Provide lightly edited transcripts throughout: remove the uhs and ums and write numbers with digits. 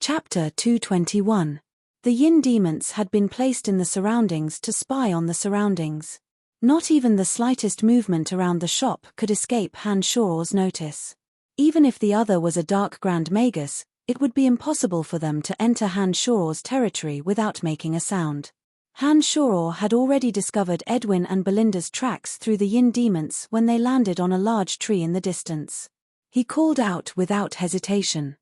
Chapter 221. The yin demons had been placed in the surroundings to spy on the surroundings. Not even the slightest movement around the shop could escape Han Shoror's notice. Even if the other was a dark Grand Magus, it would be impossible for them to enter Han Shoror's territory without making a sound. Han Shoror had already discovered Edwin and Belinda's tracks through the yin demons when they landed on a large tree in the distance. He called out without hesitation.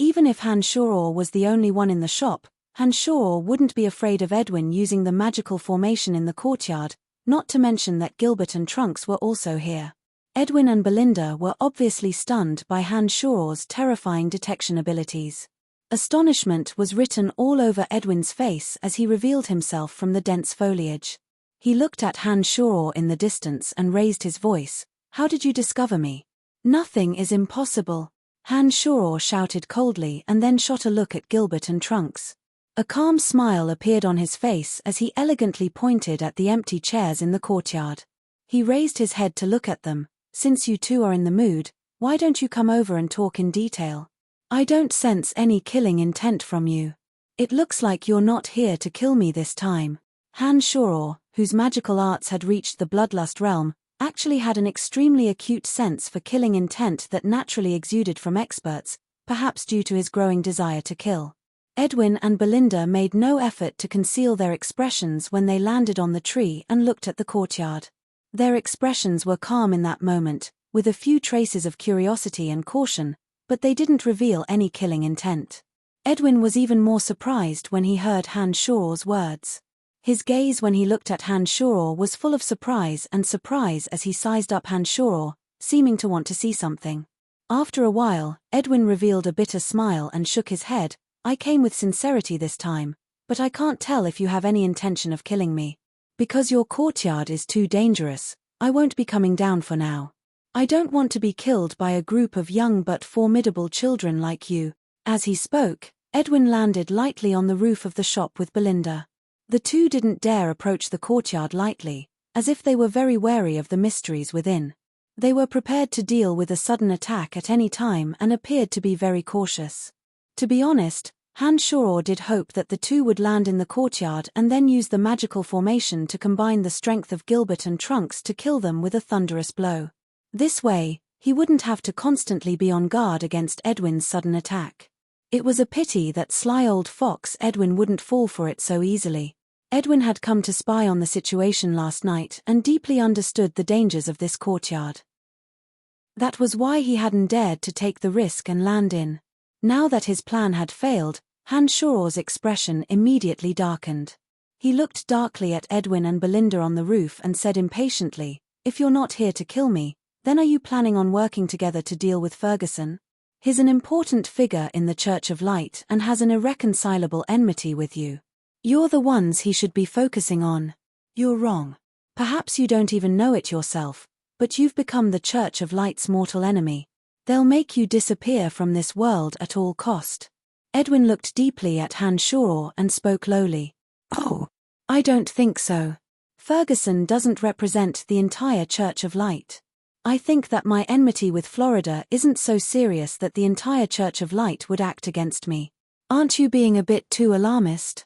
Even if Han Shoror was the only one in the shop, Han Shoror wouldn't be afraid of Edwin using the magical formation in the courtyard, not to mention that Gilbert and Trunks were also here. Edwin and Belinda were obviously stunned by Han Shoror's terrifying detection abilities. Astonishment was written all over Edwin's face as he revealed himself from the dense foliage. He looked at Han Shoror in the distance and raised his voice. "How did you discover me?" "Nothing is impossible," Han Shoror shouted coldly and then shot a look at Gilbert and Trunks. A calm smile appeared on his face as he elegantly pointed at the empty chairs in the courtyard. He raised his head to look at them. "Since you two are in the mood, why don't you come over and talk in detail? I don't sense any killing intent from you. It looks like you're not here to kill me this time." Han Shoror, whose magical arts had reached the bloodlust realm, actually had an extremely acute sense for killing intent that naturally exuded from experts, perhaps due to his growing desire to kill. Edwin and Belinda made no effort to conceal their expressions when they landed on the tree and looked at the courtyard. Their expressions were calm in that moment, with a few traces of curiosity and caution, but they didn't reveal any killing intent. Edwin was even more surprised when he heard Han Shoror's words. His gaze when he looked at Han Shoror was full of surprise as he sized up Han Shoror, seeming to want to see something. After a while, Edwin revealed a bitter smile and shook his head. "I came with sincerity this time, but I can't tell if you have any intention of killing me. Because your courtyard is too dangerous, I won't be coming down for now. I don't want to be killed by a group of young but formidable children like you." As he spoke, Edwin landed lightly on the roof of the shop with Belinda. The two didn't dare approach the courtyard lightly, as if they were very wary of the mysteries within. They were prepared to deal with a sudden attack at any time and appeared to be very cautious. To be honest, Han Shoror did hope that the two would land in the courtyard and then use the magical formation to combine the strength of Gilbert and Trunks to kill them with a thunderous blow. This way, he wouldn't have to constantly be on guard against Edwin's sudden attack. It was a pity that sly old fox Edwin wouldn't fall for it so easily. Edwin had come to spy on the situation last night and deeply understood the dangers of this courtyard. That was why he hadn't dared to take the risk and land in. Now that his plan had failed, Han Shoror's expression immediately darkened. He looked darkly at Edwin and Belinda on the roof and said impatiently, "If you're not here to kill me, then are you planning on working together to deal with Ferguson? He's an important figure in the Church of Light and has an irreconcilable enmity with you. You're the ones he should be focusing on. You're wrong. Perhaps you don't even know it yourself, but you've become the Church of Light's mortal enemy. They'll make you disappear from this world at all cost." Edwin looked deeply at Han Shoror and spoke lowly. "Oh, I don't think so. Ferguson doesn't represent the entire Church of Light. I think that my enmity with Florida isn't so serious that the entire Church of Light would act against me. Aren't you being a bit too alarmist?"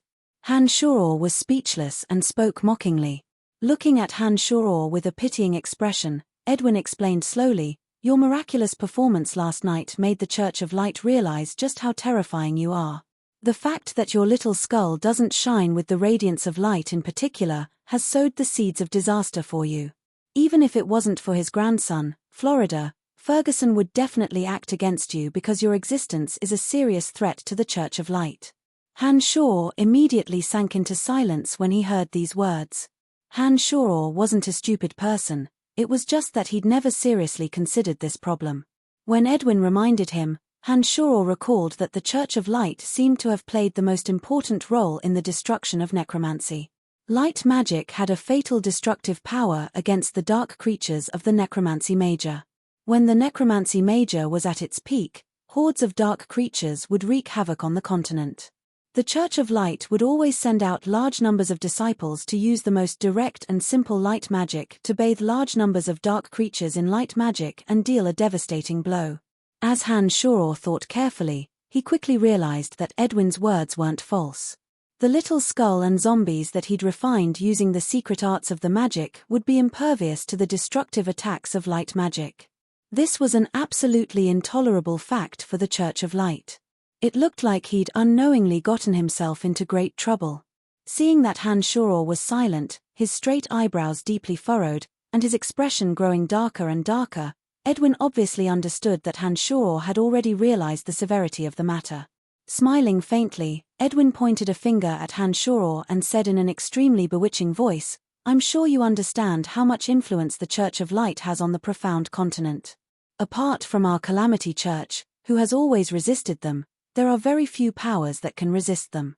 Han Shoror was speechless and spoke mockingly. Looking at Han Shoror with a pitying expression, Edwin explained slowly, "Your miraculous performance last night made the Church of Light realize just how terrifying you are. The fact that your little skull doesn't shine with the radiance of light in particular has sowed the seeds of disaster for you. Even if it wasn't for his grandson, Florida, Ferguson would definitely act against you because your existence is a serious threat to the Church of Light." Han Shoror immediately sank into silence when he heard these words. Han Shoror wasn't a stupid person, it was just that he'd never seriously considered this problem. When Edwin reminded him, Han Shoror recalled that the Church of Light seemed to have played the most important role in the destruction of necromancy. Light magic had a fatal destructive power against the dark creatures of the Necromancy Major. When the Necromancy Major was at its peak, hordes of dark creatures would wreak havoc on the continent. The Church of Light would always send out large numbers of disciples to use the most direct and simple light magic to bathe large numbers of dark creatures in light magic and deal a devastating blow. As Han Shoror thought carefully, he quickly realized that Edwin's words weren't false. The little skull and zombies that he'd refined using the secret arts of the magic would be impervious to the destructive attacks of light magic. This was an absolutely intolerable fact for the Church of Light. It looked like he'd unknowingly gotten himself into great trouble. Seeing that Han Shoror was silent, his straight eyebrows deeply furrowed, and his expression growing darker and darker, Edwin obviously understood that Han Shoror had already realized the severity of the matter. Smiling faintly, Edwin pointed a finger at Han Shoror and said in an extremely bewitching voice, "I'm sure you understand how much influence the Church of Light has on the profound continent. Apart from our Calamity Church, who has always resisted them, there are very few powers that can resist them.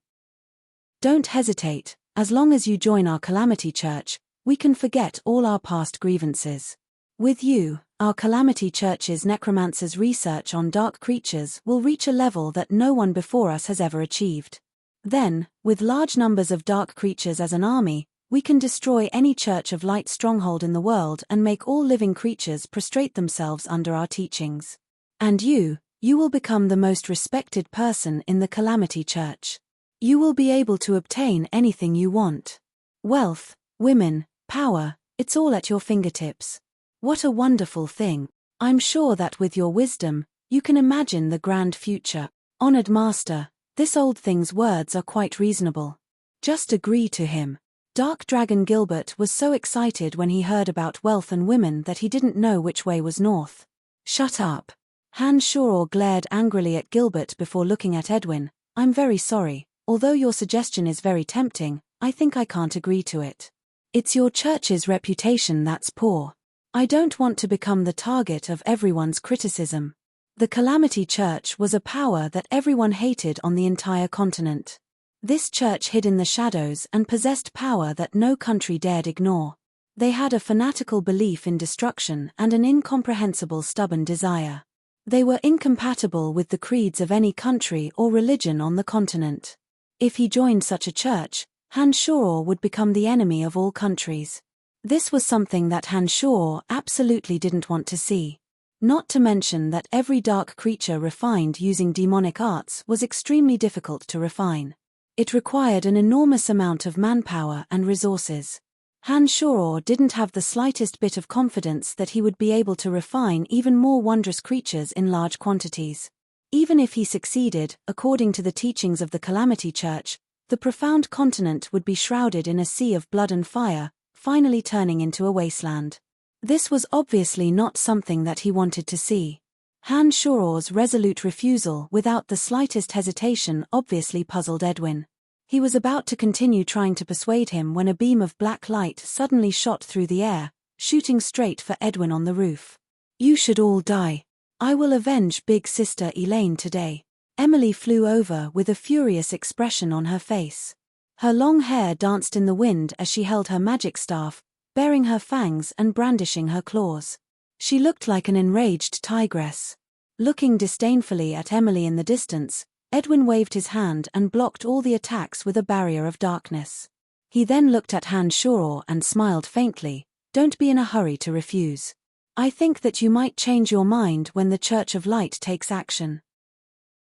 Don't hesitate, as long as you join our Calamity Church, we can forget all our past grievances. With you, our Calamity Church's necromancer's research on dark creatures will reach a level that no one before us has ever achieved. Then, with large numbers of dark creatures as an army, we can destroy any Church of Light stronghold in the world and make all living creatures prostrate themselves under our teachings. And you will become the most respected person in the Calamity Church. You will be able to obtain anything you want. Wealth, women, power, it's all at your fingertips. What a wonderful thing. I'm sure that with your wisdom, you can imagine the grand future. Honored Master, this old thing's words are quite reasonable. Just agree to him." Dark Dragon Gilbert was so excited when he heard about wealth and women that he didn't know which way was north. "Shut up." Han Shoror glared angrily at Gilbert before looking at Edwin. "I'm very sorry, although your suggestion is very tempting, I think I can't agree to it. It's your church's reputation that's poor. I don't want to become the target of everyone's criticism." The Calamity Church was a power that everyone hated on the entire continent. This church hid in the shadows and possessed power that no country dared ignore. They had a fanatical belief in destruction and an incomprehensible stubborn desire. They were incompatible with the creeds of any country or religion on the continent. If he joined such a church, Han Shoror would become the enemy of all countries. This was something that Han Shoror absolutely didn't want to see. Not to mention that every dark creature refined using demonic arts was extremely difficult to refine. It required an enormous amount of manpower and resources. Han Shoror didn't have the slightest bit of confidence that he would be able to refine even more wondrous creatures in large quantities. Even if he succeeded, according to the teachings of the Calamity Church, the profound continent would be shrouded in a sea of blood and fire, finally turning into a wasteland. This was obviously not something that he wanted to see. Han Shoror's resolute refusal without the slightest hesitation obviously puzzled Edwin. He was about to continue trying to persuade him when a beam of black light suddenly shot through the air, shooting straight for Edwin on the roof. "You should all die. I will avenge Big Sister Elaine today." Emily flew over with a furious expression on her face. Her long hair danced in the wind as she held her magic staff, baring her fangs and brandishing her claws. She looked like an enraged tigress. Looking disdainfully at Emily in the distance, Edwin waved his hand and blocked all the attacks with a barrier of darkness. He then looked at Han Shoror and smiled faintly. "Don't be in a hurry to refuse. I think that you might change your mind when the Church of Light takes action."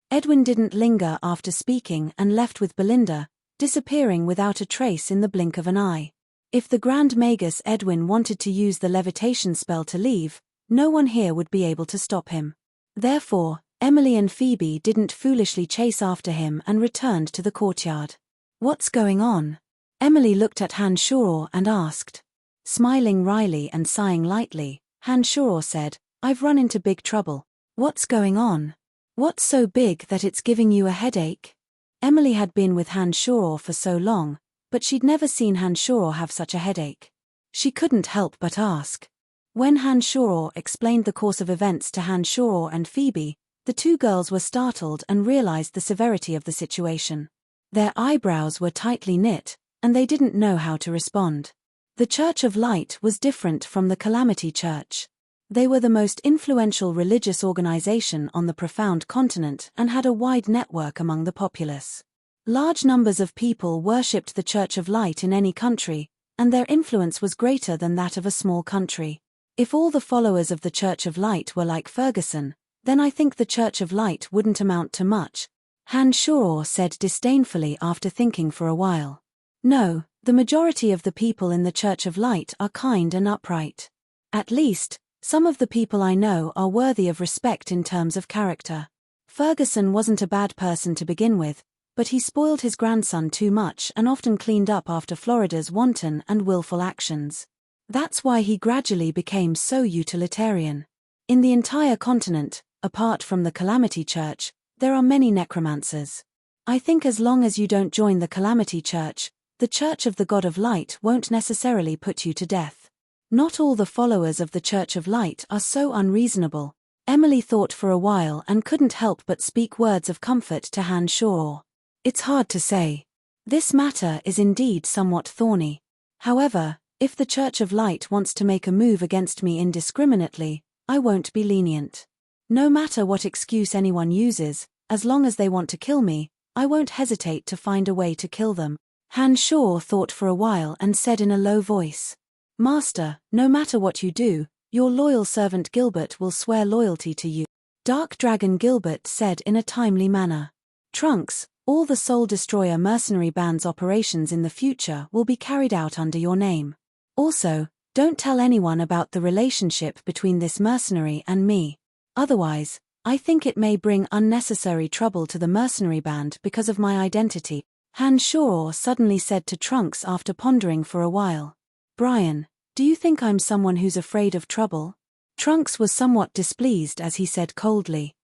Edwin didn't linger after speaking and left with Belinda, disappearing without a trace in the blink of an eye. If the Grand Magus Edwin wanted to use the levitation spell to leave, no one here would be able to stop him. Therefore, Emily and Phoebe didn't foolishly chase after him and returned to the courtyard. "What's going on?" Emily looked at Han Shoror and asked. Smiling wryly and sighing lightly, Han Shoror said, "I've run into big trouble." "What's going on? What's so big that it's giving you a headache?" Emily had been with Han Shoror for so long, but she'd never seen Han Shoror have such a headache. She couldn't help but ask. When Han Shoror explained the course of events to Han Shoror and Phoebe, the two girls were startled and realized the severity of the situation. Their eyebrows were tightly knit, and they didn't know how to respond. The Church of Light was different from the Calamity Church. They were the most influential religious organization on the profound continent and had a wide network among the populace. Large numbers of people worshipped the Church of Light in any country, and their influence was greater than that of a small country. If all the followers of the Church of Light were like Ferguson, Then I think the Church of Light wouldn't amount to much, Han Shao said disdainfully after thinking for a while. No, the majority of the people in the Church of Light are kind and upright. At least, some of the people I know are worthy of respect in terms of character. Ferguson wasn't a bad person to begin with, but he spoiled his grandson too much and often cleaned up after Florida's wanton and willful actions. That's why he gradually became so utilitarian. In the entire continent, apart from the Calamity Church, there are many necromancers. I think as long as you don't join the Calamity Church, the Church of the God of Light won't necessarily put you to death. Not all the followers of the Church of Light are so unreasonable. Emily thought for a while and couldn't help but speak words of comfort to Han Shao. It's hard to say. This matter is indeed somewhat thorny. However, if the Church of Light wants to make a move against me indiscriminately, I won't be lenient. No matter what excuse anyone uses, as long as they want to kill me, I won't hesitate to find a way to kill them. Han Shao thought for a while and said in a low voice, Master, no matter what you do, your loyal servant Gilbert will swear loyalty to you. Dark Dragon Gilbert said in a timely manner. Trunks, all the Soul Destroyer mercenary band's operations in the future will be carried out under your name. Also, don't tell anyone about the relationship between this mercenary and me. Otherwise, I think it may bring unnecessary trouble to the mercenary band because of my identity. Han Shao suddenly said to Trunks after pondering for a while. Brian, do you think I'm someone who's afraid of trouble? Trunks was somewhat displeased as he said coldly.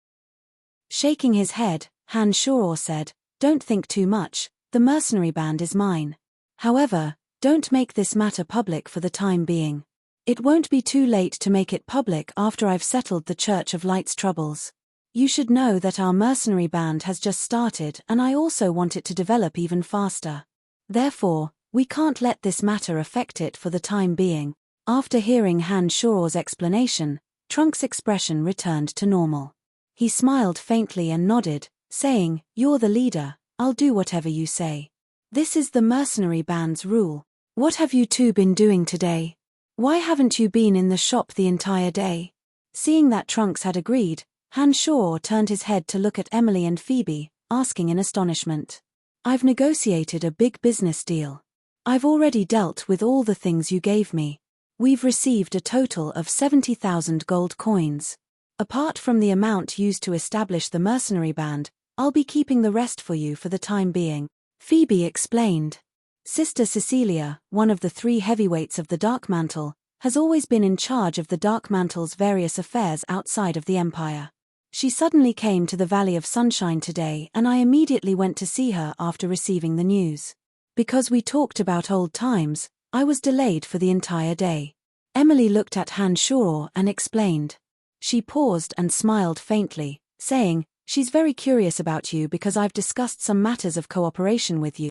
Shaking his head, Han Shao said, Don't think too much, the mercenary band is mine. However, don't make this matter public for the time being. It won't be too late to make it public after I've settled the Church of Light's troubles. You should know that our mercenary band has just started and I also want it to develop even faster. Therefore, we can't let this matter affect it for the time being. After hearing Han Shao's explanation, Trunks' expression returned to normal. He smiled faintly and nodded, saying, You're the leader, I'll do whatever you say. This is the mercenary band's rule. What have you two been doing today? Why haven't you been in the shop the entire day? Seeing that Trunks had agreed, Han Shao turned his head to look at Emily and Phoebe, asking in astonishment. I've negotiated a big business deal. I've already dealt with all the things you gave me. We've received a total of 70,000 gold coins. Apart from the amount used to establish the mercenary band, I'll be keeping the rest for you for the time being. Phoebe explained. Sister Cecilia, one of the 3 heavyweights of the Dark Mantle, has always been in charge of the Dark Mantle's various affairs outside of the Empire. She suddenly came to the Valley of Sunshine today and I immediately went to see her after receiving the news. Because we talked about old times, I was delayed for the entire day. Emily looked at Han Shao and explained. She paused and smiled faintly, saying, She's very curious about you because I've discussed some matters of cooperation with you.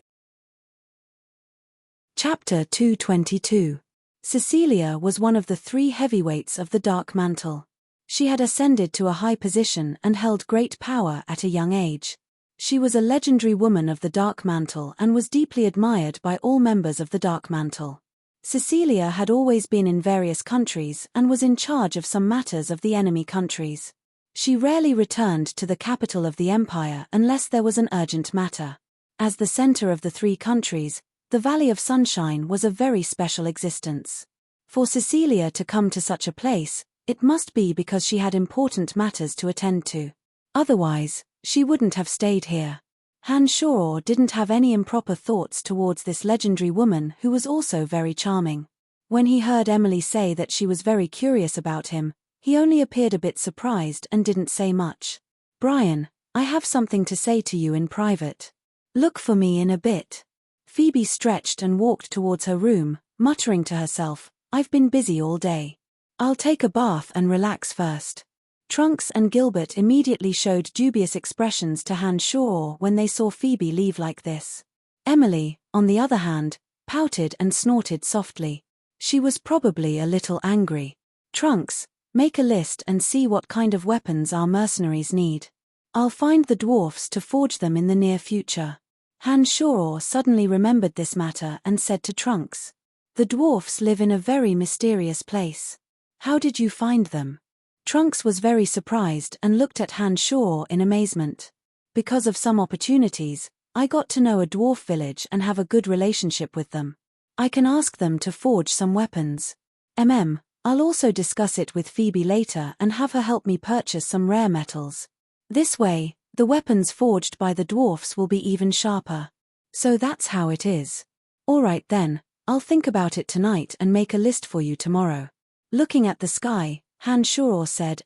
Chapter 222. Cecilia was one of the 3 heavyweights of the Dark Mantle. She had ascended to a high position and held great power at a young age. She was a legendary woman of the Dark Mantle and was deeply admired by all members of the Dark Mantle. Cecilia had always been in various countries and was in charge of some matters of the enemy countries. She rarely returned to the capital of the Empire unless there was an urgent matter. As the center of the 3 countries, the Valley of Sunshine was a very special existence. For Cecilia to come to such a place, it must be because she had important matters to attend to. Otherwise, she wouldn't have stayed here. Han Shao didn't have any improper thoughts towards this legendary woman who was also very charming. When he heard Emily say that she was very curious about him, he only appeared a bit surprised and didn't say much. Brian, I have something to say to you in private. Look for me in a bit. Phoebe stretched and walked towards her room, muttering to herself, I've been busy all day. I'll take a bath and relax first. Trunks and Gilbert immediately showed dubious expressions to Han Shao when they saw Phoebe leave like this. Emily, on the other hand, pouted and snorted softly. She was probably a little angry. Trunks, make a list and see what kind of weapons our mercenaries need. I'll find the dwarfs to forge them in the near future. Han Shao suddenly remembered this matter and said to Trunks. The dwarfs live in a very mysterious place. How did you find them? Trunks was very surprised and looked at Hanshaw in amazement. Because of some opportunities, I got to know a dwarf village and have a good relationship with them. I can ask them to forge some weapons. I'll also discuss it with Phoebe later and have her help me purchase some rare metals. This way, the weapons forged by the dwarfs will be even sharper. So that's how it is. Alright then, I'll think about it tonight and make a list for you tomorrow. Looking at the sky, Hanshaw said,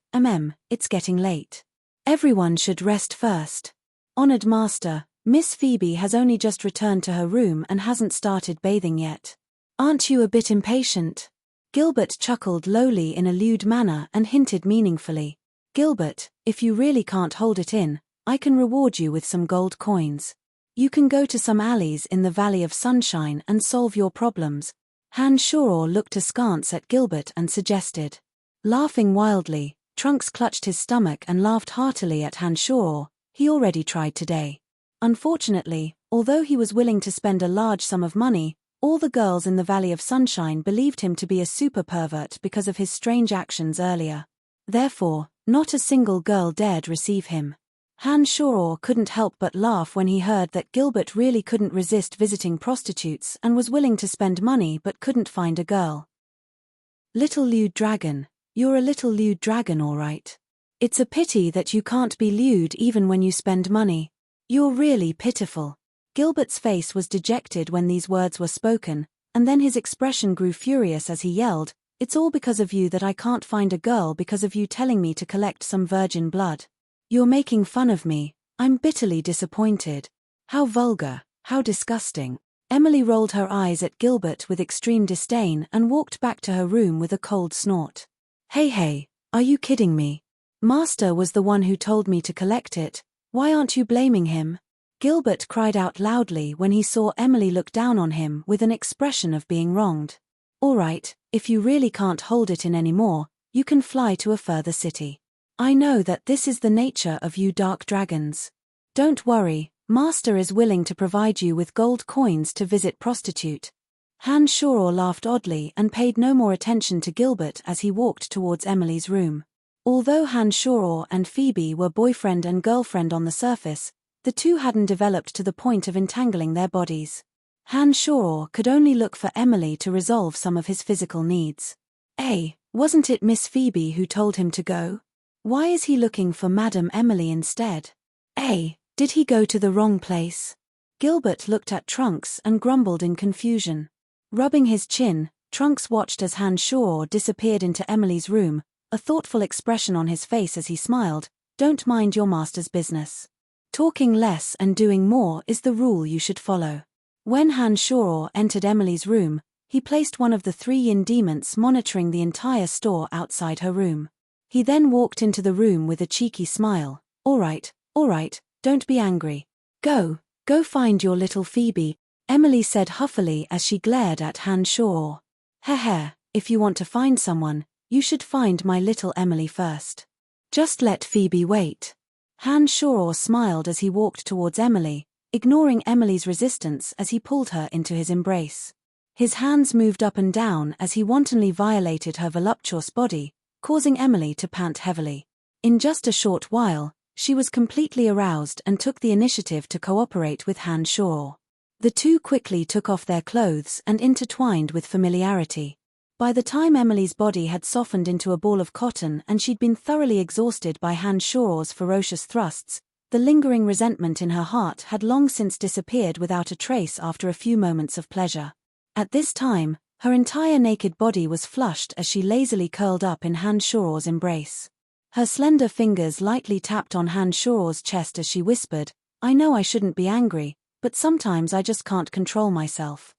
It's getting late. Everyone should rest first. Honored Master, Miss Phoebe has only just returned to her room and hasn't started bathing yet. Aren't you a bit impatient? Gilbert chuckled lowly in a lewd manner and hinted meaningfully. Gilbert, if you really can't hold it in, I can reward you with some gold coins. You can go to some alleys in the Valley of Sunshine and solve your problems. Hanshaw looked askance at Gilbert and suggested. Laughing wildly, Trunks clutched his stomach and laughed heartily at Hanshaw. He already tried today. Unfortunately, although he was willing to spend a large sum of money, all the girls in the Valley of Sunshine believed him to be a super pervert because of his strange actions earlier. Therefore, not a single girl dared receive him. Hanshaw couldn't help but laugh when he heard that Gilbert really couldn't resist visiting prostitutes and was willing to spend money but couldn't find a girl. Little lewd dragon, you're a little lewd dragon all right. It's a pity that you can't be lewd even when you spend money. You're really pitiful. Gilbert's face was dejected when these words were spoken, and then his expression grew furious as he yelled, It's all because of you that I can't find a girl because of you telling me to collect some virgin blood. You're making fun of me. I'm bitterly disappointed. How vulgar, how disgusting. Emily rolled her eyes at Gilbert with extreme disdain and walked back to her room with a cold snort. Hey, are you kidding me? Master was the one who told me to collect it. Why aren't you blaming him? Gilbert cried out loudly when he saw Emily look down on him with an expression of being wronged. All right, if you really can't hold it in anymore, you can fly to a further city. I know that this is the nature of you dark dragons. Don't worry, Master is willing to provide you with gold coins to visit prostitute. Hanshaw laughed oddly and paid no more attention to Gilbert as he walked towards Emily's room. Although Hanshaw and Phoebe were boyfriend and girlfriend on the surface, the two hadn't developed to the point of entangling their bodies. Hanshaw could only look for Emily to resolve some of his physical needs. Wasn't it Miss Phoebe who told him to go? Why is he looking for Madame Emily instead? Did he go to the wrong place? Gilbert looked at Trunks and grumbled in confusion. Rubbing his chin, Trunks watched as Hanshaw disappeared into Emily's room, a thoughtful expression on his face as he smiled. Don't mind your master's business. Talking less and doing more is the rule you should follow. When Hanshaw entered Emily's room, he placed one of the 3 yin demons monitoring the entire store outside her room. He then walked into the room with a cheeky smile. All right, don't be angry. Go find your little Phoebe, Emily said huffily as she glared at Hanshaw. If you want to find someone, you should find my little Emily first. Just let Phoebe wait. Hanshaw smiled as he walked towards Emily, ignoring Emily's resistance as he pulled her into his embrace. His hands moved up and down as he wantonly violated her voluptuous body, causing Emily to pant heavily. In just a short while, she was completely aroused and took the initiative to cooperate with Hanshaw. The two quickly took off their clothes and intertwined with familiarity. By the time Emily's body had softened into a ball of cotton and she'd been thoroughly exhausted by Hanshaw's ferocious thrusts, the lingering resentment in her heart had long since disappeared without a trace after a few moments of pleasure. At this time, her entire naked body was flushed as she lazily curled up in Hanshaw's embrace. Her slender fingers lightly tapped on Hanshaw's chest as she whispered, I know I shouldn't be angry, but sometimes I just can't control myself.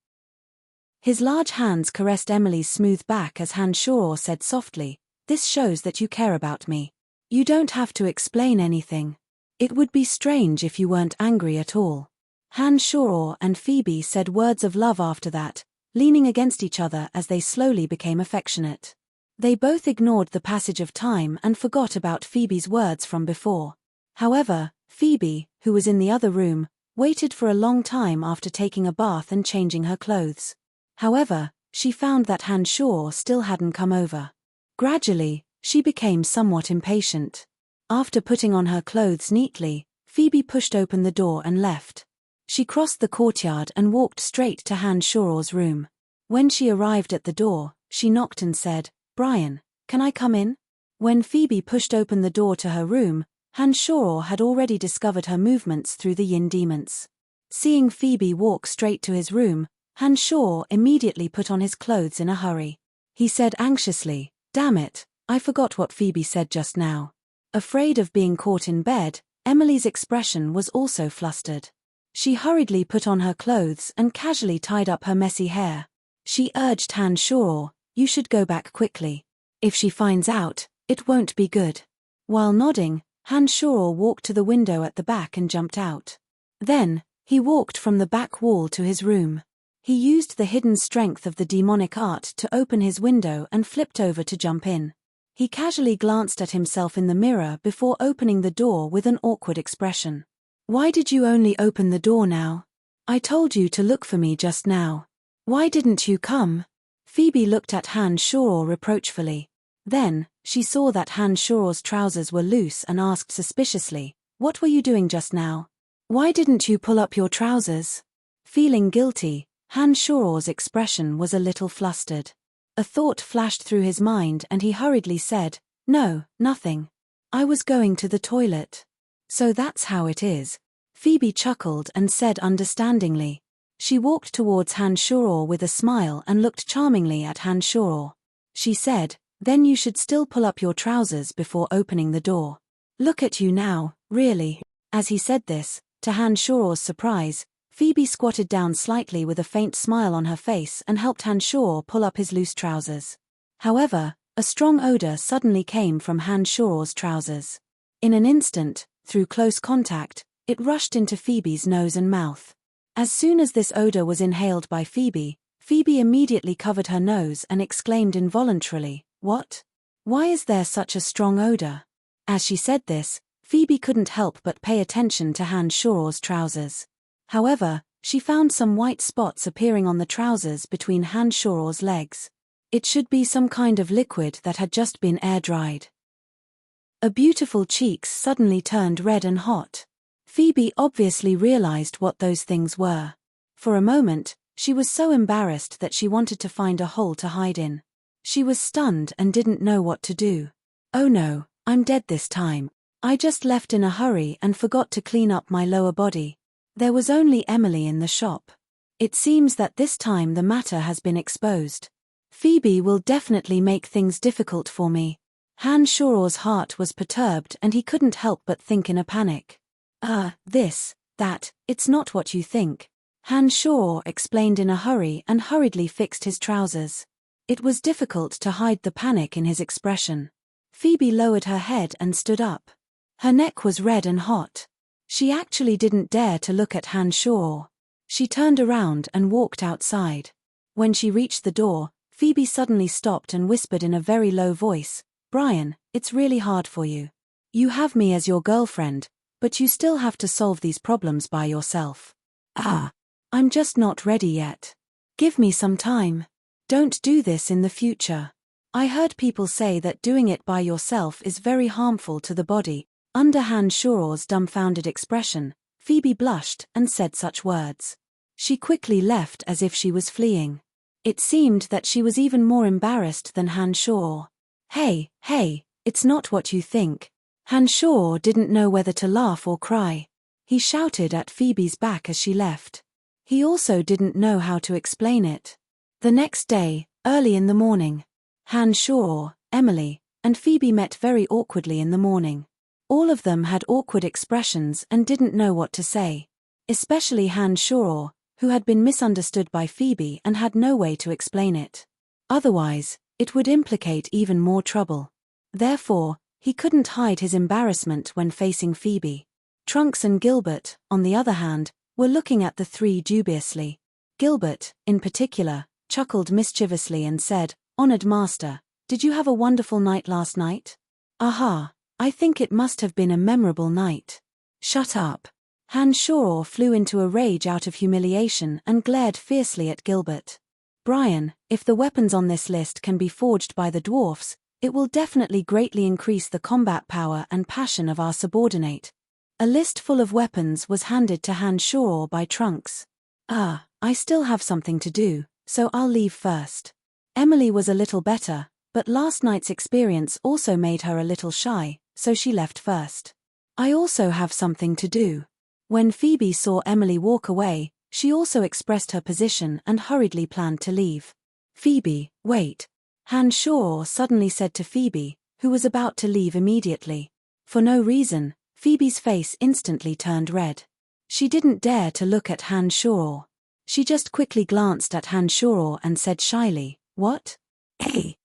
His large hands caressed Emily's smooth back as Hanshaw said softly, This shows that you care about me. You don't have to explain anything. It would be strange if you weren't angry at all. Hanshaw and Phoebe said words of love after that, leaning against each other as they slowly became affectionate. They both ignored the passage of time and forgot about Phoebe's words from before. However, Phoebe, who was in the other room, waited for a long time after taking a bath and changing her clothes. However, she found that Hanshaw still hadn't come over. Gradually, She became somewhat impatient. After putting on her clothes neatly, Phoebe pushed open the door and left. She crossed the courtyard and walked straight to Han Shoror's room. When she arrived at the door, she knocked and said, "Brian, can I come in?" When Phoebe pushed open the door to her room, Han Shoror had already discovered her movements through the yin demons. Seeing Phoebe walk straight to his room, Han Shoror immediately put on his clothes in a hurry. He said anxiously, "Damn it, I forgot what Phoebe said just now." Afraid of being caught in bed, Emily's expression was also flustered. She hurriedly put on her clothes and casually tied up her messy hair. She urged Han Shoror, "You should go back quickly. If she finds out, it won't be good." While nodding, Han Shoror walked to the window at the back and jumped out. Then, he walked from the back wall to his room. He used the hidden strength of the demonic art to open his window and flipped over to jump in. He casually glanced at himself in the mirror before opening the door with an awkward expression. "Why did you only open the door now? I told you to look for me just now. Why didn't you come?" Phoebe looked at Han Shoror reproachfully. Then, she saw that Han Shoror's trousers were loose and asked suspiciously, "What were you doing just now? Why didn't you pull up your trousers?" Feeling guilty, Han Shoror's expression was a little flustered. A thought flashed through his mind and he hurriedly said, "No, nothing. I was going to the toilet." "So that's how it is." Phoebe chuckled and said understandingly. She walked towards Han Shoror with a smile and looked charmingly at Han Shoror. She said, "Then you should still pull up your trousers before opening the door. Look at you now, really." As he said this, to Han Shoror's surprise, Phoebe squatted down slightly with a faint smile on her face and helped Han Shoror pull up his loose trousers. However, a strong odor suddenly came from Han Shoror's trousers. In an instant, through close contact, it rushed into Phoebe's nose and mouth. As soon as this odor was inhaled by Phoebe, Phoebe immediately covered her nose and exclaimed involuntarily, "What? Why is there such a strong odor?" As she said this, Phoebe couldn't help but pay attention to Han Shoror's trousers. However, she found some white spots appearing on the trousers between Han Shoror's legs. It should be some kind of liquid that had just been air-dried. A beautiful cheeks suddenly turned red and hot. Phoebe obviously realized what those things were. For a moment, she was so embarrassed that she wanted to find a hole to hide in. She was stunned and didn't know what to do. "Oh no, I'm dead this time. I just left in a hurry and forgot to clean up my lower body. There was only Emily in the shop. It seems that this time the matter has been exposed. Phoebe will definitely make things difficult for me." Han Shoror's heart was perturbed and he couldn't help but think in a panic. It's not what you think." Han Shoror explained in a hurry and hurriedly fixed his trousers. It was difficult to hide the panic in his expression. Phoebe lowered her head and stood up. Her neck was red and hot. She actually didn't dare to look at Han Shoror. She turned around and walked outside. When she reached the door, Phoebe suddenly stopped and whispered in a very low voice, "Brian, it's really hard for you. You have me as your girlfriend, but you still have to solve these problems by yourself. I'm just not ready yet. Give me some time. Don't do this in the future. I heard people say that doing it by yourself is very harmful to the body." Under Han Shoror's dumbfounded expression, Phoebe blushed and said such words. She quickly left as if she was fleeing. It seemed that she was even more embarrassed than Han Shoror. Hey, it's not what you think." Han Shoror didn't know whether to laugh or cry. He shouted at Phoebe's back as she left. He also didn't know how to explain it. The next day, early in the morning, Han Shoror, Emily, and Phoebe met very awkwardly in the morning. All of them had awkward expressions and didn't know what to say. Especially Han Shoror, who had been misunderstood by Phoebe and had no way to explain it. Otherwise, it would implicate even more trouble. Therefore, he couldn't hide his embarrassment when facing Phoebe. Trunks and Gilbert, on the other hand, were looking at the three dubiously. Gilbert, in particular, chuckled mischievously and said, "Honored Master, did you have a wonderful night last night?" "Aha, I think it must have been a memorable night." "Shut up." Han Shoror flew into a rage out of humiliation and glared fiercely at Gilbert. "Brian, if the weapons on this list can be forged by the dwarfs, It will definitely greatly increase the combat power and passion of our subordinate. A list full of weapons was handed to Han Shoror by Trunks. I still have something to do, so I'll leave first. Emily was a little better, but last night's experience also made her a little shy, so she left first. I also have something to do. When Phoebe saw Emily walk away, she also expressed her position and hurriedly planned to leave. Phoebe, wait. Han Shoror suddenly said to Phoebe, who was about to leave immediately. For no reason, Phoebe's face instantly turned red. She didn't dare to look at Han Shoror. She just quickly glanced at Han Shoror and said shyly, "What? Hey."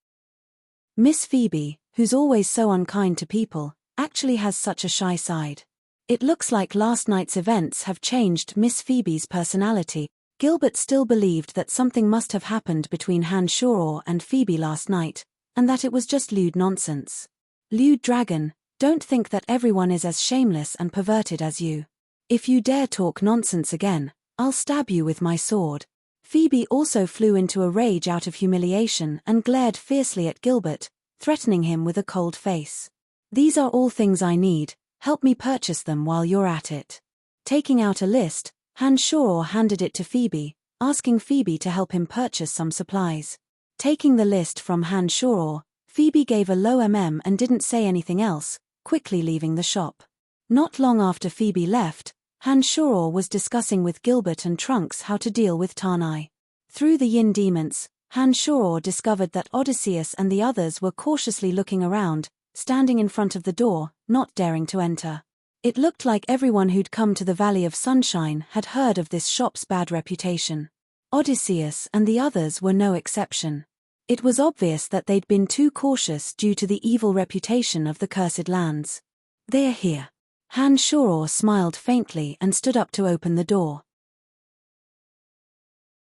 Miss Phoebe, who's always so unkind to people, actually has such a shy side. It looks like last night's events have changed Miss Phoebe's personality. Gilbert still believed that something must have happened between Han Shoror and Phoebe last night, and that it was just lewd nonsense. Lewd dragon, don't think that everyone is as shameless and perverted as you. If you dare talk nonsense again, I'll stab you with my sword. Phoebe also flew into a rage out of humiliation and glared fiercely at Gilbert, threatening him with a cold face. These are all things I need, help me purchase them while you're at it. Taking out a list, Han Shoror handed it to Phoebe, asking Phoebe to help him purchase some supplies. Taking the list from Han Shoror, Phoebe gave a low and didn't say anything else, quickly leaving the shop. Not long after Phoebe left, Han Shoror was discussing with Gilbert and Trunks how to deal with Tanai. Through the yin demons, Han Shoror discovered that Odysseus and the others were cautiously looking around, standing in front of the door, not daring to enter. It looked like everyone who'd come to the Valley of Sunshine had heard of this shop's bad reputation. Odysseus and the others were no exception. It was obvious that they'd been too cautious due to the evil reputation of the cursed lands. "They're here." Han Shoror smiled faintly and stood up to open the door.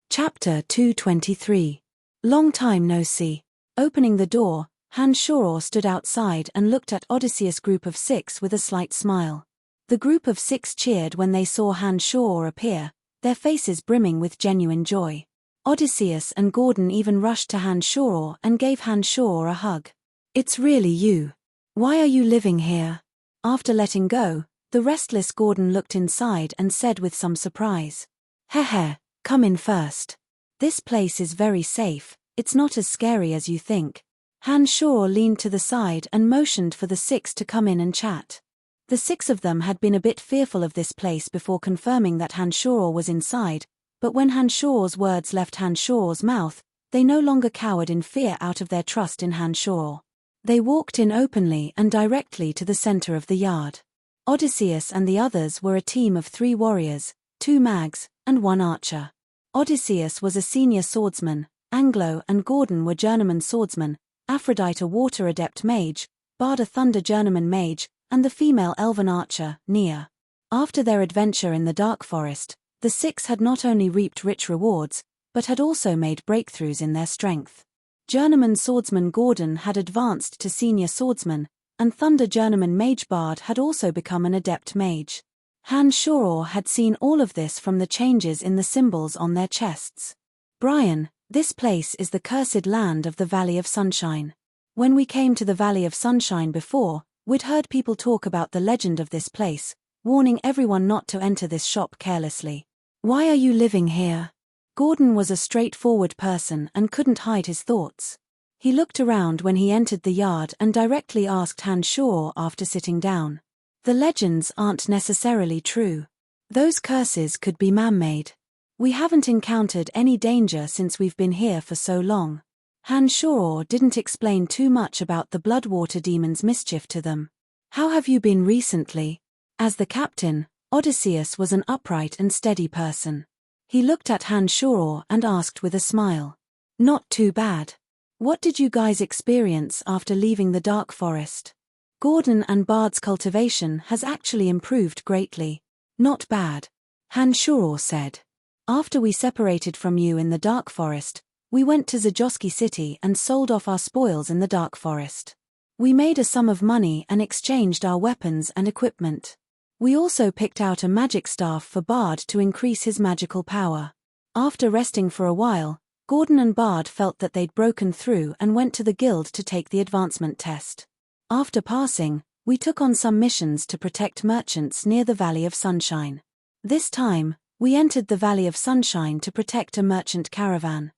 Chapter 223. Long time no see. Opening the door, Han Shoror stood outside and looked at Odysseus' group of 6 with a slight smile. The group of 6 cheered when they saw Han Shoror appear, their faces brimming with genuine joy. Odysseus and Gordon even rushed to Han Shoror and gave Han Shoror a hug. "It's really you. Why are you living here?" After letting go, the restless Gordon looked inside and said with some surprise, "Heh, come in first. This place is very safe, it's not as scary as you think." Han Shoror leaned to the side and motioned for the 6 to come in and chat. The 6 of them had been a bit fearful of this place before confirming that Han Shoror was inside, but when Han Shoror's words left Han Shoror's mouth, they no longer cowered in fear out of their trust in Han Shoror. They walked in openly and directly to the center of the yard. Odysseus and the others were a team of 3 warriors, 2 mags, and 1 archer. Odysseus was a senior swordsman, Anglo and Gordon were journeyman swordsmen, Aphrodite a water adept mage, Bard a thunder journeyman mage, and the female elven archer, Nia. After their adventure in the Dark Forest, the 6 had not only reaped rich rewards, but had also made breakthroughs in their strength. Journeyman swordsman Gordon had advanced to senior swordsman, and thunder journeyman mage Bard had also become an adept mage. Han Shoror had seen all of this from the changes in the symbols on their chests. "Brian, this place is the cursed land of the Valley of Sunshine. When we came to the Valley of Sunshine before, we'd heard people talk about the legend of this place, warning everyone not to enter this shop carelessly. Why are you living here?" Gordon was a straightforward person and couldn't hide his thoughts. He looked around when he entered the yard and directly asked Han Shoror after sitting down. "The legends aren't necessarily true. Those curses could be man-made. We haven't encountered any danger since we've been here for so long." Han Shoror didn't explain too much about the Bloodwater demon's mischief to them. "How have you been recently?" As the captain, Odysseus was an upright and steady person. He looked at Han Shoror and asked with a smile, "Not too bad. What did you guys experience after leaving the Dark Forest?" "Gordon and Bard's cultivation has actually improved greatly." "Not bad," Han Shoror said. "After we separated from you in the Dark Forest, we went to Zajoski City and sold off our spoils in the Dark Forest. We made a sum of money and exchanged our weapons and equipment. We also picked out a magic staff for Bard to increase his magical power. After resting for a while, Gordon and Bard felt that they'd broken through and went to the guild to take the advancement test. After passing, we took on some missions to protect merchants near the Valley of Sunshine. This time, we entered the Valley of Sunshine to protect a merchant caravan.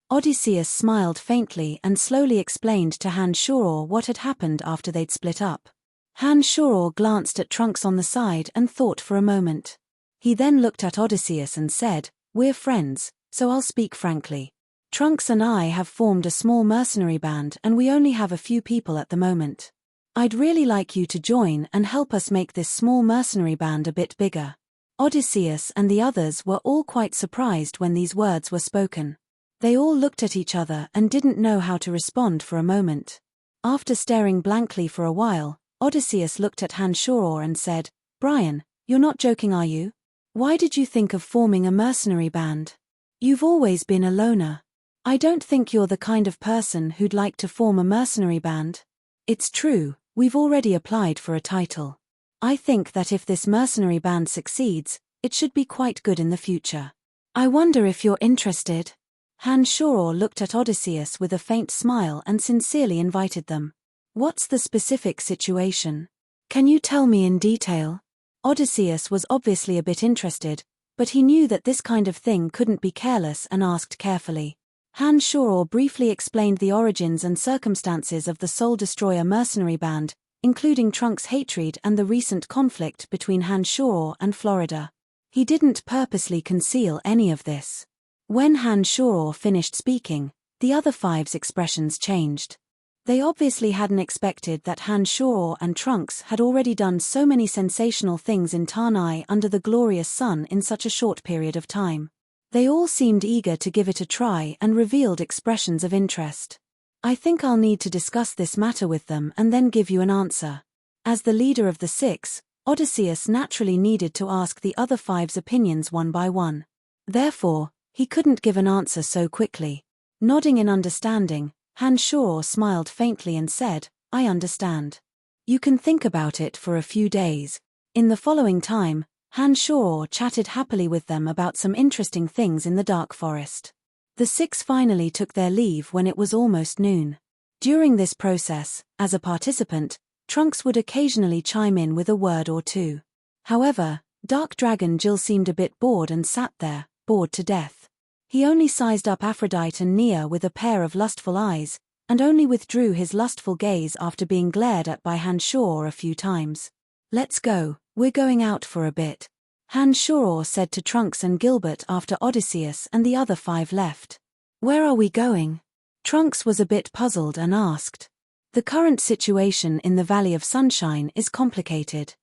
Odysseus smiled faintly and slowly explained to Han Shoror what had happened after they'd split up. Han Shoror glanced at Trunks on the side and thought for a moment. He then looked at Odysseus and said, "We're friends, so I'll speak frankly. Trunks and I have formed a small mercenary band and we only have a few people at the moment. I'd really like you to join and help us make this small mercenary band a bit bigger." Odysseus and the others were all quite surprised when these words were spoken. They all looked at each other and didn't know how to respond for a moment. After staring blankly for a while, Odysseus looked at Han Shoror and said, "Brian, you're not joking, are you? Why did you think of forming a mercenary band? You've always been a loner. I don't think you're the kind of person who'd like to form a mercenary band. It's true, we've already applied for a title. I think that if this mercenary band succeeds, it should be quite good in the future. I wonder if you're interested." Han Shoror looked at Odysseus with a faint smile and sincerely invited them. "What's the specific situation? Can you tell me in detail?" Odysseus was obviously a bit interested, but he knew that this kind of thing couldn't be careless and asked carefully. Han Shoror briefly explained the origins and circumstances of the Soul Destroyer mercenary band, including Trunks' hatred and the recent conflict between Han Shoror and Florida. He didn't purposely conceal any of this. When Han Shoror finished speaking, the other five's expressions changed. They obviously hadn't expected that Han Shoror and Trunks had already done so many sensational things in Tanai under the glorious sun in such a short period of time. They all seemed eager to give it a try and revealed expressions of interest. "I think I'll need to discuss this matter with them and then give you an answer." As the leader of the six, Odysseus naturally needed to ask the other five's opinions one by one. Therefore, he couldn't give an answer so quickly. Nodding in understanding, Han Shoror smiled faintly and said, "I understand. You can think about it for a few days." In the following time, Han Shoror chatted happily with them about some interesting things in the dark forest. The six finally took their leave when it was almost noon. During this process, as a participant, Trunks would occasionally chime in with a word or two. However, Dark Dragon Jill seemed a bit bored and sat there, bored to death. He only sized up Aphrodite and Nia with a pair of lustful eyes, and only withdrew his lustful gaze after being glared at by Han Shoror a few times. "Let's go, we're going out for a bit," Han Shoror said to Trunks and Gilbert after Odysseus and the other five left. "Where are we going?" Trunks was a bit puzzled and asked. "The current situation in the Valley of Sunshine is complicated.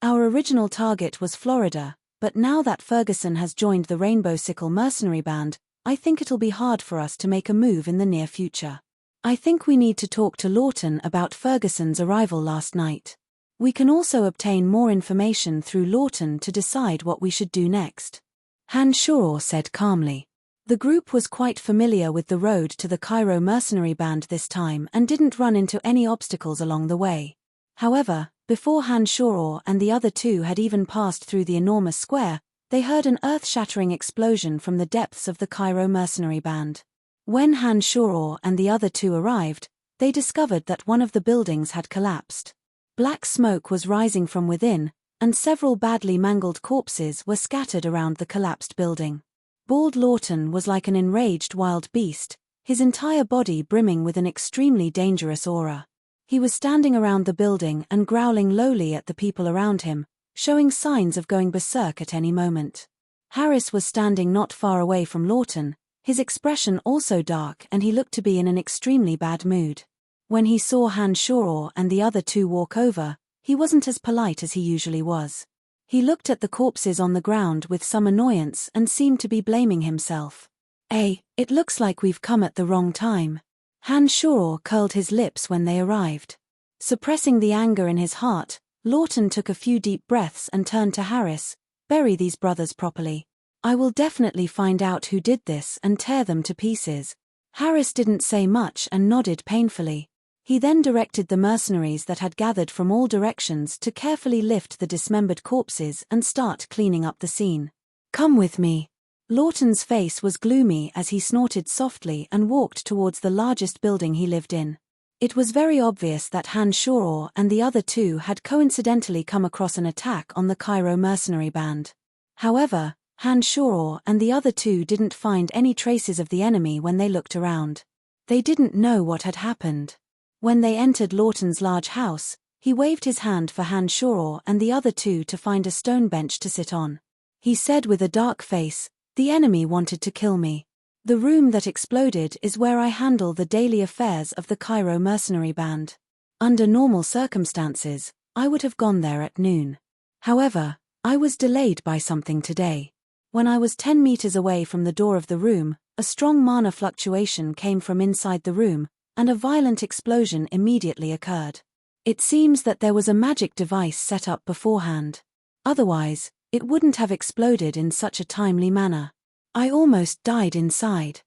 Our original target was Florida, but now that Ferguson has joined the Rainbow Sickle mercenary band, I think it'll be hard for us to make a move in the near future. I think we need to talk to Lawton about Ferguson's arrival last night. We can also obtain more information through Lawton to decide what we should do next," Han Shoror said calmly. The group was quite familiar with the road to the Cairo mercenary band this time and didn't run into any obstacles along the way. However, before Han Shoror and the other two had even passed through the enormous square, they heard an earth-shattering explosion from the depths of the Cairo mercenary band. When Han Shoror and the other two arrived, they discovered that one of the buildings had collapsed. Black smoke was rising from within, and several badly mangled corpses were scattered around the collapsed building. Bald Lawton was like an enraged wild beast, his entire body brimming with an extremely dangerous aura. He was standing around the building and growling lowly at the people around him, showing signs of going berserk at any moment. Harris was standing not far away from Lawton, his expression also dark, and he looked to be in an extremely bad mood. When he saw Han Shoror and the other two walk over, he wasn't as polite as he usually was. He looked at the corpses on the ground with some annoyance and seemed to be blaming himself. It looks like we've come at the wrong time." Han Shoror curled his lips when they arrived. Suppressing the anger in his heart, Lawton took a few deep breaths and turned to Harris. "Bury these brothers properly. I will definitely find out who did this and tear them to pieces." Harris didn't say much and nodded painfully. He then directed the mercenaries that had gathered from all directions to carefully lift the dismembered corpses and start cleaning up the scene. "Come with me," Lawton's face was gloomy as he snorted softly and walked towards the largest building he lived in. It was very obvious that Han Shoror and the other two had coincidentally come across an attack on the Cairo mercenary band. However, Han Shoror and the other two didn't find any traces of the enemy when they looked around. They didn't know what had happened. When they entered Lawton's large house, he waved his hand for Han Shoror and the other two to find a stone bench to sit on. He said with a dark face, "The enemy wanted to kill me. The room that exploded is where I handle the daily affairs of the Cairo mercenary band. Under normal circumstances, I would have gone there at noon. However, I was delayed by something today. When I was 10 meters away from the door of the room, a strong mana fluctuation came from inside the room, and a violent explosion immediately occurred. It seems that there was a magic device set up beforehand. Otherwise, it wouldn't have exploded in such a timely manner. I almost died inside.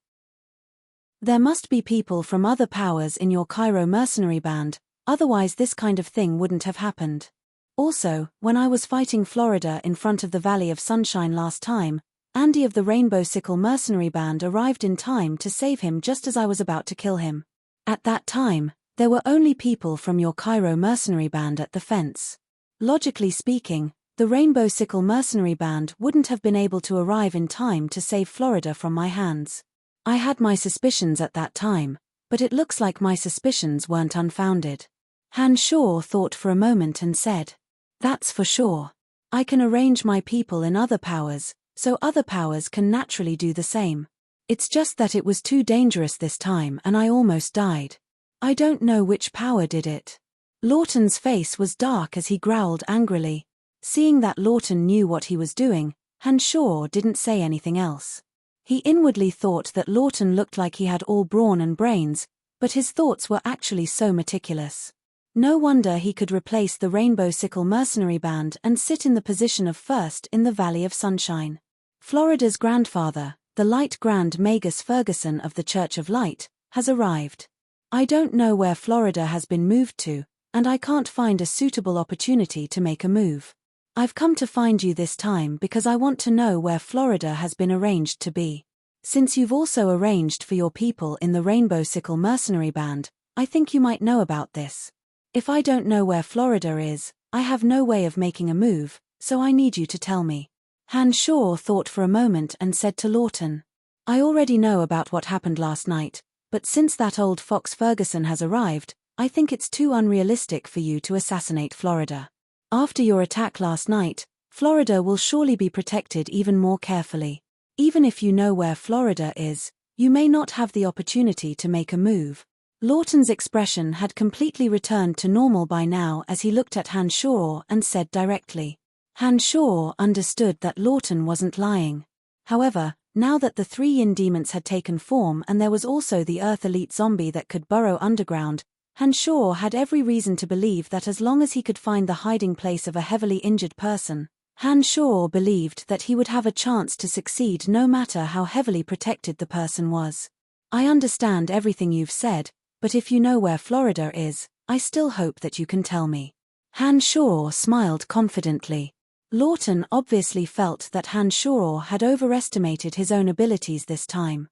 There must be people from other powers in your Cairo mercenary band, otherwise this kind of thing wouldn't have happened. Also, when I was fighting Florida in front of the Valley of Sunshine last time, Andy of the Rainbow Sickle mercenary band arrived in time to save him just as I was about to kill him. At that time, there were only people from your Cairo mercenary band at the fence. Logically speaking, the Rainbow Sickle mercenary band wouldn't have been able to arrive in time to save Florida from my hands. I had my suspicions at that time, but it looks like my suspicions weren't unfounded." Han Shor thought for a moment and said, "That's for sure. I can arrange my people in other powers, so other powers can naturally do the same. It's just that it was too dangerous this time and I almost died. I don't know which power did it." Lawton's face was dark as he growled angrily. Seeing that Lawton knew what he was doing, Han Shor didn't say anything else. He inwardly thought that Lawton looked like he had all brawn and brains, but his thoughts were actually so meticulous. No wonder he could replace the Rainbow Sickle mercenary band and sit in the position of first in the Valley of Sunshine. Florida's grandfather, the Light Grand Magus Ferguson of the Church of Light, has arrived. I don't know where Florida has been moved to, and I can't find a suitable opportunity to make a move. I've come to find you this time because I want to know where Florida has been arranged to be. Since you've also arranged for your people in the Rainbow Sickle mercenary band, I think you might know about this. If I don't know where Florida is, I have no way of making a move, so I need you to tell me." Han Shor thought for a moment and said to Lawton, "I already know about what happened last night, but since that old fox Ferguson has arrived, I think it's too unrealistic for you to assassinate Florida. After your attack last night, Florida will surely be protected even more carefully. Even if you know where Florida is, you may not have the opportunity to make a move." Lawton's expression had completely returned to normal by now as he looked at Han Shor and said directly. Han Shor understood that Lawton wasn't lying. However, now that the 3 yin demons had taken form and there was also the Earth Elite zombie that could burrow underground, Han Shor had every reason to believe that as long as he could find the hiding place of a heavily injured person, Han Shor believed that he would have a chance to succeed no matter how heavily protected the person was. "I understand everything you've said, but if you know where Florida is, I still hope that you can tell me." Han Shor smiled confidently. Lawton obviously felt that Han Shor had overestimated his own abilities this time.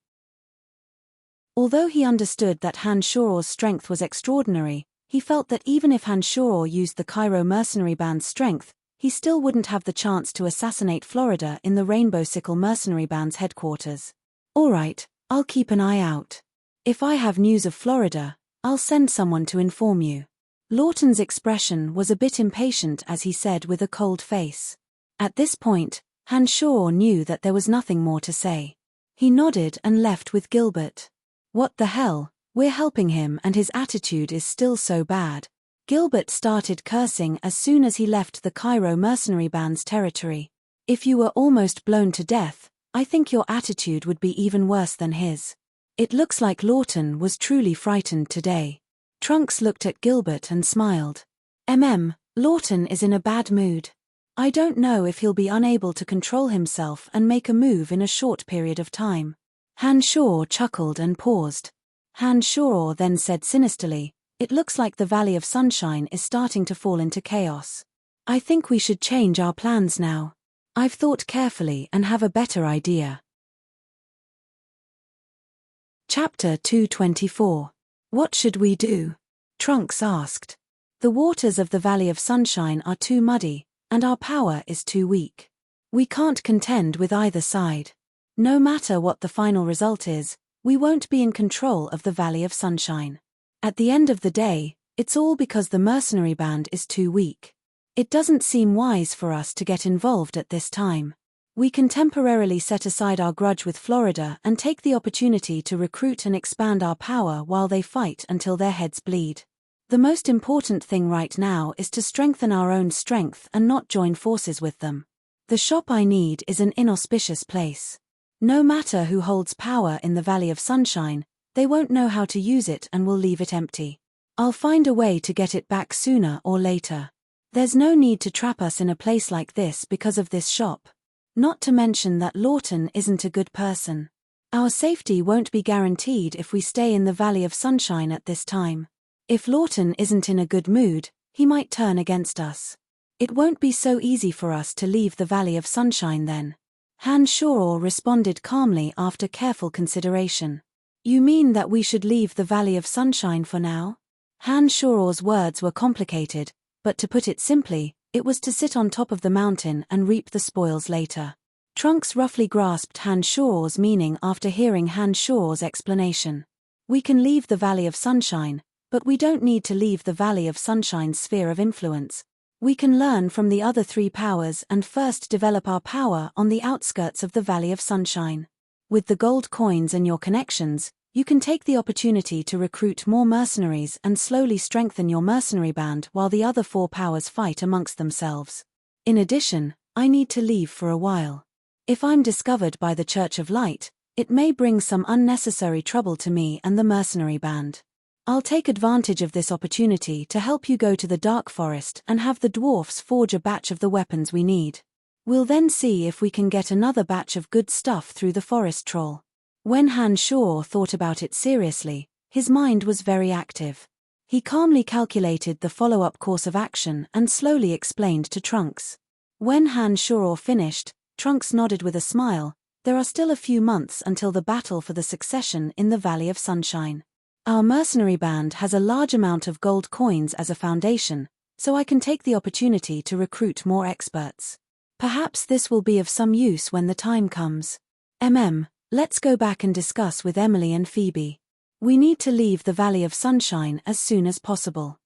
Although he understood that Han Shoror's strength was extraordinary, he felt that even if Han Shoror used the Cairo mercenary band's strength, he still wouldn't have the chance to assassinate Florida in the Rainbow Sickle mercenary band's headquarters. "All right, I'll keep an eye out. If I have news of Florida, I'll send someone to inform you." Lawton's expression was a bit impatient as he said with a cold face. At this point, Han Shor knew that there was nothing more to say. He nodded and left with Gilbert. "What the hell, we're helping him and his attitude is still so bad." Gilbert started cursing as soon as he left the Cairo mercenary band's territory. "If you were almost blown to death, I think your attitude would be even worse than his." It looks like Lawton was truly frightened today. Trunks looked at Gilbert and smiled. Lawton is in a bad mood. I don't know if he'll be unable to control himself and make a move in a short period of time." Han Shor chuckled and paused. Han Shor then said sinisterly, "It looks like the Valley of Sunshine is starting to fall into chaos. I think we should change our plans now. I've thought carefully and have a better idea." Chapter 224. What should we do? Trunks asked. The waters of the Valley of Sunshine are too muddy, and our power is too weak. We can't contend with either side. No matter what the final result is, we won't be in control of the Valley of Sunshine. At the end of the day, it's all because the mercenary band is too weak. It doesn't seem wise for us to get involved at this time. We can temporarily set aside our grudge with Florida and take the opportunity to recruit and expand our power while they fight until their heads bleed. The most important thing right now is to strengthen our own strength and not join forces with them. The shop I need is an inauspicious place. No matter who holds power in the Valley of Sunshine, they won't know how to use it and will leave it empty. I'll find a way to get it back sooner or later. There's no need to trap us in a place like this because of this shop. Not to mention that Lawton isn't a good person. Our safety won't be guaranteed if we stay in the Valley of Sunshine at this time. If Lawton isn't in a good mood, he might turn against us. It won't be so easy for us to leave the Valley of Sunshine then. Han Shoror responded calmly after careful consideration. You mean that we should leave the Valley of Sunshine for now? Han Shoror's words were complicated, but to put it simply, it was to sit on top of the mountain and reap the spoils later. Trunks roughly grasped Han Shoror's meaning after hearing Han Shoror's explanation. We can leave the Valley of Sunshine, but we don't need to leave the Valley of Sunshine's sphere of influence. We can learn from the other three powers and first develop our power on the outskirts of the Valley of Sunshine. With the gold coins and your connections, you can take the opportunity to recruit more mercenaries and slowly strengthen your mercenary band while the other four powers fight amongst themselves. In addition, I need to leave for a while. If I'm discovered by the Church of Light, it may bring some unnecessary trouble to me and the mercenary band. I'll take advantage of this opportunity to help you go to the Dark Forest and have the dwarfs forge a batch of the weapons we need. We'll then see if we can get another batch of good stuff through the forest troll. When Han Shoror thought about it seriously, his mind was very active. He calmly calculated the follow-up course of action and slowly explained to Trunks. When Han Shoror finished, Trunks nodded with a smile. There are still a few months until the battle for the succession in the Valley of Sunshine. Our mercenary band has a large amount of gold coins as a foundation, so I can take the opportunity to recruit more experts. Perhaps this will be of some use when the time comes. Let's go back and discuss with Emily and Phoebe. We need to leave the Valley of Sunshine as soon as possible.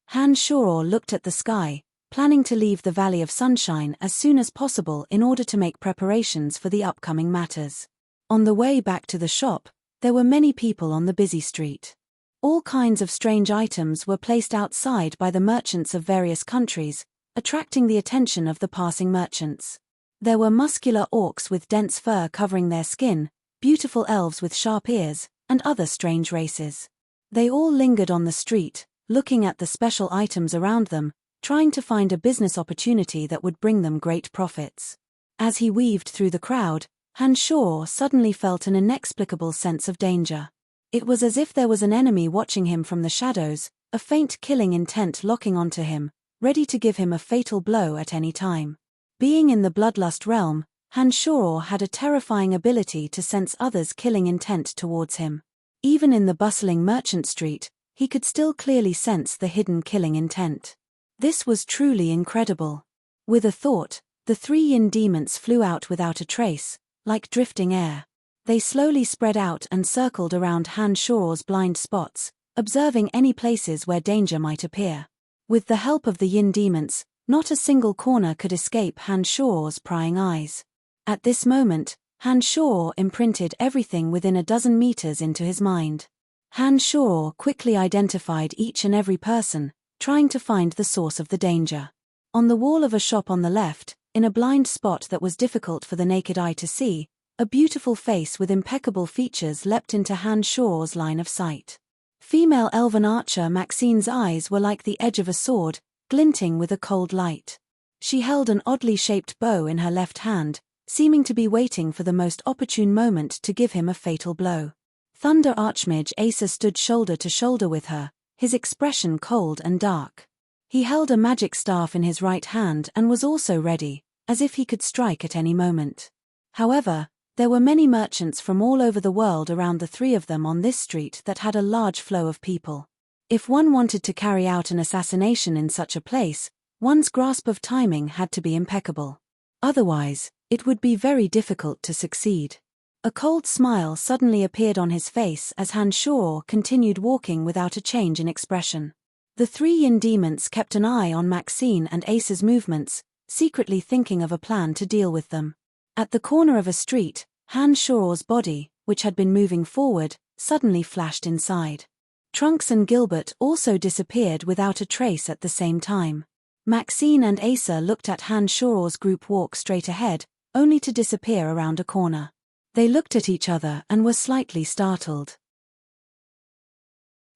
Han Shoror looked at the sky, planning to leave the Valley of Sunshine as soon as possible in order to make preparations for the upcoming matters. On the way back to the shop, there were many people on the busy street. All kinds of strange items were placed outside by the merchants of various countries, attracting the attention of the passing merchants. There were muscular orcs with dense fur covering their skin, beautiful elves with sharp ears, and other strange races. They all lingered on the street, looking at the special items around them, trying to find a business opportunity that would bring them great profits. As he weaved through the crowd, Han Shoror suddenly felt an inexplicable sense of danger. It was as if there was an enemy watching him from the shadows, a faint killing intent locking onto him, ready to give him a fatal blow at any time. Being in the bloodlust realm, Han Shoror had a terrifying ability to sense others' killing intent towards him. Even in the bustling merchant street, he could still clearly sense the hidden killing intent. This was truly incredible. With a thought, the three yin demons flew out without a trace, like drifting air. They slowly spread out and circled around Han Shoror's blind spots, observing any places where danger might appear. With the help of the yin demons, not a single corner could escape Han Shoror's prying eyes. At this moment, Han Shoror imprinted everything within a dozen meters into his mind. Han Shoror quickly identified each and every person, trying to find the source of the danger. On the wall of a shop on the left, in a blind spot that was difficult for the naked eye to see, a beautiful face with impeccable features leapt into Han Shoror's line of sight. Female elven archer Maxine's eyes were like the edge of a sword, glinting with a cold light. She held an oddly shaped bow in her left hand, seeming to be waiting for the most opportune moment to give him a fatal blow. Thunder Archmage Asa stood shoulder to shoulder with her, his expression cold and dark. He held a magic staff in his right hand and was also ready, as if he could strike at any moment. However, There were many merchants from all over the world around the three of them on this street that had a large flow of people. If one wanted to carry out an assassination in such a place, one's grasp of timing had to be impeccable. Otherwise, it would be very difficult to succeed. A cold smile suddenly appeared on his face as Han Shao continued walking without a change in expression. The three Yin demons kept an eye on Maxine and Ace's movements, secretly thinking of a plan to deal with them. At the corner of a street, Han Shao's body, which had been moving forward, suddenly flashed inside. Trunks and Gilbert also disappeared without a trace at the same time. Maxine and Ace looked at Han Shao's group walk straight ahead, only to disappear around a corner. They looked at each other and were slightly startled.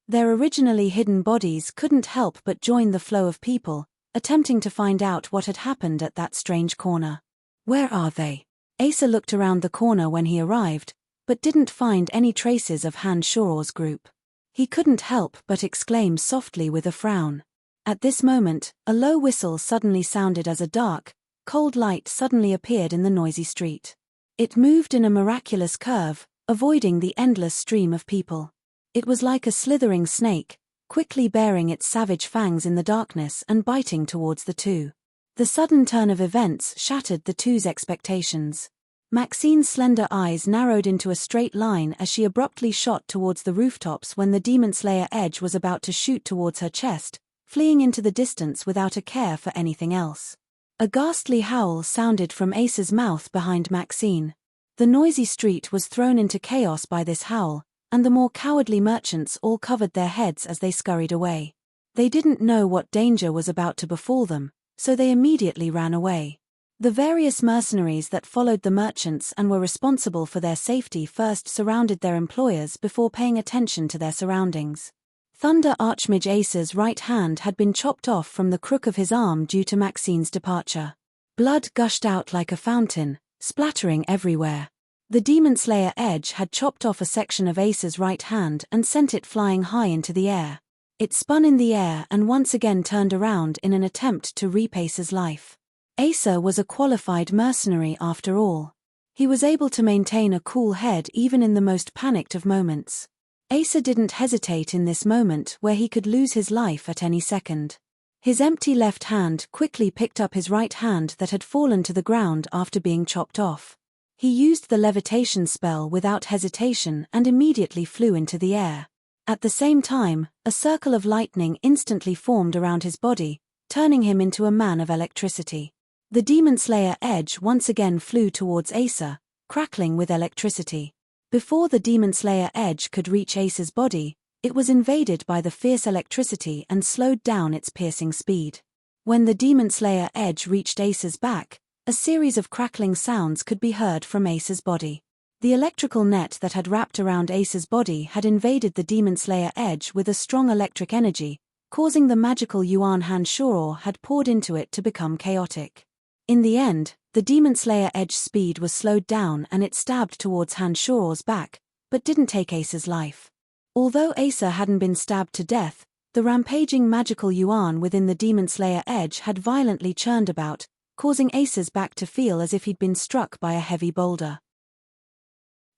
Their originally hidden bodies couldn't help but join the flow of people, attempting to find out what had happened at that strange corner. Where are they? Ace looked around the corner when he arrived, but didn't find any traces of Han Shao's group. He couldn't help but exclaim softly with a frown. At this moment, a low whistle suddenly sounded as a dark, cold light suddenly appeared in the noisy street. It moved in a miraculous curve, avoiding the endless stream of people. It was like a slithering snake, quickly baring its savage fangs in the darkness and biting towards the two. The sudden turn of events shattered the two's expectations. Maxine's slender eyes narrowed into a straight line as she abruptly shot towards the rooftops when the Demon Slayer Edge was about to shoot towards her chest, fleeing into the distance without a care for anything else. A ghastly howl sounded from Ace's mouth behind Maxine. The noisy street was thrown into chaos by this howl, and the more cowardly merchants all covered their heads as they scurried away. They didn't know what danger was about to befall them, so they immediately ran away. The various mercenaries that followed the merchants and were responsible for their safety first surrounded their employers before paying attention to their surroundings. Thunder Archmage Ace's right hand had been chopped off from the crook of his arm due to Maxine's departure. Blood gushed out like a fountain, splattering everywhere. The Demon Slayer Edge had chopped off a section of Ace's right hand and sent it flying high into the air. It spun in the air and once again turned around in an attempt to reap Ace's life. Ace was a qualified mercenary after all. He was able to maintain a cool head even in the most panicked of moments. Ace didn't hesitate in this moment where he could lose his life at any second. His empty left hand quickly picked up his right hand that had fallen to the ground after being chopped off. He used the levitation spell without hesitation and immediately flew into the air. At the same time, a circle of lightning instantly formed around his body, turning him into a man of electricity. The Demon Slayer Edge once again flew towards Ace, crackling with electricity. Before the Demon Slayer Edge could reach Ace's body, it was invaded by the fierce electricity and slowed down its piercing speed. When the Demon Slayer Edge reached Ace's back, a series of crackling sounds could be heard from Ace's body. The electrical net that had wrapped around Ace's body had invaded the Demon Slayer Edge with a strong electric energy, causing the magical yuan Han Shao had poured into it to become chaotic. In the end, the Demon Slayer Edge's speed was slowed down and it stabbed towards Han Shao's back, but didn't take Ace's life. Although Ace hadn't been stabbed to death, the rampaging magical yuan within the Demon Slayer Edge had violently churned about, causing Ace's back to feel as if he'd been struck by a heavy boulder.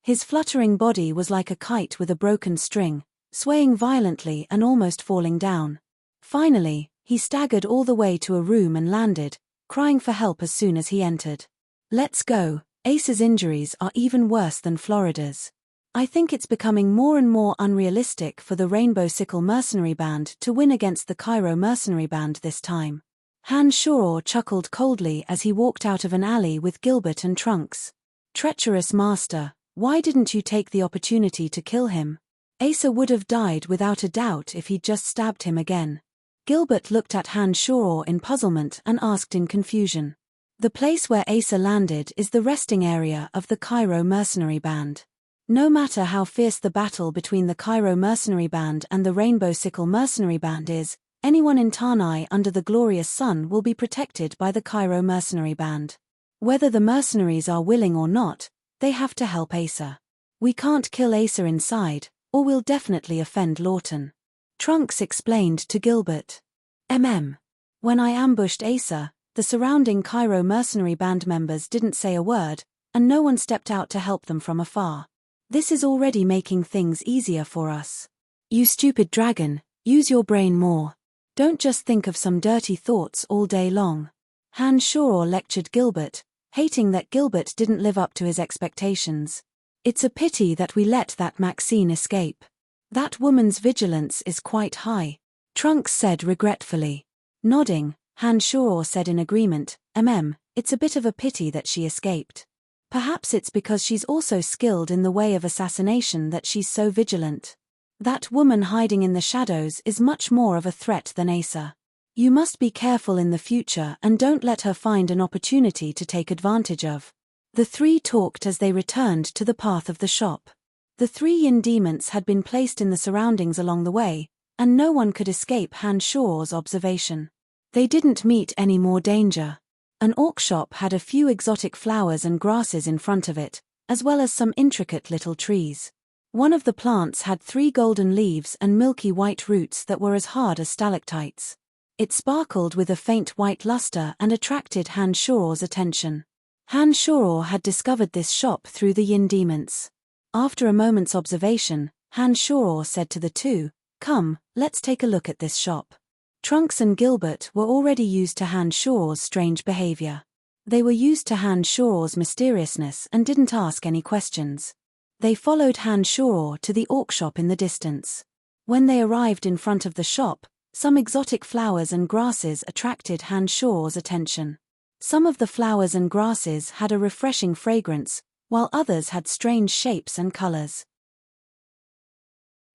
His fluttering body was like a kite with a broken string, swaying violently and almost falling down. Finally, he staggered all the way to a room and landed, crying for help as soon as he entered. "Let's go, Ace's injuries are even worse than Florida's. I think it's becoming more and more unrealistic for the Rainbow Sickle Mercenary Band to win against the Cairo Mercenary Band this time." Han Shao chuckled coldly as he walked out of an alley with Gilbert and Trunks. "Treacherous master, why didn't you take the opportunity to kill him? Ace would have died without a doubt if he'd just stabbed him again." Gilbert looked at Han Shao in puzzlement and asked in confusion. "The place where Ace landed is the resting area of the Cairo Mercenary Band. No matter how fierce the battle between the Cairo Mercenary Band and the Rainbow Sickle Mercenary Band is, anyone in Tanai under the glorious sun will be protected by the Cairo Mercenary Band. Whether the mercenaries are willing or not, they have to help Ace. We can't kill Ace inside, or we'll definitely offend Lawton." Trunks explained to Gilbert. When I ambushed Ace, the surrounding Cairo Mercenary Band members didn't say a word, and no one stepped out to help them from afar. This is already making things easier for us. You stupid dragon, use your brain more. Don't just think of some dirty thoughts all day long. Han Shoror lectured Gilbert, hating that Gilbert didn't live up to his expectations. It's a pity that we let that Maxine escape. That woman's vigilance is quite high, Trunks said regretfully. Nodding, Han Shoror said in agreement, it's a bit of a pity that she escaped. Perhaps it's because she's also skilled in the way of assassination that she's so vigilant. That woman hiding in the shadows is much more of a threat than Asa. You must be careful in the future and don't let her find an opportunity to take advantage of. The three talked as they returned to the path of the shop. The three yin demons had been placed in the surroundings along the way, and no one could escape Han Shoror's observation. They didn't meet any more danger. An orc shop had a few exotic flowers and grasses in front of it, as well as some intricate little trees. One of the plants had 3 golden leaves and milky white roots that were as hard as stalactites. It sparkled with a faint white luster and attracted Han Shoror's attention. Han Shoror had discovered this shop through the yin demons. After a moment's observation, Han Shoror said to the two, "Come, let's take a look at this shop." Trunks and Gilbert were already used to Han Shoror's strange behavior. They were used to Han Shoror's mysteriousness and didn't ask any questions. They followed Han Shoror to the orc shop in the distance. When they arrived in front of the shop, some exotic flowers and grasses attracted Han Shoror's attention. Some of the flowers and grasses had a refreshing fragrance, while others had strange shapes and colors.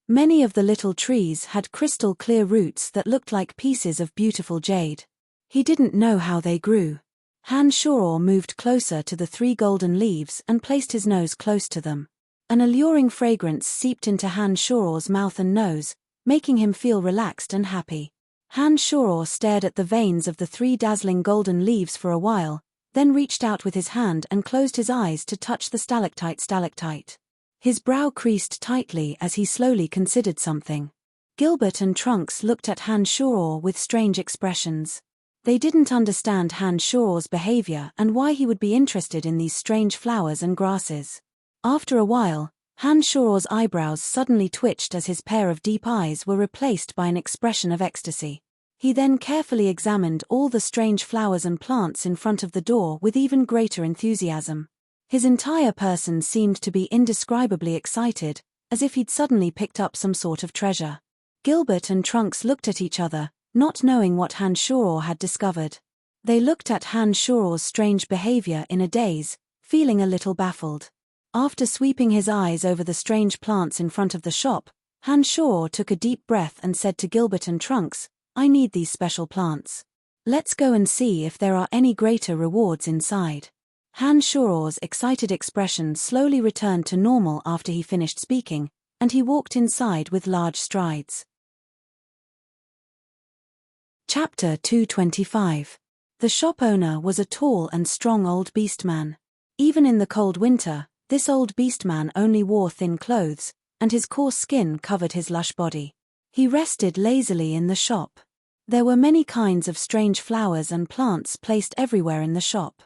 Many of the little trees had crystal-clear roots that looked like pieces of beautiful jade. He didn't know how they grew. Han Shoror moved closer to the 3 golden leaves and placed his nose close to them. An alluring fragrance seeped into Han Shoror's mouth and nose, making him feel relaxed and happy. Han Shoror stared at the veins of the 3 dazzling golden leaves for a while, then reached out with his hand and closed his eyes to touch the stalactite. His brow creased tightly as he slowly considered something. Gilbert and Trunks looked at Han Shoror with strange expressions. They didn't understand Han Shoror's behavior and why he would be interested in these strange flowers and grasses. After a while, Han Shoror's eyebrows suddenly twitched as his pair of deep eyes were replaced by an expression of ecstasy. He then carefully examined all the strange flowers and plants in front of the door with even greater enthusiasm. His entire person seemed to be indescribably excited, as if he'd suddenly picked up some sort of treasure. Gilbert and Trunks looked at each other, not knowing what Han Shoror had discovered. They looked at Han Shoror's strange behavior in a daze, feeling a little baffled. After sweeping his eyes over the strange plants in front of the shop, Han Shoror took a deep breath and said to Gilbert and Trunks, "I need these special plants. Let's go and see if there are any greater rewards inside." Han Shoror's excited expression slowly returned to normal after he finished speaking, and he walked inside with large strides. Chapter 225. The shop owner was a tall and strong old beastman. Even in the cold winter, this old beastman only wore thin clothes, and his coarse skin covered his lush body. He rested lazily in the shop. There were many kinds of strange flowers and plants placed everywhere in the shop.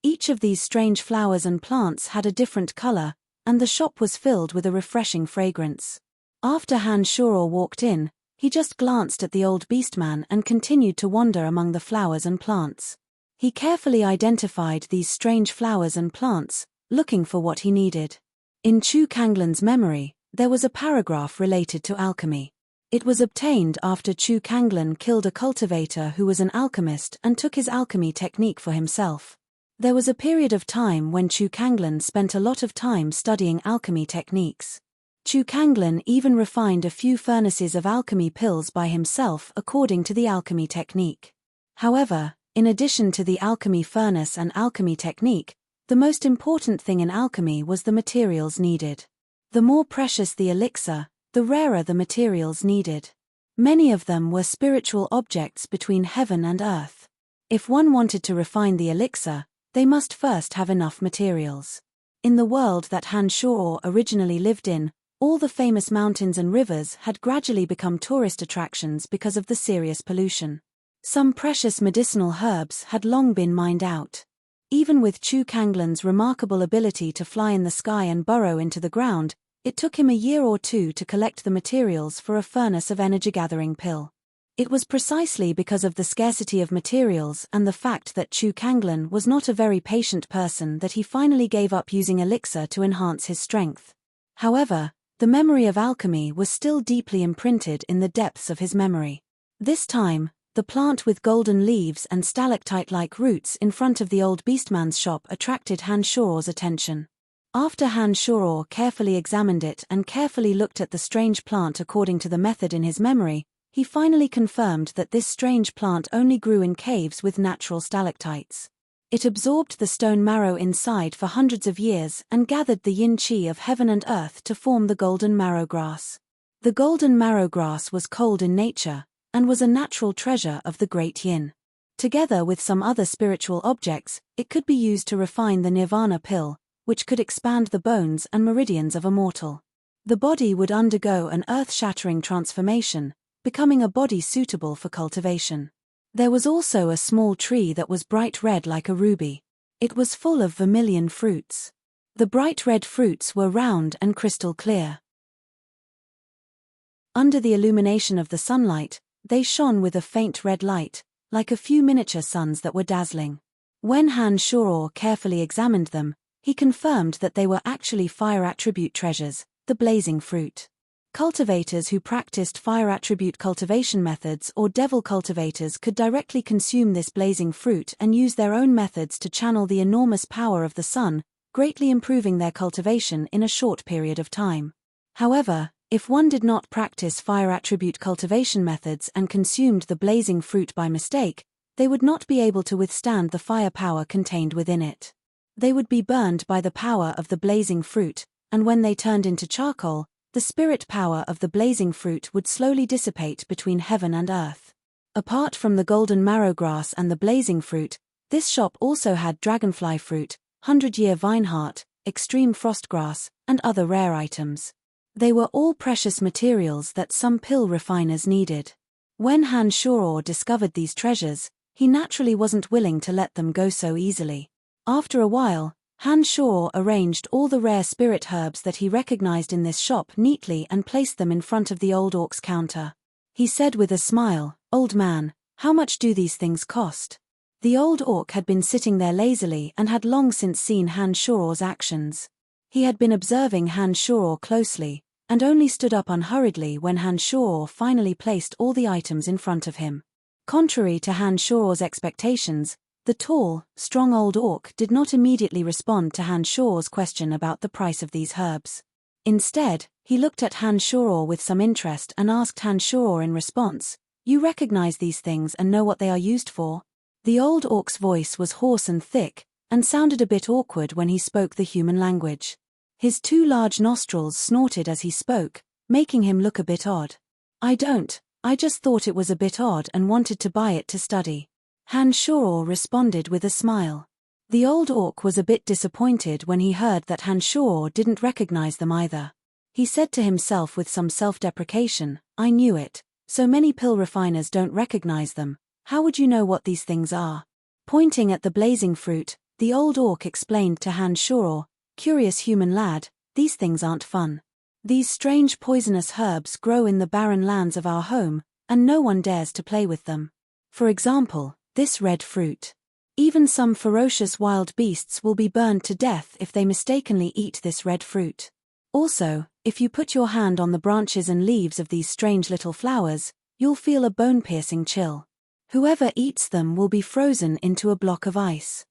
Each of these strange flowers and plants had a different color, and the shop was filled with a refreshing fragrance. After Han Shoror walked in, he just glanced at the old beastman and continued to wander among the flowers and plants. He carefully identified these strange flowers and plants, looking for what he needed. In Chu Kanglan's memory, there was a paragraph related to alchemy. It was obtained after Chu Kanglan killed a cultivator who was an alchemist and took his alchemy technique for himself. There was a period of time when Chu Kanglan spent a lot of time studying alchemy techniques. Chu Kanglan even refined a few furnaces of alchemy pills by himself according to the alchemy technique. However, in addition to the alchemy furnace and alchemy technique, the most important thing in alchemy was the materials needed. The more precious the elixir, the rarer the materials needed. Many of them were spiritual objects between heaven and earth. If one wanted to refine the elixir, they must first have enough materials. In the world that Han Shoror originally lived in, all the famous mountains and rivers had gradually become tourist attractions because of the serious pollution. Some precious medicinal herbs had long been mined out. Even with Chu Kanglan's remarkable ability to fly in the sky and burrow into the ground, it took him a year or two to collect the materials for a furnace of energy-gathering pill. It was precisely because of the scarcity of materials and the fact that Chu Kanglan was not a very patient person that he finally gave up using elixir to enhance his strength. However, the memory of alchemy was still deeply imprinted in the depths of his memory. This time, the plant with golden leaves and stalactite-like roots in front of the old beastman's shop attracted Han Shuo's attention. After Han Shuo carefully examined it and carefully looked at the strange plant according to the method in his memory, he finally confirmed that this strange plant only grew in caves with natural stalactites. It absorbed the stone marrow inside for hundreds of years and gathered the yin qi of heaven and earth to form the golden marrow grass. The golden marrow grass was cold in nature, and was a natural treasure of the great yin. Together with some other spiritual objects, it could be used to refine the nirvana pill, which could expand the bones and meridians of a mortal. The body would undergo an earth-shattering transformation, becoming a body suitable for cultivation. There was also a small tree that was bright red like a ruby. It was full of vermilion fruits. The bright red fruits were round and crystal clear. Under the illumination of the sunlight, they shone with a faint red light, like a few miniature suns that were dazzling. When Han Shuo carefully examined them, he confirmed that they were actually fire attribute treasures, the blazing fruit. Cultivators who practiced fire attribute cultivation methods or devil cultivators could directly consume this blazing fruit and use their own methods to channel the enormous power of the sun, greatly improving their cultivation in a short period of time. However, if one did not practice fire attribute cultivation methods and consumed the blazing fruit by mistake, they would not be able to withstand the fire power contained within it. They would be burned by the power of the blazing fruit, and when they turned into charcoal, the spirit power of the blazing fruit would slowly dissipate between heaven and earth. Apart from the golden marrow grass and the blazing fruit, this shop also had dragonfly fruit, 100-year vine heart, extreme frost grass, and other rare items. They were all precious materials that some pill refiners needed. When Han Shuo discovered these treasures, he naturally wasn't willing to let them go so easily. After a while, Han Shuo arranged all the rare spirit herbs that he recognized in this shop neatly and placed them in front of the old orc's counter. He said with a smile, "Old man, how much do these things cost?" The old orc had been sitting there lazily and had long since seen Han Shuo's actions. He had been observing Han Shuo closely, and only stood up unhurriedly when Han Shuo finally placed all the items in front of him. Contrary to Han Shuo's expectations, the tall, strong old orc did not immediately respond to Han Shuo's question about the price of these herbs. Instead, he looked at Han Shuo with some interest and asked Han Shuo in response, "You recognize these things and know what they are used for?" The old orc's voice was hoarse and thick, and sounded a bit awkward when he spoke the human language. His two large nostrils snorted as he spoke, making him look a bit odd. I just thought it was a bit odd and wanted to buy it to study." Han Shuo responded with a smile. The old orc was a bit disappointed when he heard that Han Shuo didn't recognize them either. He said to himself with some self-deprecation, "I knew it. So many pill refiners don't recognize them. How would you know what these things are?" Pointing at the blazing fruit, the old orc explained to Han Shuo, "Curious human lad, these things aren't fun. These strange poisonous herbs grow in the barren lands of our home, and no one dares to play with them. For example, this red fruit. Even some ferocious wild beasts will be burned to death if they mistakenly eat this red fruit. Also, if you put your hand on the branches and leaves of these strange little flowers, you'll feel a bone-piercing chill. Whoever eats them will be frozen into a block of ice.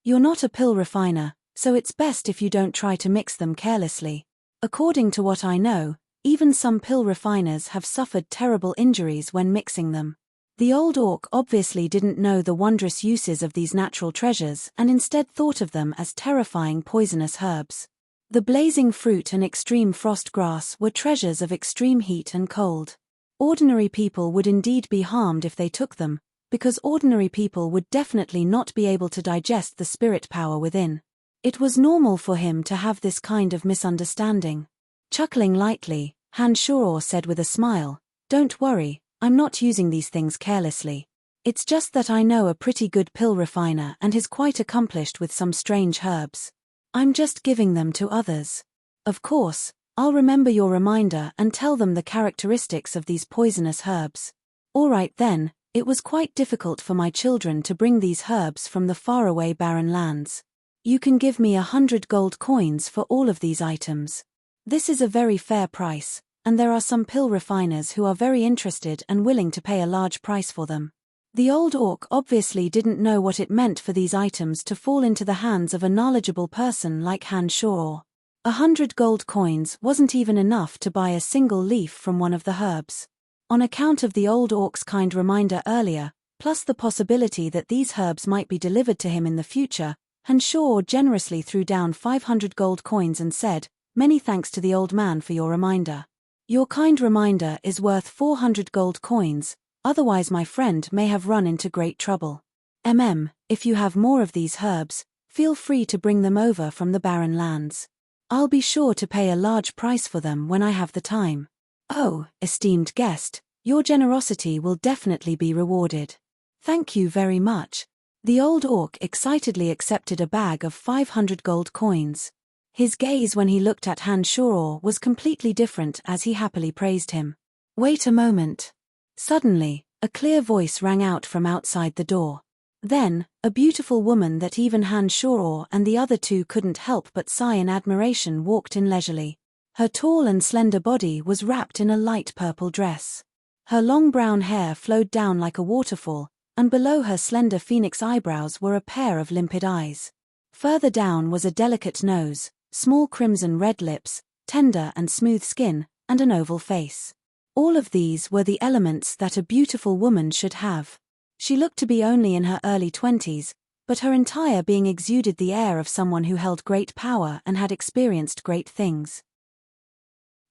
You're not a pill refiner, so it's best if you don't try to mix them carelessly. According to what I know, even some pill refiners have suffered terrible injuries when mixing them." The old orc obviously didn't know the wondrous uses of these natural treasures and instead thought of them as terrifying poisonous herbs. The blazing fruit and extreme frost grass were treasures of extreme heat and cold. Ordinary people would indeed be harmed if they took them, because ordinary people would definitely not be able to digest the spirit power within. It was normal for him to have this kind of misunderstanding. Chuckling lightly, Han Shuo said with a smile, "Don't worry, I'm not using these things carelessly. It's just that I know a pretty good pill refiner and he's quite accomplished with some strange herbs. I'm just giving them to others. Of course, I'll remember your reminder and tell them the characteristics of these poisonous herbs. All right then, it was quite difficult for my children to bring these herbs from the faraway barren lands. You can give me 100 gold coins for all of these items. This is a very fair price, and there are some pill refiners who are very interested and willing to pay a large price for them. The old orc obviously didn't know what it meant for these items to fall into the hands of a knowledgeable person like Han Shor. 100 gold coins wasn't even enough to buy a single leaf from one of the herbs. On account of the old orc's kind reminder earlier, plus the possibility that these herbs might be delivered to him in the future, Han Shor generously threw down 500 gold coins and said, "Many thanks to the old man for your reminder. Your kind reminder is worth 400 gold coins, otherwise my friend may have run into great trouble. If you have more of these herbs, feel free to bring them over from the barren lands. I'll be sure to pay a large price for them when I have the time." "Oh, esteemed guest, your generosity will definitely be rewarded. Thank you very much." The old orc excitedly accepted a bag of 500 gold coins. His gaze when he looked at Han Shor was completely different as he happily praised him. "Wait a moment." Suddenly, a clear voice rang out from outside the door. Then, a beautiful woman that even Han Shor and the other two couldn't help but sigh in admiration walked in leisurely. Her tall and slender body was wrapped in a light purple dress. Her long brown hair flowed down like a waterfall, and below her slender phoenix eyebrows were a pair of limpid eyes. Further down was a delicate nose, small crimson red lips, tender and smooth skin, and an oval face. All of these were the elements that a beautiful woman should have. She looked to be only in her early 20s, but her entire being exuded the air of someone who held great power and had experienced great things.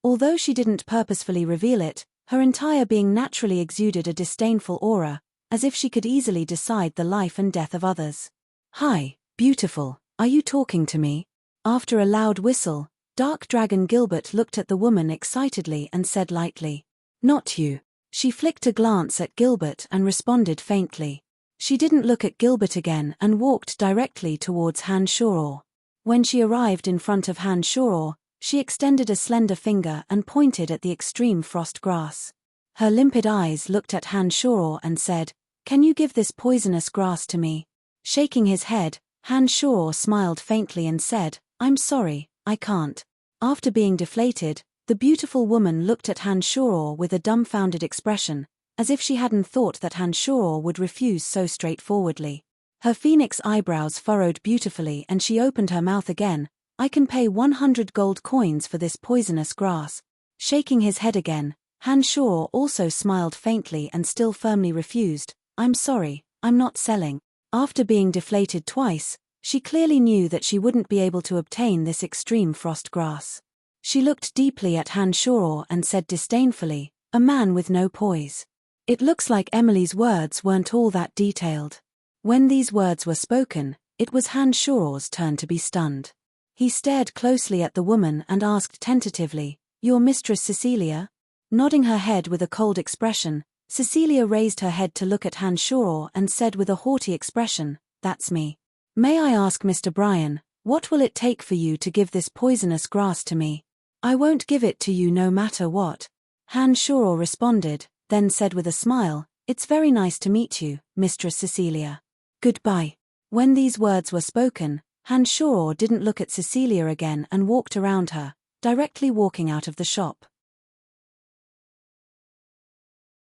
Although she didn't purposefully reveal it, her entire being naturally exuded a disdainful aura, as if she could easily decide the life and death of others. "Hi, beautiful, are you talking to me?" After a loud whistle, Dark Dragon Gilbert looked at the woman excitedly and said lightly, "Not you." She flicked a glance at Gilbert and responded faintly. She didn't look at Gilbert again and walked directly towards Han Shor. When she arrived in front of Han Shor, she extended a slender finger and pointed at the extreme frost grass. Her limpid eyes looked at Han Shor and said, "Can you give this poisonous grass to me?" Shaking his head, Han Shor smiled faintly and said, "I'm sorry, I can't." After being deflated, the beautiful woman looked at Han Shor with a dumbfounded expression, as if she hadn't thought that Han Shor would refuse so straightforwardly. Her phoenix eyebrows furrowed beautifully and she opened her mouth again. "I can pay 100 gold coins for this poisonous grass." Shaking his head again, Han Shor also smiled faintly and still firmly refused, "I'm sorry, I'm not selling." After being deflated twice, she clearly knew that she wouldn't be able to obtain this extreme frost grass. She looked deeply at Han Shor and said disdainfully, "A man with no poise." It looks like Emily's words weren't all that detailed. When these words were spoken, it was Han Shor's turn to be stunned. He stared closely at the woman and asked tentatively, "Your mistress Cecilia?" Nodding her head with a cold expression, Cecilia raised her head to look at Han Shor and said with a haughty expression, "That's me. May I ask Mr. Brian, what will it take for you to give this poisonous grass to me?" "I won't give it to you no matter what," Han Shor responded, then said with a smile, "It's very nice to meet you, Mistress Cecilia. Goodbye." When these words were spoken, Han Shor didn't look at Cecilia again and walked around her, directly walking out of the shop.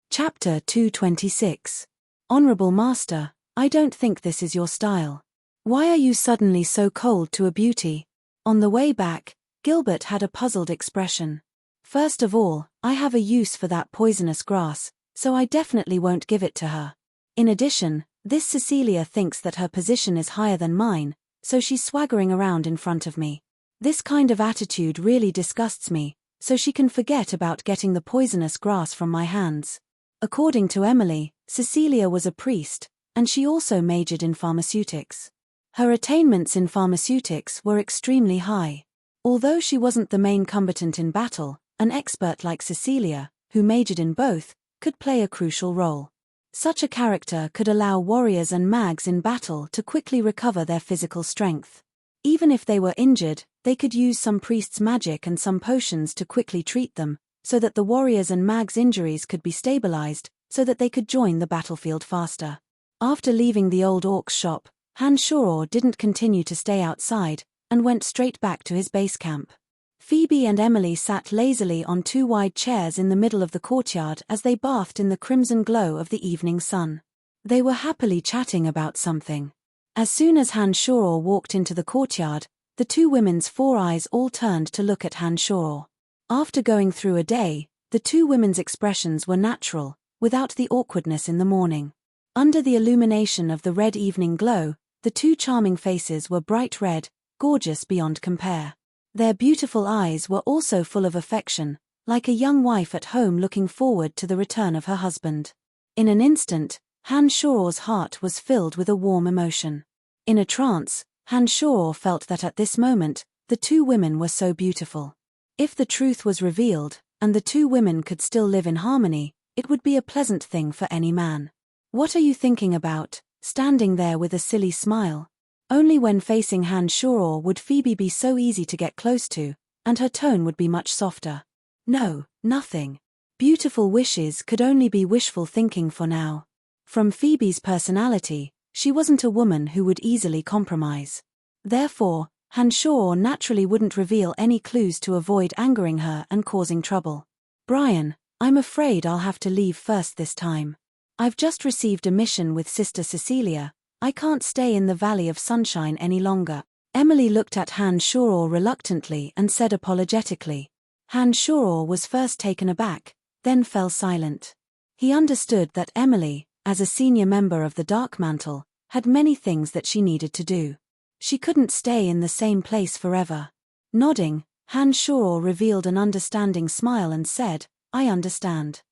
Chapter 226. Honorable Master, I don't think this is your style. Why are you suddenly so cold to a beauty? On the way back, Gilbert had a puzzled expression. "First of all, I have a use for that poisonous grass, so I definitely won't give it to her. In addition, this Cecilia thinks that her position is higher than mine, so she's swaggering around in front of me. This kind of attitude really disgusts me, so she can forget about getting the poisonous grass from my hands." According to Emily, Cecilia was a priest, and she also majored in pharmaceutics. Her attainments in pharmaceutics were extremely high. Although she wasn't the main combatant in battle, an expert like Cecilia, who majored in both, could play a crucial role. Such a character could allow warriors and mags in battle to quickly recover their physical strength. Even if they were injured, they could use some priest's magic and some potions to quickly treat them, so that the warriors' and mags' injuries could be stabilized, so that they could join the battlefield faster. After leaving the old orc's shop, Hanshoro didn't continue to stay outside, and went straight back to his base camp. Phoebe and Emily sat lazily on two wide chairs in the middle of the courtyard as they bathed in the crimson glow of the evening sun. They were happily chatting about something. As soon as Hanshoro walked into the courtyard, the two women's four eyes all turned to look at Hanshoro. After going through a day, the two women's expressions were natural, without the awkwardness in the morning. Under the illumination of the red evening glow, the two charming faces were bright red, gorgeous beyond compare. Their beautiful eyes were also full of affection, like a young wife at home looking forward to the return of her husband. In an instant, Hanshoro's heart was filled with a warm emotion. In a trance, Hanshoro felt that at this moment, the two women were so beautiful. If the truth was revealed, and the two women could still live in harmony, it would be a pleasant thing for any man. "What are you thinking about, standing there with a silly smile?" Only when facing Hanshoro would Phoebe be so easy to get close to, and her tone would be much softer. "No, nothing. Beautiful wishes could only be wishful thinking for now." From Phoebe's personality, she wasn't a woman who would easily compromise. Therefore, Hanshoro naturally wouldn't reveal any clues to avoid angering her and causing trouble. "Brian, I'm afraid I'll have to leave first this time. I've just received a mission with Sister Cecilia. I can't stay in the Valley of Sunshine any longer." Emily looked at Hanshoro reluctantly and said apologetically. Hanshoro was first taken aback, then fell silent. He understood that Emily, as a senior member of the Dark Mantle, had many things that she needed to do. She couldn't stay in the same place forever. Nodding, Hanshoro revealed an understanding smile and said, "I understand.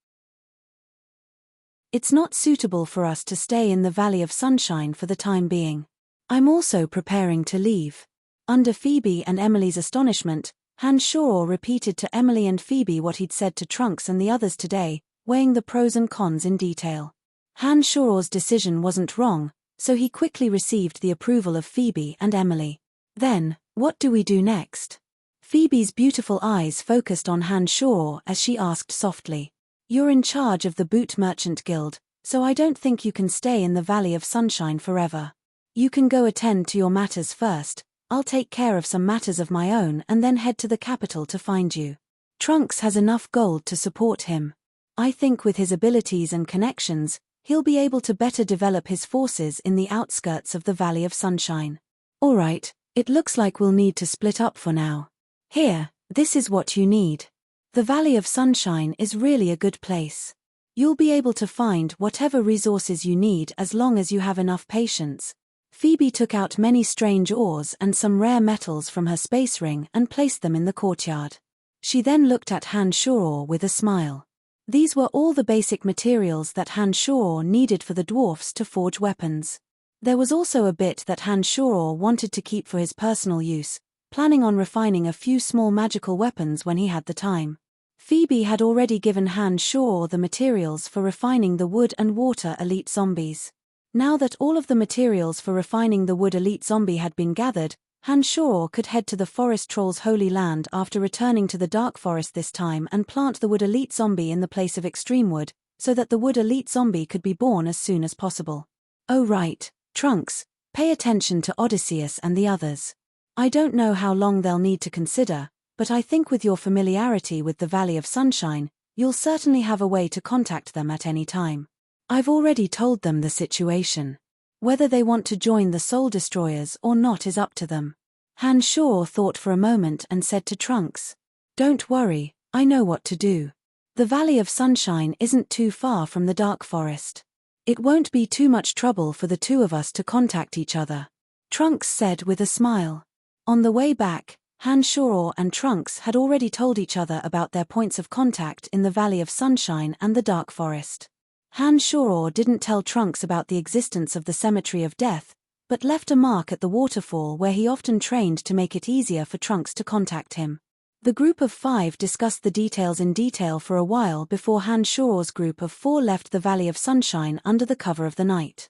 It's not suitable for us to stay in the Valley of Sunshine for the time being. I'm also preparing to leave." Under Phoebe and Emily's astonishment, Hanshoro repeated to Emily and Phoebe what he'd said to Trunks and the others today, weighing the pros and cons in detail. Hanshoro's decision wasn't wrong, so he quickly received the approval of Phoebe and Emily. "Then, what do we do next?" Phoebe's beautiful eyes focused on Hanshoro as she asked softly. "You're in charge of the Boot Merchant Guild, so I don't think you can stay in the Valley of Sunshine forever. You can go attend to your matters first. I'll take care of some matters of my own and then head to the capital to find you. Trunks has enough gold to support him. I think with his abilities and connections, he'll be able to better develop his forces in the outskirts of the Valley of Sunshine. All right, it looks like we'll need to split up for now. Here, this is what you need. The Valley of Sunshine is really a good place. You'll be able to find whatever resources you need as long as you have enough patience." Phoebe took out many strange ores and some rare metals from her space ring and placed them in the courtyard. She then looked at Hanshoro with a smile. These were all the basic materials that Hanshoro needed for the dwarfs to forge weapons. There was also a bit that Hanshoro wanted to keep for his personal use, planning on refining a few small magical weapons when he had the time. Phoebe had already given Hanshoro the materials for refining the wood and water elite zombies. Now that all of the materials for refining the wood elite zombie had been gathered, Hanshoro could head to the forest troll's holy land after returning to the dark forest this time and plant the wood elite zombie in the place of extreme wood, so that the wood elite zombie could be born as soon as possible. "Oh right, Trunks, pay attention to Odysseus and the others. I don't know how long they'll need to consider, but I think with your familiarity with the Valley of Sunshine, you'll certainly have a way to contact them at any time. I've already told them the situation. Whether they want to join the Soul Destroyers or not is up to them." Hanshoro thought for a moment and said to Trunks, "Don't worry, I know what to do. The Valley of Sunshine isn't too far from the Dark Forest. It won't be too much trouble for the two of us to contact each other," Trunks said with a smile. On the way back, Hanshoro and Trunks had already told each other about their points of contact in the Valley of Sunshine and the Dark Forest. Hanshoro didn't tell Trunks about the existence of the Cemetery of Death, but left a mark at the waterfall where he often trained to make it easier for Trunks to contact him. The group of 5 discussed the details in detail for a while before Han Shuo's group of 4 left the Valley of Sunshine under the cover of the night.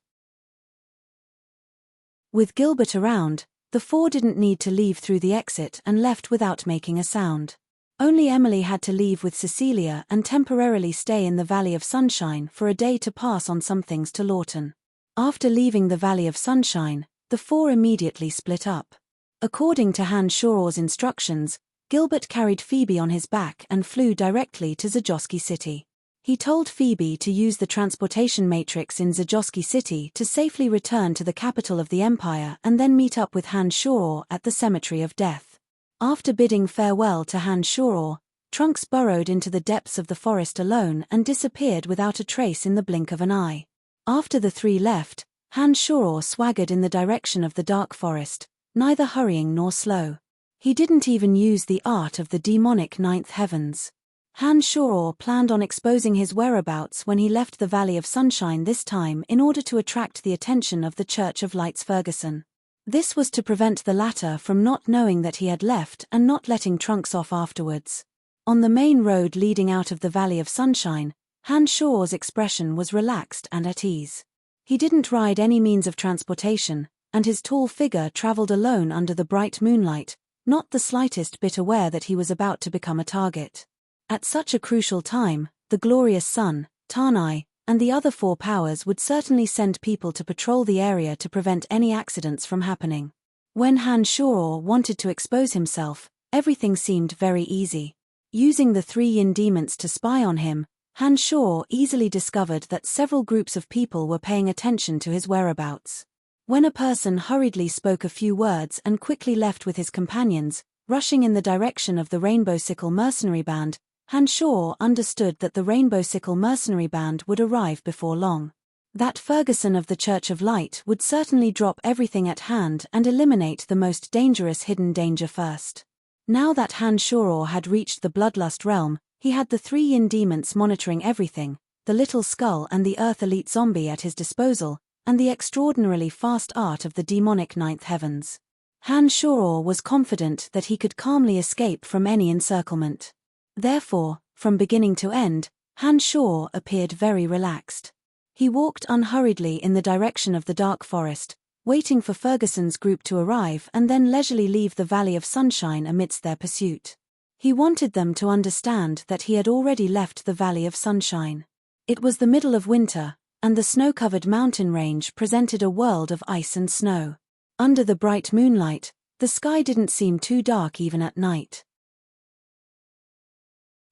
With Gilbert around, the 4 didn't need to leave through the exit and left without making a sound. Only Emily had to leave with Cecilia and temporarily stay in the Valley of Sunshine for a day to pass on some things to Lawton. After leaving the Valley of Sunshine, the 4 immediately split up. According to Han Shuo's instructions, Gilbert carried Phoebe on his back and flew directly to Zajoski City. He told Phoebe to use the transportation matrix in Zajoski City to safely return to the capital of the Empire and then meet up with Han Shuo at the Cemetery of Death. After bidding farewell to Han Shuo, Trunks burrowed into the depths of the forest alone and disappeared without a trace in the blink of an eye. After the 3 left, Han Shuo swaggered in the direction of the dark forest, neither hurrying nor slow. He didn't even use the art of the demonic ninth heavens. Han Shuo planned on exposing his whereabouts when he left the Valley of Sunshine this time in order to attract the attention of the Church of Light's Ferguson. This was to prevent the latter from not knowing that he had left and not letting Trunks off afterwards. On the main road leading out of the Valley of Sunshine, Han Shuo's expression was relaxed and at ease. He didn't ride any means of transportation, and his tall figure traveled alone under the bright moonlight, not the slightest bit aware that he was about to become a target. At such a crucial time, the glorious sun, Tanai, and the other 4 powers would certainly send people to patrol the area to prevent any accidents from happening. When Han Shuo wanted to expose himself, everything seemed very easy. Using the 3 yin demons to spy on him, Han Shuo easily discovered that several groups of people were paying attention to his whereabouts. When a person hurriedly spoke a few words and quickly left with his companions, rushing in the direction of the Rainbow Sickle mercenary band, Han Shuo understood that the Rainbow Sickle mercenary band would arrive before long. That Ferguson of the Church of Light would certainly drop everything at hand and eliminate the most dangerous hidden danger first. Now that Han Shuo had reached the Bloodlust realm, he had the 3 yin demons monitoring everything, the Little Skull and the Earth Elite Zombie at his disposal, and the extraordinarily fast art of the demonic ninth heavens. Han Shuo was confident that he could calmly escape from any encirclement. Therefore, from beginning to end, Han Shuo appeared very relaxed. He walked unhurriedly in the direction of the dark forest, waiting for Ferguson's group to arrive and then leisurely leave the Valley of Sunshine amidst their pursuit. He wanted them to understand that he had already left the Valley of Sunshine. It was the middle of winter, and the snow-covered mountain range presented a world of ice and snow. Under the bright moonlight, the sky didn't seem too dark even at night.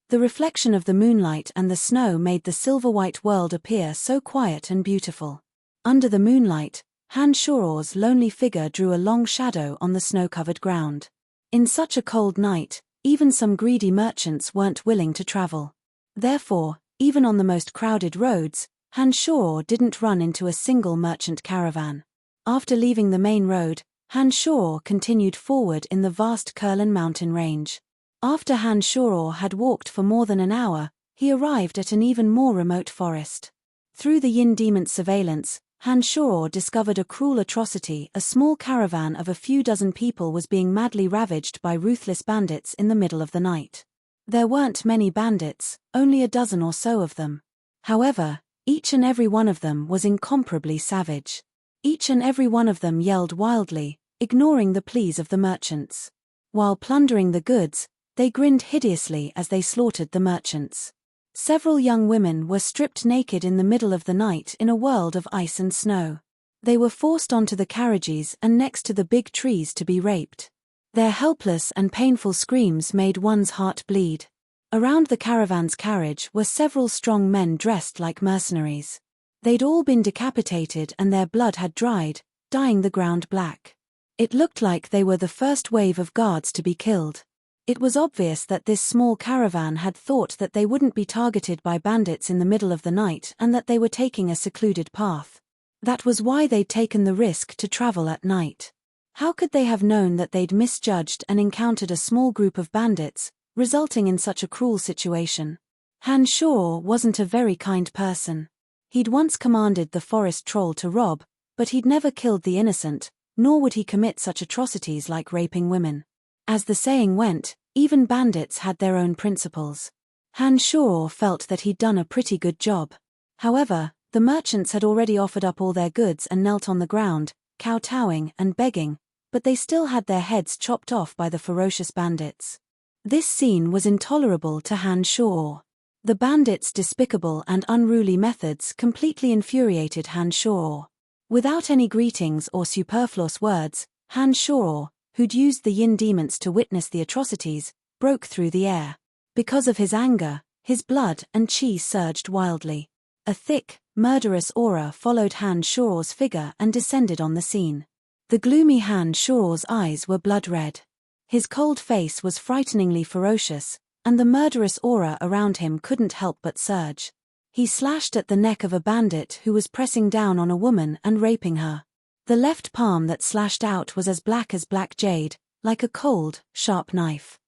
The reflection of the moonlight and the snow made the silver-white world appear so quiet and beautiful. Under the moonlight, Han Shuo's lonely figure drew a long shadow on the snow-covered ground. In such a cold night, even some greedy merchants weren't willing to travel. Therefore, even on the most crowded roads, Han Shuo didn't run into a single merchant caravan. After leaving the main road, Han Shuo continued forward in the vast Kurlan mountain range. After Han Shuo had walked for more than an hour, he arrived at an even more remote forest. Through the Yin Demon's surveillance, Han Shuo discovered a cruel atrocity. A small caravan of a few dozen people was being madly ravaged by ruthless bandits in the middle of the night. There weren't many bandits, only a dozen or so of them. However, each and every one of them was incomparably savage. Each and every one of them yelled wildly, ignoring the pleas of the merchants. While plundering the goods, they grinned hideously as they slaughtered the merchants. Several young women were stripped naked in the middle of the night in a world of ice and snow. They were forced onto the carriages and next to the big trees to be raped. Their helpless and painful screams made one's heart bleed. Around the caravan's carriage were several strong men dressed like mercenaries. They'd all been decapitated and their blood had dried, dyeing the ground black. It looked like they were the first wave of guards to be killed. It was obvious that this small caravan had thought that they wouldn't be targeted by bandits in the middle of the night and that they were taking a secluded path. That was why they'd taken the risk to travel at night. How could they have known that they'd misjudged and encountered a small group of bandits, resulting in such a cruel situation? Han Shuo wasn't a very kind person. He'd once commanded the forest troll to rob, but he'd never killed the innocent, nor would he commit such atrocities like raping women. As the saying went, Even bandits had their own principles. Han Shor felt that he'd done a pretty good job. However, the merchants had already offered up all their goods and knelt on the ground, kowtowing and begging, but they still had their heads chopped off by the ferocious bandits. This scene was intolerable to Han Shor. The bandits' despicable and unruly methods completely infuriated Han Shor. Without any greetings or superfluous words, Han Shor, who'd used the yin demons to witness the atrocities, broke through the air. Because of his anger, his blood and chi surged wildly. A thick, murderous aura followed Han Shor's figure and descended on the scene. The gloomy Han Shor's eyes were blood red. His cold face was frighteningly ferocious, and the murderous aura around him couldn't help but surge. He slashed at the neck of a bandit who was pressing down on a woman and raping her. The left palm that slashed out was as black jade, like a cold, sharp knife.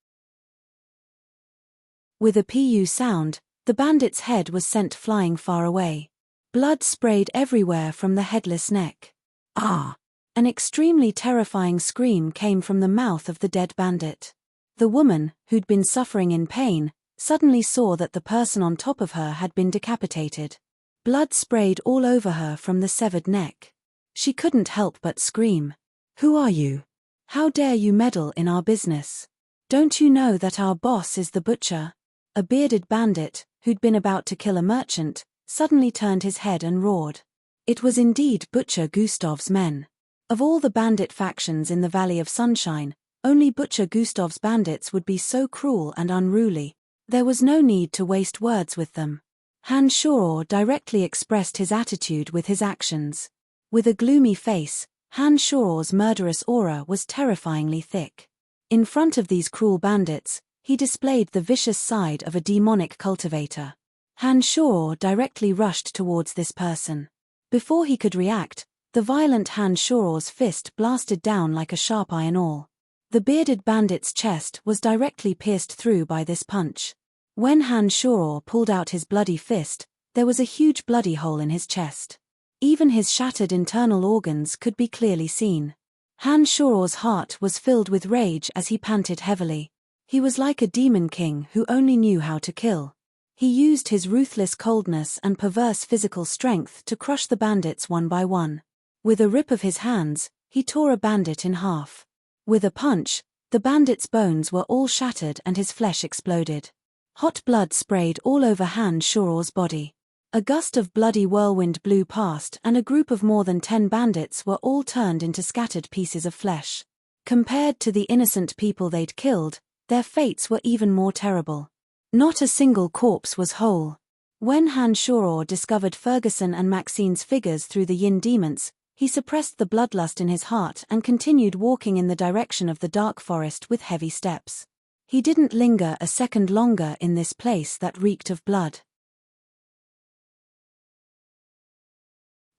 With a pu sound, the bandit's head was sent flying far away. Blood sprayed everywhere from the headless neck. Ah! An extremely terrifying scream came from the mouth of the dead bandit. The woman, who'd been suffering in pain, suddenly saw that the person on top of her had been decapitated. Blood sprayed all over her from the severed neck. She couldn't help but scream. "Who are you? How dare you meddle in our business? Don't you know that our boss is the butcher?" A bearded bandit, who'd been about to kill a merchant, suddenly turned his head and roared. It was indeed Butcher Gustav's men. Of all the bandit factions in the Valley of Sunshine, only Butcher Gustav's bandits would be so cruel and unruly. There was no need to waste words with them. Han Shor directly expressed his attitude with his actions. With a gloomy face, Han Shor's murderous aura was terrifyingly thick. In front of these cruel bandits, he displayed the vicious side of a demonic cultivator. Han Shor directly rushed towards this person. Before he could react, the violent Han Shor's fist blasted down like a sharp iron awl. The bearded bandit's chest was directly pierced through by this punch. When Han Shor pulled out his bloody fist, there was a huge bloody hole in his chest. Even his shattered internal organs could be clearly seen. Han Shor's heart was filled with rage as he panted heavily. He was like a demon king who only knew how to kill. He used his ruthless coldness and perverse physical strength to crush the bandits one by one. With a rip of his hands, he tore a bandit in half. With a punch, the bandit's bones were all shattered and his flesh exploded. Hot blood sprayed all over Han Shor's body. A gust of bloody whirlwind blew past and a group of more than 10 bandits were all turned into scattered pieces of flesh. Compared to the innocent people they'd killed, their fates were even more terrible. Not a single corpse was whole. When Han Shor discovered Ferguson and Maxine's figures through the yin demons, he suppressed the bloodlust in his heart and continued walking in the direction of the dark forest with heavy steps. He didn't linger a second longer in this place that reeked of blood.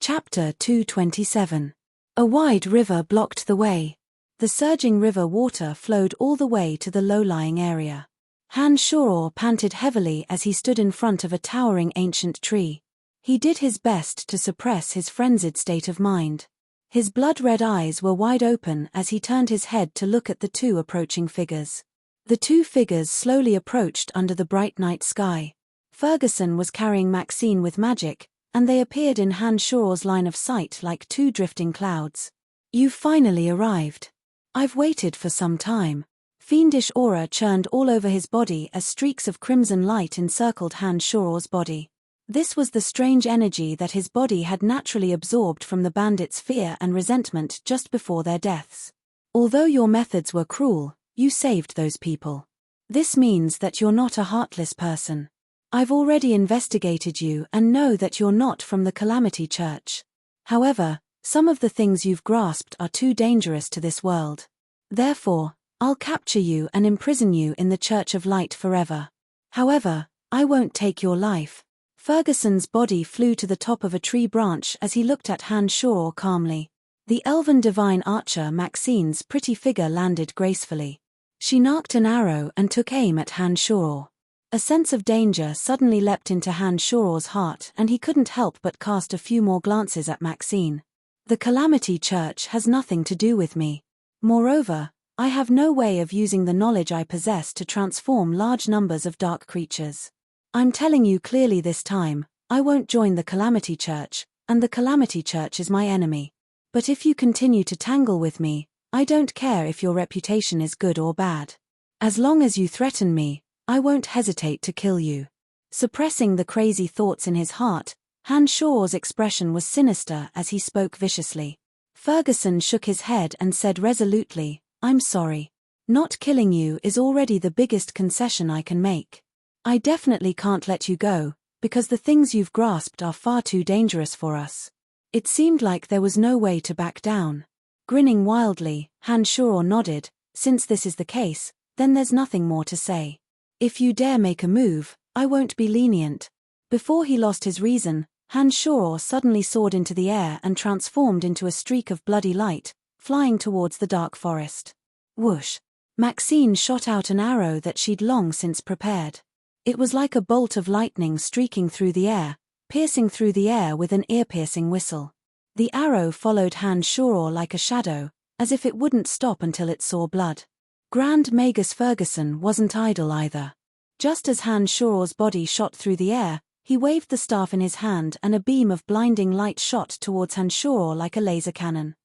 Chapter 227. A wide river blocked the way. The surging river water flowed all the way to the low-lying area. Han Shor panted heavily as he stood in front of a towering ancient tree. He did his best to suppress his frenzied state of mind. His blood-red eyes were wide open as he turned his head to look at the two approaching figures. The two figures slowly approached under the bright night sky. Ferguson was carrying Maxine with magic, and they appeared in Han Shor's line of sight like two drifting clouds. "You've finally arrived. I've waited for some time." Fiendish aura churned all over his body as streaks of crimson light encircled Han Shor's body. This was the strange energy that his body had naturally absorbed from the bandits' fear and resentment just before their deaths. "Although your methods were cruel, you saved those people. This means that you're not a heartless person. I've already investigated you and know that you're not from the Calamity Church. However, some of the things you've grasped are too dangerous to this world. Therefore, I'll capture you and imprison you in the Church of Light forever. However, I won't take your life." Ferguson's body flew to the top of a tree branch as he looked at Han Shor calmly. The elven divine archer Maxine's pretty figure landed gracefully. She knocked an arrow and took aim at Han Shor. A sense of danger suddenly leapt into Han Shor's heart and he couldn't help but cast a few more glances at Maxine. "The Calamity Church has nothing to do with me. Moreover, I have no way of using the knowledge I possess to transform large numbers of dark creatures. I'm telling you clearly this time, I won't join the Calamity Church, and the Calamity Church is my enemy. But if you continue to tangle with me, I don't care if your reputation is good or bad. As long as you threaten me, I won't hesitate to kill you." Suppressing the crazy thoughts in his heart, Hanshaw's expression was sinister as he spoke viciously. Ferguson shook his head and said resolutely, "I'm sorry. Not killing you is already the biggest concession I can make. I definitely can't let you go, because the things you've grasped are far too dangerous for us." It seemed like there was no way to back down. Grinning wildly, Hanshaw nodded. "Since this is the case, then there's nothing more to say. If you dare make a move, I won't be lenient." Before he lost his reason, Hanshaw suddenly soared into the air and transformed into a streak of bloody light, flying towards the dark forest. Whoosh! Maxine shot out an arrow that she'd long since prepared. It was like a bolt of lightning streaking through the air, piercing through the air with an ear-piercing whistle. The arrow followed Hanshaw like a shadow, as if it wouldn't stop until it saw blood. Grand Magus Ferguson wasn't idle either. Just as Hanshaw's body shot through the air, he waved the staff in his hand and a beam of blinding light shot towards Hanshaw like a laser cannon.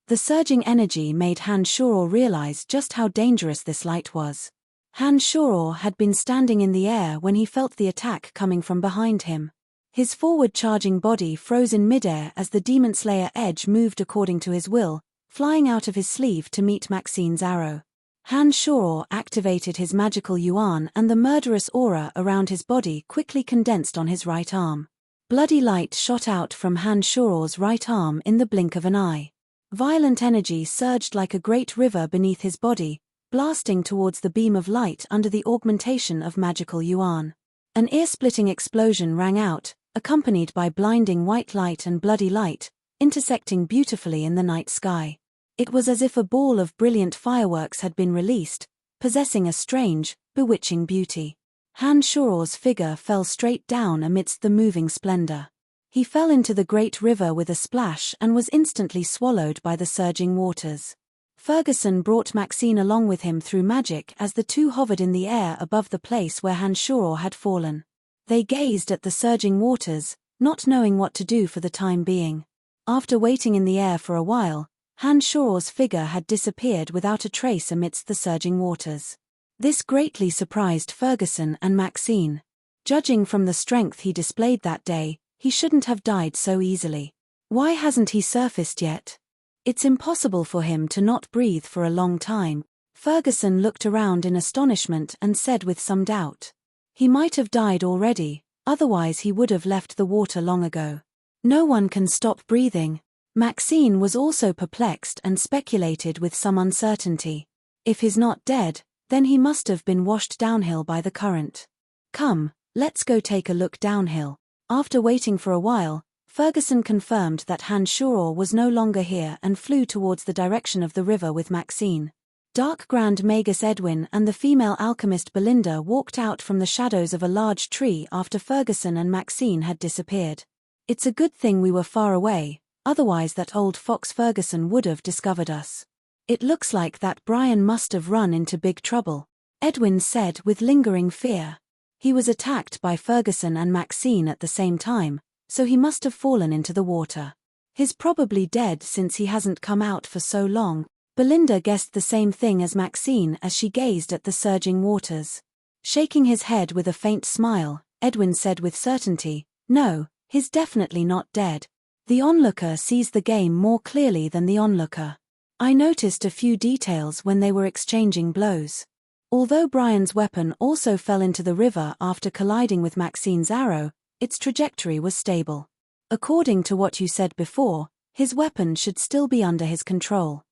The surging energy made Hanshaw realize just how dangerous this light was. Hanshaw had been standing in the air when he felt the attack coming from behind him. His forward-charging body froze in midair as the Demon Slayer edge moved according to his will, flying out of his sleeve to meet Maxine's arrow. Hanshaw activated his magical yuan and the murderous aura around his body quickly condensed on his right arm. Bloody light shot out from Hanshaw's right arm in the blink of an eye. Violent energy surged like a great river beneath his body, blasting towards the beam of light under the augmentation of magical yuan. An ear-splitting explosion rang out, accompanied by blinding white light and bloody light, intersecting beautifully in the night sky. It was as if a ball of brilliant fireworks had been released, possessing a strange, bewitching beauty. Hanshaw's figure fell straight down amidst the moving splendor. He fell into the great river with a splash and was instantly swallowed by the surging waters. Ferguson brought Maxine along with him through magic as the two hovered in the air above the place where Hanshaw had fallen. They gazed at the surging waters, not knowing what to do for the time being. After waiting in the air for a while, Hanshaw's figure had disappeared without a trace amidst the surging waters. This greatly surprised Ferguson and Maxine. Judging from the strength he displayed that day, he shouldn't have died so easily. Why hasn't he surfaced yet? It's impossible for him to not breathe for a long time. Ferguson looked around in astonishment and said with some doubt. He might have died already, otherwise he would have left the water long ago. No one can stop breathing. Maxine was also perplexed and speculated with some uncertainty. If he's not dead, then he must have been washed downhill by the current. Come, let's go take a look downhill. After waiting for a while, Ferguson confirmed that Hanshaw was no longer here and flew towards the direction of the river with Maxine. Dark Grand Magus Edwin and the female alchemist Belinda walked out from the shadows of a large tree after Ferguson and Maxine had disappeared. It's a good thing we were far away, otherwise that old fox Ferguson would have discovered us. It looks like that Brian must have run into big trouble, Edwin said with lingering fear. He was attacked by Ferguson and Maxine at the same time, so he must have fallen into the water. He's probably dead since he hasn't come out for so long. Belinda guessed the same thing as Maxine as she gazed at the surging waters. Shaking his head with a faint smile, Edwin said with certainty, "No, he's definitely not dead. The onlooker sees the game more clearly than the onlooker. I noticed a few details when they were exchanging blows. Although Brian's weapon also fell into the river after colliding with Maxine's arrow, its trajectory was stable. According to what you said before, his weapon should still be under his control.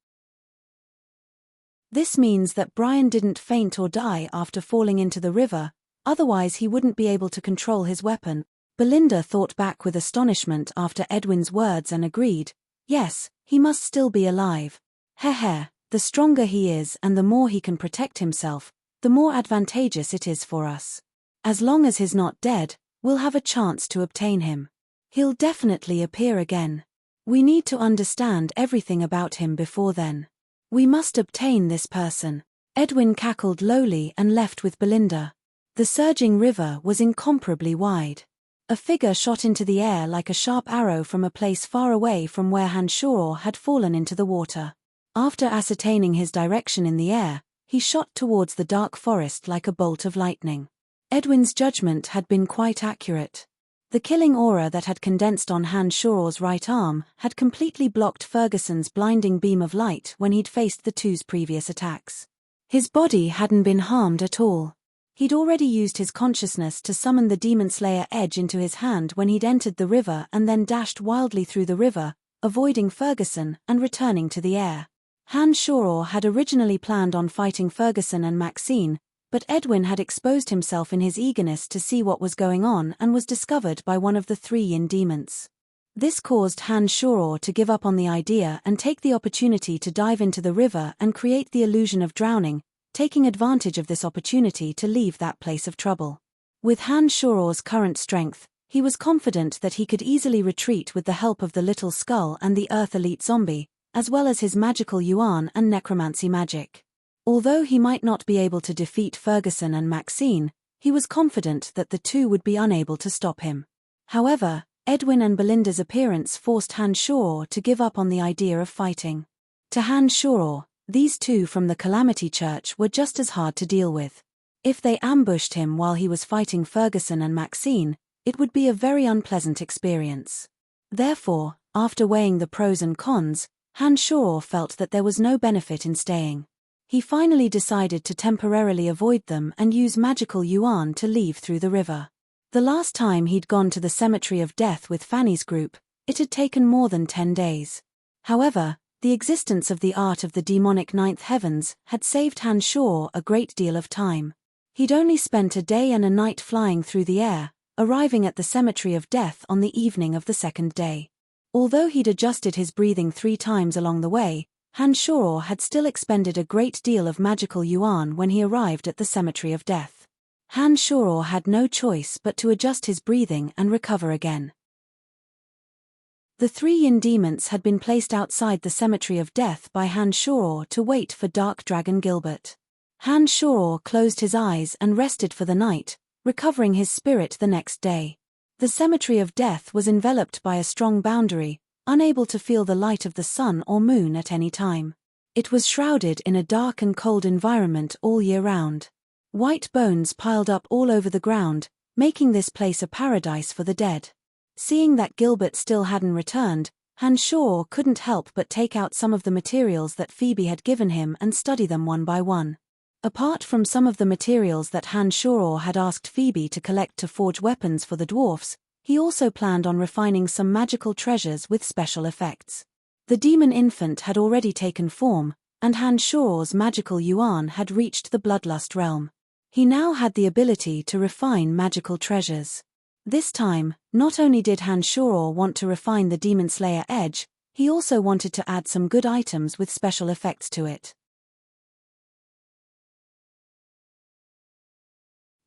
This means that Brian didn't faint or die after falling into the river, otherwise he wouldn't be able to control his weapon." Belinda thought back with astonishment after Edwin's words and agreed, "Yes, he must still be alive. Heh, the stronger he is and the more he can protect himself, the more advantageous it is for us. As long as he's not dead, we'll have a chance to obtain him. He'll definitely appear again. We need to understand everything about him before then." We must obtain this person. Edwin cackled lowly and left with Belinda. The surging river was incomparably wide. A figure shot into the air like a sharp arrow from a place far away from where Hanshaw had fallen into the water. After ascertaining his direction in the air, he shot towards the dark forest like a bolt of lightning. Edwin's judgment had been quite accurate. The killing aura that had condensed on Hanshaw's right arm had completely blocked Ferguson's blinding beam of light when he'd faced the two's previous attacks. His body hadn't been harmed at all. He'd already used his consciousness to summon the Demon Slayer edge into his hand when he'd entered the river and then dashed wildly through the river, avoiding Ferguson and returning to the air. Hanshaw had originally planned on fighting Ferguson and Maxine, but Edwin had exposed himself in his eagerness to see what was going on and was discovered by one of the 3 yin demons. This caused Hanshaw to give up on the idea and take the opportunity to dive into the river and create the illusion of drowning, taking advantage of this opportunity to leave that place of trouble. With Hanshaw's current strength, he was confident that he could easily retreat with the help of the Little Skull and the Earth Elite Zombie, as well as his magical yuan and necromancy magic. Although he might not be able to defeat Ferguson and Maxine, he was confident that the two would be unable to stop him. However, Edwin and Belinda's appearance forced Hanshaw to give up on the idea of fighting. To Hanshaw, these two from the Calamity Church were just as hard to deal with. If they ambushed him while he was fighting Ferguson and Maxine, it would be a very unpleasant experience. Therefore, after weighing the pros and cons, Hanshaw felt that there was no benefit in staying. He finally decided to temporarily avoid them and use magical yuan to leave through the river. The last time he'd gone to the Cemetery of Death with Fanny's group, it had taken more than 10 days. However, the existence of the art of the demonic ninth heavens had saved Hanshaw a great deal of time. He'd only spent a day and a night flying through the air, arriving at the Cemetery of Death on the evening of the 2nd day. Although he'd adjusted his breathing 3 times along the way, Hanshaw had still expended a great deal of magical yuan when he arrived at the Cemetery of Death. Hanshaw had no choice but to adjust his breathing and recover again. The 3 yin demons had been placed outside the Cemetery of Death by Hanshaw to wait for Dark Dragon Gilbert. Hanshaw closed his eyes and rested for the night, recovering his spirit the next day. The Cemetery of Death was enveloped by a strong boundary, unable to feel the light of the sun or moon at any time. It was shrouded in a dark and cold environment all year round. White bones piled up all over the ground, making this place a paradise for the dead. Seeing that Gilbert still hadn't returned, Hanshaw couldn't help but take out some of the materials that Phoebe had given him and study them one by one. Apart from some of the materials that Hanshaw had asked Phoebe to collect to forge weapons for the dwarfs, he also planned on refining some magical treasures with special effects. The demon infant had already taken form, and Hanshaw's magical yuan had reached the bloodlust realm. He now had the ability to refine magical treasures. This time, not only did Hanshaw want to refine the Demon Slayer edge, he also wanted to add some good items with special effects to it.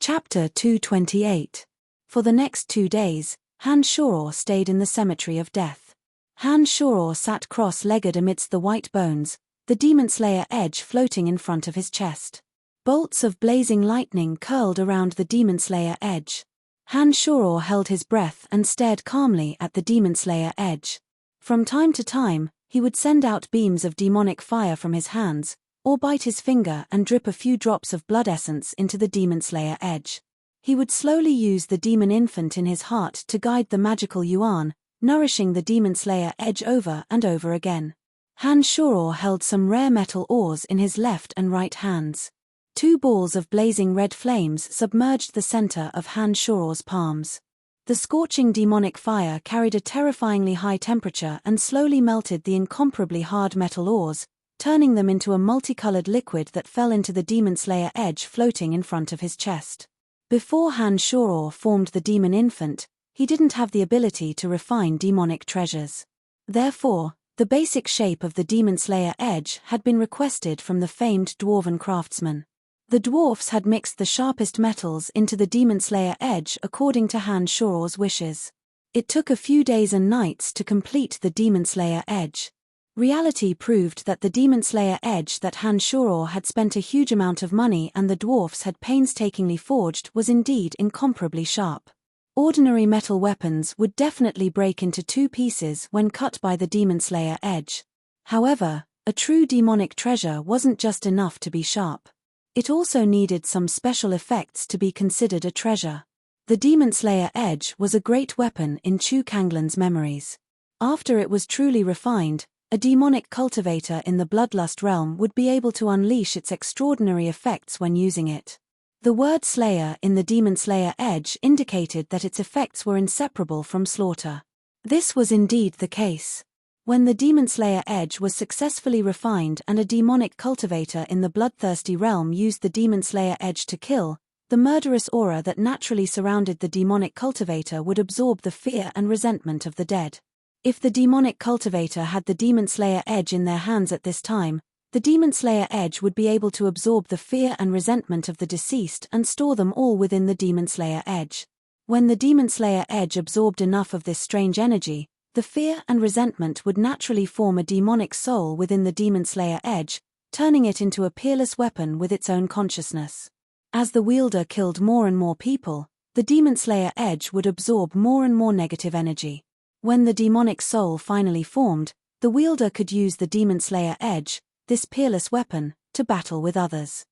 Chapter 228. For the next 2 days, Hanshaw stayed in the Cemetery of Death. Hanshaw sat cross-legged amidst the white bones, the Demon Slayer edge floating in front of his chest. Bolts of blazing lightning curled around the Demon Slayer edge. Hanshaw held his breath and stared calmly at the Demon Slayer edge. From time to time, he would send out beams of demonic fire from his hands, or bite his finger and drip a few drops of blood essence into the Demon Slayer edge. He would slowly use the demon infant in his heart to guide the magical yuan, nourishing the Demon Slayer edge over and over again. Hanshaw held some rare metal ores in his left and right hands. 2 balls of blazing red flames submerged the center of Hanshaw's palms. The scorching demonic fire carried a terrifyingly high temperature and slowly melted the incomparably hard metal ores, turning them into a multicolored liquid that fell into the Demon Slayer edge floating in front of his chest. Before Hanshaw formed the demon infant, he didn't have the ability to refine demonic treasures. Therefore, the basic shape of the Demon Slayer edge had been requested from the famed dwarven craftsman. The dwarfs had mixed the sharpest metals into the Demon Slayer edge according to Hanshaw's wishes. It took a few days and nights to complete the Demon Slayer edge. Reality proved that the Demon Slayer edge that Han Shoror had spent a huge amount of money and the dwarfs had painstakingly forged was indeed incomparably sharp. Ordinary metal weapons would definitely break into two pieces when cut by the Demon Slayer edge. However, a true demonic treasure wasn't just enough to be sharp. It also needed some special effects to be considered a treasure. The Demon Slayer edge was a great weapon in Chu Kanglan's memories. After it was truly refined, a demonic cultivator in the Bloodlust realm would be able to unleash its extraordinary effects when using it. The word Slayer in the Demon Slayer edge indicated that its effects were inseparable from slaughter. This was indeed the case. When the Demon Slayer edge was successfully refined and a demonic cultivator in the Bloodthirsty realm used the Demon Slayer edge to kill, the murderous aura that naturally surrounded the demonic cultivator would absorb the fear and resentment of the dead. If the demonic cultivator had the Demon Slayer edge in their hands at this time, the Demon Slayer edge would be able to absorb the fear and resentment of the deceased and store them all within the Demon Slayer edge. When the Demon Slayer edge absorbed enough of this strange energy, the fear and resentment would naturally form a demonic soul within the Demon Slayer edge, turning it into a peerless weapon with its own consciousness. As the wielder killed more and more people, the Demon Slayer edge would absorb more and more negative energy. When the demonic soul finally formed, the wielder could use the Demon Slayer edge, this peerless weapon, to battle with others.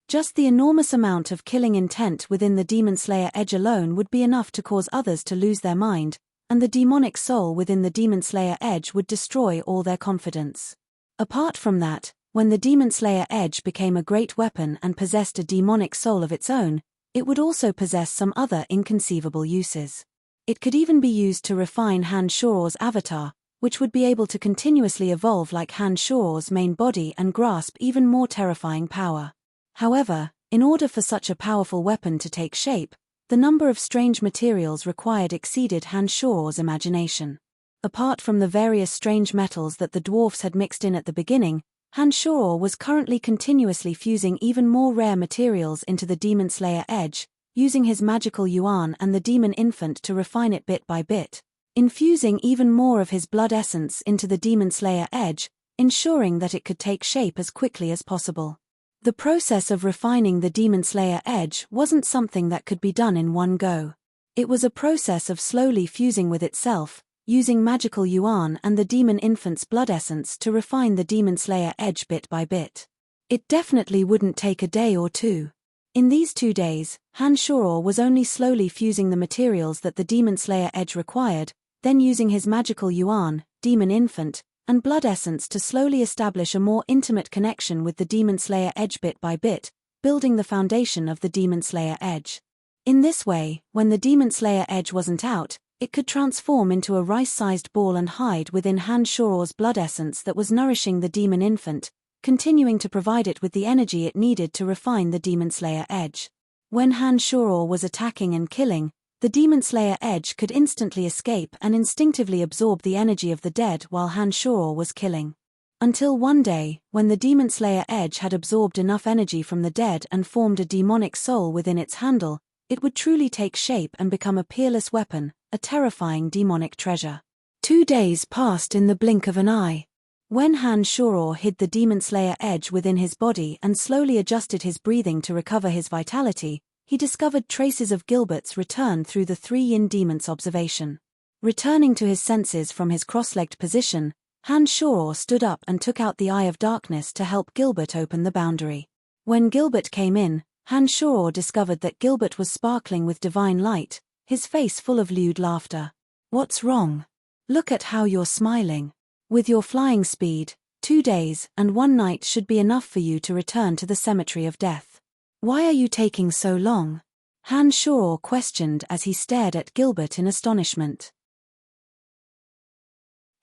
Just the enormous amount of killing intent within the Demon Slayer edge alone would be enough to cause others to lose their mind, and the demonic soul within the Demon Slayer edge would destroy all their confidence. Apart from that, when the Demon Slayer edge became a great weapon and possessed a demonic soul of its own, it would also possess some other inconceivable uses. It could even be used to refine Han Shoror's avatar, which would be able to continuously evolve like Han Shoror's main body and grasp even more terrifying power. However, in order for such a powerful weapon to take shape, the number of strange materials required exceeded Han Shoror's imagination. Apart from the various strange metals that the dwarfs had mixed in at the beginning, Han Shoror was currently continuously fusing even more rare materials into the Demon Slayer edge, using his magical yuan and the demon infant to refine it bit by bit, infusing even more of his blood essence into the Demon Slayer edge, ensuring that it could take shape as quickly as possible. The process of refining the Demon Slayer edge wasn't something that could be done in one go. It was a process of slowly fusing with itself, using magical yuan and the demon infant's blood essence to refine the Demon Slayer edge bit by bit. It definitely wouldn't take a day or two. In these 2 days, Han Shoror was only slowly fusing the materials that the Demon Slayer edge required, then using his magical yuan, demon infant, and blood essence to slowly establish a more intimate connection with the Demon Slayer edge bit by bit, building the foundation of the Demon Slayer edge. In this way, when the Demon Slayer edge wasn't out, it could transform into a rice-sized ball and hide within Han Shoror's blood essence that was nourishing the demon infant, continuing to provide it with the energy it needed to refine the Demon Slayer edge. When Han Shoror was attacking and killing, the Demon Slayer edge could instantly escape and instinctively absorb the energy of the dead while Han Shoror was killing. Until one day, when the Demon Slayer edge had absorbed enough energy from the dead and formed a demonic soul within its handle, it would truly take shape and become a peerless weapon, a terrifying demonic treasure. 2 days passed in the blink of an eye. When Han Shoror hid the Demon Slayer edge within his body and slowly adjusted his breathing to recover his vitality, he discovered traces of Gilbert's return through the 3 yin demons' observation. Returning to his senses from his cross-legged position, Han Shoror stood up and took out the Eye of Darkness to help Gilbert open the boundary. When Gilbert came in, Han Shoror discovered that Gilbert was sparkling with divine light, his face full of lewd laughter. "What's wrong? Look at how you're smiling. With your flying speed, 2 days and 1 night should be enough for you to return to the cemetery of death. Why are you taking so long?" Han Shoror questioned as he stared at Gilbert in astonishment.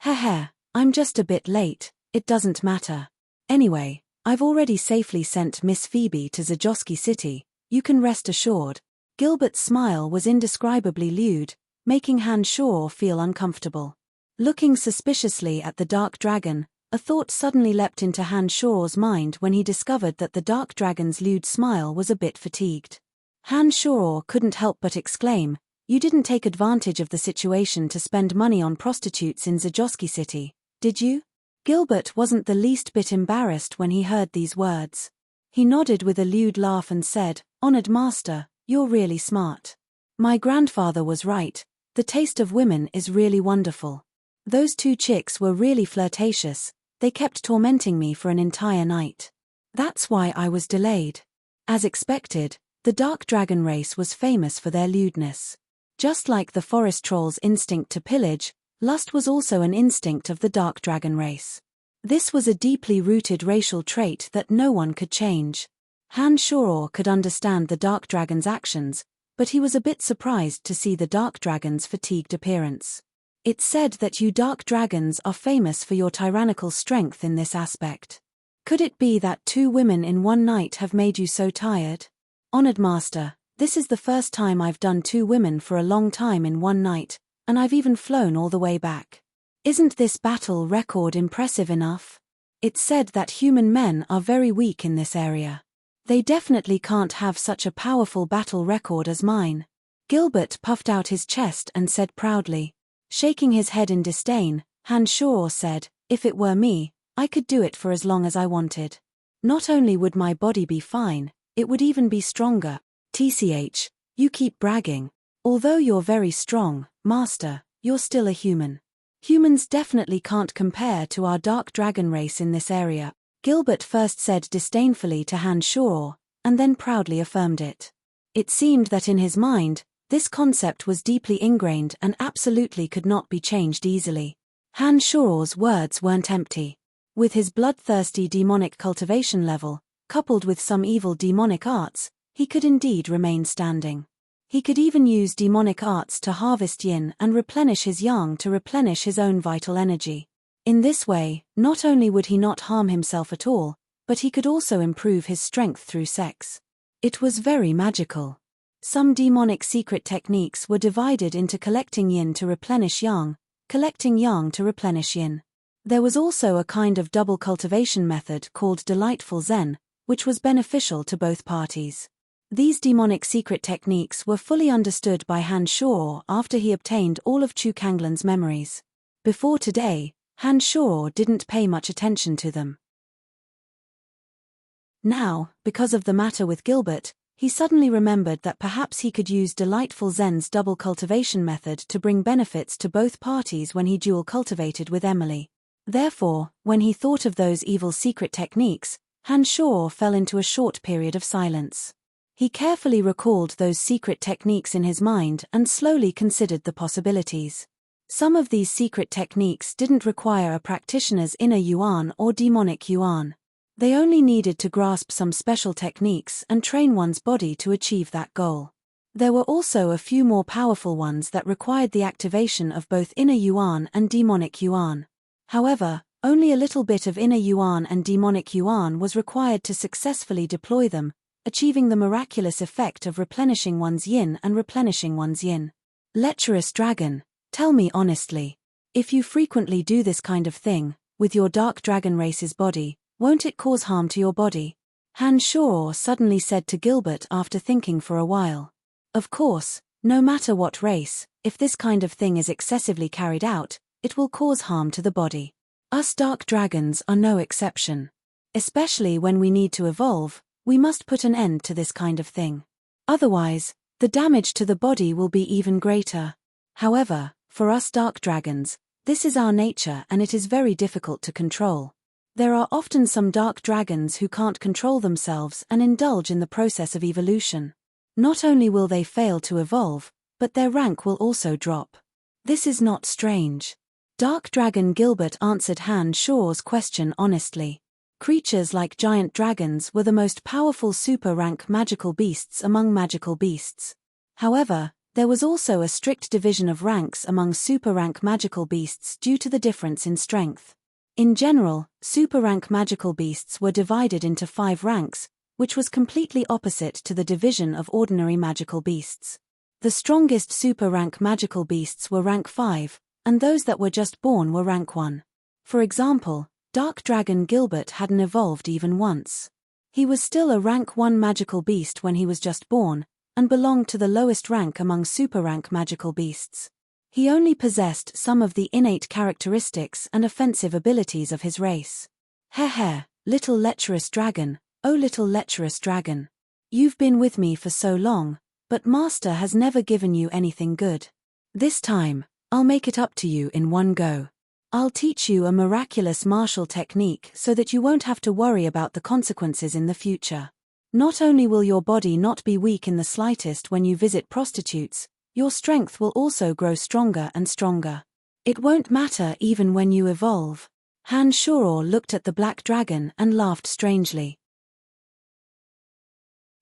"Heh, I'm just a bit late, it doesn't matter. Anyway, I've already safely sent Miss Phoebe to Zajoski City, you can rest assured." Gilbert's smile was indescribably lewd, making Han Shoror feel uncomfortable. Looking suspiciously at the dark dragon, a thought suddenly leapt into Han Shoror's mind when he discovered that the dark dragon's lewd smile was a bit fatigued. Han Shoror couldn't help but exclaim, You didn't take advantage of the situation to spend money on prostitutes in Zajoski City, did you? Gilbert wasn't the least bit embarrassed when he heard these words. He nodded with a lewd laugh and said, "Honored master, you're really smart. My grandfather was right, the taste of women is really wonderful. Those two chicks were really flirtatious, they kept tormenting me for an entire night. That's why I was delayed." As expected, the dark dragon race was famous for their lewdness. Just like the forest troll's instinct to pillage, lust was also an instinct of the dark dragon race. This was a deeply rooted racial trait that no one could change. Han Shoror could understand the dark dragon's actions, but he was a bit surprised to see the dark dragon's fatigued appearance. It's said that you dark dragons are famous for your tyrannical strength in this aspect. Could it be that 2 women in one night have made you so tired? Honored master, this is the first time I've done 2 women for a long time in one night, and I've even flown all the way back. Isn't this battle record impressive enough? It's said that human men are very weak in this area. They definitely can't have such a powerful battle record as mine. Gilbert puffed out his chest and said proudly. Shaking his head in disdain, Han Shoror said, "If it were me, I could do it for as long as I wanted. Not only would my body be fine, it would even be stronger. TCH, you keep bragging. Although you're very strong, master, you're still a human. Humans definitely can't compare to our dark dragon race in this area," Gilbert first said disdainfully to Han Shoror, and then proudly affirmed it. It seemed that in his mind, this concept was deeply ingrained and absolutely could not be changed easily. Han Shoror's words weren't empty. With his bloodthirsty demonic cultivation level, coupled with some evil demonic arts, he could indeed remain standing. He could even use demonic arts to harvest yin and replenish his yang to replenish his own vital energy. In this way, not only would he not harm himself at all, but he could also improve his strength through sex. It was very magical. Some demonic secret techniques were divided into collecting yin to replenish yang, collecting yang to replenish yin. There was also a kind of double cultivation method called delightful zen, which was beneficial to both parties. These demonic secret techniques were fully understood by Han Shoror after he obtained all of Chu Kanglan's memories. Before today, Han Shoror didn't pay much attention to them. Now, because of the matter with Gilbert, he suddenly remembered that perhaps he could use Delightful Zen's double cultivation method to bring benefits to both parties when he dual cultivated with Emily. Therefore, when he thought of those evil secret techniques, Han Shoror fell into a short period of silence. He carefully recalled those secret techniques in his mind and slowly considered the possibilities. Some of these secret techniques didn't require a practitioner's inner yuan or demonic yuan. They only needed to grasp some special techniques and train one's body to achieve that goal. There were also a few more powerful ones that required the activation of both inner yuan and demonic yuan. However, only a little bit of inner yuan and demonic yuan was required to successfully deploy them, achieving the miraculous effect of replenishing one's yin and replenishing one's yin. Lecherous dragon, tell me honestly, if you frequently do this kind of thing, with your dark dragon race's body, won't it cause harm to your body? Han Shoror suddenly said to Gilbert after thinking for a while. Of course, no matter what race, if this kind of thing is excessively carried out, it will cause harm to the body. Us dark dragons are no exception. Especially when we need to evolve, we must put an end to this kind of thing. Otherwise, the damage to the body will be even greater. However, for us dark dragons, this is our nature and it is very difficult to control. There are often some dark dragons who can't control themselves and indulge in the process of evolution. Not only will they fail to evolve, but their rank will also drop. This is not strange. Dark Dragon Gilbert answered Han Shoror's question honestly. Creatures like giant dragons were the most powerful super-rank magical beasts among magical beasts. However, there was also a strict division of ranks among super-rank magical beasts due to the difference in strength. In general, super-rank magical beasts were divided into 5 ranks, which was completely opposite to the division of ordinary magical beasts. The strongest super-rank magical beasts were rank 5, and those that were just born were rank 1. For example, Dark Dragon Gilbert hadn't evolved even once. He was still a rank 1 magical beast when he was just born, and belonged to the lowest rank among super-rank magical beasts. He only possessed some of the innate characteristics and offensive abilities of his race. Heh, little lecherous dragon, oh little lecherous dragon. You've been with me for so long, but Master has never given you anything good. This time, I'll make it up to you in one go. I'll teach you a miraculous martial technique so that you won't have to worry about the consequences in the future. Not only will your body not be weak in the slightest when you visit prostitutes, your strength will also grow stronger and stronger. It won't matter even when you evolve. Han Shoror looked at the black dragon and laughed strangely.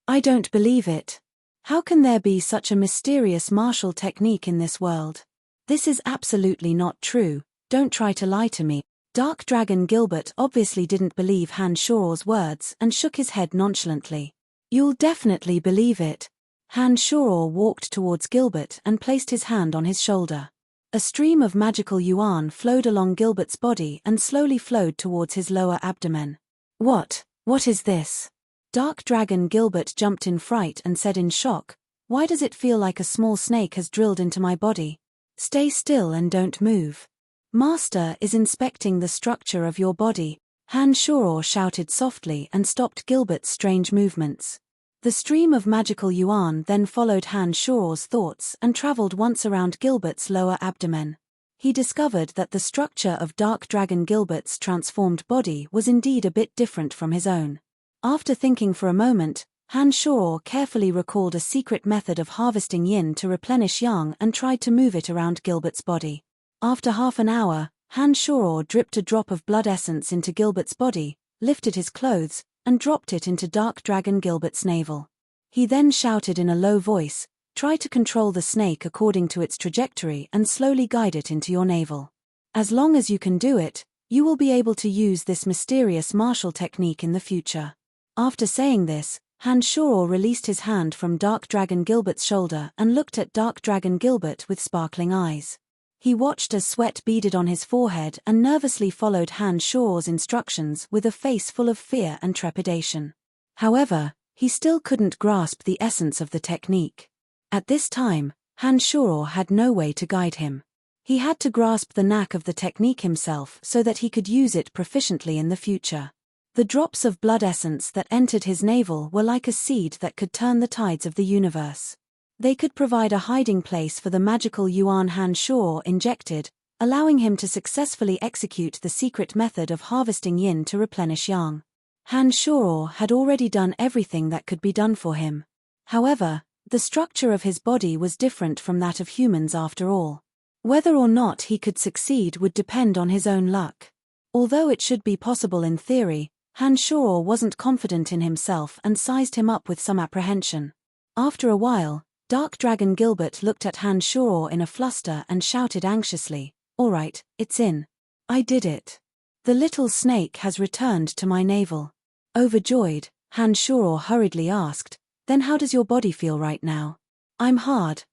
I don't believe it. How can there be such a mysterious martial technique in this world? This is absolutely not true, don't try to lie to me. Dark Dragon Gilbert obviously didn't believe Han Shoror's words and shook his head nonchalantly. You'll definitely believe it. Han Shoror walked towards Gilbert and placed his hand on his shoulder. A stream of magical yuan flowed along Gilbert's body and slowly flowed towards his lower abdomen. What is this? Dark Dragon Gilbert jumped in fright and said in shock, why does it feel like a small snake has drilled into my body? Stay still and don't move. Master is inspecting the structure of your body, Han Shoror shouted softly and stopped Gilbert's strange movements. The stream of magical yuan then followed Han Shoror's thoughts and traveled once around Gilbert's lower abdomen. He discovered that the structure of Dark Dragon Gilbert's transformed body was indeed a bit different from his own. After thinking for a moment, Han Shoror carefully recalled a secret method of harvesting yin to replenish yang and tried to move it around Gilbert's body. After half an hour, Han Shoror dripped a drop of blood essence into Gilbert's body, lifted his clothes, and dropped it into Dark Dragon Gilbert's navel. He then shouted in a low voice, try to control the snake according to its trajectory and slowly guide it into your navel. As long as you can do it, you will be able to use this mysterious martial technique in the future. After saying this, Han Shoror released his hand from Dark Dragon Gilbert's shoulder and looked at Dark Dragon Gilbert with sparkling eyes. He watched as sweat beaded on his forehead and nervously followed Han Shoror's instructions with a face full of fear and trepidation. However, he still couldn't grasp the essence of the technique. At this time, Han Shoror had no way to guide him. He had to grasp the knack of the technique himself so that he could use it proficiently in the future. The drops of blood essence that entered his navel were like a seed that could turn the tides of the universe. They could provide a hiding place for the magical yuan Han Shoror injected, allowing him to successfully execute the secret method of harvesting yin to replenish yang. Han Shoror had already done everything that could be done for him. However, the structure of his body was different from that of humans after all. Whether or not he could succeed would depend on his own luck. Although it should be possible in theory, Han Shoror wasn't confident in himself and sized him up with some apprehension. After a while, Dark Dragon Gilbert looked at Han Shoror in a fluster and shouted anxiously, all right, it's in. I did it. The little snake has returned to my navel. Overjoyed, Han Shoror hurriedly asked, then how does your body feel right now? I'm hard,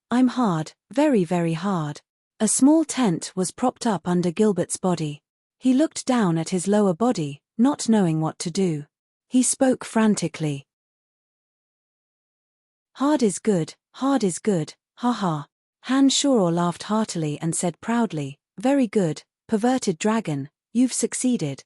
very very hard. A small tent was propped up under Gilbert's body. He looked down at his lower body, not knowing what to do. He spoke frantically. Hard is good, haha. Han Shoror laughed heartily and said proudly, very good, perverted dragon, you've succeeded.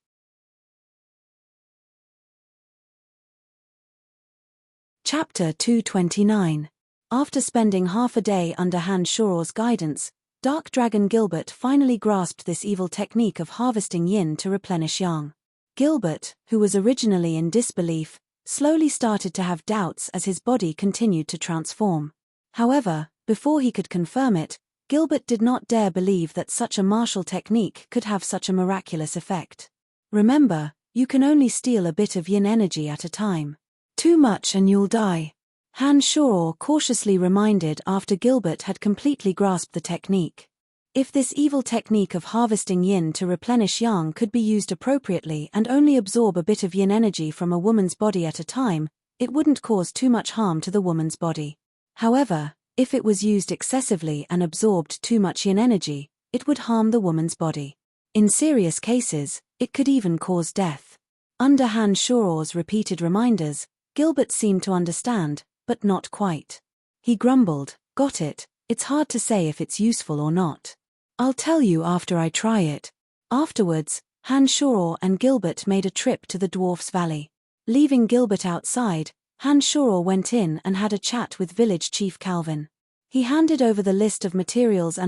Chapter 229. After spending half a day under Han Shoror's guidance, Dark Dragon Gilbert finally grasped this evil technique of harvesting yin to replenish yang. Gilbert, who was originally in disbelief, slowly started to have doubts as his body continued to transform. However, before he could confirm it, Gilbert did not dare believe that such a martial technique could have such a miraculous effect. Remember, you can only steal a bit of yin energy at a time. Too much and you'll die. Han Shoror cautiously reminded after Gilbert had completely grasped the technique. If this evil technique of harvesting yin to replenish yang could be used appropriately and only absorb a bit of yin energy from a woman's body at a time, it wouldn't cause too much harm to the woman's body. However, if it was used excessively and absorbed too much yin energy, it would harm the woman's body. In serious cases, it could even cause death. Under Han Shoror's repeated reminders, Gilbert seemed to understand, but not quite. He grumbled, "Got it, it's hard to say if it's useful or not. I'll tell you after I try it." Afterwards, Hanshaw and Gilbert made a trip to the Dwarf's Valley. Leaving Gilbert outside, Hanshaw went in and had a chat with village chief Calvin. He handed over the list of materials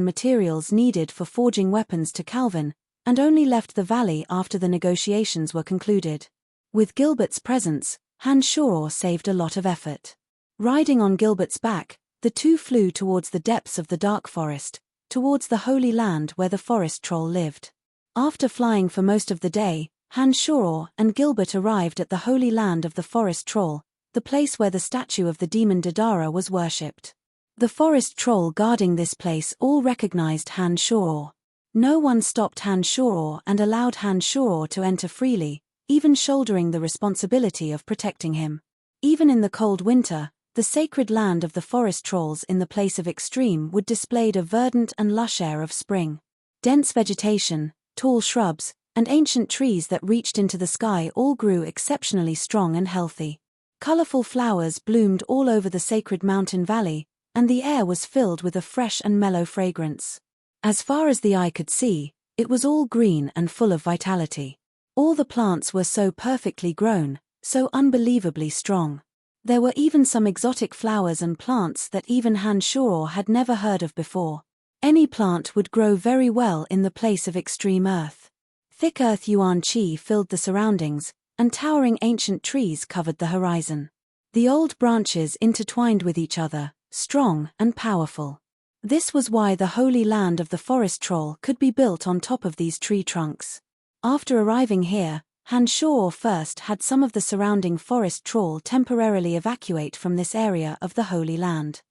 needed for forging weapons to Calvin, and only left the valley after the negotiations were concluded. With Gilbert's presence, Hanshaw saved a lot of effort. Riding on Gilbert's back, the two flew towards the depths of the dark forest, towards the Holy Land where the forest troll lived. After flying for most of the day, Hanshaw and Gilbert arrived at the Holy Land of the forest troll, the place where the statue of the demon Dadara was worshipped. The forest troll guarding this place all recognized Hanshaw. No one stopped Hanshaw and allowed Hanshaw to enter freely, even shouldering the responsibility of protecting him. Even in the cold winter, the sacred land of the forest trolls in the place of extreme would displayed a verdant and lush air of spring. Dense vegetation, tall shrubs, and ancient trees that reached into the sky all grew exceptionally strong and healthy. Colorful flowers bloomed all over the sacred mountain valley, and the air was filled with a fresh and mellow fragrance. As far as the eye could see, it was all green and full of vitality. All the plants were so perfectly grown, so unbelievably strong. There were even some exotic flowers and plants that even Hanshaw had never heard of before. Any plant would grow very well in the place of extreme earth. Thick earth yuan qi filled the surroundings, and towering ancient trees covered the horizon. The old branches intertwined with each other, strong and powerful. This was why the Holy Land of the forest troll could be built on top of these tree trunks. After arriving here, Hanshaw first had some of the surrounding forest troll temporarily evacuate from this area of the Holy Land.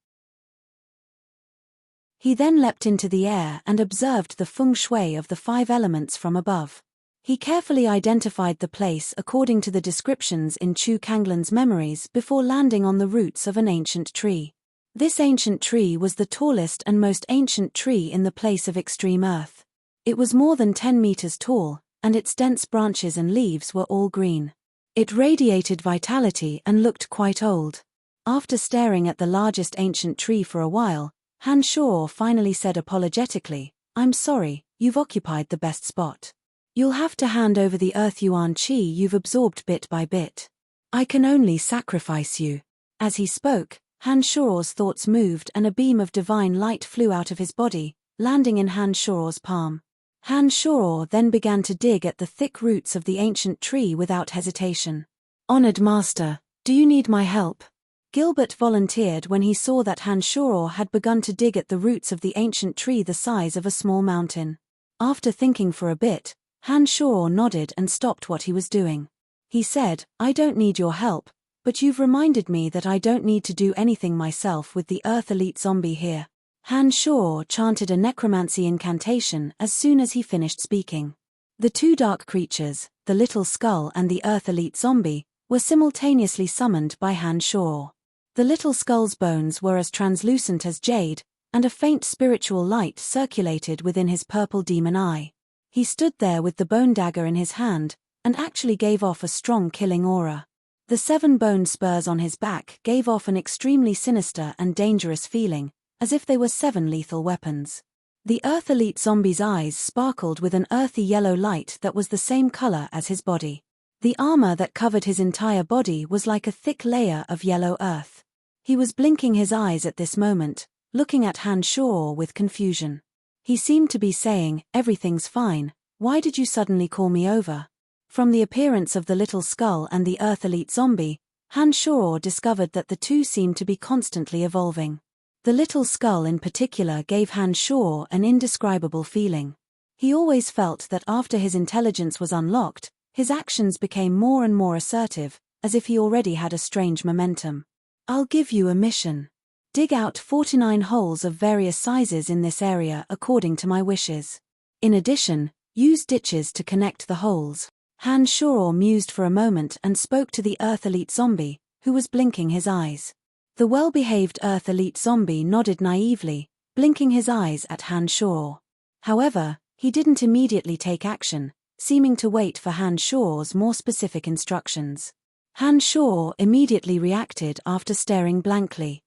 He then leapt into the air and observed the feng shui of the 5 elements from above. He carefully identified the place according to the descriptions in Chu Kanglan's memories before landing on the roots of an ancient tree. This ancient tree was the tallest and most ancient tree in the place of extreme earth. It was more than 10 meters tall, and its dense branches and leaves were all green. It radiated vitality and looked quite old. After staring at the largest ancient tree for a while, Hanshaw finally said apologetically, "I'm sorry, you've occupied the best spot. You'll have to hand over the earth yuan qi you've absorbed bit by bit. I can only sacrifice you." As he spoke, Hanshaw's thoughts moved and a beam of divine light flew out of his body, landing in Hanshaw's palm. Hanshaw then began to dig at the thick roots of the ancient tree without hesitation. "Honored master, do you need my help?" Gilbert volunteered when he saw that Hanshaw had begun to dig at the roots of the ancient tree the size of a small mountain. After thinking for a bit, Hanshaw nodded and stopped what he was doing. He said, "I don't need your help, but you've reminded me that I don't need to do anything myself with the Earth Elite Zombie here." Hanshaw chanted a necromancy incantation as soon as he finished speaking. The 2 dark creatures, the Little Skull and the Earth Elite Zombie, were simultaneously summoned by Hanshaw. The Little Skull's bones were as translucent as jade, and a faint spiritual light circulated within his purple demon eye. He stood there with the bone dagger in his hand, and actually gave off a strong killing aura. The 7 bone spurs on his back gave off an extremely sinister and dangerous feeling, as if they were 7 lethal weapons. The Earth Elite Zombie's eyes sparkled with an earthy yellow light that was the same color as his body. The armor that covered his entire body was like a thick layer of yellow earth. He was blinking his eyes at this moment, looking at Hanshaw with confusion. He seemed to be saying, "Everything's fine, why did you suddenly call me over?" From the appearance of the Little Skull and the Earth Elite Zombie, Hanshaw discovered that the two seemed to be constantly evolving. The Little Skull in particular gave Hanshaw an indescribable feeling. He always felt that after his intelligence was unlocked, his actions became more and more assertive, as if he already had a strange momentum. "I'll give you a mission. Dig out 49 holes of various sizes in this area according to my wishes. In addition, use ditches to connect the holes." Hanshaw mused for a moment and spoke to the Earth Elite Zombie, who was blinking his eyes. The well-behaved Earth Elite Zombie nodded naively, blinking his eyes at Hanshaw. However, he didn't immediately take action, seeming to wait for Hanshaw's more specific instructions. Hanshaw immediately reacted after staring blankly.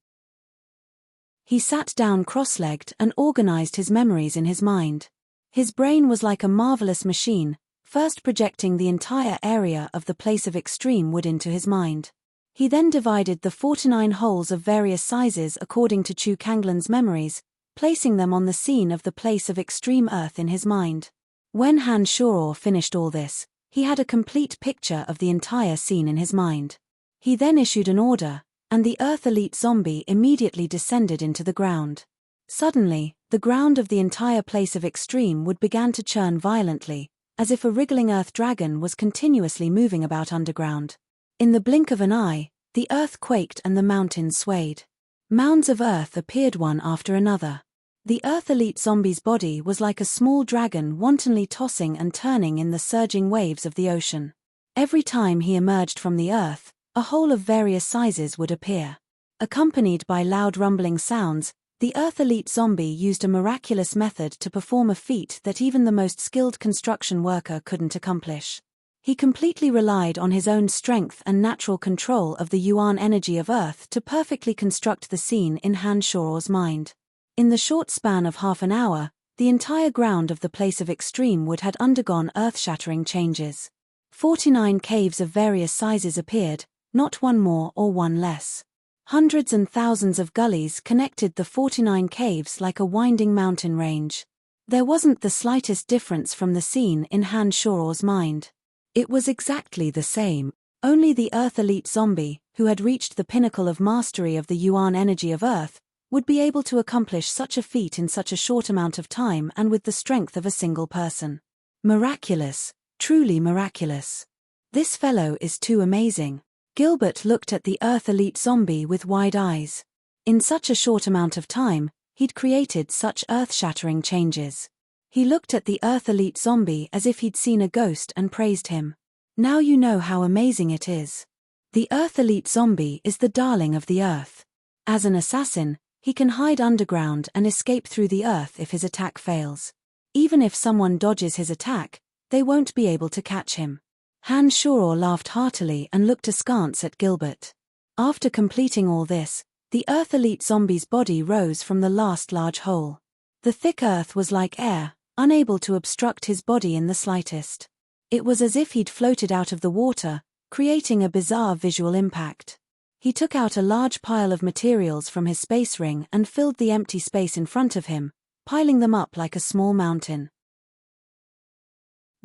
He sat down cross-legged and organized his memories in his mind. His brain was like a marvelous machine, first projecting the entire area of the place of extreme wood into his mind. He then divided the 49 holes of various sizes according to Chu Kanglan's memories, placing them on the scene of the place of extreme earth in his mind. When Han Shuro finished all this, he had a complete picture of the entire scene in his mind. He then issued an order, and the Earth Elite Zombie immediately descended into the ground. Suddenly, the ground of the entire place of extreme wood began to churn violently, as if a wriggling earth dragon was continuously moving about underground. In the blink of an eye, the earth quaked and the mountains swayed. Mounds of earth appeared one after another. The Earth Elite Zombie's body was like a small dragon wantonly tossing and turning in the surging waves of the ocean. Every time he emerged from the earth, a hole of various sizes would appear. Accompanied by loud rumbling sounds, the Earth Elite Zombie used a miraculous method to perform a feat that even the most skilled construction worker couldn't accomplish. He completely relied on his own strength and natural control of the yuan energy of Earth to perfectly construct the scene in Han Shuro's mind. In the short span of half an hour, the entire ground of the place of extreme wood had undergone earth-shattering changes. 49 caves of various sizes appeared, not one more or one less. Hundreds and thousands of gullies connected the 49 caves like a winding mountain range. There wasn't the slightest difference from the scene in Han Shuro's mind. It was exactly the same, only the Earth Elite Zombie, who had reached the pinnacle of mastery of the yuan energy of Earth, would be able to accomplish such a feat in such a short amount of time and with the strength of a single person. Miraculous, truly miraculous. This fellow is too amazing. Gilbert looked at the Earth Elite Zombie with wide eyes. In such a short amount of time, he'd created such earth-shattering changes. He looked at the Earth Elite Zombie as if he'd seen a ghost and praised him. Now you know how amazing it is. The Earth Elite Zombie is the darling of the Earth. As an assassin, he can hide underground and escape through the earth if his attack fails. Even if someone dodges his attack, they won't be able to catch him. Han Shuro laughed heartily and looked askance at Gilbert. After completing all this, the Earth Elite Zombie's body rose from the last large hole. The thick earth was like air, unable to obstruct his body in the slightest. It was as if he'd floated out of the water, creating a bizarre visual impact. He took out a large pile of materials from his space ring and filled the empty space in front of him, piling them up like a small mountain.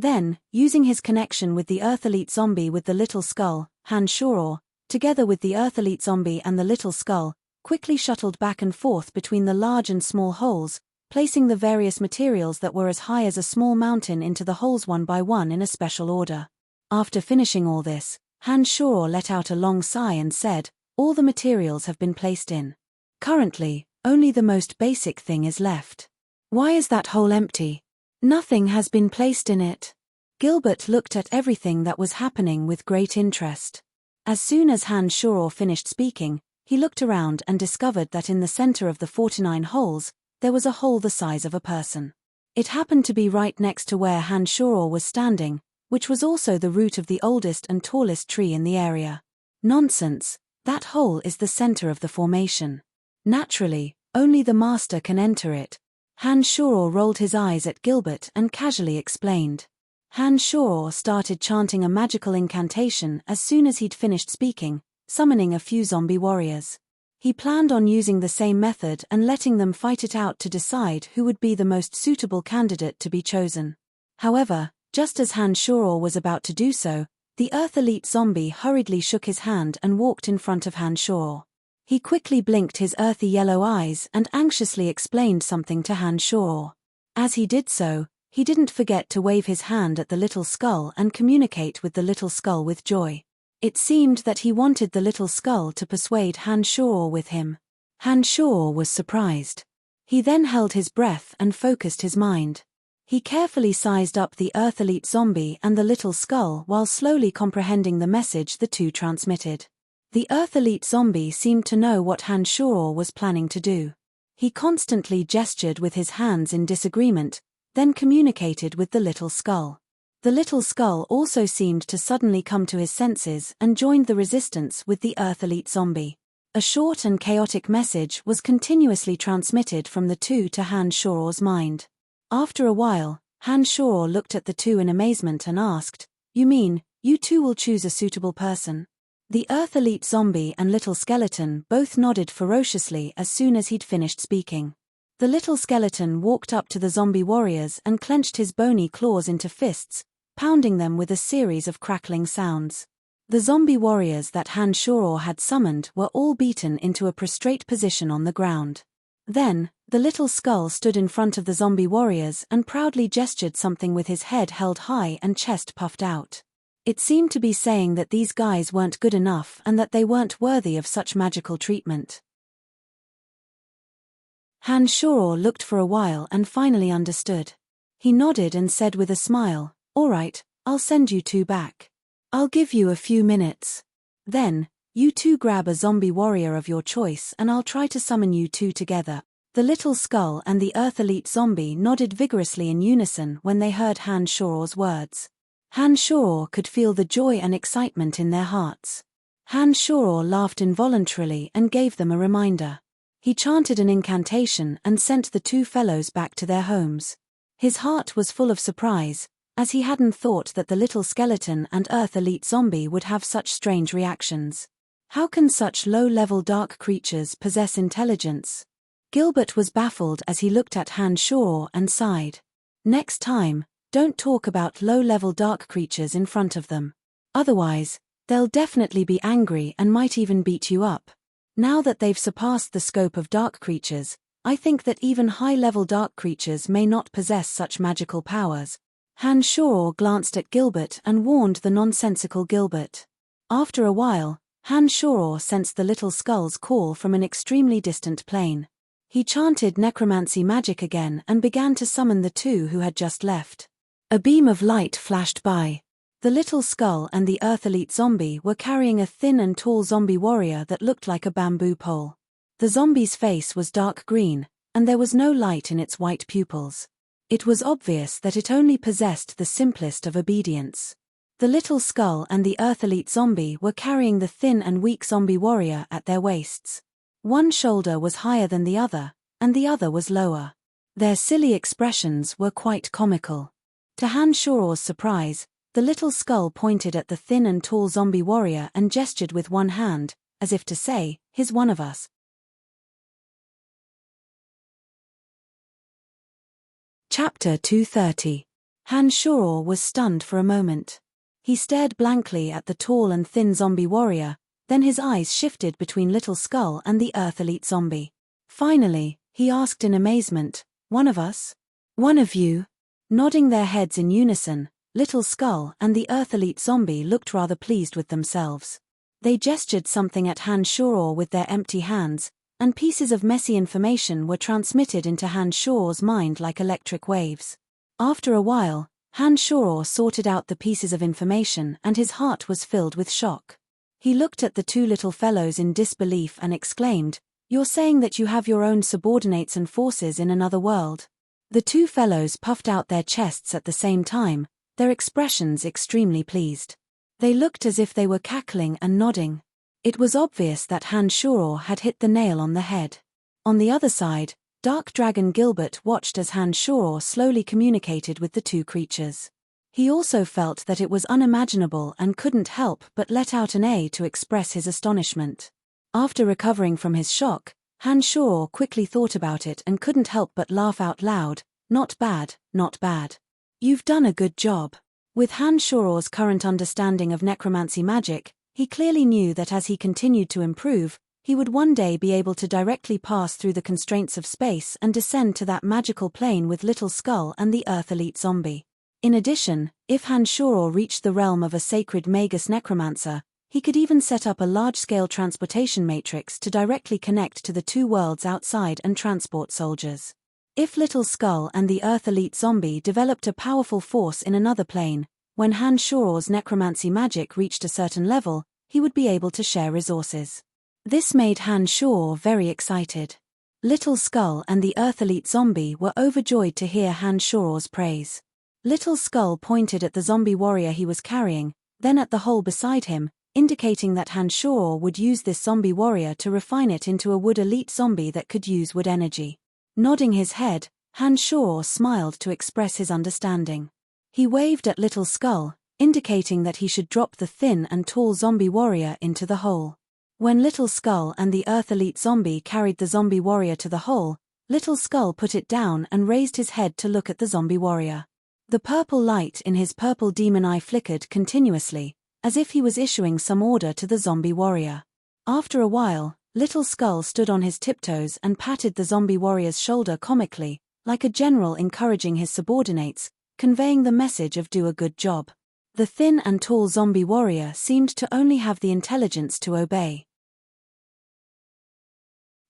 Then, using his connection with the Earth Elite Zombie with the little skull, Han Shuro, together with the Earth Elite Zombie and the little skull, quickly shuttled back and forth between the large and small holes, placing the various materials that were as high as a small mountain into the holes one by one in a special order. After finishing all this, Han Shuro let out a long sigh and said, "All the materials have been placed in. Currently, only the most basic thing is left." "Why is that hole empty?" "Nothing has been placed in it." Gilbert looked at everything that was happening with great interest. As soon as Han Shuro finished speaking, he looked around and discovered that in the center of the 49 holes, there was a hole the size of a person. It happened to be right next to where Han Shuro was standing, which was also the root of the oldest and tallest tree in the area. Nonsense, that hole is the center of the formation. Naturally, only the master can enter it. Han Shuro rolled his eyes at Gilbert and casually explained. Han Shuro started chanting a magical incantation as soon as he'd finished speaking, summoning a few zombie warriors. He planned on using the same method and letting them fight it out to decide who would be the most suitable candidate to be chosen. However, just as Han Shuro was about to do so, the Earth Elite Zombie hurriedly shook his hand and walked in front of Han Shuro. He quickly blinked his earthy yellow eyes and anxiously explained something to Han Shuro. As he did so, he didn't forget to wave his hand at the little skull and communicate with the little skull with joy. It seemed that he wanted the little skull to persuade Han Shuro with him. Han Shuro was surprised. He then held his breath and focused his mind. He carefully sized up the Earth Elite Zombie and the little skull while slowly comprehending the message the two transmitted. The Earth Elite Zombie seemed to know what Han Shuro was planning to do. He constantly gestured with his hands in disagreement, then communicated with the little skull. The little skull also seemed to suddenly come to his senses and joined the resistance with the Earth Elite Zombie. A short and chaotic message was continuously transmitted from the two to Han Shoror's mind. After a while, Han Shoror looked at the two in amazement and asked, "You mean, you two will choose a suitable person?" The Earth Elite Zombie and Little Skeleton both nodded ferociously as soon as he'd finished speaking. The Little Skeleton walked up to the zombie warriors and clenched his bony claws into fists, pounding them with a series of crackling sounds. The zombie warriors that Han Shoror had summoned were all beaten into a prostrate position on the ground. Then, the little skull stood in front of the zombie warriors and proudly gestured something with his head held high and chest puffed out. It seemed to be saying that these guys weren't good enough and that they weren't worthy of such magical treatment. Han Shoror looked for a while and finally understood. He nodded and said with a smile, "All right, I'll send you two back. I'll give you a few minutes. Then, you two grab a zombie warrior of your choice and I'll try to summon you two together." The Little Skull and the Earth Elite Zombie nodded vigorously in unison when they heard Han Shoror's words. Han Shoror could feel the joy and excitement in their hearts. Han Shoror laughed involuntarily and gave them a reminder. He chanted an incantation and sent the two fellows back to their homes. His heart was full of surprise, as he hadn't thought that the Little Skeleton and Earth Elite Zombie would have such strange reactions. How can such low-level dark creatures possess intelligence? Gilbert was baffled as he looked at Han Shoror and sighed. Next time, don't talk about low-level dark creatures in front of them. Otherwise, they'll definitely be angry and might even beat you up. Now that they've surpassed the scope of dark creatures, I think that even high-level dark creatures may not possess such magical powers. Han Shoror glanced at Gilbert and warned the nonsensical Gilbert. After a while, Han Shoror sensed the Little Skull's call from an extremely distant plane. He chanted necromancy magic again and began to summon the two who had just left. A beam of light flashed by. The Little Skull and the Earth Elite Zombie were carrying a thin and tall zombie warrior that looked like a bamboo pole. The zombie's face was dark green, and there was no light in its white pupils. It was obvious that it only possessed the simplest of obedience. The Little Skull and the Earth Elite Zombie were carrying the thin and weak zombie warrior at their waists. One shoulder was higher than the other, and the other was lower. Their silly expressions were quite comical. To Han Shoror's surprise, the Little Skull pointed at the thin and tall zombie warrior and gestured with one hand, as if to say, "He's one of us." Chapter 230. Han Shoror was stunned for a moment. He stared blankly at the tall and thin zombie warrior, then his eyes shifted between Little Skull and the Earth Elite Zombie. Finally, he asked in amazement, "One of us? One of you?" Nodding their heads in unison, Little Skull and the Earth Elite Zombie looked rather pleased with themselves. They gestured something at Han Shoror with their empty hands, and pieces of messy information were transmitted into Han Shoror's mind like electric waves. After a while, Han Shoror sorted out the pieces of information and his heart was filled with shock. He looked at the two little fellows in disbelief and exclaimed, "You're saying that you have your own subordinates and forces in another world?" The two fellows puffed out their chests at the same time, their expressions extremely pleased. They looked as if they were cackling and nodding. It was obvious that Han Shoror had hit the nail on the head. On the other side, Dark Dragon Gilbert watched as Han Shoror slowly communicated with the two creatures. He also felt that it was unimaginable and couldn't help but let out an A to express his astonishment. After recovering from his shock, Han Shoror quickly thought about it and couldn't help but laugh out loud. "Not bad, not bad. You've done a good job." With Han Shoror's current understanding of necromancy magic, he clearly knew that as he continued to improve, he would one day be able to directly pass through the constraints of space and descend to that magical plane with Little Skull and the Earth Elite Zombie. In addition, if Han Shoror reached the realm of a sacred Magus necromancer, he could even set up a large-scale transportation matrix to directly connect to the two worlds outside and transport soldiers. If Little Skull and the Earth Elite Zombie developed a powerful force in another plane, when Han Shoror's necromancy magic reached a certain level, he would be able to share resources. This made Han Shoror very excited. Little Skull and the Earth Elite Zombie were overjoyed to hear Han Shoror's praise. Little Skull pointed at the zombie warrior he was carrying, then at the hole beside him, indicating that Han Shor would use this zombie warrior to refine it into a wood elite zombie that could use wood energy. Nodding his head, Han Shor smiled to express his understanding. He waved at Little Skull, indicating that he should drop the thin and tall zombie warrior into the hole. When Little Skull and the Earth Elite zombie carried the zombie warrior to the hole, Little Skull put it down and raised his head to look at the zombie warrior. The purple light in his purple demon eye flickered continuously, as if he was issuing some order to the zombie warrior. After a while, Little Skull stood on his tiptoes and patted the zombie warrior's shoulder comically, like a general encouraging his subordinates, conveying the message of do a good job. The thin and tall zombie warrior seemed to only have the intelligence to obey.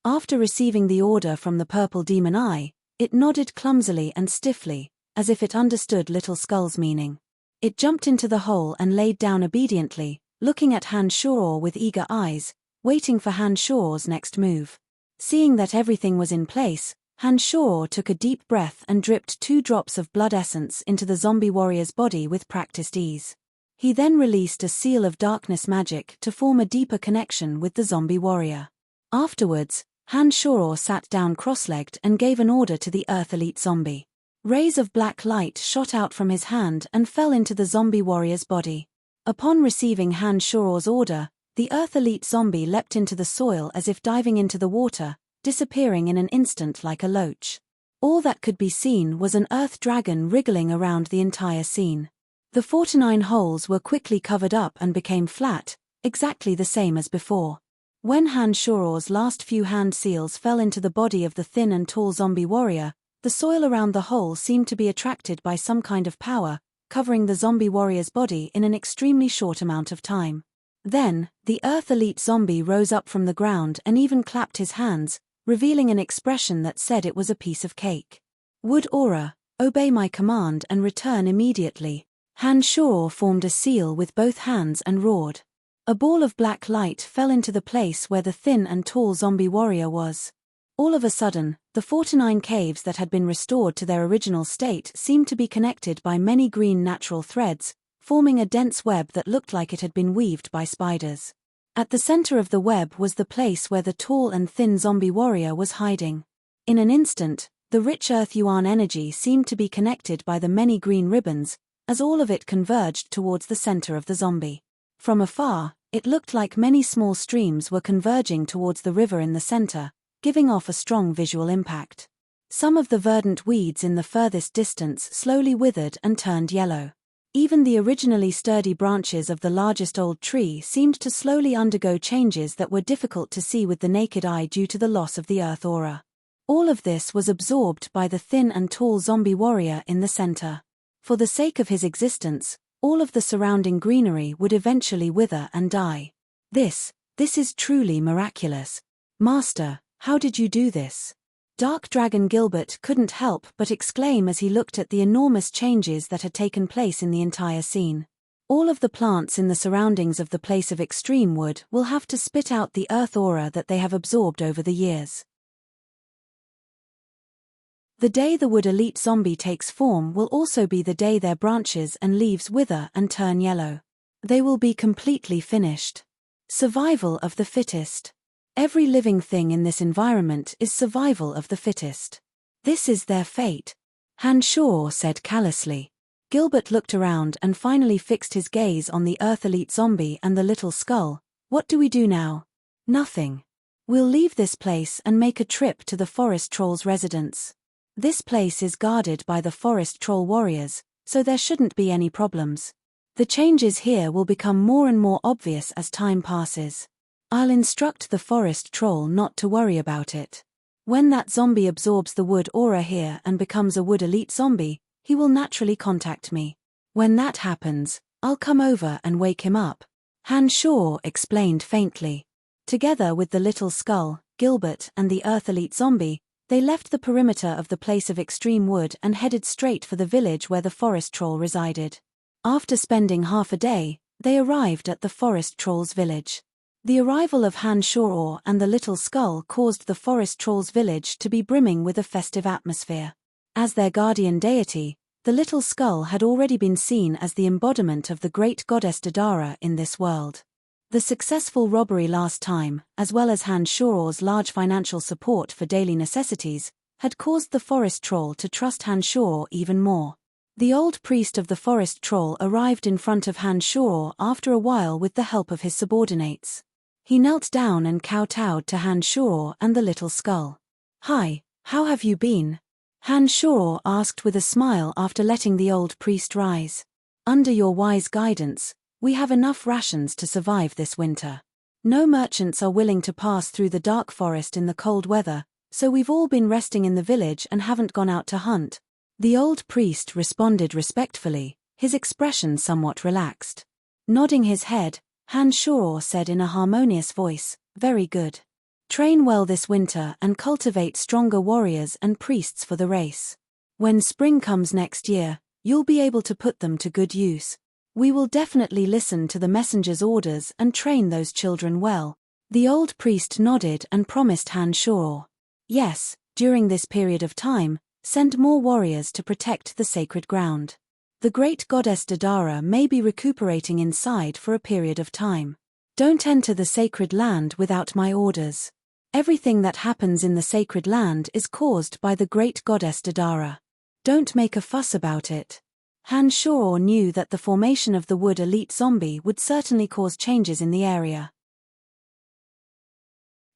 After receiving the order from the purple demon eye, it nodded clumsily and stiffly, as if it understood Little Skull's meaning. It jumped into the hole and laid down obediently, looking at Han Shor with eager eyes, waiting for Han Shor's next move. Seeing that everything was in place, Han Shor took a deep breath and dripped 2 drops of blood essence into the zombie warrior's body with practiced ease. He then released a seal of darkness magic to form a deeper connection with the zombie warrior. Afterwards, Han Shor sat down cross-legged and gave an order to the Earth Elite zombie. Rays of black light shot out from his hand and fell into the zombie warrior's body. Upon receiving Han Shor's order, the Earth Elite zombie leapt into the soil as if diving into the water, disappearing in an instant like a loach. All that could be seen was an earth dragon wriggling around the entire scene. The 49 holes were quickly covered up and became flat, exactly the same as before. When Han Shor's last few hand seals fell into the body of the thin and tall zombie warrior, the soil around the hole seemed to be attracted by some kind of power, covering the zombie warrior's body in an extremely short amount of time. Then, the Earth Elite zombie rose up from the ground and even clapped his hands, revealing an expression that said it was a piece of cake. Wood aura, obey my command and return immediately. Han Shor formed a seal with both hands and roared. A ball of black light fell into the place where the thin and tall zombie warrior was. All of a sudden, the 49 caves that had been restored to their original state seemed to be connected by many green natural threads, forming a dense web that looked like it had been weaved by spiders. At the center of the web was the place where the tall and thin zombie warrior was hiding. In an instant, the rich Earth Yuan energy seemed to be connected by the many green ribbons, as all of it converged towards the center of the zombie. From afar, it looked like many small streams were converging towards the river in the center, giving off a strong visual impact. Some of the verdant weeds in the furthest distance slowly withered and turned yellow. Even the originally sturdy branches of the largest old tree seemed to slowly undergo changes that were difficult to see with the naked eye due to the loss of the earth aura. All of this was absorbed by the thin and tall zombie warrior in the center. For the sake of his existence, all of the surrounding greenery would eventually wither and die. This is truly miraculous. Master, how did you do this? Dark Dragon Gilbert couldn't help but exclaim as he looked at the enormous changes that had taken place in the entire scene. All of the plants in the surroundings of the place of extreme wood will have to spit out the earth aura that they have absorbed over the years. The day the wood elite zombie takes form will also be the day their branches and leaves wither and turn yellow. They will be completely finished. Survival of the fittest. Every living thing in this environment is survival of the fittest. This is their fate, Han Shor said callously. Gilbert looked around and finally fixed his gaze on the Earth Elite zombie and the little skull. What do we do now? Nothing. We'll leave this place and make a trip to the forest troll's residence. This place is guarded by the forest troll warriors, so there shouldn't be any problems. The changes here will become more and more obvious as time passes. I'll instruct the forest troll not to worry about it. When that zombie absorbs the wood aura here and becomes a wood elite zombie, he will naturally contact me. When that happens, I'll come over and wake him up. Han Shor explained faintly. Together with the little skull, Gilbert and the Earth Elite zombie, they left the perimeter of the place of extreme wood and headed straight for the village where the forest troll resided. After spending half a day, they arrived at the forest troll's village. The arrival of Han Shor and the little skull caused the forest troll's village to be brimming with a festive atmosphere. As their guardian deity, the little skull had already been seen as the embodiment of the great goddess Dadara in this world. The successful robbery last time, as well as Han Shoror's large financial support for daily necessities, had caused the forest troll to trust Han Shoror even more. The old priest of the forest troll arrived in front of Han Shoror after a while with the help of his subordinates. He knelt down and kowtowed to Han Shoror and the little skull. "Hi, how have you been?" Han Shoror asked with a smile after letting the old priest rise. "Under your wise guidance, we have enough rations to survive this winter. No merchants are willing to pass through the dark forest in the cold weather, so we've all been resting in the village and haven't gone out to hunt." The old priest responded respectfully, his expression somewhat relaxed. Nodding his head, Han Shoror said in a harmonious voice, "Very good. Train well this winter and cultivate stronger warriors and priests for the race. When spring comes next year, you'll be able to put them to good use. We will definitely listen to the messenger's orders and train those children well." The old priest nodded and promised Han Shoror, "Yes, during this period of time, send more warriors to protect the sacred ground. The great goddess Dadara may be recuperating inside for a period of time. Don't enter the sacred land without my orders. Everything that happens in the sacred land is caused by the great goddess Dadara. Don't make a fuss about it." Han Shoror knew that the formation of the Wood Elite Zombie would certainly cause changes in the area.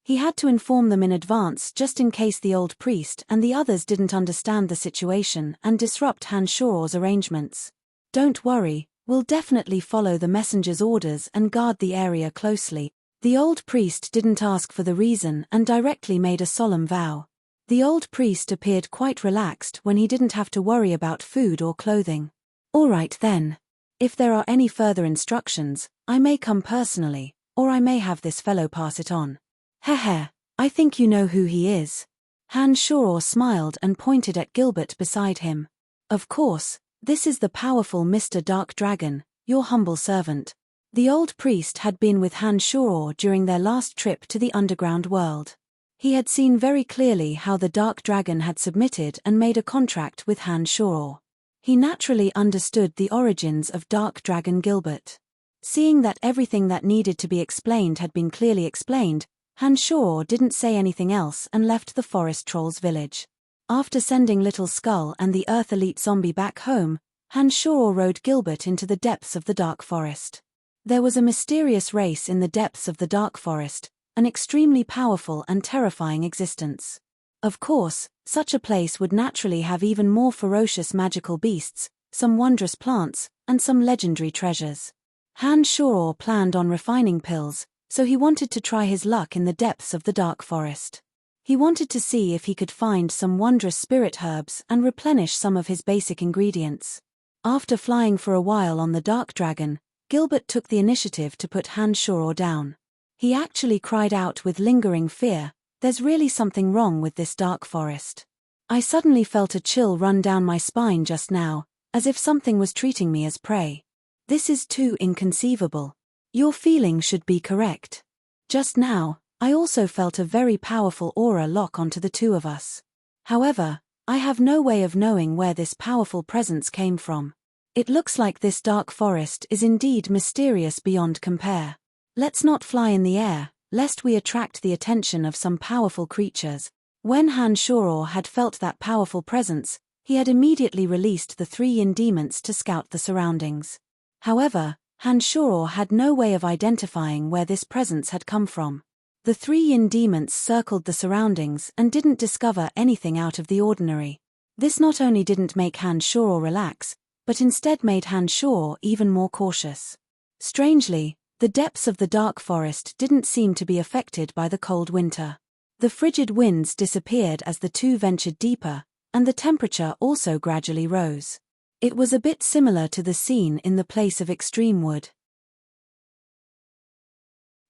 He had to inform them in advance just in case the old priest and the others didn't understand the situation and disrupt Han Shoror's arrangements. "Don't worry, we'll definitely follow the messenger's orders and guard the area closely." The old priest didn't ask for the reason and directly made a solemn vow. The old priest appeared quite relaxed when he didn't have to worry about food or clothing. "All right then. If there are any further instructions, I may come personally, or I may have this fellow pass it on." "Heh, I think you know who he is." Han Shoror smiled and pointed at Gilbert beside him. "Of course, this is the powerful Mr. Dark Dragon, your humble servant." The old priest had been with Han Shoror during their last trip to the underground world. He had seen very clearly how the Dark Dragon had submitted and made a contract with Han Shoror. He naturally understood the origins of Dark Dragon Gilbert. Seeing that everything that needed to be explained had been clearly explained, Han Shoror didn't say anything else and left the forest troll's village. After sending Little Skull and the Earth Elite Zombie back home, Han Shoror rode Gilbert into the depths of the dark forest. There was a mysterious race in the depths of the dark forest, an extremely powerful and terrifying existence. Of course, such a place would naturally have even more ferocious magical beasts, some wondrous plants, and some legendary treasures. Han Shoror planned on refining pills, so he wanted to try his luck in the depths of the dark forest. He wanted to see if he could find some wondrous spirit herbs and replenish some of his basic ingredients. After flying for a while on the Dark Dragon, Gilbert took the initiative to put Han Shoror down. He actually cried out with lingering fear, "There's really something wrong with this dark forest. I suddenly felt a chill run down my spine just now, as if something was treating me as prey. This is too inconceivable. Your feeling should be correct. Just now, I also felt a very powerful aura lock onto the two of us. However, I have no way of knowing where this powerful presence came from. It looks like this dark forest is indeed mysterious beyond compare. Let's not fly in the air, lest we attract the attention of some powerful creatures." When Han Shoror had felt that powerful presence, he had immediately released the 3 yin demons to scout the surroundings. However, Han Shoror had no way of identifying where this presence had come from. The 3 yin demons circled the surroundings and didn't discover anything out of the ordinary. This not only didn't make Han Shoror relax, but instead made Han Shoror even more cautious. Strangely, the depths of the dark forest didn't seem to be affected by the cold winter. The frigid winds disappeared as the two ventured deeper, and the temperature also gradually rose. It was a bit similar to the scene in the place of extreme wood.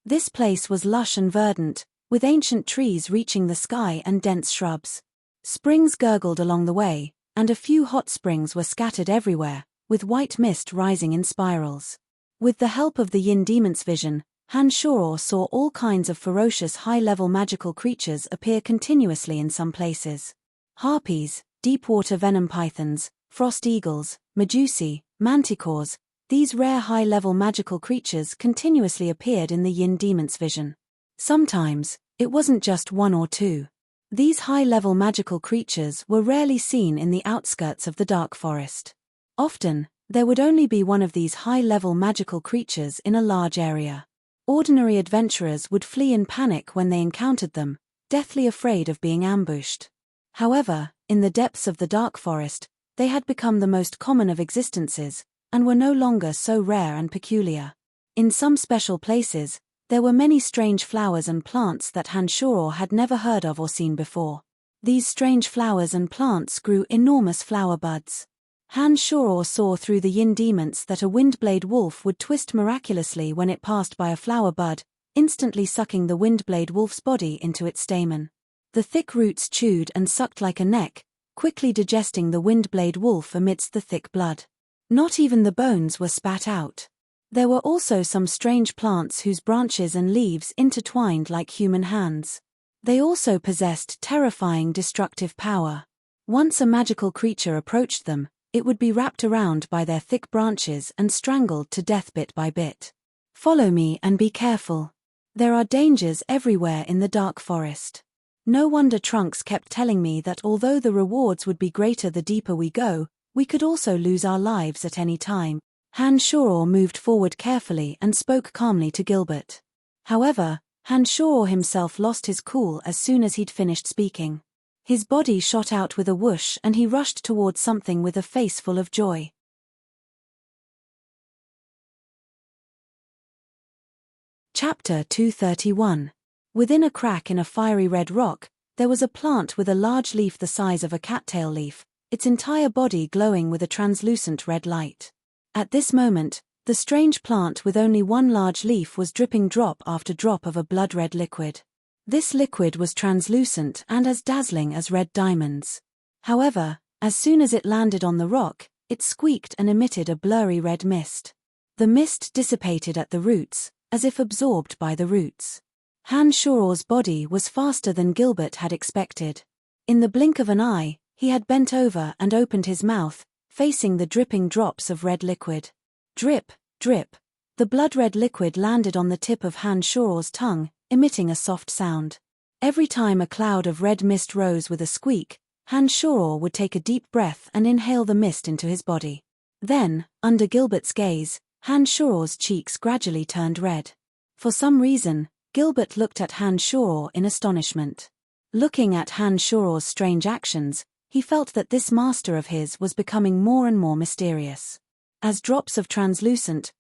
This place was lush and verdant, with ancient trees reaching the sky and dense shrubs. Springs gurgled along the way, and a few hot springs were scattered everywhere, with white mist rising in spirals. With the help of the Yin Demon's vision, Han Shoror saw all kinds of ferocious high-level magical creatures appear continuously in some places. Harpies, deep-water venom pythons, frost eagles, medusae, manticores, these rare high-level magical creatures continuously appeared in the yin demon's vision. Sometimes, it wasn't just one or two. These high-level magical creatures were rarely seen in the outskirts of the dark forest. Often, there would only be one of these high-level magical creatures in a large area. Ordinary adventurers would flee in panic when they encountered them, deathly afraid of being ambushed. However, in the depths of the dark forest, they had become the most common of existences, and were no longer so rare and peculiar. In some special places, there were many strange flowers and plants that Hanshoro had never heard of or seen before. These strange flowers and plants grew enormous flower buds. Hanshoro saw through the yin demons that a windblade wolf would twist miraculously when it passed by a flower bud, instantly sucking the windblade wolf's body into its stamen. The thick roots chewed and sucked like a neck, quickly digesting the windblade wolf amidst the thick blood. Not even the bones were spat out. There were also some strange plants whose branches and leaves intertwined like human hands. They also possessed terrifying destructive power. Once a magical creature approached them, it would be wrapped around by their thick branches and strangled to death bit by bit. Follow me and be careful. There are dangers everywhere in the dark forest. No wonder Trunks kept telling me that although the rewards would be greater the deeper we go, we could also lose our lives at any time. Hanshoro moved forward carefully and spoke calmly to Gilbert. However, Hanshoro himself lost his cool as soon as he'd finished speaking. His body shot out with a whoosh and he rushed towards something with a face full of joy. Chapter 231. Within a crack in a fiery red rock, there was a plant with a large leaf the size of a cattail leaf, its entire body glowing with a translucent red light. At this moment, the strange plant with only one large leaf was dripping drop after drop of a blood-red liquid. This liquid was translucent and as dazzling as red diamonds. However, as soon as it landed on the rock, it squeaked and emitted a blurry red mist. The mist dissipated at the roots, as if absorbed by the roots. Hanshoro's body was faster than Gilbert had expected. In the blink of an eye, he had bent over and opened his mouth, facing the dripping drops of red liquid. Drip, drip. The blood-red liquid landed on the tip of Hanshoro's tongue, emitting a soft sound. Every time a cloud of red mist rose with a squeak, Hanshoro would take a deep breath and inhale the mist into his body. Then, under Gilbert's gaze, Hanshoro's cheeks gradually turned red. For some reason, Gilbert looked at Hanshoro in astonishment. Looking at Hanshoro's strange actions, he felt that this master of his was becoming more and more mysterious. As drops of translucent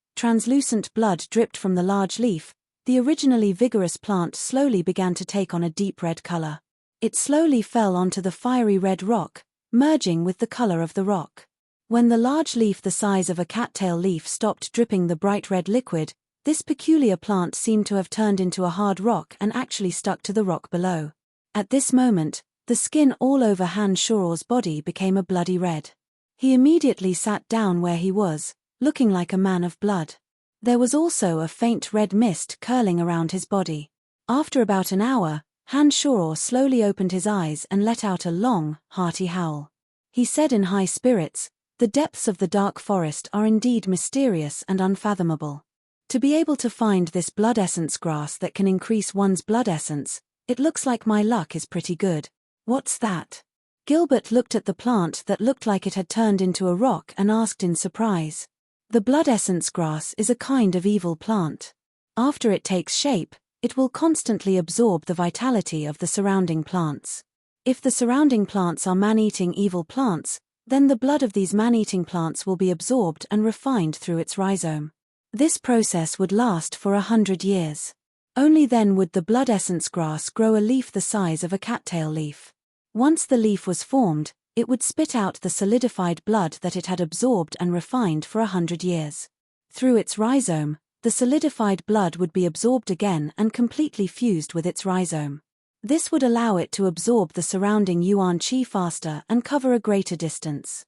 blood dripped from the large leaf, the originally vigorous plant slowly began to take on a deep red color. It slowly fell onto the fiery red rock, merging with the color of the rock. When the large leaf the size of a cattail leaf stopped dripping the bright red liquid, this peculiar plant seemed to have turned into a hard rock and actually stuck to the rock below. At this moment, the skin all over Hanshoro's body became a bloody red. He immediately sat down where he was, looking like a man of blood. There was also a faint red mist curling around his body. After about an hour, Hanshoro slowly opened his eyes and let out a long, hearty howl. He said in high spirits, "The depths of the dark forest are indeed mysterious and unfathomable. To be able to find this blood essence grass that can increase one's blood essence, it looks like my luck is pretty good. What's that?" Gilbert looked at the plant that looked like it had turned into a rock and asked in surprise. The blood essence grass is a kind of evil plant. After it takes shape, it will constantly absorb the vitality of the surrounding plants. If the surrounding plants are man-eating evil plants, then the blood of these man-eating plants will be absorbed and refined through its rhizome. This process would last for 100 years. Only then would the blood essence grass grow a leaf the size of a cattail leaf. Once the leaf was formed, it would spit out the solidified blood that it had absorbed and refined for 100 years. Through its rhizome, the solidified blood would be absorbed again and completely fused with its rhizome. This would allow it to absorb the surrounding yuan qi faster and cover a greater distance.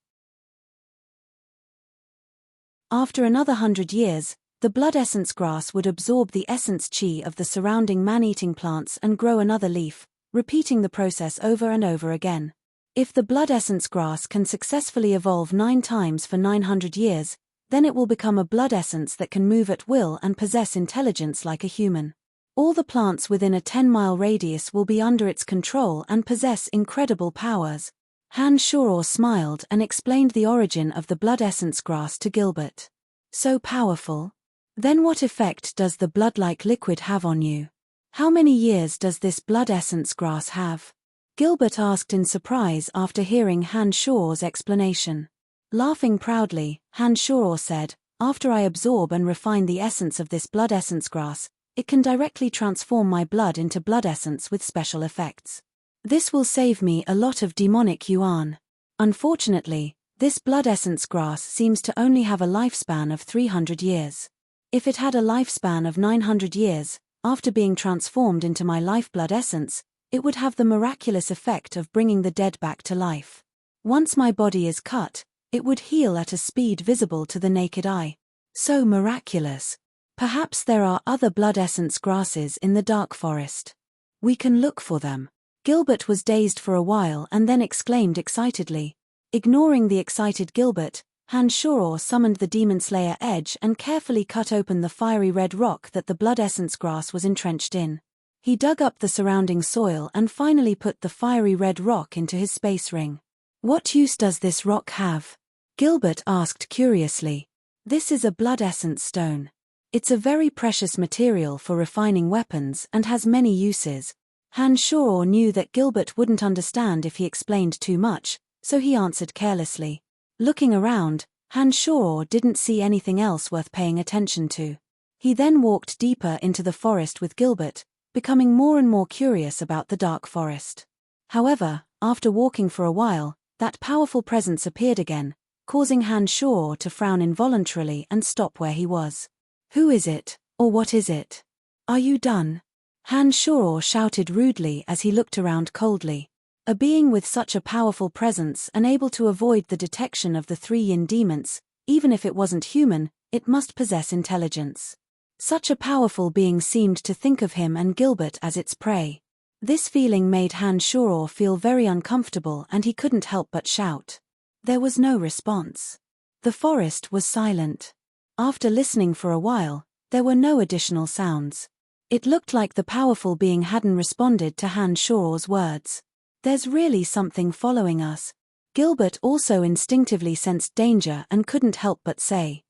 After another 100 years, the blood essence grass would absorb the essence qi of the surrounding man-eating plants and grow another leaf, repeating the process over and over again. If the blood essence grass can successfully evolve 9 times for 900 years, Then it will become a blood essence that can move at will and possess intelligence like a human. All the plants within a 10-mile radius will be under its control and possess incredible powers. Han Shoror smiled and explained the origin of the blood essence grass to Gilbert. So powerful? Then what effect does the blood-like liquid have on you? How many years does this blood essence grass have? Gilbert asked in surprise after hearing Han Shoror's explanation. Laughing proudly, Han Shoror said, "After I absorb and refine the essence of this blood essence grass, it can directly transform my blood into blood essence with special effects. This will save me a lot of demonic yuan. Unfortunately, this blood essence grass seems to only have a lifespan of 300 years. If it had a lifespan of 900 years, after being transformed into my lifeblood essence, it would have the miraculous effect of bringing the dead back to life. Once my body is cut, it would heal at a speed visible to the naked eye. So miraculous. Perhaps there are other blood essence grasses in the dark forest. We can look for them." Gilbert was dazed for a while and then exclaimed excitedly. Ignoring the excited Gilbert, Han Shoror summoned the demon slayer Edge and carefully cut open the fiery red rock that the blood essence grass was entrenched in. He dug up the surrounding soil and finally put the fiery red rock into his space ring. "What use does this rock have?" Gilbert asked curiously. "This is a blood essence stone. It's a very precious material for refining weapons and has many uses." Han Shoror knew that Gilbert wouldn't understand if he explained too much, so he answered carelessly. Looking around, Han Shoror didn't see anything else worth paying attention to. He then walked deeper into the forest with Gilbert, becoming more and more curious about the dark forest. However, after walking for a while, that powerful presence appeared again, causing Han Shoror to frown involuntarily and stop where he was. "Who is it, or what is it? Are you done?" Han Shoror shouted rudely as he looked around coldly. A being with such a powerful presence and able to avoid the detection of the 3 yin demons, even if it wasn't human, it must possess intelligence. Such a powerful being seemed to think of him and Gilbert as its prey. This feeling made Han Shoror feel very uncomfortable and he couldn't help but shout. There was no response. The forest was silent. After listening for a while, there were no additional sounds. It looked like the powerful being hadn't responded to Han Shoror's words. "There's really something following us." Gilbert also instinctively sensed danger and couldn't help but say.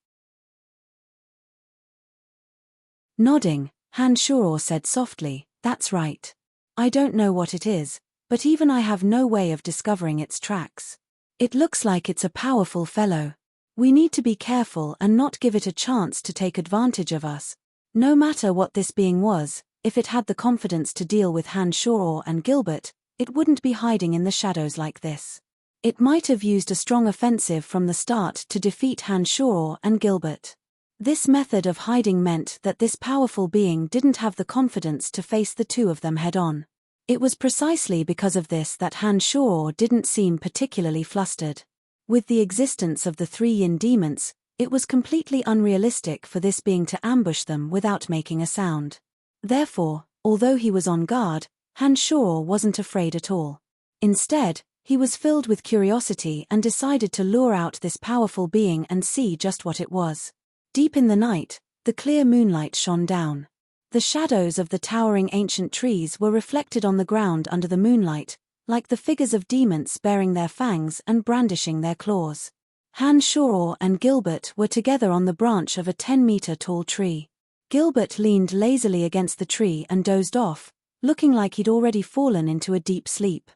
Nodding, Han Shoror said softly, "That's right. I don't know what it is, but even I have no way of discovering its tracks. It looks like it's a powerful fellow. We need to be careful and not give it a chance to take advantage of us." No matter what this being was, if it had the confidence to deal with Han Shoror and Gilbert, it wouldn't be hiding in the shadows like this. It might have used a strong offensive from the start to defeat Han Shoror and Gilbert. This method of hiding meant that this powerful being didn't have the confidence to face the two of them head-on. It was precisely because of this that Han Shoror didn't seem particularly flustered. With the existence of the 3 yin demons, it was completely unrealistic for this being to ambush them without making a sound. Therefore, although he was on guard, Han Shoror wasn't afraid at all. Instead, he was filled with curiosity and decided to lure out this powerful being and see just what it was. Deep in the night, the clear moonlight shone down. The shadows of the towering ancient trees were reflected on the ground under the moonlight, like the figures of demons baring their fangs and brandishing their claws. Han Shoror and Gilbert were together on the branch of a 10-meter-tall tree. Gilbert leaned lazily against the tree and dozed off, looking like he'd already fallen into a deep sleep.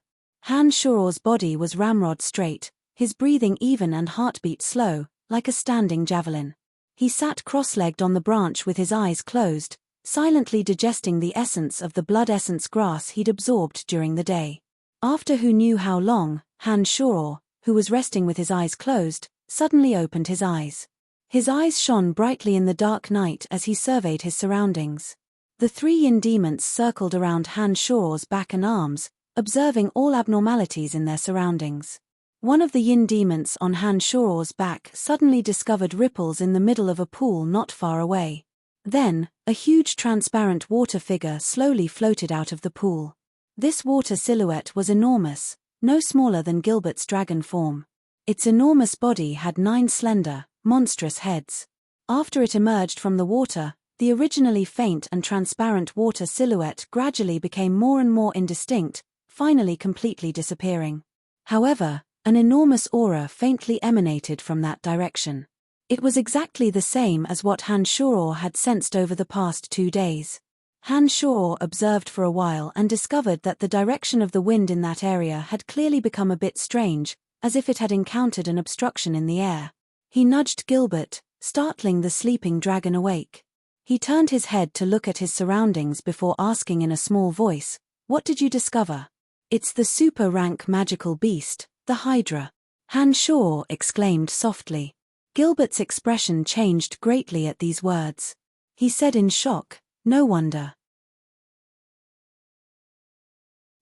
Han Shoror's body was ramrod straight, his breathing even and heartbeat slow, like a standing javelin. He sat cross-legged on the branch with his eyes closed, silently digesting the essence of the blood essence grass he'd absorbed during the day. After who knew how long, Han Shoror, who was resting with his eyes closed, suddenly opened his eyes. His eyes shone brightly in the dark night as he surveyed his surroundings. The 3 yin demons circled around Han Shoror's back and arms, observing all abnormalities in their surroundings. One of the yin demons on Han Shoror's back suddenly discovered ripples in the middle of a pool not far away. Then, a huge transparent water figure slowly floated out of the pool. This water silhouette was enormous, no smaller than Gilbert's dragon form. Its enormous body had 9 slender, monstrous heads. After it emerged from the water, the originally faint and transparent water silhouette gradually became more and more indistinct, finally completely disappearing. However, an enormous aura faintly emanated from that direction. It was exactly the same as what Han Shuo had sensed over the past 2 days. Han Shuo observed for a while and discovered that the direction of the wind in that area had clearly become a bit strange, as if it had encountered an obstruction in the air. He nudged Gilbert, startling the sleeping dragon awake. He turned his head to look at his surroundings before asking in a small voice, "What did you discover?" "It's the super-rank magical beast, the Hydra," Han Shuo exclaimed softly. Gilbert's expression changed greatly at these words. He said in shock, "No wonder.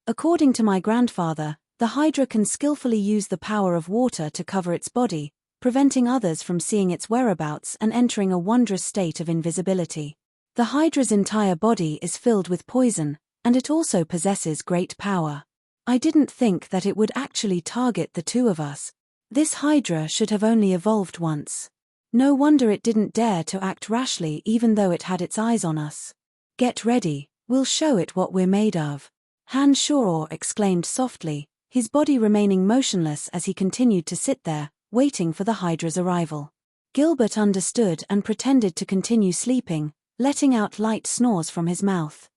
According to my grandfather, the Hydra can skillfully use the power of water to cover its body, preventing others from seeing its whereabouts and entering a wondrous state of invisibility. The Hydra's entire body is filled with poison, and it also possesses great power. I didn't think that it would actually target the two of us. This Hydra should have only evolved once. No wonder it didn't dare to act rashly even though it had its eyes on us. Get ready, we'll show it what we're made of," Han Shuo exclaimed softly, his body remaining motionless as he continued to sit there, waiting for the Hydra's arrival. Gilbert understood and pretended to continue sleeping, letting out light snores from his mouth.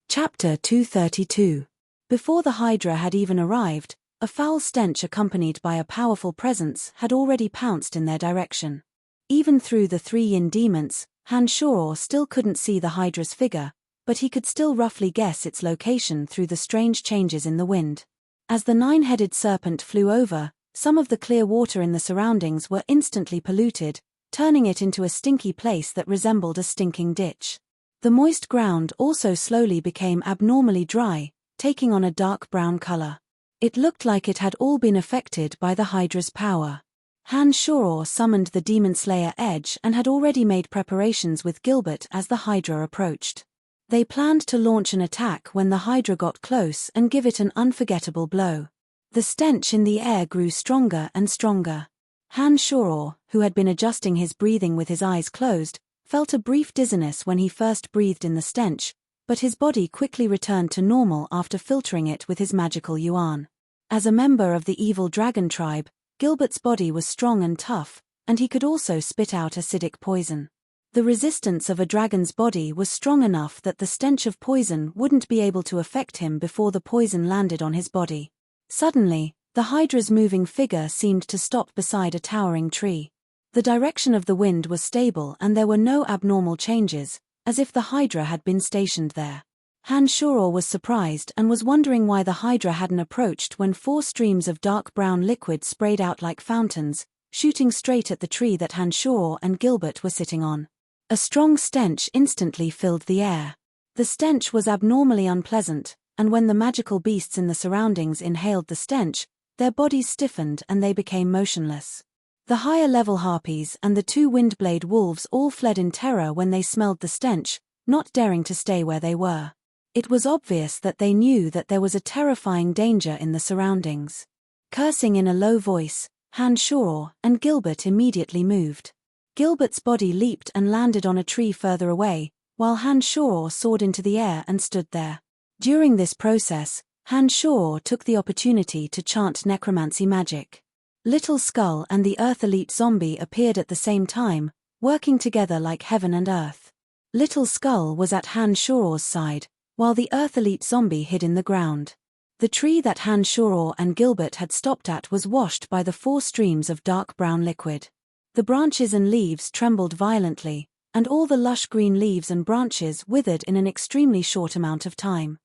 Chapter 232. Before the Hydra had even arrived, a foul stench accompanied by a powerful presence had already pounced in their direction. Even through the 3 yin demons, Han Shuo still couldn't see the Hydra's figure, but he could still roughly guess its location through the strange changes in the wind. As the 9-headed serpent flew over, some of the clear water in the surroundings were instantly polluted, turning it into a stinky place that resembled a stinking ditch. The moist ground also slowly became abnormally dry, taking on a dark brown color. It looked like it had all been affected by the Hydra's power. Han Shuo summoned the Demon Slayer Edge and had already made preparations with Gilbert as the Hydra approached. They planned to launch an attack when the Hydra got close and give it an unforgettable blow. The stench in the air grew stronger and stronger. Han Shuo, who had been adjusting his breathing with his eyes closed, felt a brief dizziness when he first breathed in the stench, but his body quickly returned to normal after filtering it with his magical yuan. As a member of the evil dragon tribe, Gilbert's body was strong and tough, and he could also spit out acidic poison. The resistance of a dragon's body was strong enough that the stench of poison wouldn't be able to affect him before the poison landed on his body. Suddenly, the Hydra's moving figure seemed to stop beside a towering tree. The direction of the wind was stable and there were no abnormal changes, as if the Hydra had been stationed there. Han Shuo was surprised and was wondering why the Hydra hadn't approached when 4 streams of dark brown liquid sprayed out like fountains, shooting straight at the tree that Han Shuo and Gilbert were sitting on. A strong stench instantly filled the air. The stench was abnormally unpleasant, and when the magical beasts in the surroundings inhaled the stench, their bodies stiffened and they became motionless. The higher-level harpies and the 2 windblade wolves all fled in terror when they smelled the stench, not daring to stay where they were. It was obvious that they knew that there was a terrifying danger in the surroundings. Cursing in a low voice, Han Shuo and Gilbert immediately moved. Gilbert's body leaped and landed on a tree further away, while Han Shuo soared into the air and stood there. During this process, Han Shuo took the opportunity to chant necromancy magic. Little Skull and the Earth Elite Zombie appeared at the same time, working together like heaven and earth. Little Skull was at Han Shuo's side, while the Earth Elite Zombie hid in the ground. The tree that Han Shuo and Gilbert had stopped at was washed by the 4 streams of dark brown liquid. The branches and leaves trembled violently, and all the lush green leaves and branches withered in an extremely short amount of time.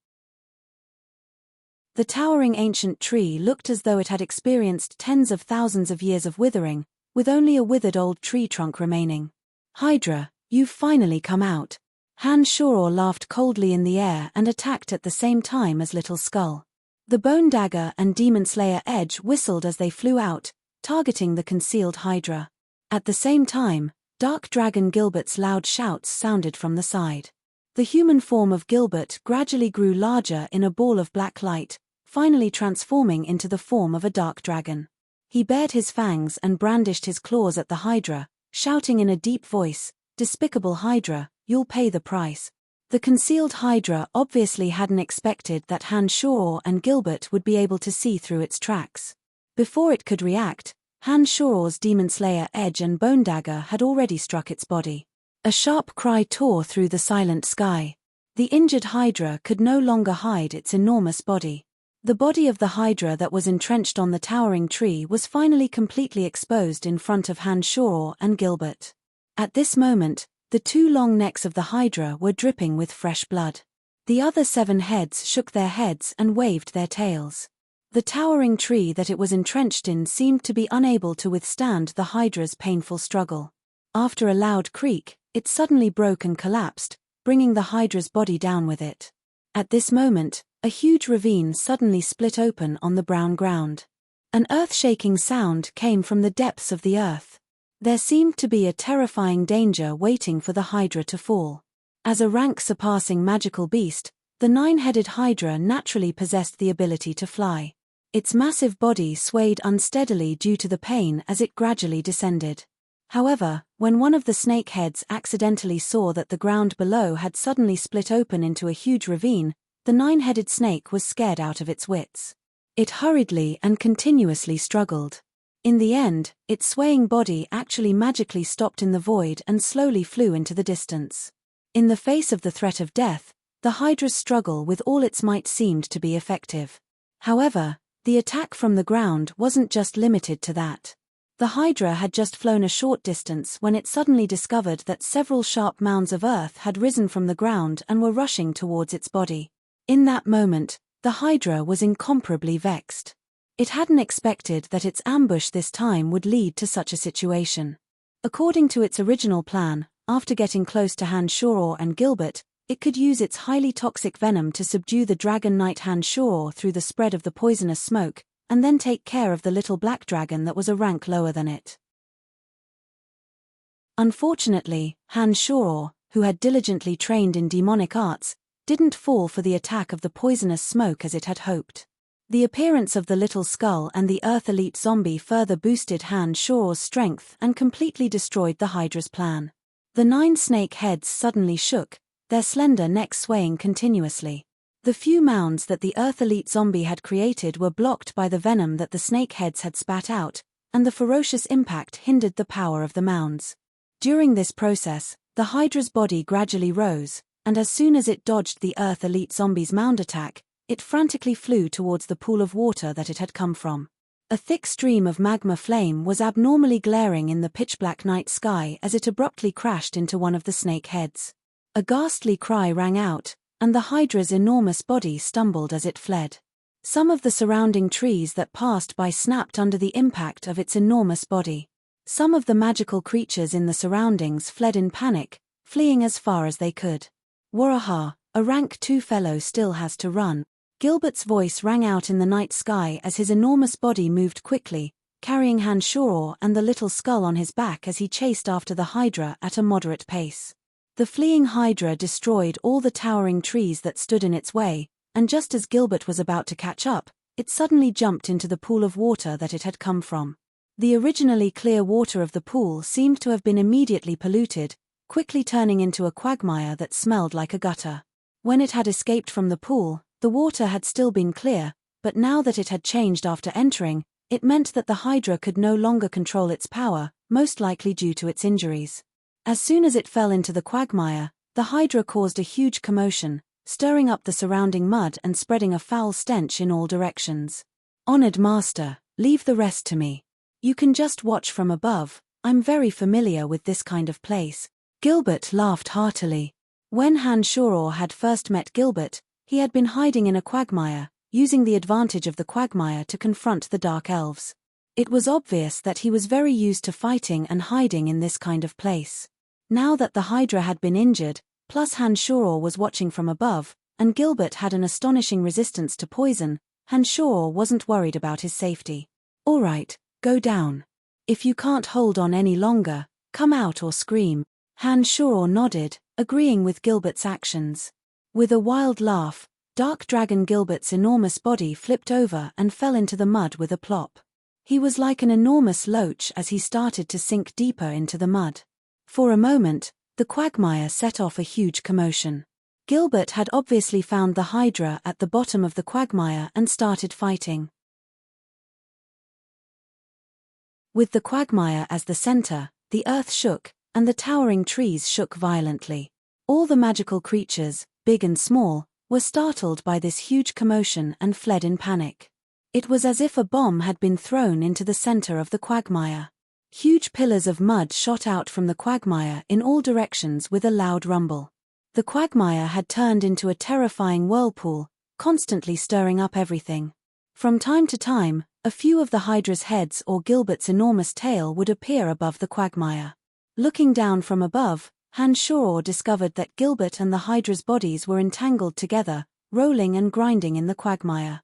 The towering ancient tree looked as though it had experienced tens of thousands of years of withering, with only a withered old tree trunk remaining. "Hydra, you've finally come out." Han Shuo laughed coldly in the air and attacked at the same time as Little Skull. The Bone Dagger and Demon Slayer Edge whistled as they flew out, targeting the concealed Hydra. At the same time, Dark Dragon Gilbert's loud shouts sounded from the side. The human form of Gilbert gradually grew larger in a ball of black light, finally transforming into the form of a dark dragon. He bared his fangs and brandished his claws at the Hydra, shouting in a deep voice, "Despicable Hydra, you'll pay the price." The concealed Hydra obviously hadn't expected that Han Shoror and Gilbert would be able to see through its tracks. Before it could react, Han Shoror's Demon Slayer edge and bone dagger had already struck its body. A sharp cry tore through the silent sky. The injured Hydra could no longer hide its enormous body. The body of the Hydra that was entrenched on the towering tree was finally completely exposed in front of Han Shoror and Gilbert. At this moment, the two long necks of the Hydra were dripping with fresh blood. The other 7 heads shook their heads and waved their tails. The towering tree that it was entrenched in seemed to be unable to withstand the Hydra's painful struggle. After a loud creak, it suddenly broke and collapsed, bringing the Hydra's body down with it. At this moment, a huge ravine suddenly split open on the brown ground. An earth-shaking sound came from the depths of the earth. There seemed to be a terrifying danger waiting for the Hydra to fall. As a rank-surpassing magical beast, the 9-headed Hydra naturally possessed the ability to fly. Its massive body swayed unsteadily due to the pain as it gradually descended. However, when one of the snake heads accidentally saw that the ground below had suddenly split open into a huge ravine, the 9-headed snake was scared out of its wits. It hurriedly and continuously struggled. In the end, its swaying body actually magically stopped in the void and slowly flew into the distance. In the face of the threat of death, the Hydra's struggle with all its might seemed to be effective. However, the attack from the ground wasn't just limited to that. The Hydra had just flown a short distance when it suddenly discovered that several sharp mounds of earth had risen from the ground and were rushing towards its body. In that moment, the Hydra was incomparably vexed. It hadn't expected that its ambush this time would lead to such a situation. According to its original plan, after getting close to Han Shoror and Gilbert, it could use its highly toxic venom to subdue the Dragon Knight Han Shoror through the spread of the poisonous smoke, and then take care of the little black dragon that was a rank lower than it. Unfortunately, Han Shoror, who had diligently trained in demonic arts, didn't fall for the attack of the poisonous smoke as it had hoped. The appearance of the little skull and the Earth Elite zombie further boosted Han Shoror's strength and completely destroyed the Hydra's plan. The 9 snake heads suddenly shook, their slender necks swaying continuously. The few mounds that the Earth Elite zombie had created were blocked by the venom that the snake heads had spat out, and the ferocious impact hindered the power of the mounds. During this process, the Hydra's body gradually rose, and as soon as it dodged the Earth Elite zombie's mound attack, it frantically flew towards the pool of water that it had come from. A thick stream of magma flame was abnormally glaring in the pitch-black night sky as it abruptly crashed into one of the snake heads. A ghastly cry rang out, and the Hydra's enormous body stumbled as it fled. Some of the surrounding trees that passed by snapped under the impact of its enormous body. Some of the magical creatures in the surroundings fled in panic, fleeing as far as they could. "Waraha, a rank 2 fellow still has to run." Gilbert's voice rang out in the night sky as his enormous body moved quickly, carrying Han Shoror and the little skull on his back as he chased after the Hydra at a moderate pace. The fleeing Hydra destroyed all the towering trees that stood in its way, and just as Gilbert was about to catch up, it suddenly jumped into the pool of water that it had come from. The originally clear water of the pool seemed to have been immediately polluted, quickly turning into a quagmire that smelled like a gutter. When it had escaped from the pool, the water had still been clear, but now that it had changed after entering, it meant that the Hydra could no longer control its power, most likely due to its injuries. As soon as it fell into the quagmire, the Hydra caused a huge commotion, stirring up the surrounding mud and spreading a foul stench in all directions. "Honored Master, leave the rest to me. You can just watch from above, I'm very familiar with this kind of place." Gilbert laughed heartily. When Han Shoror had first met Gilbert, he had been hiding in a quagmire, using the advantage of the quagmire to confront the Dark Elves. It was obvious that he was very used to fighting and hiding in this kind of place. Now that the Hydra had been injured, plus Han Shoror was watching from above, and Gilbert had an astonishing resistance to poison, Han Shoror wasn't worried about his safety. "All right, go down. If you can't hold on any longer, come out or scream." Han Shoror nodded, agreeing with Gilbert's actions. With a wild laugh, Dark Dragon Gilbert's enormous body flipped over and fell into the mud with a plop. He was like an enormous loach as he started to sink deeper into the mud. For a moment, the quagmire set off a huge commotion. Gilbert had obviously found the Hydra at the bottom of the quagmire and started fighting. With the quagmire as the center, the earth shook, and the towering trees shook violently. All the magical creatures, big and small, were startled by this huge commotion and fled in panic. It was as if a bomb had been thrown into the center of the quagmire. Huge pillars of mud shot out from the quagmire in all directions with a loud rumble. The quagmire had turned into a terrifying whirlpool, constantly stirring up everything. From time to time, a few of the Hydra's heads or Gilbert's enormous tail would appear above the quagmire. Looking down from above, Hanshaw discovered that Gilbert and the Hydra's bodies were entangled together, rolling and grinding in the quagmire.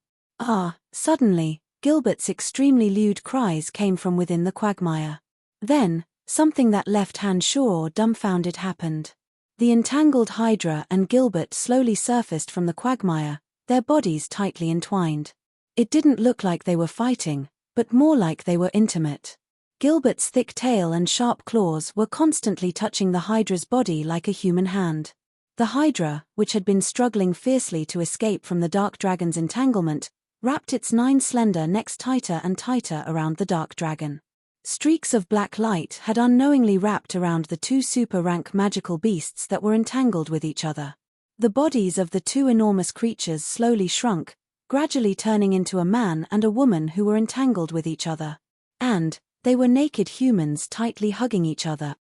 Suddenly, Gilbert's extremely lewd cries came from within the quagmire. Then, something that left Hanshaw dumbfounded happened. The entangled Hydra and Gilbert slowly surfaced from the quagmire, their bodies tightly entwined. It didn't look like they were fighting, but more like they were intimate. Gilbert's thick tail and sharp claws were constantly touching the Hydra's body like a human hand. The Hydra, which had been struggling fiercely to escape from the Dark Dragon's entanglement, wrapped its 9 slender necks tighter and tighter around the Dark Dragon. Streaks of black light had unknowingly wrapped around the 2 super-rank magical beasts that were entangled with each other. The bodies of the 2 enormous creatures slowly shrunk, gradually turning into a man and a woman who were entangled with each other. And they were naked humans tightly hugging each other.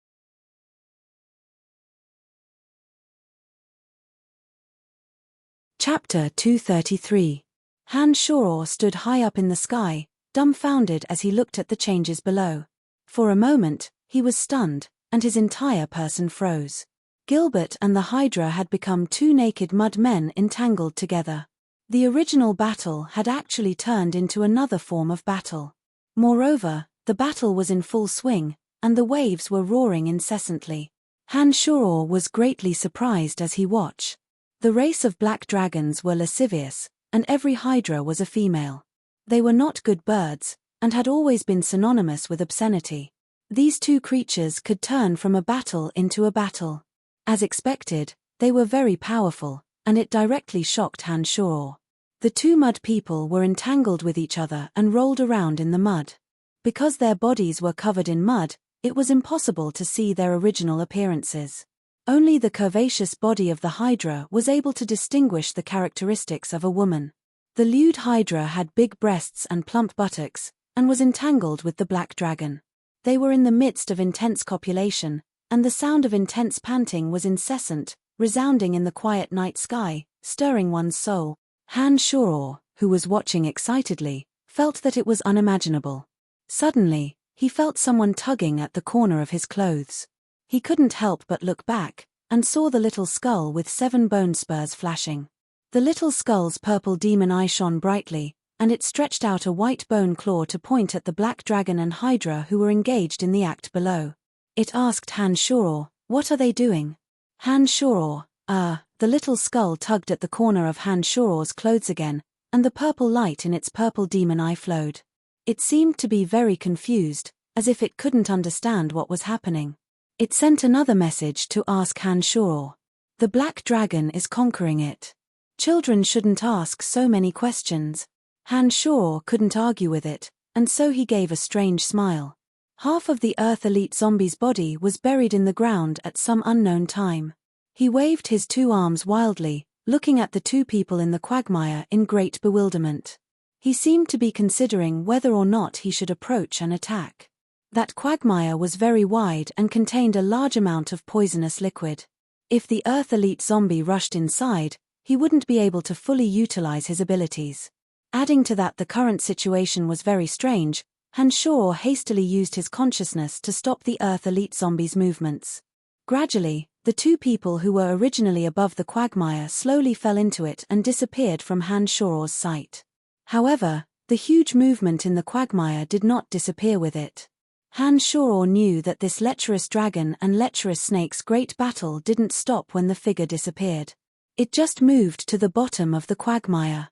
Chapter 233. Hanshaw stood high up in the sky, dumbfounded as he looked at the changes below. For a moment, he was stunned, and his entire person froze. Gilbert and the Hydra had become 2 naked mud men entangled together. The original battle had actually turned into another form of battle. Moreover, the battle was in full swing, and the waves were roaring incessantly. Hanshaw was greatly surprised as he watched. The race of black dragons were lascivious, and every Hydra was a female. They were not good birds, and had always been synonymous with obscenity. These 2 creatures could turn from a battle into a battle. As expected, they were very powerful, and it directly shocked Hanshaw. The 2 mud people were entangled with each other and rolled around in the mud. Because their bodies were covered in mud, it was impossible to see their original appearances. Only the curvaceous body of the Hydra was able to distinguish the characteristics of a woman. The lewd Hydra had big breasts and plump buttocks, and was entangled with the black dragon. They were in the midst of intense copulation, and the sound of intense panting was incessant, resounding in the quiet night sky, stirring one's soul. Hanshaw, who was watching excitedly, felt that it was unimaginable. Suddenly, he felt someone tugging at the corner of his clothes. He couldn't help but look back, and saw the little skull with 7 bone spurs flashing. The little skull's purple demon eye shone brightly, and it stretched out a white bone claw to point at the black dragon and Hydra who were engaged in the act below. It asked Hanshaw, "What are they doing?" Hanshaw, the little skull tugged at the corner of Hanshaw's clothes again, and the purple light in its purple demon eye flowed. It seemed to be very confused, as if it couldn't understand what was happening. It sent another message to ask Hanshaw. "The black dragon is conquering it. Children shouldn't ask so many questions." Hanshaw couldn't argue with it, and so he gave a strange smile. Half of the Earth Elite zombie's body was buried in the ground at some unknown time. He waved his 2 arms wildly, looking at the 2 people in the quagmire in great bewilderment. He seemed to be considering whether or not he should approach and attack. That quagmire was very wide and contained a large amount of poisonous liquid. If the Earth Elite zombie rushed inside, he wouldn't be able to fully utilize his abilities. Adding to that, the current situation was very strange. Hanshaw hastily used his consciousness to stop the Earth Elite zombie's movements. Gradually, the 2 people who were originally above the quagmire slowly fell into it and disappeared from Hanshaw's sight. However, the huge movement in the quagmire did not disappear with it. Hanshaw knew that this lecherous dragon and lecherous snake's great battle didn't stop when the figure disappeared. It just moved to the bottom of the quagmire.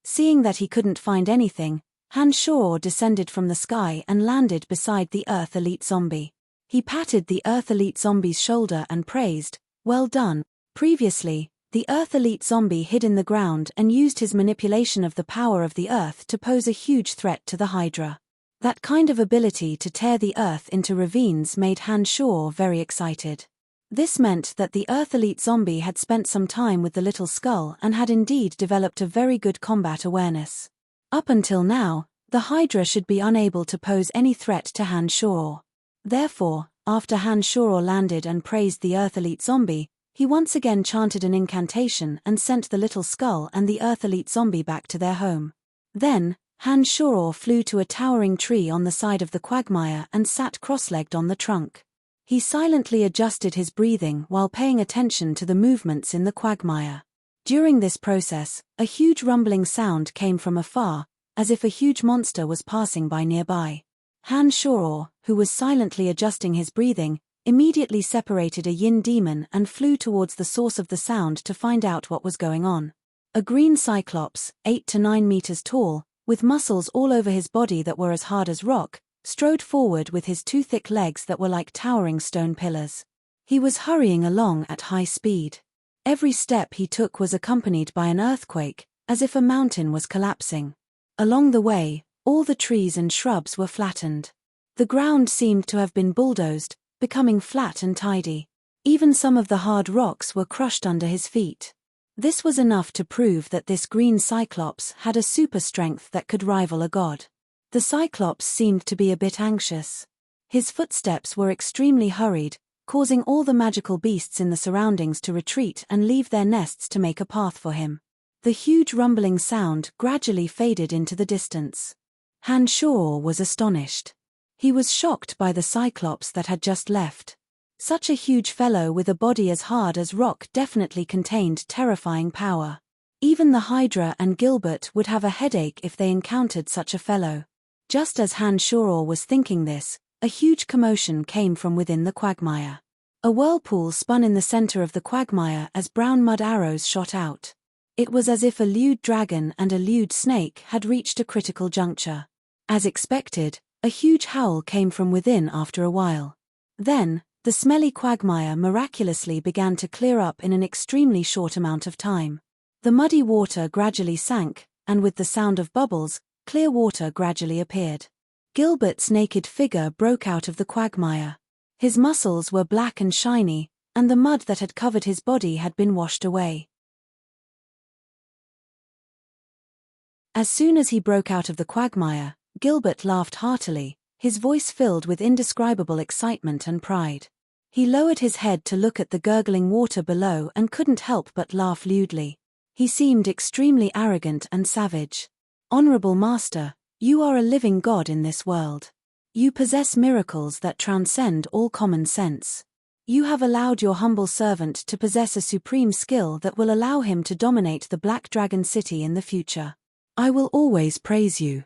Seeing that he couldn't find anything, Hanshaw descended from the sky and landed beside the Earth Elite Zombie. He patted the Earth Elite Zombie's shoulder and praised, "Well done." Previously, the Earth Elite Zombie hid in the ground and used his manipulation of the power of the Earth to pose a huge threat to the Hydra. That kind of ability to tear the Earth into ravines made Hanshaw very excited. This meant that the Earth Elite Zombie had spent some time with the Little Skull and had indeed developed a very good combat awareness. Up until now, the Hydra should be unable to pose any threat to Hanshaw. Therefore, after Hanshaw landed and praised the Earth Elite Zombie, he once again chanted an incantation and sent the Little Skull and the Earth Elite Zombie back to their home. Then, Hanshaw flew to a towering tree on the side of the quagmire and sat cross-legged on the trunk. He silently adjusted his breathing while paying attention to the movements in the quagmire. During this process, a huge rumbling sound came from afar, as if a huge monster was passing by nearby. Hanshaw, who was silently adjusting his breathing, immediately separated a yin demon and flew towards the source of the sound to find out what was going on. A green cyclops, 8 to 9 meters tall, with muscles all over his body that were as hard as rock, strode forward with his 2 thick legs that were like towering stone pillars. He was hurrying along at high speed. Every step he took was accompanied by an earthquake, as if a mountain was collapsing. Along the way, all the trees and shrubs were flattened. The ground seemed to have been bulldozed, becoming flat and tidy. Even some of the hard rocks were crushed under his feet. This was enough to prove that this green cyclops had a super strength that could rival a god. The cyclops seemed to be a bit anxious. His footsteps were extremely hurried, causing all the magical beasts in the surroundings to retreat and leave their nests to make a path for him. The huge rumbling sound gradually faded into the distance. Hanshaw was astonished. He was shocked by the cyclops that had just left. Such a huge fellow with a body as hard as rock definitely contained terrifying power. Even the Hydra and Gilbert would have a headache if they encountered such a fellow. Just as Hanshaw was thinking this, a huge commotion came from within the quagmire. A whirlpool spun in the center of the quagmire as brown mud arrows shot out. It was as if a lewd dragon and a lewd snake had reached a critical juncture. As expected, a huge howl came from within after a while. Then, the smelly quagmire miraculously began to clear up in an extremely short amount of time. The muddy water gradually sank, and with the sound of bubbles, clear water gradually appeared. Gilbert's naked figure broke out of the quagmire. His muscles were black and shiny, and the mud that had covered his body had been washed away. As soon as he broke out of the quagmire, Gilbert laughed heartily, his voice filled with indescribable excitement and pride. He lowered his head to look at the gurgling water below and couldn't help but laugh lewdly. He seemed extremely arrogant and savage. "Honorable Master, you are a living god in this world. You possess miracles that transcend all common sense. You have allowed your humble servant to possess a supreme skill that will allow him to dominate the Black Dragon City in the future. I will always praise you.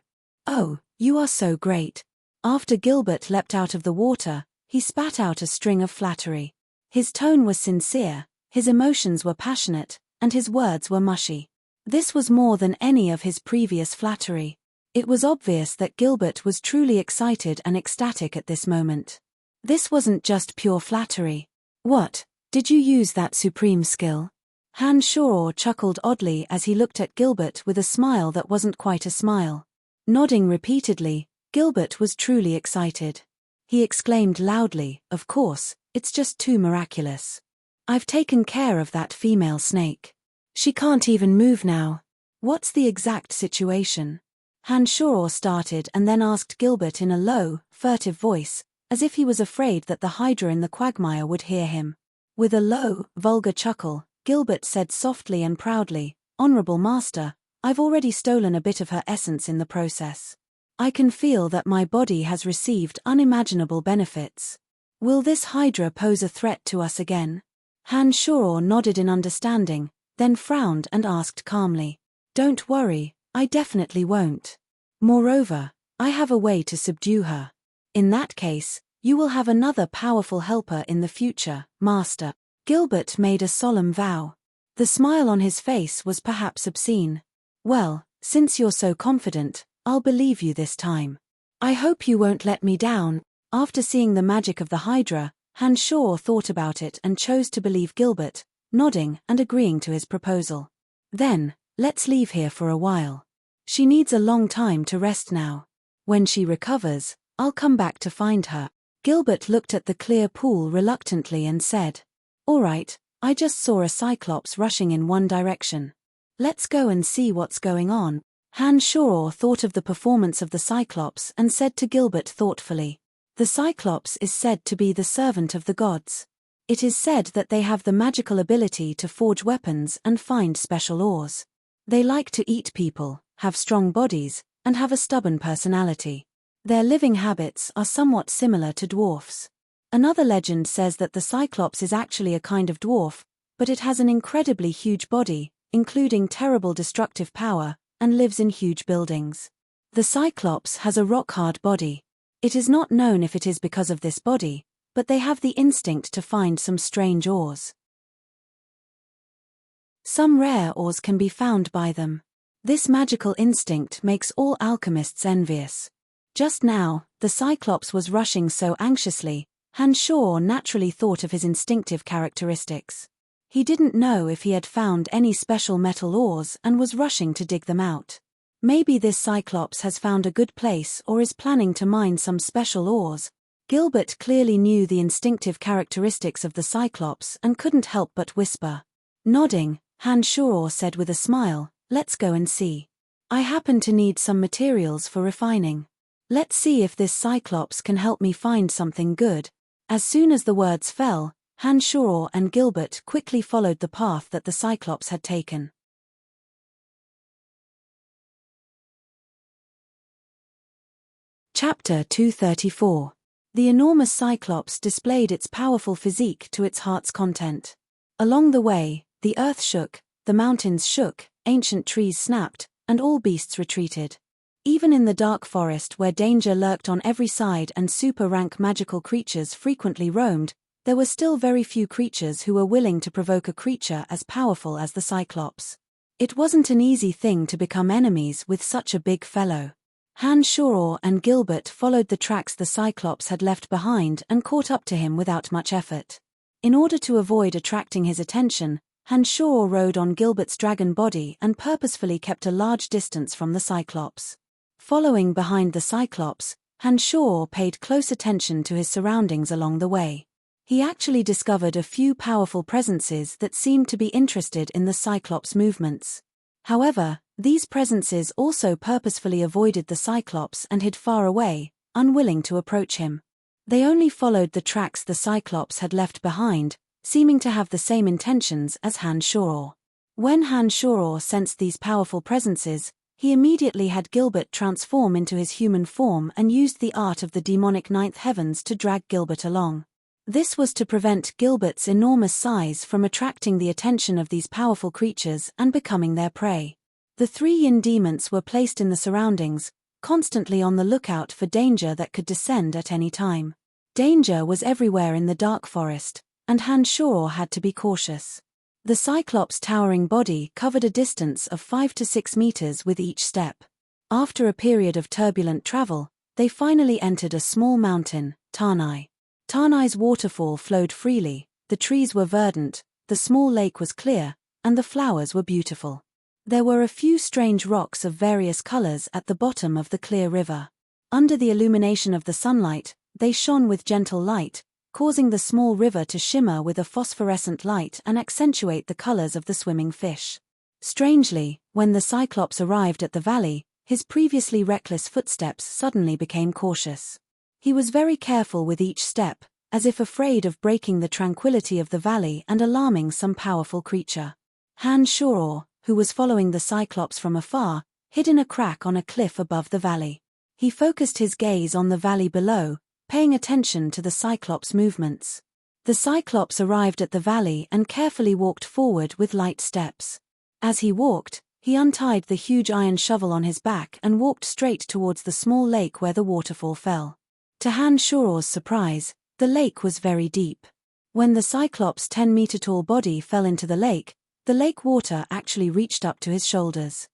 Oh, you are so great." After Gilbert leapt out of the water, he spat out a string of flattery. His tone was sincere, his emotions were passionate, and his words were mushy. This was more than any of his previous flattery. It was obvious that Gilbert was truly excited and ecstatic at this moment. This wasn't just pure flattery. "What, did you use that supreme skill?" Hanshaw chuckled oddly as he looked at Gilbert with a smile that wasn't quite a smile. Nodding repeatedly, Gilbert was truly excited. He exclaimed loudly, "Of course, it's just too miraculous. I've taken care of that female snake. She can't even move now. What's the exact situation?" Hanshaw started and then asked Gilbert in a low, furtive voice, as if he was afraid that the Hydra in the quagmire would hear him. With a low, vulgar chuckle, Gilbert said softly and proudly, "Honorable Master, I've already stolen a bit of her essence in the process. I can feel that my body has received unimaginable benefits. Will this Hydra pose a threat to us again?" Hanshaw nodded in understanding, then frowned and asked calmly, "Don't worry, I definitely won't. Moreover, I have a way to subdue her. In that case, you will have another powerful helper in the future, Master." Gilbert made a solemn vow. The smile on his face was perhaps obscene. Well, since you're so confident, I'll believe you this time. I hope you won't let me down. After seeing the magic of the Hydra, Hanshaw thought about it and chose to believe Gilbert, nodding and agreeing to his proposal. Then, let's leave here for a while. She needs a long time to rest now. When she recovers, I'll come back to find her. Gilbert looked at the clear pool reluctantly and said, "All right, I just saw a cyclops rushing in one direction. Let's go and see what's going on." Hanshaw thought of the performance of the cyclops and said to Gilbert thoughtfully, "The cyclops is said to be the servant of the gods. It is said that they have the magical ability to forge weapons and find special ores. They like to eat people, have strong bodies, and have a stubborn personality. Their living habits are somewhat similar to dwarfs. Another legend says that the cyclops is actually a kind of dwarf, but it has an incredibly huge body, including terrible destructive power, and lives in huge buildings. The cyclops has a rock-hard body. It is not known if it is because of this body, but they have the instinct to find some strange ores. Some rare ores can be found by them. This magical instinct makes all alchemists envious. Just now, the cyclops was rushing so anxiously, Hanshaw naturally thought of his instinctive characteristics. He didn't know if he had found any special metal ores and was rushing to dig them out. Maybe this cyclops has found a good place or is planning to mine some special ores. Gilbert clearly knew the instinctive characteristics of the cyclops and couldn't help but whisper. Nodding, Hanshaw said with a smile, "Let's go and see. I happen to need some materials for refining. Let's see if this cyclops can help me find something good." As soon as the words fell, Hanshaw and Gilbert quickly followed the path that the cyclops had taken. Chapter 234. The enormous cyclops displayed its powerful physique to its heart's content. Along the way, the earth shook, the mountains shook, ancient trees snapped, and all beasts retreated. Even in the dark forest where danger lurked on every side and super-rank magical creatures frequently roamed, there were still very few creatures who were willing to provoke a creature as powerful as the cyclops. It wasn't an easy thing to become enemies with such a big fellow. Hanshaw and Gilbert followed the tracks the cyclops had left behind and caught up to him without much effort. In order to avoid attracting his attention, Hanshaw rode on Gilbert's dragon body and purposefully kept a large distance from the cyclops. Following behind the cyclops, Hanshaw paid close attention to his surroundings along the way. He actually discovered a few powerful presences that seemed to be interested in the cyclops' movements. However, these presences also purposefully avoided the cyclops and hid far away, unwilling to approach him. They only followed the tracks the cyclops had left behind, seeming to have the same intentions as Hanshaw. When Hanshaw sensed these powerful presences, he immediately had Gilbert transform into his human form and used the art of the demonic ninth heavens to drag Gilbert along. This was to prevent Gilbert's enormous size from attracting the attention of these powerful creatures and becoming their prey. The three yin demons were placed in the surroundings, constantly on the lookout for danger that could descend at any time. Danger was everywhere in the dark forest, and Hanshaw had to be cautious. The cyclops' towering body covered a distance of 5 to 6 meters with each step. After a period of turbulent travel, they finally entered a small mountain, Tanai. Tanai's waterfall flowed freely, the trees were verdant, the small lake was clear, and the flowers were beautiful. There were a few strange rocks of various colors at the bottom of the clear river. Under the illumination of the sunlight, they shone with gentle light, causing the small river to shimmer with a phosphorescent light and accentuate the colors of the swimming fish. Strangely, when the cyclops arrived at the valley, his previously reckless footsteps suddenly became cautious. He was very careful with each step, as if afraid of breaking the tranquility of the valley and alarming some powerful creature. Hanshaw, who was following the cyclops from afar, hid in a crack on a cliff above the valley. He focused his gaze on the valley below, paying attention to the cyclops' movements. The cyclops arrived at the valley and carefully walked forward with light steps. As he walked, he untied the huge iron shovel on his back and walked straight towards the small lake where the waterfall fell. To Hanshaw's surprise, the lake was very deep. When the Cyclops' 10-meter-tall body fell into the lake water actually reached up to his shoulders.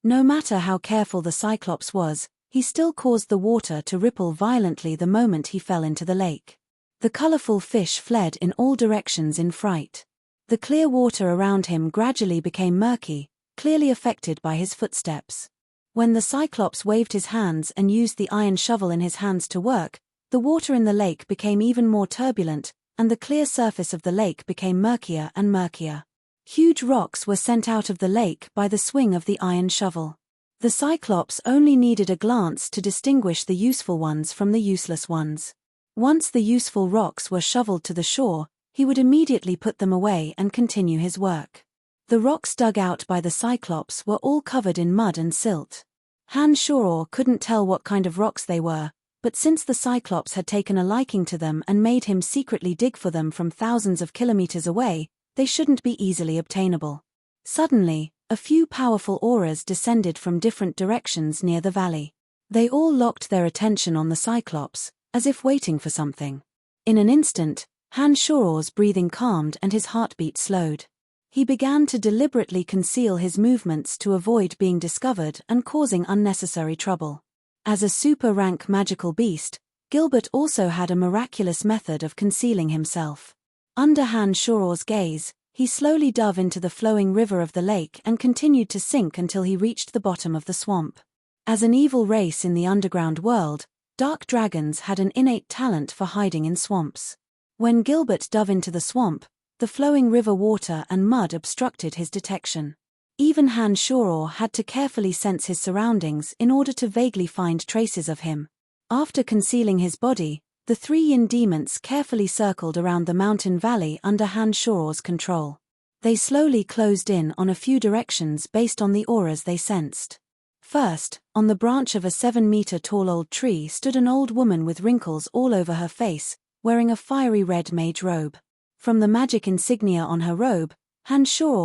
No matter how careful the Cyclops was, he still caused the water to ripple violently the moment he fell into the lake. The colorful fish fled in all directions in fright. The clear water around him gradually became murky, clearly affected by his footsteps. When the Cyclops waved his hands and used the iron shovel in his hands to work, the water in the lake became even more turbulent, and the clear surface of the lake became murkier and murkier. Huge rocks were sent out of the lake by the swing of the iron shovel. The Cyclops only needed a glance to distinguish the useful ones from the useless ones. Once the useful rocks were shoveled to the shore, he would immediately put them away and continue his work. The rocks dug out by the Cyclops were all covered in mud and silt. Han couldn't tell what kind of rocks they were, but since the Cyclops had taken a liking to them and made him secretly dig for them from thousands of kilometers away, they shouldn't be easily obtainable. Suddenly, a few powerful auras descended from different directions near the valley. They all locked their attention on the Cyclops, as if waiting for something. In an instant, Han breathing calmed and his heartbeat slowed. He began to deliberately conceal his movements to avoid being discovered and causing unnecessary trouble. As a super-rank magical beast, Gilbert also had a miraculous method of concealing himself. Under Han gaze, he slowly dove into the flowing river of the lake and continued to sink until he reached the bottom of the swamp. As an evil race in the underground world, dark dragons had an innate talent for hiding in swamps. When Gilbert dove into the swamp, the flowing river water and mud obstructed his detection. Even Han had to carefully sense his surroundings in order to vaguely find traces of him. After concealing his body, the three yin demons carefully circled around the mountain valley under Han control. They slowly closed in on a few directions based on the auras they sensed. First, on the branch of a 7-meter-tall old tree stood an old woman with wrinkles all over her face, wearing a fiery red mage robe. From the magic insignia on her robe, Han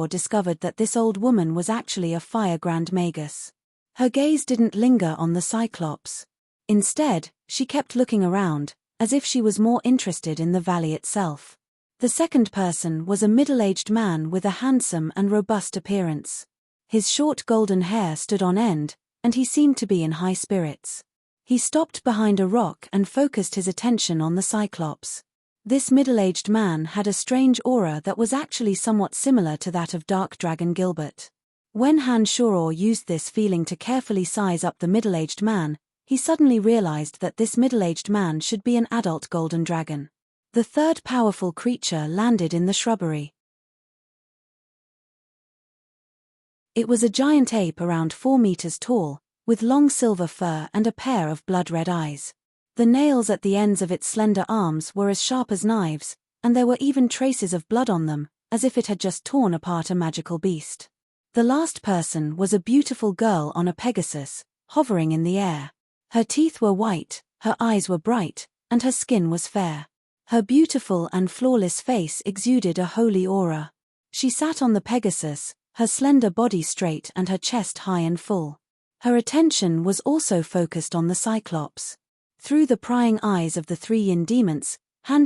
discovered that this old woman was actually a fire grand magus. Her gaze didn't linger on the Cyclops. Instead, she kept looking around, as if she was more interested in the valley itself. The second person was a middle-aged man with a handsome and robust appearance. His short golden hair stood on end, and he seemed to be in high spirits. He stopped behind a rock and focused his attention on the Cyclops. This middle-aged man had a strange aura that was actually somewhat similar to that of Dark Dragon Gilbert. When Han used this feeling to carefully size up the middle-aged man, he suddenly realized that this middle-aged man should be an adult golden dragon. The third powerful creature landed in the shrubbery. It was a giant ape around 4 meters tall, with long silver fur and a pair of blood-red eyes. The nails at the ends of its slender arms were as sharp as knives, and there were even traces of blood on them, as if it had just torn apart a magical beast. The last person was a beautiful girl on a Pegasus, hovering in the air. Her teeth were white, her eyes were bright, and her skin was fair. Her beautiful and flawless face exuded a holy aura. She sat on the Pegasus, her slender body straight and her chest high and full. Her attention was also focused on the Cyclops. Through the prying eyes of the three yin demons, Han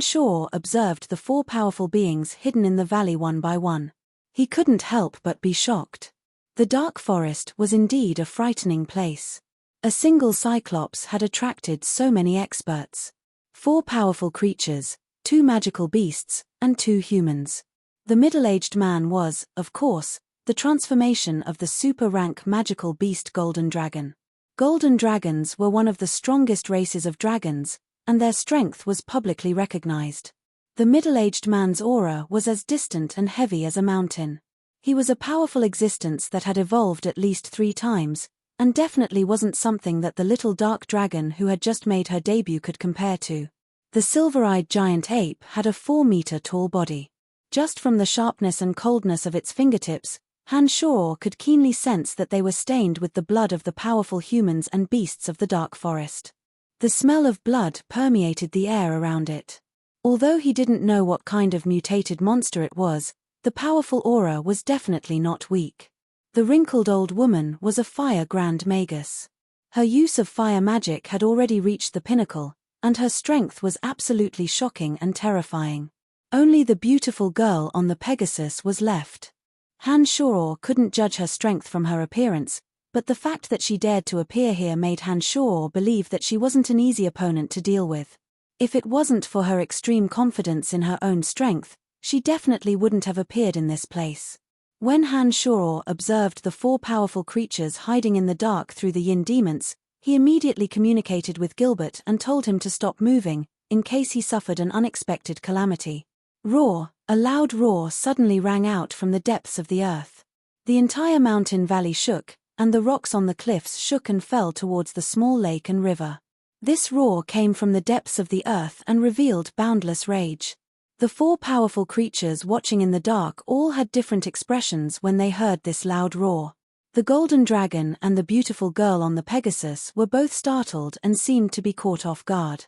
observed the 4 powerful beings hidden in the valley one by one. He couldn't help but be shocked. The dark forest was indeed a frightening place. A single Cyclops had attracted so many experts. 4 powerful creatures, 2 magical beasts, and 2 humans. The middle-aged man was, of course, the transformation of the super-rank magical beast Golden Dragon. Golden dragons were one of the strongest races of dragons, and their strength was publicly recognized. The middle-aged man's aura was as distant and heavy as a mountain. He was a powerful existence that had evolved at least 3 times, and definitely wasn't something that the little dark dragon who had just made her debut could compare to. The silver-eyed giant ape had a 4-meter-tall body. Just from the sharpness and coldness of its fingertips, Han could keenly sense that they were stained with the blood of the powerful humans and beasts of the dark forest. The smell of blood permeated the air around it. Although he didn't know what kind of mutated monster it was, the powerful aura was definitely not weak. The wrinkled old woman was a fire grand magus. Her use of fire magic had already reached the pinnacle, and her strength was absolutely shocking and terrifying. Only the beautiful girl on the Pegasus was left. Han Shoror couldn't judge her strength from her appearance, but the fact that she dared to appear here made Han Shoror believe that she wasn't an easy opponent to deal with. If it wasn't for her extreme confidence in her own strength, she definitely wouldn't have appeared in this place. When Han Shoror observed the 4 powerful creatures hiding in the dark through the yin demons, he immediately communicated with Gilbert and told him to stop moving, in case he suffered an unexpected calamity. Roar! A loud roar suddenly rang out from the depths of the earth. The entire mountain valley shook, and the rocks on the cliffs shook and fell towards the small lake and river. This roar came from the depths of the earth and revealed boundless rage. The 4 powerful creatures watching in the dark all had different expressions when they heard this loud roar. The golden dragon and the beautiful girl on the Pegasus were both startled and seemed to be caught off guard.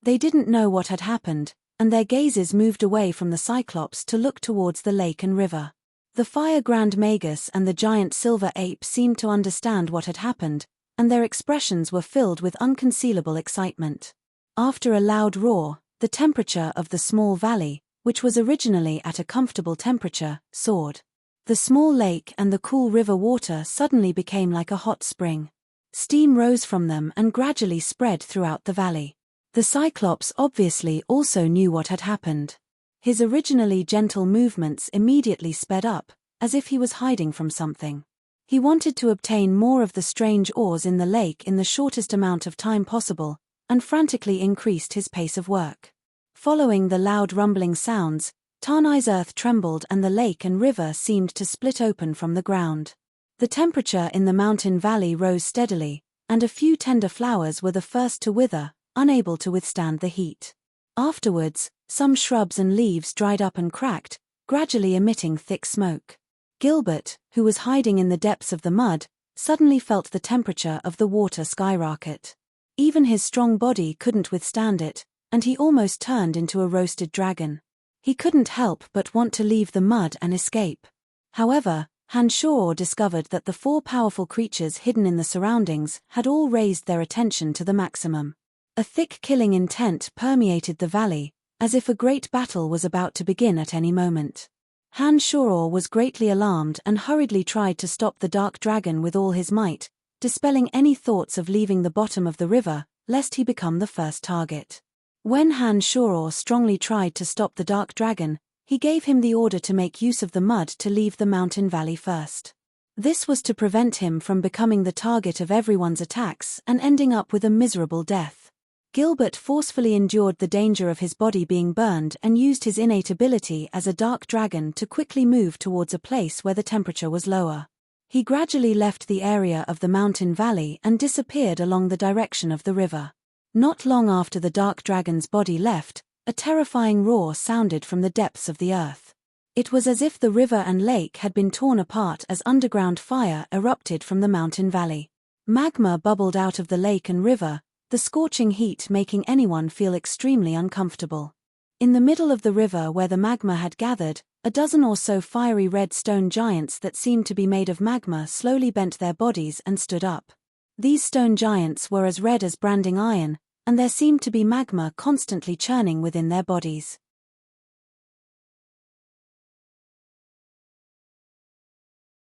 They didn't know what had happened, and their gazes moved away from the Cyclops to look towards the lake and river. The Fire Grand Magus and the giant silver ape seemed to understand what had happened, and their expressions were filled with unconcealable excitement. After a loud roar, the temperature of the small valley, which was originally at a comfortable temperature, soared. The small lake and the cool river water suddenly became like a hot spring. Steam rose from them and gradually spread throughout the valley. The Cyclops obviously also knew what had happened. His originally gentle movements immediately sped up, as if he was hiding from something. He wanted to obtain more of the strange ores in the lake in the shortest amount of time possible, and frantically increased his pace of work. Following the loud rumbling sounds, Tanai's earth trembled and the lake and river seemed to split open from the ground. The temperature in the mountain valley rose steadily, and a few tender flowers were the first to wither, unable to withstand the heat. Afterwards, some shrubs and leaves dried up and cracked, gradually emitting thick smoke. Gilbert, who was hiding in the depths of the mud, suddenly felt the temperature of the water skyrocket. Even his strong body couldn't withstand it, and he almost turned into a roasted dragon. He couldn't help but want to leave the mud and escape. However, Han Shoror discovered that the 4 powerful creatures hidden in the surroundings had all raised their attention to the maximum. A thick killing intent permeated the valley, as if a great battle was about to begin at any moment. Han Shoror was greatly alarmed and hurriedly tried to stop the dark dragon with all his might, dispelling any thoughts of leaving the bottom of the river, lest he become the first target. When Han Shoror strongly tried to stop the dark dragon, he gave him the order to make use of the mud to leave the mountain valley first. This was to prevent him from becoming the target of everyone's attacks and ending up with a miserable death. Gilbert forcefully endured the danger of his body being burned and used his innate ability as a dark dragon to quickly move towards a place where the temperature was lower. He gradually left the area of the mountain valley and disappeared along the direction of the river. Not long after the dark dragon's body left, a terrifying roar sounded from the depths of the earth. It was as if the river and lake had been torn apart as underground fire erupted from the mountain valley. Magma bubbled out of the lake and river, the scorching heat making anyone feel extremely uncomfortable. In the middle of the river where the magma had gathered, a dozen or so fiery red stone giants that seemed to be made of magma slowly bent their bodies and stood up. These stone giants were as red as branding iron, and there seemed to be magma constantly churning within their bodies.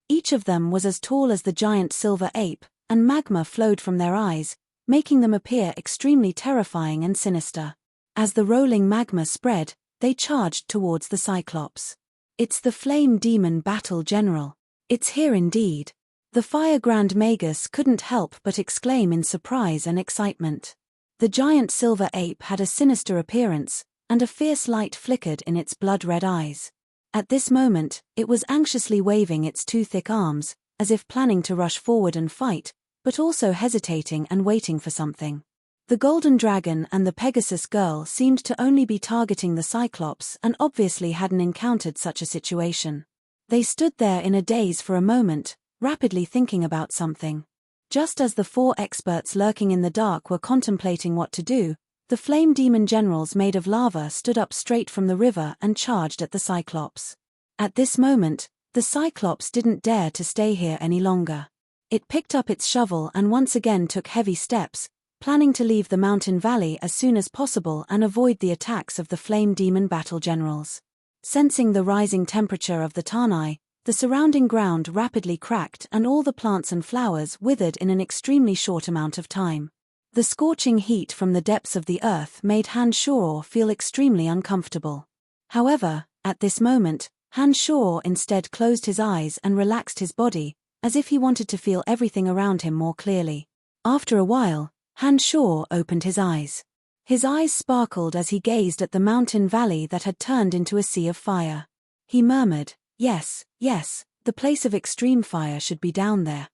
Each of them was as tall as the giant silver ape, and magma flowed from their eyes, making them appear extremely terrifying and sinister. As the rolling magma spread, they charged towards the Cyclops. It's the Flame Demon Battle General. It's here indeed. The Fire Grand Magus couldn't help but exclaim in surprise and excitement. The giant silver ape had a sinister appearance, and a fierce light flickered in its blood-red eyes. At this moment, it was anxiously waving its 2 thick arms, as if planning to rush forward and fight, but also hesitating and waiting for something. The golden dragon and the Pegasus girl seemed to only be targeting the Cyclops and obviously hadn't encountered such a situation. They stood there in a daze for a moment, rapidly thinking about something. Just as the 4 experts lurking in the dark were contemplating what to do, the flame demon generals made of lava stood up straight from the river and charged at the Cyclops. At this moment, the Cyclops didn't dare to stay here any longer. It picked up its shovel and once again took heavy steps, planning to leave the mountain valley as soon as possible and avoid the attacks of the flame demon battle generals. Sensing the rising temperature of the Tanai, the surrounding ground rapidly cracked and all the plants and flowers withered in an extremely short amount of time. The scorching heat from the depths of the earth made Han Shao feel extremely uncomfortable. However, at this moment, Han Shao instead closed his eyes and relaxed his body, as if he wanted to feel everything around him more clearly. After a while, Han Shao opened his eyes. His eyes sparkled as he gazed at the mountain valley that had turned into a sea of fire. He murmured, "Yes, yes, the place of extreme fire should be down there."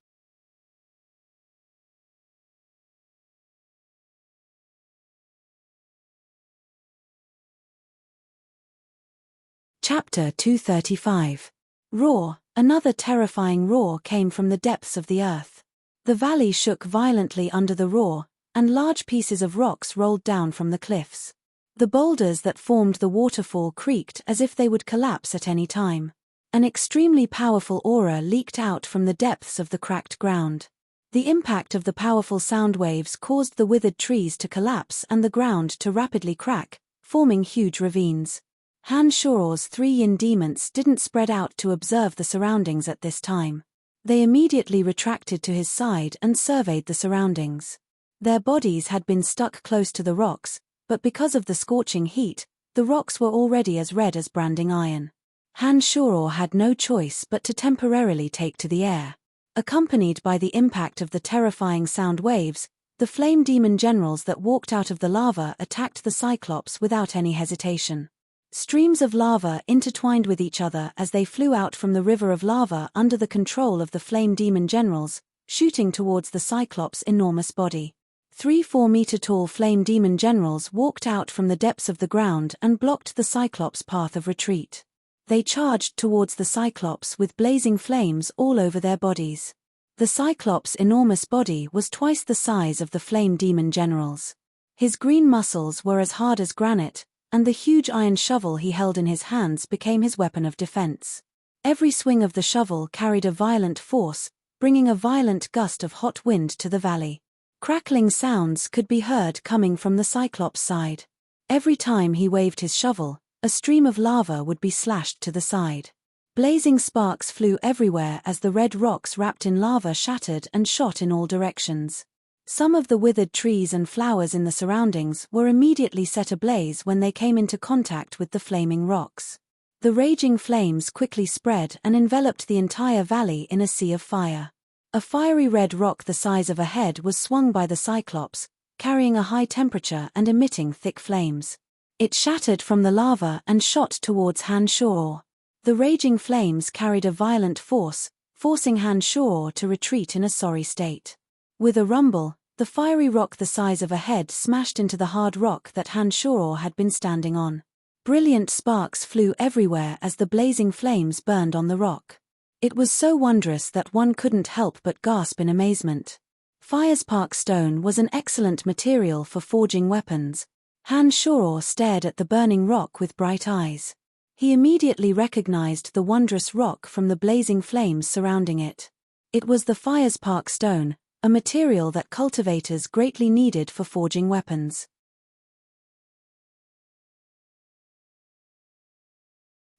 Chapter 235. Roar. Another terrifying roar came from the depths of the earth. The valley shook violently under the roar, and large pieces of rocks rolled down from the cliffs. The boulders that formed the waterfall creaked as if they would collapse at any time. An extremely powerful aura leaked out from the depths of the cracked ground. The impact of the powerful sound waves caused the withered trees to collapse and the ground to rapidly crack, forming huge ravines. Han Shao's 3 yin demons didn't spread out to observe the surroundings at this time. They immediately retracted to his side and surveyed the surroundings. Their bodies had been stuck close to the rocks, but because of the scorching heat, the rocks were already as red as branding iron. Han Shao had no choice but to temporarily take to the air. Accompanied by the impact of the terrifying sound waves, the flame demon generals that walked out of the lava attacked the Cyclops without any hesitation. Streams of lava intertwined with each other as they flew out from the river of lava under the control of the flame demon generals, shooting towards the Cyclops' enormous body. 3 4-meter-tall flame demon generals walked out from the depths of the ground and blocked the Cyclops' path of retreat. They charged towards the Cyclops with blazing flames all over their bodies. The Cyclops' enormous body was twice the size of the flame demon generals. His green muscles were as hard as granite, and the huge iron shovel he held in his hands became his weapon of defense. Every swing of the shovel carried a violent force, bringing a violent gust of hot wind to the valley. Crackling sounds could be heard coming from the Cyclops' side. Every time he waved his shovel, a stream of lava would be slashed to the side. Blazing sparks flew everywhere as the red rocks wrapped in lava shattered and shot in all directions. Some of the withered trees and flowers in the surroundings were immediately set ablaze when they came into contact with the flaming rocks. The raging flames quickly spread and enveloped the entire valley in a sea of fire. A fiery red rock the size of a head was swung by the Cyclops, carrying a high temperature and emitting thick flames. It shattered from the lava and shot towards Han Shao. The raging flames carried a violent force, forcing Han Shao to retreat in a sorry state. With a rumble, the fiery rock the size of a head smashed into the hard rock that Han Shao had been standing on. Brilliant sparks flew everywhere as the blazing flames burned on the rock. It was so wondrous that one couldn't help but gasp in amazement. Firespark stone was an excellent material for forging weapons. Han Shao stared at the burning rock with bright eyes. He immediately recognized the wondrous rock from the blazing flames surrounding it. It was the Firespark stone, a material that cultivators greatly needed for forging weapons.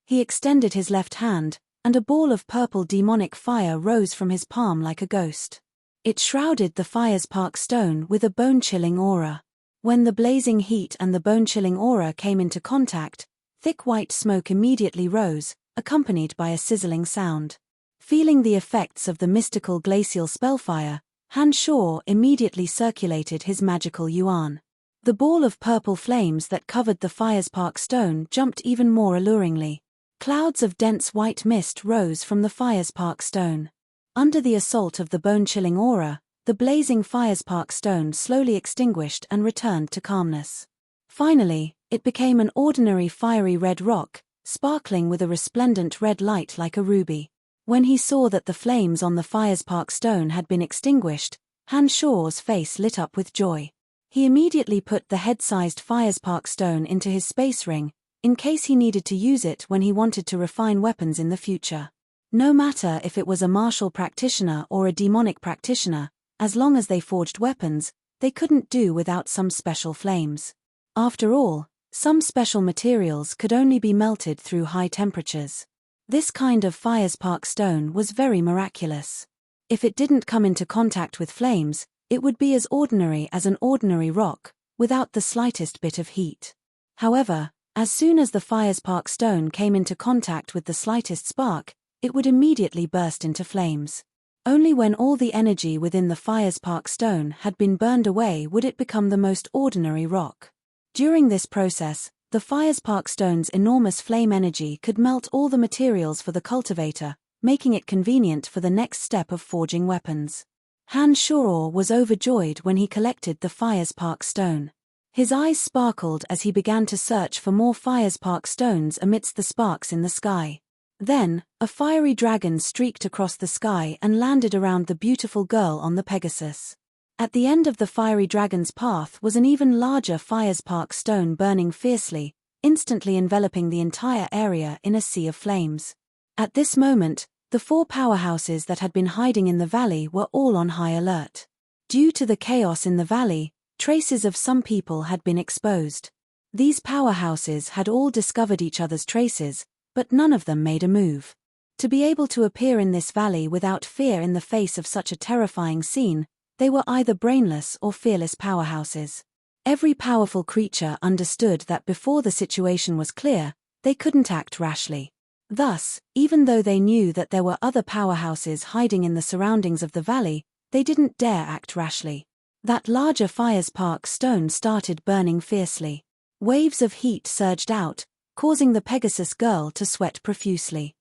He extended his left hand, and a ball of purple demonic fire rose from his palm like a ghost. It shrouded the Firespark stone with a bone-chilling aura. When the blazing heat and the bone-chilling aura came into contact, thick white smoke immediately rose, accompanied by a sizzling sound. Feeling the effects of the mystical glacial spellfire, Han Shao immediately circulated his magical yuan. The ball of purple flames that covered the Firespark stone jumped even more alluringly. Clouds of dense white mist rose from the Firespark stone. Under the assault of the bone-chilling aura, the blazing Firespark stone slowly extinguished and returned to calmness. Finally, it became an ordinary fiery red rock, sparkling with a resplendent red light like a ruby. When he saw that the flames on the Firespark stone had been extinguished, Han Shao's face lit up with joy. He immediately put the head-sized Firespark stone into his space ring, in case he needed to use it when he wanted to refine weapons in the future. No matter if it was a martial practitioner or a demonic practitioner, as long as they forged weapons, they couldn't do without some special flames. After all, some special materials could only be melted through high temperatures. This kind of firespark stone was very miraculous. If it didn't come into contact with flames, it would be as ordinary as an ordinary rock, without the slightest bit of heat. However, as soon as the firespark stone came into contact with the slightest spark, it would immediately burst into flames. Only when all the energy within the firespark stone had been burned away would it become the most ordinary rock. During this process, the firespark stone's enormous flame energy could melt all the materials for the cultivator, making it convenient for the next step of forging weapons. Han Shoror was overjoyed when he collected the firespark stone. His eyes sparkled as he began to search for more firespark stones amidst the sparks in the sky. Then, a fiery dragon streaked across the sky and landed around the beautiful girl on the Pegasus. At the end of the fiery dragon's path was an even larger firespark stone burning fiercely, instantly enveloping the entire area in a sea of flames. At this moment, the 4 powerhouses that had been hiding in the valley were all on high alert. Due to the chaos in the valley, traces of some people had been exposed. These powerhouses had all discovered each other's traces, but none of them made a move. To be able to appear in this valley without fear in the face of such a terrifying scene, they were either brainless or fearless powerhouses. Every powerful creature understood that before the situation was clear, they couldn't act rashly. Thus, even though they knew that there were other powerhouses hiding in the surroundings of the valley, they didn't dare act rashly. That larger firespark stone started burning fiercely. Waves of heat surged out, causing the Pegasus girl to sweat profusely.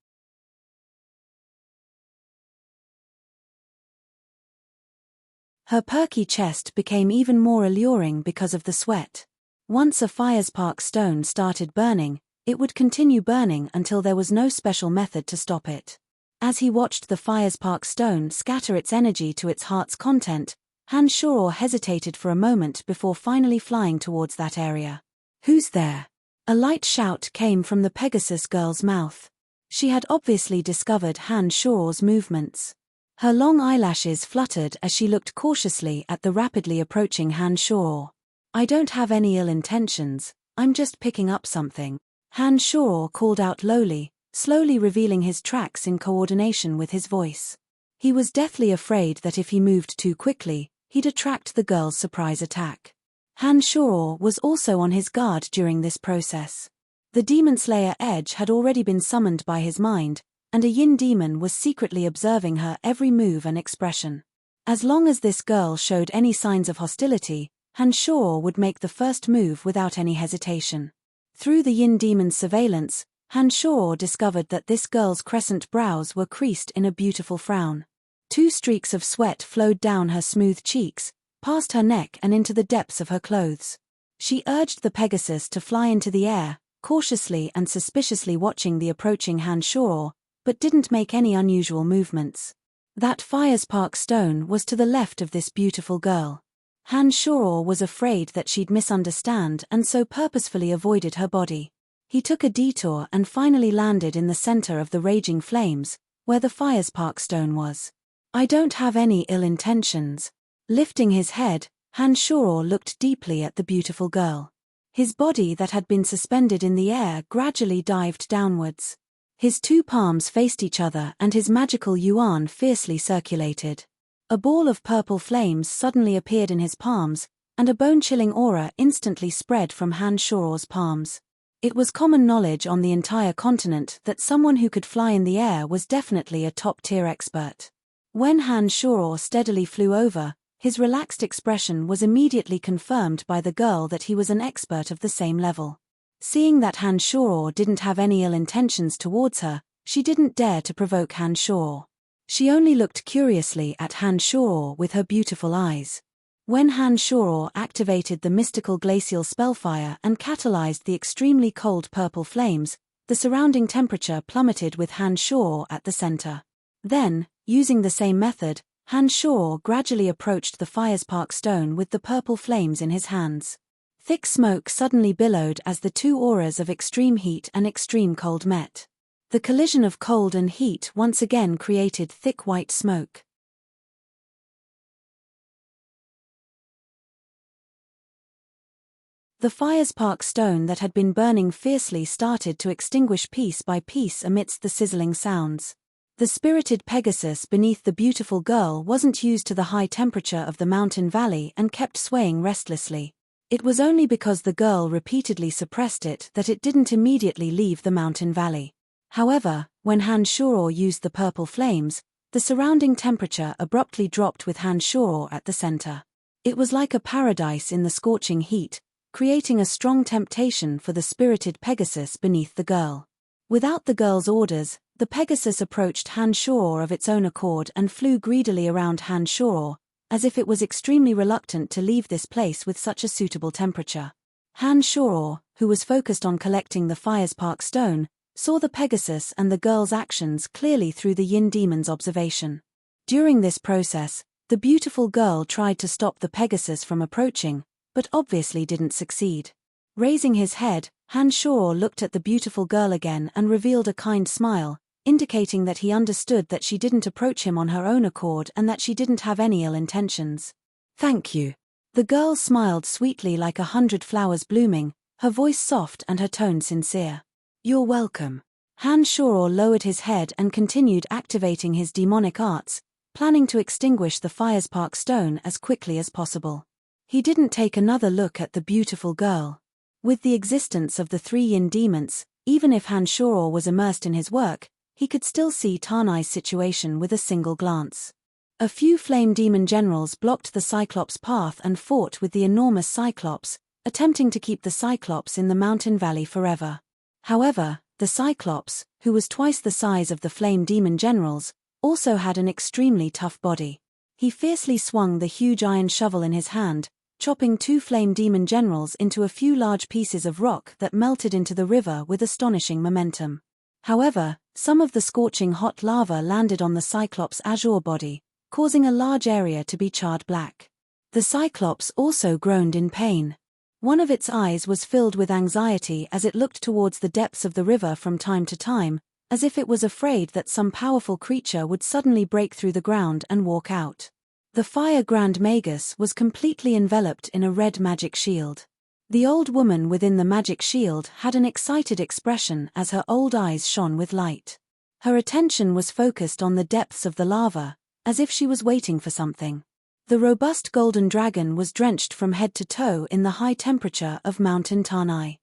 Her perky chest became even more alluring because of the sweat. Once a firespark stone started burning, it would continue burning until there was no special method to stop it. As he watched the firespark stone scatter its energy to its heart's content, Han Shoror hesitated for a moment before finally flying towards that area. "Who's there?" A light shout came from the Pegasus girl's mouth. She had obviously discovered Han Shoror's movements. Her long eyelashes fluttered as she looked cautiously at the rapidly approaching Han Shoror. "I don't have any ill intentions, I'm just picking up something," Han Shoror called out lowly, slowly revealing his tracks in coordination with his voice. He was deathly afraid that if he moved too quickly, he'd attract the girl's surprise attack. Han Shoror was also on his guard during this process. The Demon Slayer Edge had already been summoned by his mind, and a yin demon was secretly observing her every move and expression. As long as this girl showed any signs of hostility, Han Shoror would make the first move without any hesitation. Through the yin demon's surveillance, Han Shoror discovered that this girl's crescent brows were creased in a beautiful frown. 2 streaks of sweat flowed down her smooth cheeks, past her neck and into the depths of her clothes. She urged the Pegasus to fly into the air, cautiously and suspiciously watching the approaching Han Shoror, but didn't make any unusual movements. That firespark stone was to the left of this beautiful girl. Han Shoror was afraid that she'd misunderstand and so purposefully avoided her body. He took a detour and finally landed in the center of the raging flames, where the firespark stone was. "I don't have any ill intentions." Lifting his head, Han Shoror looked deeply at the beautiful girl. His body that had been suspended in the air gradually dived downwards. His 2 palms faced each other and his magical yuan fiercely circulated. A ball of purple flames suddenly appeared in his palms, and a bone-chilling aura instantly spread from Han Shoror's palms. It was common knowledge on the entire continent that someone who could fly in the air was definitely a top-tier expert. When Han Shoror steadily flew over, his relaxed expression was immediately confirmed by the girl that he was an expert of the same level. Seeing that Han Shoror didn't have any ill intentions towards her, she didn't dare to provoke Han Shoror. She only looked curiously at Han Shoror with her beautiful eyes. When Han Shoror activated the mystical glacial spellfire and catalyzed the extremely cold purple flames, the surrounding temperature plummeted with Han Shoror at the center. Then, using the same method, Han Shoror gradually approached the firespark stone with the purple flames in his hands. Thick smoke suddenly billowed as the 2 auras of extreme heat and extreme cold met. The collision of cold and heat once again created thick white smoke. The firespark stone that had been burning fiercely started to extinguish piece by piece amidst the sizzling sounds. The spirited Pegasus beneath the beautiful girl wasn't used to the high temperature of the mountain valley and kept swaying restlessly. It was only because the girl repeatedly suppressed it that it didn't immediately leave the mountain valley. However, when Han Shuro used the purple flames, the surrounding temperature abruptly dropped with Han Shuro at the center. It was like a paradise in the scorching heat, creating a strong temptation for the spirited Pegasus beneath the girl. Without the girl's orders, the Pegasus approached Han Shuro of its own accord and flew greedily around Han Shuro, as if it was extremely reluctant to leave this place with such a suitable temperature. Han Shuro, who was focused on collecting the firespark stone, saw the Pegasus and the girl's actions clearly through the Yin Demon's observation. During this process, the beautiful girl tried to stop the Pegasus from approaching, but obviously didn't succeed. Raising his head, Han Shuro looked at the beautiful girl again and revealed a kind smile, indicating that he understood that she didn't approach him on her own accord and that she didn't have any ill intentions. "Thank you." The girl smiled sweetly like 100 flowers blooming, her voice soft and her tone sincere. "You're welcome." Han Shuro lowered his head and continued activating his demonic arts, planning to extinguish the firespark stone as quickly as possible. He didn't take another look at the beautiful girl. With the existence of the 3 Yin demons, even if Han Shuro was immersed in his work, he could still see Tanai's situation with a single glance. A few flame demon generals blocked the Cyclops' path and fought with the enormous Cyclops, attempting to keep the Cyclops in the mountain valley forever. However, the Cyclops, who was twice the size of the flame demon generals, also had an extremely tough body. He fiercely swung the huge iron shovel in his hand, chopping 2 flame demon generals into a few large pieces of rock that melted into the river with astonishing momentum. However, some of the scorching hot lava landed on the Cyclops' azure body, causing a large area to be charred black. The Cyclops also groaned in pain. One of its eyes was filled with anxiety as it looked towards the depths of the river from time to time, as if it was afraid that some powerful creature would suddenly break through the ground and walk out. The Fire Grand Magus was completely enveloped in a red magic shield. The old woman within the magic shield had an excited expression as her old eyes shone with light. Her attention was focused on the depths of the lava, as if she was waiting for something. The robust golden dragon was drenched from head to toe in the high temperature of Mountain Tanai.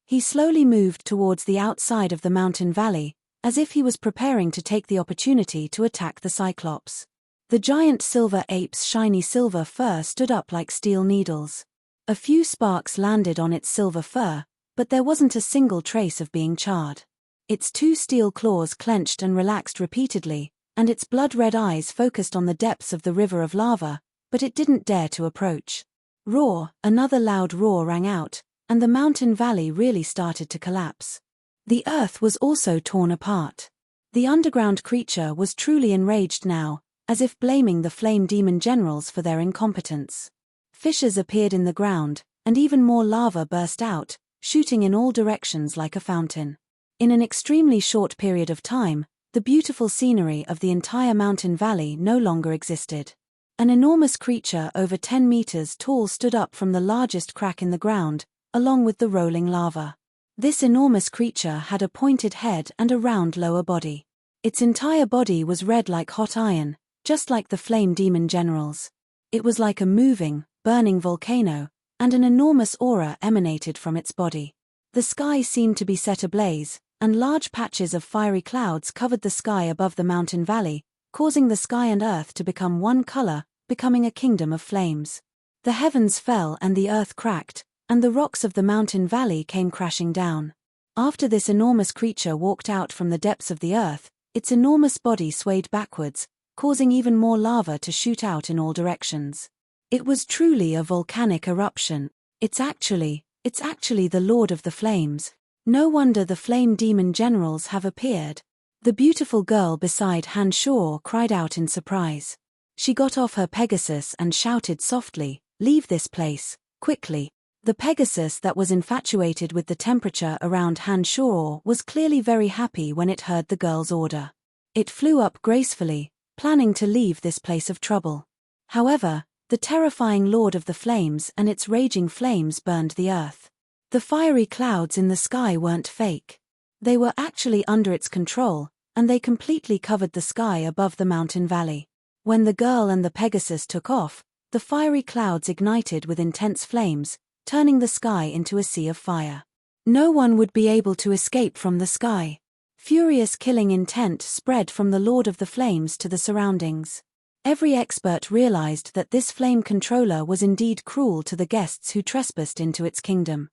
He slowly moved towards the outside of the mountain valley, as if he was preparing to take the opportunity to attack the Cyclops. The giant silver ape's shiny silver fur stood up like steel needles. A few sparks landed on its silver fur, but there wasn't a single trace of being charred. Its 2 steel claws clenched and relaxed repeatedly, and its blood-red eyes focused on the depths of the river of lava, but it didn't dare to approach. Roar! Another loud roar rang out, and the mountain valley really started to collapse. The earth was also torn apart. The underground creature was truly enraged now, as if blaming the flame demon generals for their incompetence. Fissures appeared in the ground, and even more lava burst out, shooting in all directions like a fountain. In an extremely short period of time, the beautiful scenery of the entire mountain valley no longer existed. An enormous creature over 10 meters tall stood up from the largest crack in the ground, along with the rolling lava. This enormous creature had a pointed head and a round lower body. Its entire body was red like hot iron, just like the flame demon generals. It was like a moving, burning volcano, and an enormous aura emanated from its body. The sky seemed to be set ablaze, and large patches of fiery clouds covered the sky above the mountain valley, causing the sky and earth to become one color, becoming a kingdom of flames. The heavens fell and the earth cracked, and the rocks of the mountain valley came crashing down. After this enormous creature walked out from the depths of the earth, its enormous body swayed backwards, causing even more lava to shoot out in all directions. It was truly a volcanic eruption. It's actually the Lord of the Flames. No wonder the flame demon generals have appeared. The beautiful girl beside Han Shuro cried out in surprise. She got off her Pegasus and shouted softly, "Leave this place, quickly." The Pegasus that was infatuated with the temperature around Han Shor was clearly very happy when it heard the girl's order. It flew up gracefully, planning to leave this place of trouble. However, the terrifying Lord of the Flames and its raging flames burned the earth. The fiery clouds in the sky weren't fake. They were actually under its control, and they completely covered the sky above the mountain valley. When the girl and the Pegasus took off, the fiery clouds ignited with intense flames, turning the sky into a sea of fire. No one would be able to escape from the sky. Furious killing intent spread from the Lord of the Flames to the surroundings. Every expert realized that this flame controller was indeed cruel to the guests who trespassed into its kingdom.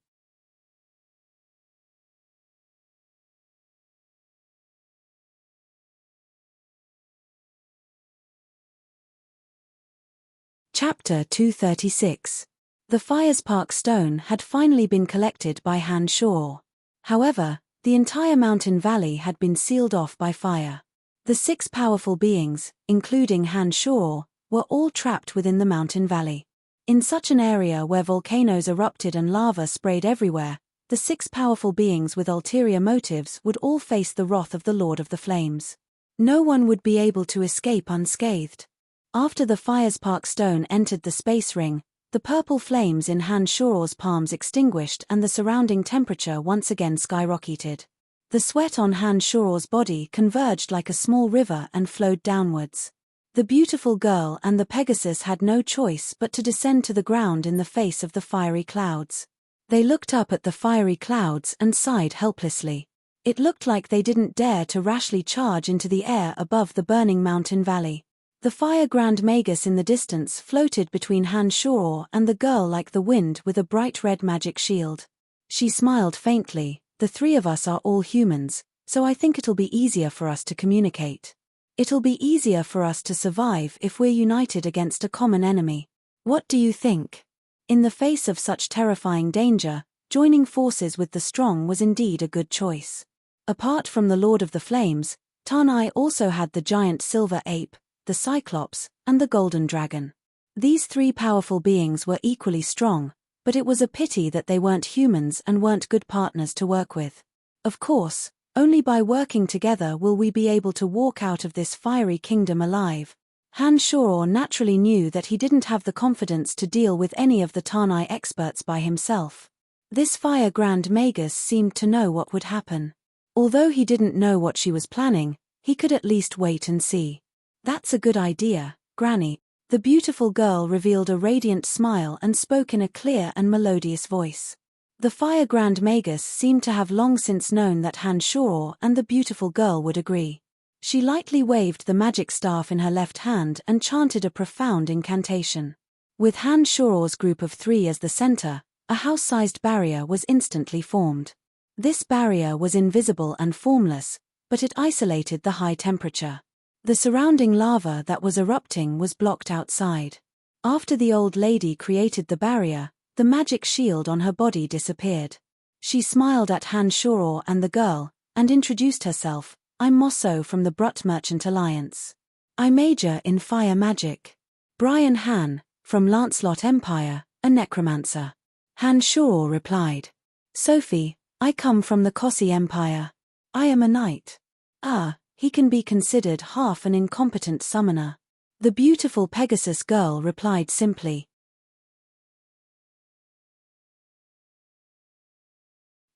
Chapter 236. The Firespark Stone had finally been collected by Han Shor. However, the entire mountain valley had been sealed off by fire. The 6 powerful beings, including Han Shor, were all trapped within the mountain valley. In such an area where volcanoes erupted and lava sprayed everywhere, the 6 powerful beings with ulterior motives would all face the wrath of the Lord of the Flames. No one would be able to escape unscathed. After the Firespark Stone entered the space ring, the purple flames in Han Shor's palms extinguished and the surrounding temperature once again skyrocketed. The sweat on Han Shor's body converged like a small river and flowed downwards. The beautiful girl and the Pegasus had no choice but to descend to the ground in the face of the fiery clouds. They looked up at the fiery clouds and sighed helplessly. It looked like they didn't dare to rashly charge into the air above the burning mountain valley. The fire Grand Magus in the distance floated between Han Shor and the girl like the wind with a bright red magic shield. She smiled faintly. The 3 of us are all humans, so I think it'll be easier for us to communicate. It'll be easier for us to survive if we're united against a common enemy. What do you think? In the face of such terrifying danger, joining forces with the strong was indeed a good choice. Apart from the Lord of the Flames, Tanai also had the giant silver ape, the Cyclops, and the Golden Dragon. These 3 powerful beings were equally strong, but it was a pity that they weren't humans and weren't good partners to work with. Of course, only by working together will we be able to walk out of this fiery kingdom alive. Han Shor naturally knew that he didn't have the confidence to deal with any of the Tanai experts by himself. This Fire Grand Magus seemed to know what would happen. Although he didn't know what she was planning, he could at least wait and see. That's a good idea, Granny. The beautiful girl revealed a radiant smile and spoke in a clear and melodious voice. The Fire Grand Magus seemed to have long since known that Han Shor and the beautiful girl would agree. She lightly waved the magic staff in her left hand and chanted a profound incantation. With Han Shor's group of 3 as the center, a house-sized barrier was instantly formed. This barrier was invisible and formless, but it isolated the high temperature. The surrounding lava that was erupting was blocked outside. After the old lady created the barrier, the magic shield on her body disappeared. She smiled at Han Shor and the girl, and introduced herself. I'm Mosso from the Brut Merchant Alliance. I major in fire magic. Brian Han, from Lancelot Empire, a necromancer. Han Shor replied. Sophie, I come from the Kossi Empire. I am a knight. He can be considered half an incompetent summoner. The beautiful Pegasus girl replied simply.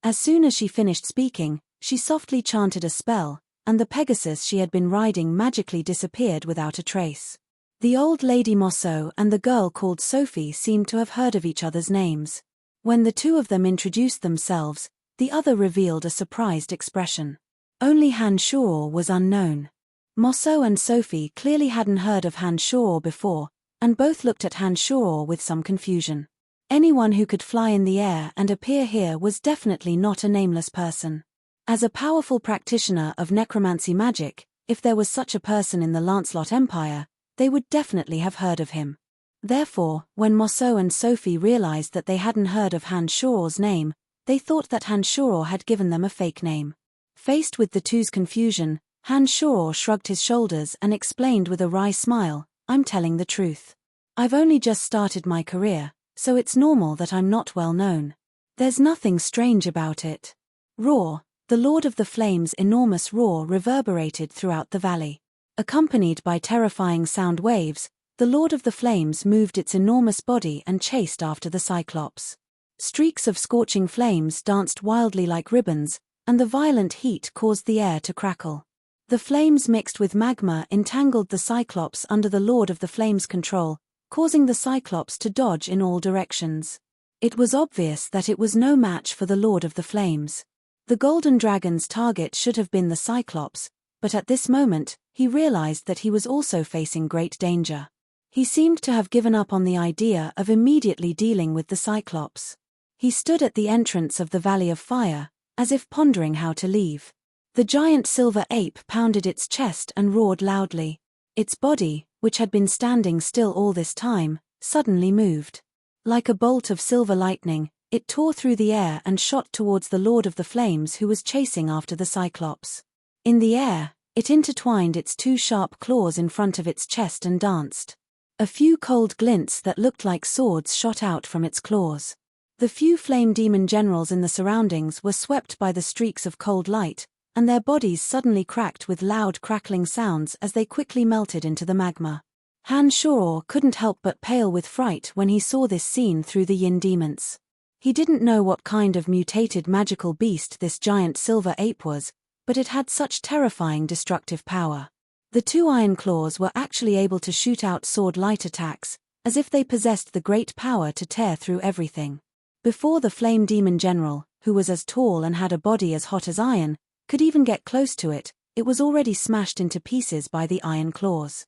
As soon as she finished speaking, she softly chanted a spell, and the Pegasus she had been riding magically disappeared without a trace. The old lady Mosso and the girl called Sophie seemed to have heard of each other's names. When the 2 of them introduced themselves, the other revealed a surprised expression. Only Han Shor was unknown. Mosso and Sophie clearly hadn't heard of Han Shor before, and both looked at Han Shor with some confusion. Anyone who could fly in the air and appear here was definitely not a nameless person. As a powerful practitioner of necromancy magic, if there was such a person in the Lancelot Empire, they would definitely have heard of him. Therefore, when Mosso and Sophie realized that they hadn't heard of Han Shor's name, they thought that Han Shor had given them a fake name. Faced with the 2's confusion, Han Shor shrugged his shoulders and explained with a wry smile, I'm telling the truth. I've only just started my career, so it's normal that I'm not well known. There's nothing strange about it. Roar, the Lord of the Flames' enormous roar reverberated throughout the valley. Accompanied by terrifying sound waves, the Lord of the Flames moved its enormous body and chased after the Cyclops. Streaks of scorching flames danced wildly like ribbons, and the violent heat caused the air to crackle. The flames mixed with magma entangled the Cyclops under the Lord of the Flames' control, causing the Cyclops to dodge in all directions. It was obvious that it was no match for the Lord of the Flames. The Golden Dragon's target should have been the Cyclops, but at this moment, he realized that he was also facing great danger. He seemed to have given up on the idea of immediately dealing with the Cyclops. He stood at the entrance of the Valley of Fire, as if pondering how to leave. The giant silver ape pounded its chest and roared loudly. Its body, which had been standing still all this time, suddenly moved. Like a bolt of silver lightning, it tore through the air and shot towards the Lord of the Flames who was chasing after the Cyclops. In the air, it intertwined its two sharp claws in front of its chest and danced. A few cold glints that looked like swords shot out from its claws. The few flame demon generals in the surroundings were swept by the streaks of cold light, and their bodies suddenly cracked with loud crackling sounds as they quickly melted into the magma. Han Shoror couldn't help but pale with fright when he saw this scene through the yin demons. He didn't know what kind of mutated magical beast this giant silver ape was, but it had such terrifying destructive power. The two iron claws were actually able to shoot out sword-light attacks, as if they possessed the great power to tear through everything. Before the flame demon general, who was as tall and had a body as hot as iron, could even get close to it, it was already smashed into pieces by the iron claws.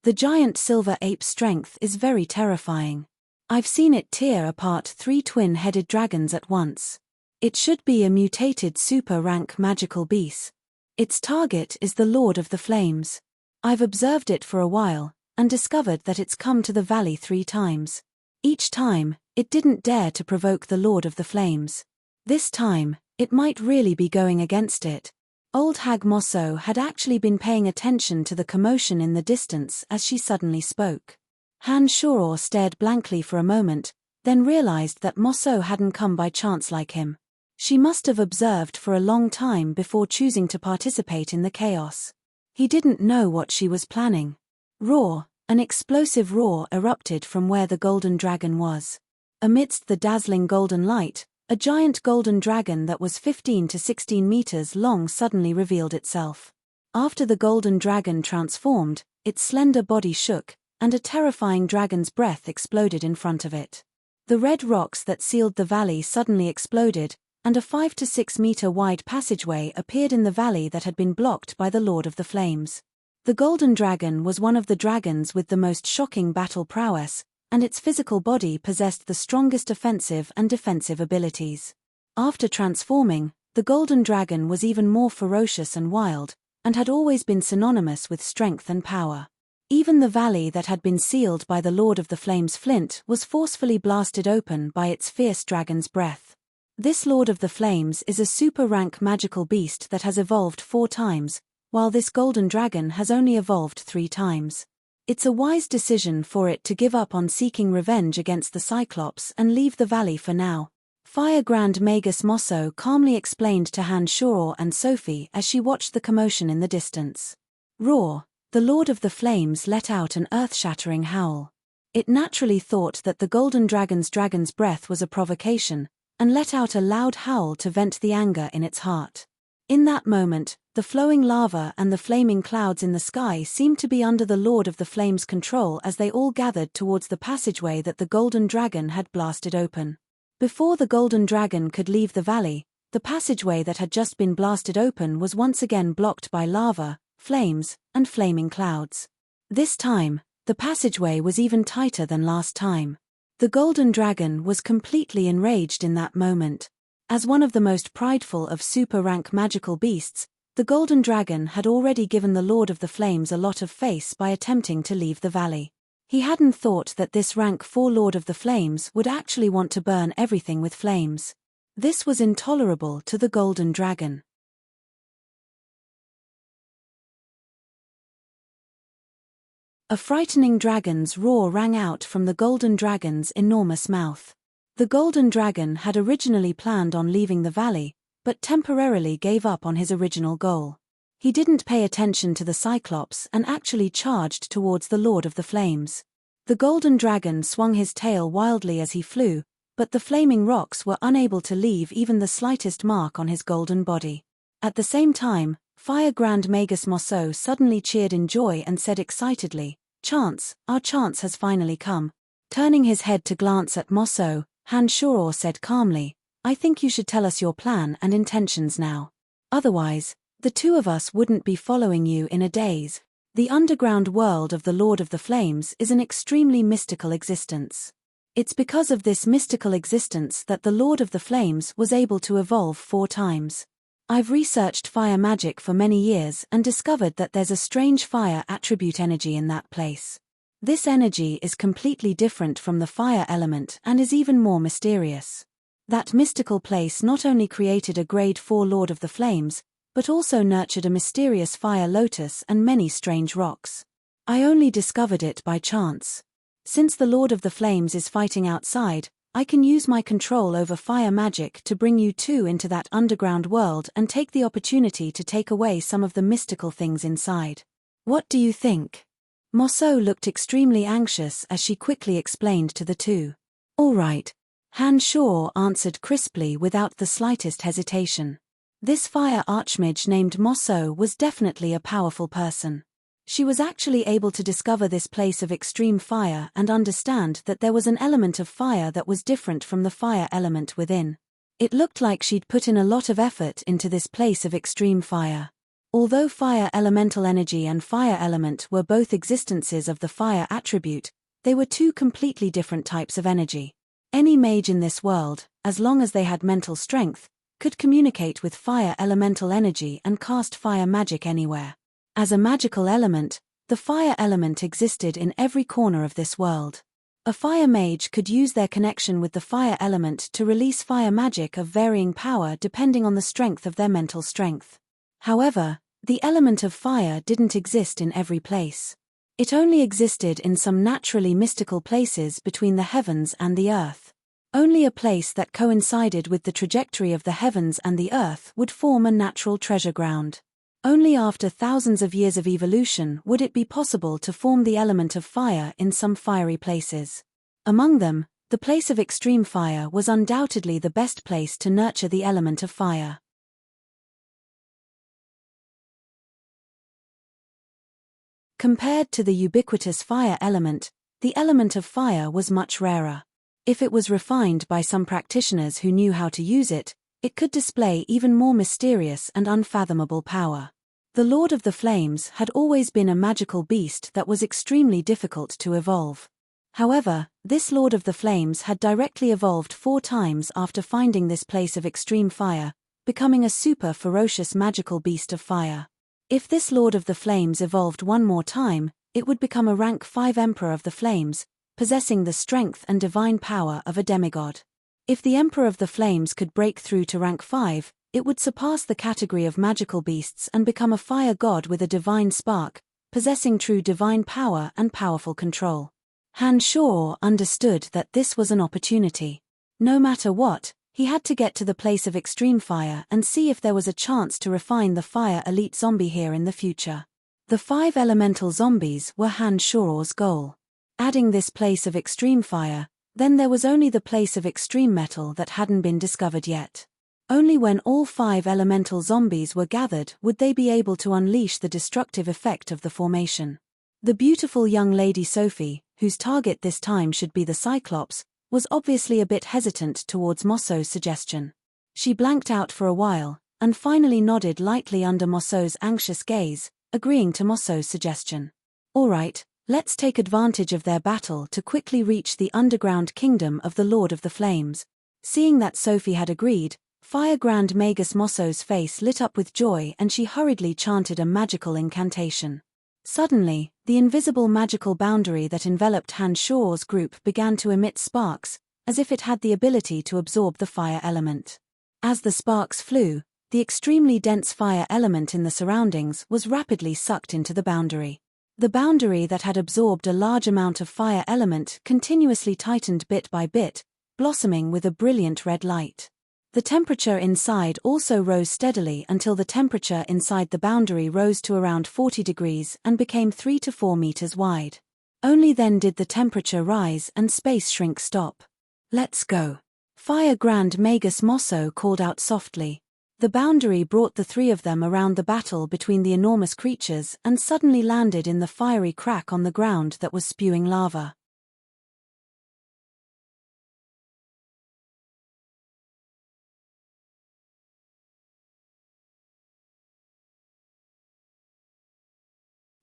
The giant silver ape's strength is very terrifying. I've seen it tear apart 3 twin-headed dragons at once. It should be a mutated super-rank magical beast. Its target is the Lord of the Flames. I've observed it for a while, and discovered that it's come to the valley 3 times. Each time, it didn't dare to provoke the Lord of the Flames. This time, it might really be going against it. Old Hag Mosso had actually been paying attention to the commotion in the distance as she suddenly spoke. Han Shoror stared blankly for a moment, then realized that Mosso hadn't come by chance like him. She must have observed for a long time before choosing to participate in the chaos. He didn't know what she was planning. Roar, an explosive roar erupted from where the golden dragon was. Amidst the dazzling golden light, a giant golden dragon that was 15 to 16 meters long suddenly revealed itself. After the golden dragon transformed, its slender body shook, and a terrifying dragon's breath exploded in front of it. The red rocks that sealed the valley suddenly exploded, and a 5 to 6 meter wide passageway appeared in the valley that had been blocked by the Lord of the Flames. The golden dragon was one of the dragons with the most shocking battle prowess, and its physical body possessed the strongest offensive and defensive abilities. After transforming, the golden dragon was even more ferocious and wild, and had always been synonymous with strength and power. Even the valley that had been sealed by the Lord of the Flames' flint was forcefully blasted open by its fierce dragon's breath. This Lord of the Flames is a super-rank magical beast that has evolved 4 times, while this golden dragon has only evolved 3 times. It's a wise decision for it to give up on seeking revenge against the Cyclops and leave the valley for now. Fire Grand Magus Mosso calmly explained to Han Shoror and Sophie as she watched the commotion in the distance. Roar, the Lord of the Flames let out an earth-shattering howl. It naturally thought that the golden dragon's breath was a provocation, and let out a loud howl to vent the anger in its heart. In that moment, the flowing lava and the flaming clouds in the sky seemed to be under the Lord of the Flames' control as they all gathered towards the passageway that the golden dragon had blasted open. Before the golden dragon could leave the valley, the passageway that had just been blasted open was once again blocked by lava, flames, and flaming clouds. This time, the passageway was even tighter than last time. The golden dragon was completely enraged in that moment. As one of the most prideful of super-rank magical beasts, the golden dragon had already given the Lord of the Flames a lot of face by attempting to leave the valley. He hadn't thought that this rank 4 Lord of the Flames would actually want to burn everything with flames. This was intolerable to the golden dragon. A frightening dragon's roar rang out from the golden dragon's enormous mouth. The golden dragon had originally planned on leaving the valley, but temporarily gave up on his original goal. He didn't pay attention to the Cyclops and actually charged towards the Lord of the Flames. The golden dragon swung his tail wildly as he flew, but the flaming rocks were unable to leave even the slightest mark on his golden body. At the same time, Fire Grand Magus Mosso suddenly cheered in joy and said excitedly, "Chance, our chance has finally come." Turning his head to glance at Mosso, Han Shoror said calmly, "I think you should tell us your plan and intentions now. Otherwise, the two of us wouldn't be following you in a daze." The underground world of the Lord of the Flames is an extremely mystical existence. It's because of this mystical existence that the Lord of the Flames was able to evolve 4 times. I've researched fire magic for many years and discovered that there's a strange fire attribute energy in that place. This energy is completely different from the fire element and is even more mysterious. That mystical place not only created a grade 4 Lord of the Flames, but also nurtured a mysterious fire lotus and many strange rocks. I only discovered it by chance. Since the Lord of the Flames is fighting outside, I can use my control over fire magic to bring you two into that underground world and take the opportunity to take away some of the mystical things inside. What do you think? Mosso looked extremely anxious as she quickly explained to the two. "All right," Han Shor answered crisply without the slightest hesitation. This fire archmage named Mosso was definitely a powerful person. She was actually able to discover this place of extreme fire and understand that there was an element of fire that was different from the fire element within. It looked like she'd put in a lot of effort into this place of extreme fire. Although fire elemental energy and fire element were both existences of the fire attribute, they were two completely different types of energy. Any mage in this world, as long as they had mental strength, could communicate with fire elemental energy and cast fire magic anywhere. As a magical element, the fire element existed in every corner of this world. A fire mage could use their connection with the fire element to release fire magic of varying power depending on the strength of their mental strength. However, the element of fire didn't exist in every place. It only existed in some naturally mystical places between the heavens and the earth. Only a place that coincided with the trajectory of the heavens and the earth would form a natural treasure ground. Only after thousands of years of evolution would it be possible to form the element of fire in some fiery places. Among them, the place of extreme fire was undoubtedly the best place to nurture the element of fire. Compared to the ubiquitous fire element, the element of fire was much rarer. If it was refined by some practitioners who knew how to use it, it could display even more mysterious and unfathomable power. The Lord of the Flames had always been a magical beast that was extremely difficult to evolve. However, this Lord of the Flames had directly evolved 4 times after finding this place of extreme fire, becoming a super ferocious magical beast of fire. If this Lord of the Flames evolved one more time, it would become a rank 5 Emperor of the Flames, possessing the strength and divine power of a demigod. If the Emperor of the Flames could break through to rank 5, it would surpass the category of magical beasts and become a fire god with a divine spark, possessing true divine power and powerful control. Han Shor understood that this was an opportunity. No matter what, he had to get to the place of extreme fire and see if there was a chance to refine the fire elite zombie here in the future. The 5 elemental zombies were Han Shoror's goal. Adding this place of extreme fire, then there was only the place of extreme metal that hadn't been discovered yet. Only when all 5 elemental zombies were gathered would they be able to unleash the destructive effect of the formation. The beautiful young lady Sophie, whose target this time should be the Cyclops, was obviously a bit hesitant towards Mosso's suggestion. She blanked out for a while, and finally nodded lightly under Mosso's anxious gaze, agreeing to Mosso's suggestion. "All right, let's take advantage of their battle to quickly reach the underground kingdom of the Lord of the Flames." Seeing that Sophie had agreed, Fire Grand Magus Mosso's face lit up with joy and she hurriedly chanted a magical incantation. Suddenly, the invisible magical boundary that enveloped Han Shor's group began to emit sparks, as if it had the ability to absorb the fire element. As the sparks flew, the extremely dense fire element in the surroundings was rapidly sucked into the boundary. The boundary that had absorbed a large amount of fire element continuously tightened bit by bit, blossoming with a brilliant red light. The temperature inside also rose steadily until the temperature inside the boundary rose to around 40 degrees and became 3 to 4 meters wide. Only then did the temperature rise and space shrink stop. "Let's go." Fire Grand Magus Mosso called out softly. The boundary brought the three of them around the battle between the enormous creatures and suddenly landed in the fiery crack on the ground that was spewing lava.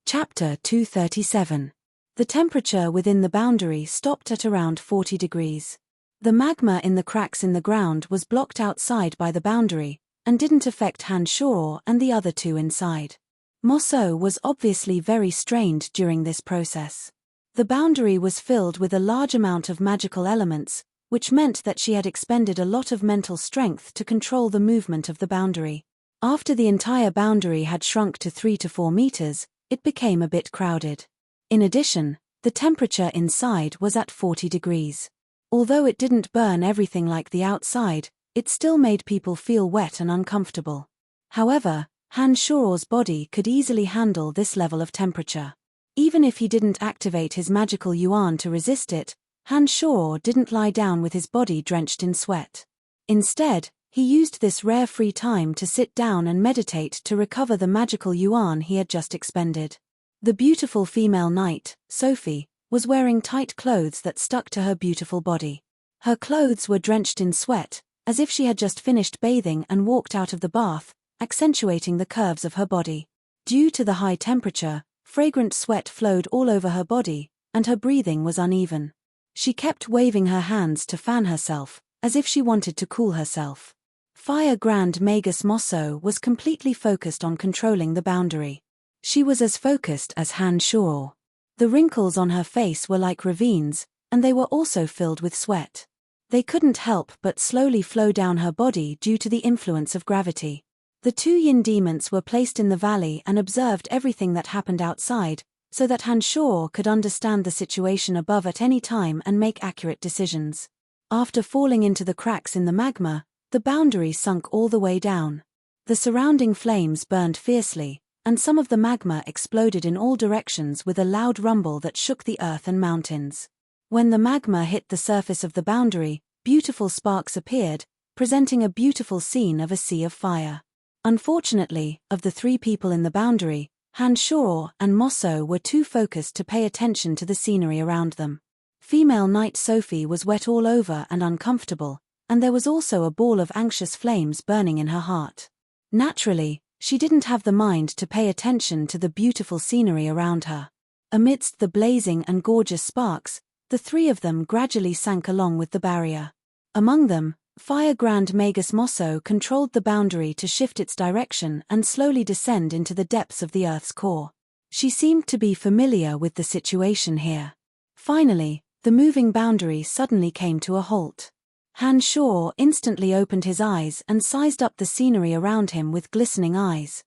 Chapter 237. The temperature within the boundary stopped at around 40 degrees. The magma in the cracks in the ground was blocked outside by the boundary, and didn't affect Han Shor and the other two inside. Mosso was obviously very strained during this process. The boundary was filled with a large amount of magical elements, which meant that she had expended a lot of mental strength to control the movement of the boundary. After the entire boundary had shrunk to 3 to 4 meters, it became a bit crowded. In addition, the temperature inside was at 40 degrees. Although it didn't burn everything like the outside, it still made people feel wet and uncomfortable. However, Han Shor's body could easily handle this level of temperature. Even if he didn't activate his magical yuan to resist it, Han Shor didn't lie down with his body drenched in sweat. Instead, he used this rare free time to sit down and meditate to recover the magical yuan he had just expended. The beautiful female knight, Sophie, was wearing tight clothes that stuck to her beautiful body. Her clothes were drenched in sweat, as if she had just finished bathing and walked out of the bath, accentuating the curves of her body. Due to the high temperature, fragrant sweat flowed all over her body, and her breathing was uneven. She kept waving her hands to fan herself, as if she wanted to cool herself. Fire Grand Magus Mosso was completely focused on controlling the boundary. She was as focused as Han Shor. The wrinkles on her face were like ravines, and they were also filled with sweat. They couldn't help but slowly flow down her body due to the influence of gravity. The two yin demons were placed in the valley and observed everything that happened outside, so that Han Shor could understand the situation above at any time and make accurate decisions. After falling into the cracks in the magma, the boundary sunk all the way down. The surrounding flames burned fiercely, and some of the magma exploded in all directions with a loud rumble that shook the earth and mountains. When the magma hit the surface of the boundary, beautiful sparks appeared, presenting a beautiful scene of a sea of fire. Unfortunately, of the three people in the boundary, Han Shor and Mosso were too focused to pay attention to the scenery around them. Female knight Sophie was wet all over and uncomfortable, and there was also a ball of anxious flames burning in her heart. Naturally, she didn't have the mind to pay attention to the beautiful scenery around her. Amidst the blazing and gorgeous sparks, the three of them gradually sank along with the barrier. Among them, Fire Grand Magus Mosso controlled the boundary to shift its direction and slowly descend into the depths of the Earth's core. She seemed to be familiar with the situation here. Finally, the moving boundary suddenly came to a halt. Han Shor instantly opened his eyes and sized up the scenery around him with glistening eyes.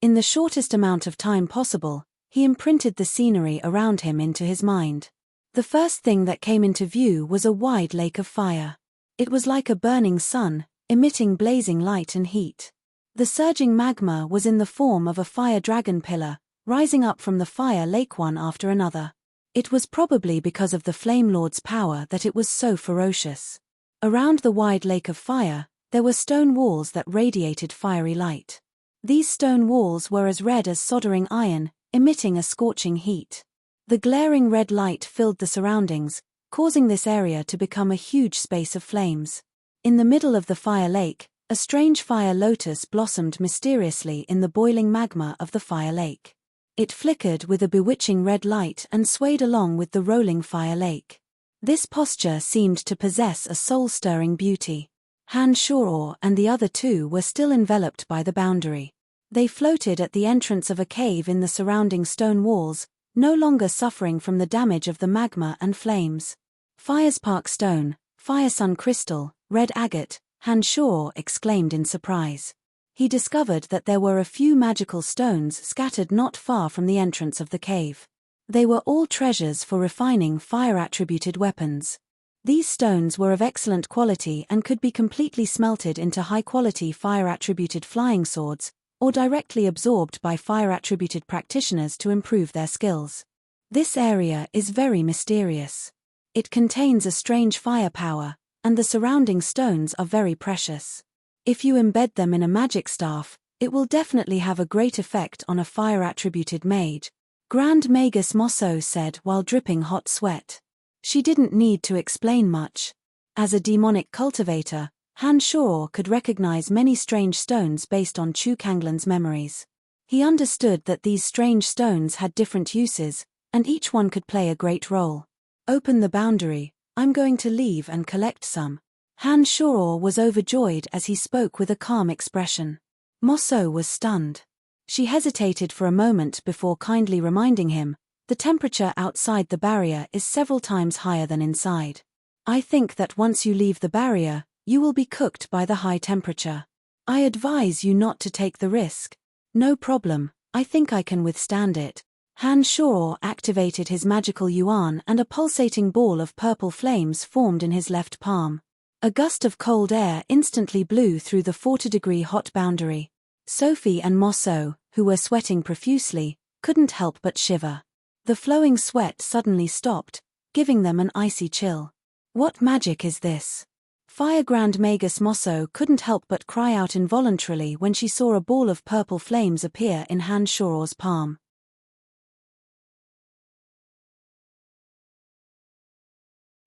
In the shortest amount of time possible, he imprinted the scenery around him into his mind. The first thing that came into view was a wide lake of fire. It was like a burning sun, emitting blazing light and heat. The surging magma was in the form of a fire dragon pillar, rising up from the fire lake one after another. It was probably because of the Flame Lord's power that it was so ferocious. Around the wide lake of fire, there were stone walls that radiated fiery light. These stone walls were as red as soldering iron, emitting a scorching heat. The glaring red light filled the surroundings, causing this area to become a huge space of flames. In the middle of the fire lake, a strange fire lotus blossomed mysteriously in the boiling magma of the fire lake. It flickered with a bewitching red light and swayed along with the rolling fire lake. This posture seemed to possess a soul-stirring beauty. Han Shor and the other two were still enveloped by the boundary. They floated at the entrance of a cave in the surrounding stone walls, no longer suffering from the damage of the magma and flames. Firespark stone, fire sun crystal, red agate, Han Shor exclaimed in surprise. He discovered that there were a few magical stones scattered not far from the entrance of the cave. They were all treasures for refining fire-attributed weapons. These stones were of excellent quality and could be completely smelted into high-quality fire-attributed flying swords, or directly absorbed by fire-attributed practitioners to improve their skills. This area is very mysterious. It contains a strange firepower, and the surrounding stones are very precious. If you embed them in a magic staff, it will definitely have a great effect on a fire-attributed mage, Grand Magus Mosso said while dripping hot sweat. She didn't need to explain much. As a demonic cultivator, Han Shor could recognize many strange stones based on Chu Kanglan's memories. He understood that these strange stones had different uses, and each one could play a great role. Open the boundary, I'm going to leave and collect some. Han Shor was overjoyed as he spoke with a calm expression. Mosso was stunned. She hesitated for a moment before kindly reminding him, the temperature outside the barrier is several times higher than inside. I think that once you leave the barrier, you will be cooked by the high temperature. I advise you not to take the risk. No problem, I think I can withstand it. Han Shor activated his magical yuan and a pulsating ball of purple flames formed in his left palm. A gust of cold air instantly blew through the 40-degree hot boundary. Sophie and Mosso, who were sweating profusely, couldn't help but shiver. The flowing sweat suddenly stopped, giving them an icy chill. What magic is this? Fire Grand Magus Mosso couldn't help but cry out involuntarily when she saw a ball of purple flames appear in Han Shor's palm.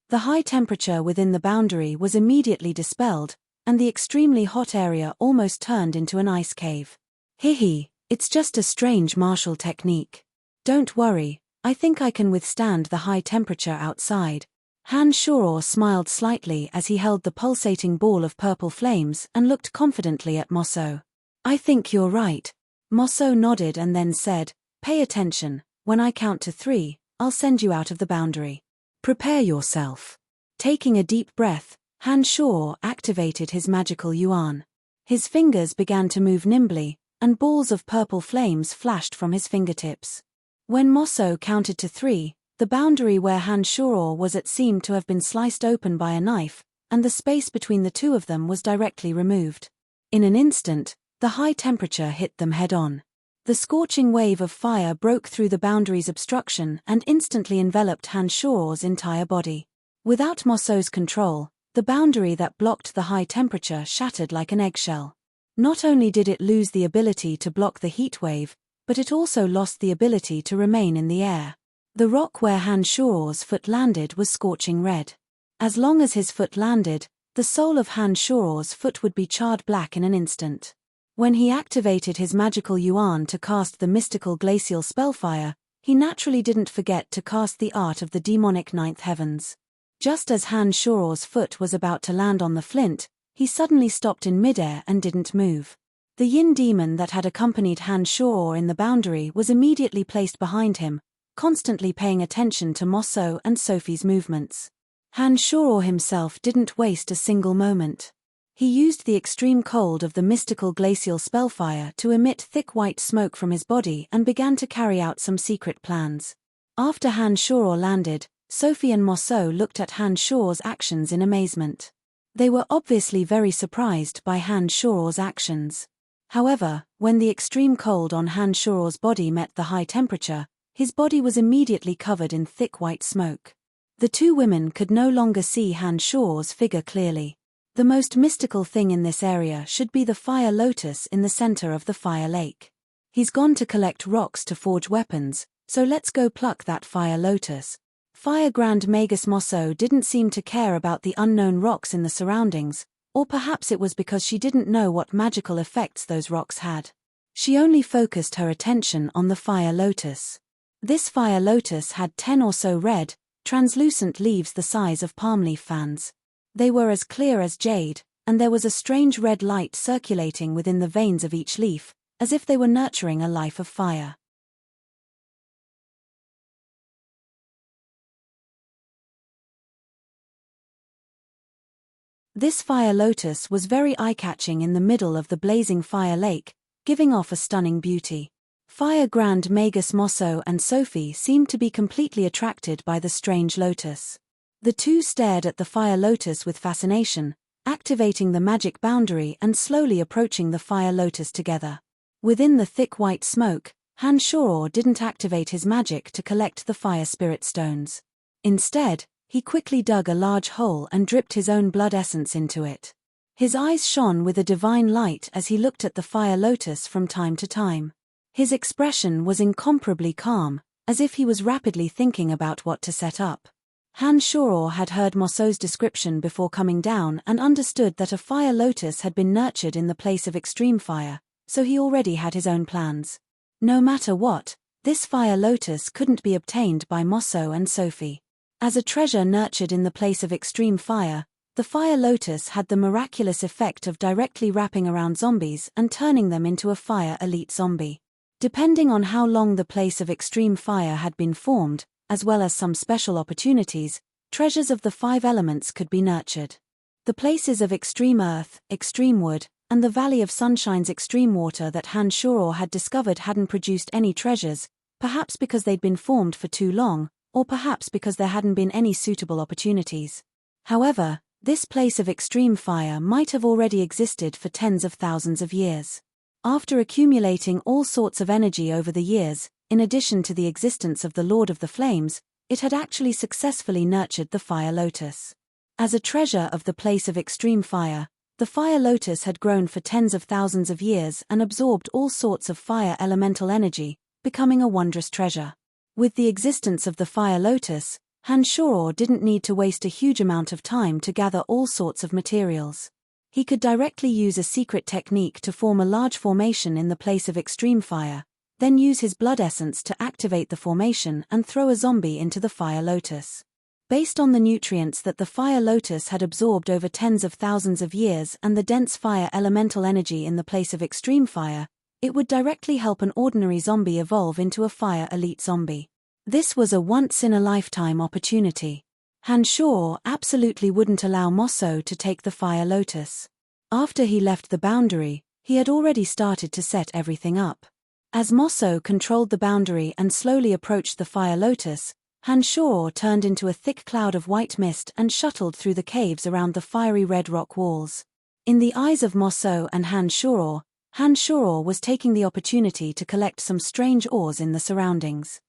The high temperature within the boundary was immediately dispelled, and the extremely hot area almost turned into an ice cave. Hihi, it's just a strange martial technique. Don't worry, I think I can withstand the high temperature outside. Han Shor smiled slightly as he held the pulsating ball of purple flames and looked confidently at Mosso. I think you're right. Mosso nodded and then said, pay attention, when I count to 3, I'll send you out of the boundary. Prepare yourself. Taking a deep breath, Han Shor activated his magical yuan. His fingers began to move nimbly, and balls of purple flames flashed from his fingertips. When Mosso counted to 3, the boundary where Han Shor was at seemed to have been sliced open by a knife, and the space between the two of them was directly removed. In an instant, the high temperature hit them head-on. The scorching wave of fire broke through the boundary's obstruction and instantly enveloped Han Shor's entire body. Without Mosso's control, the boundary that blocked the high temperature shattered like an eggshell. Not only did it lose the ability to block the heat wave, but it also lost the ability to remain in the air. The rock where Han Shor's foot landed was scorching red. As long as his foot landed, the sole of Han Shor's foot would be charred black in an instant. When he activated his magical yuan to cast the mystical glacial spellfire, he naturally didn't forget to cast the art of the demonic ninth heavens. Just as Han Shor's foot was about to land on the flint, he suddenly stopped in midair and didn't move. The yin demon that had accompanied Han Shor in the boundary was immediately placed behind him, constantly paying attention to Mosso and Sophie's movements. Han Shor himself didn't waste a single moment. He used the extreme cold of the mystical glacial spellfire to emit thick white smoke from his body and began to carry out some secret plans. After Han Shor landed, Sophie and Mosso looked at Han Shor's actions in amazement. They were obviously very surprised by Han Shor's actions. However, when the extreme cold on Han Shor's body met the high temperature, his body was immediately covered in thick white smoke. The two women could no longer see Han Shor's figure clearly. The most mystical thing in this area should be the fire lotus in the center of the fire lake. He's gone to collect rocks to forge weapons, so let's go pluck that fire lotus. Fire Grand Magus Mosso didn't seem to care about the unknown rocks in the surroundings, or perhaps it was because she didn't know what magical effects those rocks had. She only focused her attention on the fire lotus. This fire lotus had 10 or so red, translucent leaves the size of palm leaf fans. They were as clear as jade, and there was a strange red light circulating within the veins of each leaf, as if they were nurturing a life of fire. This fire lotus was very eye-catching in the middle of the blazing fire lake, giving off a stunning beauty. Fire Grand Magus Mosso and Sophie seemed to be completely attracted by the strange lotus. The two stared at the fire lotus with fascination, activating the magic boundary and slowly approaching the fire lotus together. Within the thick white smoke, Han Shoror didn't activate his magic to collect the fire spirit stones. Instead, he quickly dug a large hole and dripped his own blood essence into it. His eyes shone with a divine light as he looked at the fire lotus from time to time. His expression was incomparably calm, as if he was rapidly thinking about what to set up. Han Shoror had heard Mosso's description before coming down and understood that a fire lotus had been nurtured in the place of extreme fire, so he already had his own plans. No matter what, this fire lotus couldn't be obtained by Mosso and Sophie. As a treasure nurtured in the place of extreme fire, the fire lotus had the miraculous effect of directly wrapping around zombies and turning them into a fire elite zombie. Depending on how long the place of extreme fire had been formed, as well as some special opportunities, treasures of the 5 elements could be nurtured. The places of extreme earth, extreme wood, and the Valley of Sunshine's extreme water that Han Shoror had discovered hadn't produced any treasures, perhaps because they'd been formed for too long, or perhaps because there hadn't been any suitable opportunities. However, this place of extreme fire might have already existed for tens of thousands of years. After accumulating all sorts of energy over the years, in addition to the existence of the Lord of the Flames, it had actually successfully nurtured the fire lotus. As a treasure of the place of extreme fire, the fire lotus had grown for tens of thousands of years and absorbed all sorts of fire elemental energy, becoming a wondrous treasure. With the existence of the fire lotus, Han Shoror didn't need to waste a huge amount of time to gather all sorts of materials. He could directly use a secret technique to form a large formation in the place of extreme fire, then use his blood essence to activate the formation and throw a zombie into the fire lotus. Based on the nutrients that the fire lotus had absorbed over tens of thousands of years and the dense fire elemental energy in the place of extreme fire, it would directly help an ordinary zombie evolve into a fire elite zombie. This was a once-in-a-lifetime opportunity. Han Shoror absolutely wouldn't allow Mosso to take the fire lotus. After he left the boundary, he had already started to set everything up. As Mosso controlled the boundary and slowly approached the fire lotus, Han Shoror turned into a thick cloud of white mist and shuttled through the caves around the fiery red rock walls. In the eyes of Mosso and Han Shoror was taking the opportunity to collect some strange ores in the surroundings.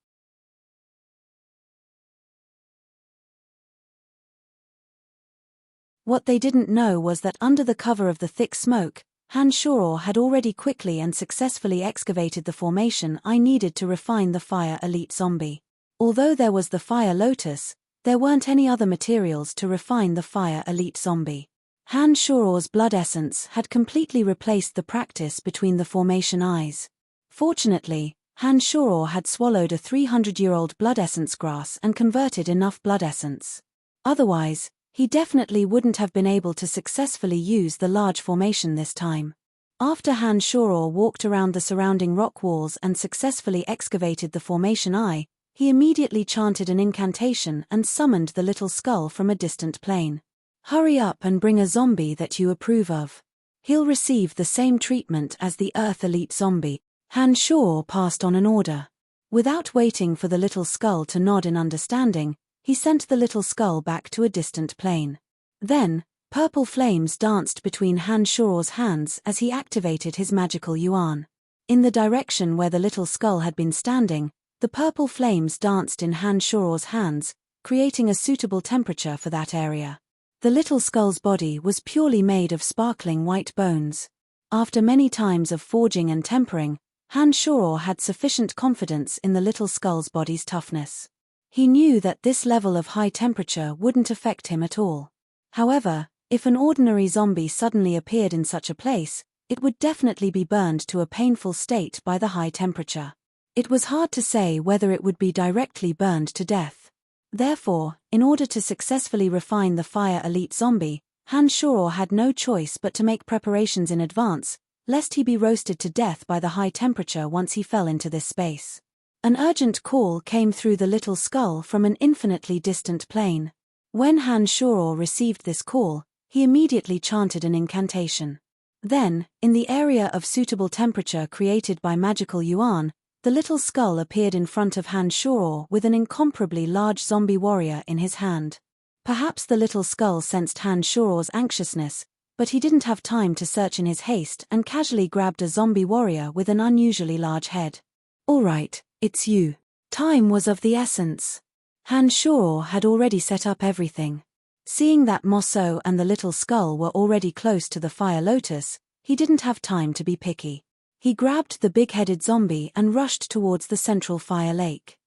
What they didn't know was that under the cover of the thick smoke, Han Shoror had already quickly and successfully excavated the formation I needed to refine the fire elite zombie. Although there was the fire lotus, there weren't any other materials to refine the fire elite zombie. Han Shoror's blood essence had completely replaced the practice between the formation eyes. Fortunately, Han Shoror had swallowed a 300-year-old blood essence grass and converted enough blood essence. Otherwise, he definitely wouldn't have been able to successfully use the large formation this time. After Han Shoror walked around the surrounding rock walls and successfully excavated the formation eye, he immediately chanted an incantation and summoned the little skull from a distant plane. "Hurry up and bring a zombie that you approve of. He'll receive the same treatment as the Earth Elite zombie." Han Shoror passed on an order. Without waiting for the little skull to nod in understanding, he sent the little skull back to a distant plane. Then, purple flames danced between Han Shoror's hands as he activated his magical yuan. In the direction where the little skull had been standing, the purple flames danced in Han Shoror's hands, creating a suitable temperature for that area. The little skull's body was purely made of sparkling white bones. After many times of forging and tempering, Han Shoror had sufficient confidence in the little skull's body's toughness. He knew that this level of high temperature wouldn't affect him at all. However, if an ordinary zombie suddenly appeared in such a place, it would definitely be burned to a painful state by the high temperature. It was hard to say whether it would be directly burned to death. Therefore, in order to successfully refine the fire elite zombie, Han Shoror had no choice but to make preparations in advance, lest he be roasted to death by the high temperature once he fell into this space. An urgent call came through the little skull from an infinitely distant plane. When Han Shoror received this call, He immediately chanted an incantation. Then, in the area of suitable temperature created by magical yuan, the little skull appeared in front of Han Shuo with an incomparably large zombie warrior in his hand. Perhaps the little skull sensed Han Shuo's anxiousness, but he didn't have time to search in his haste and casually grabbed a zombie warrior with an unusually large head. "All right, it's you." Time was of the essence. Han Shuo had already set up everything. Seeing that Mo So and the little skull were already close to the fire lotus, he didn't have time to be picky. He grabbed the big-headed zombie and rushed towards the central fire lake.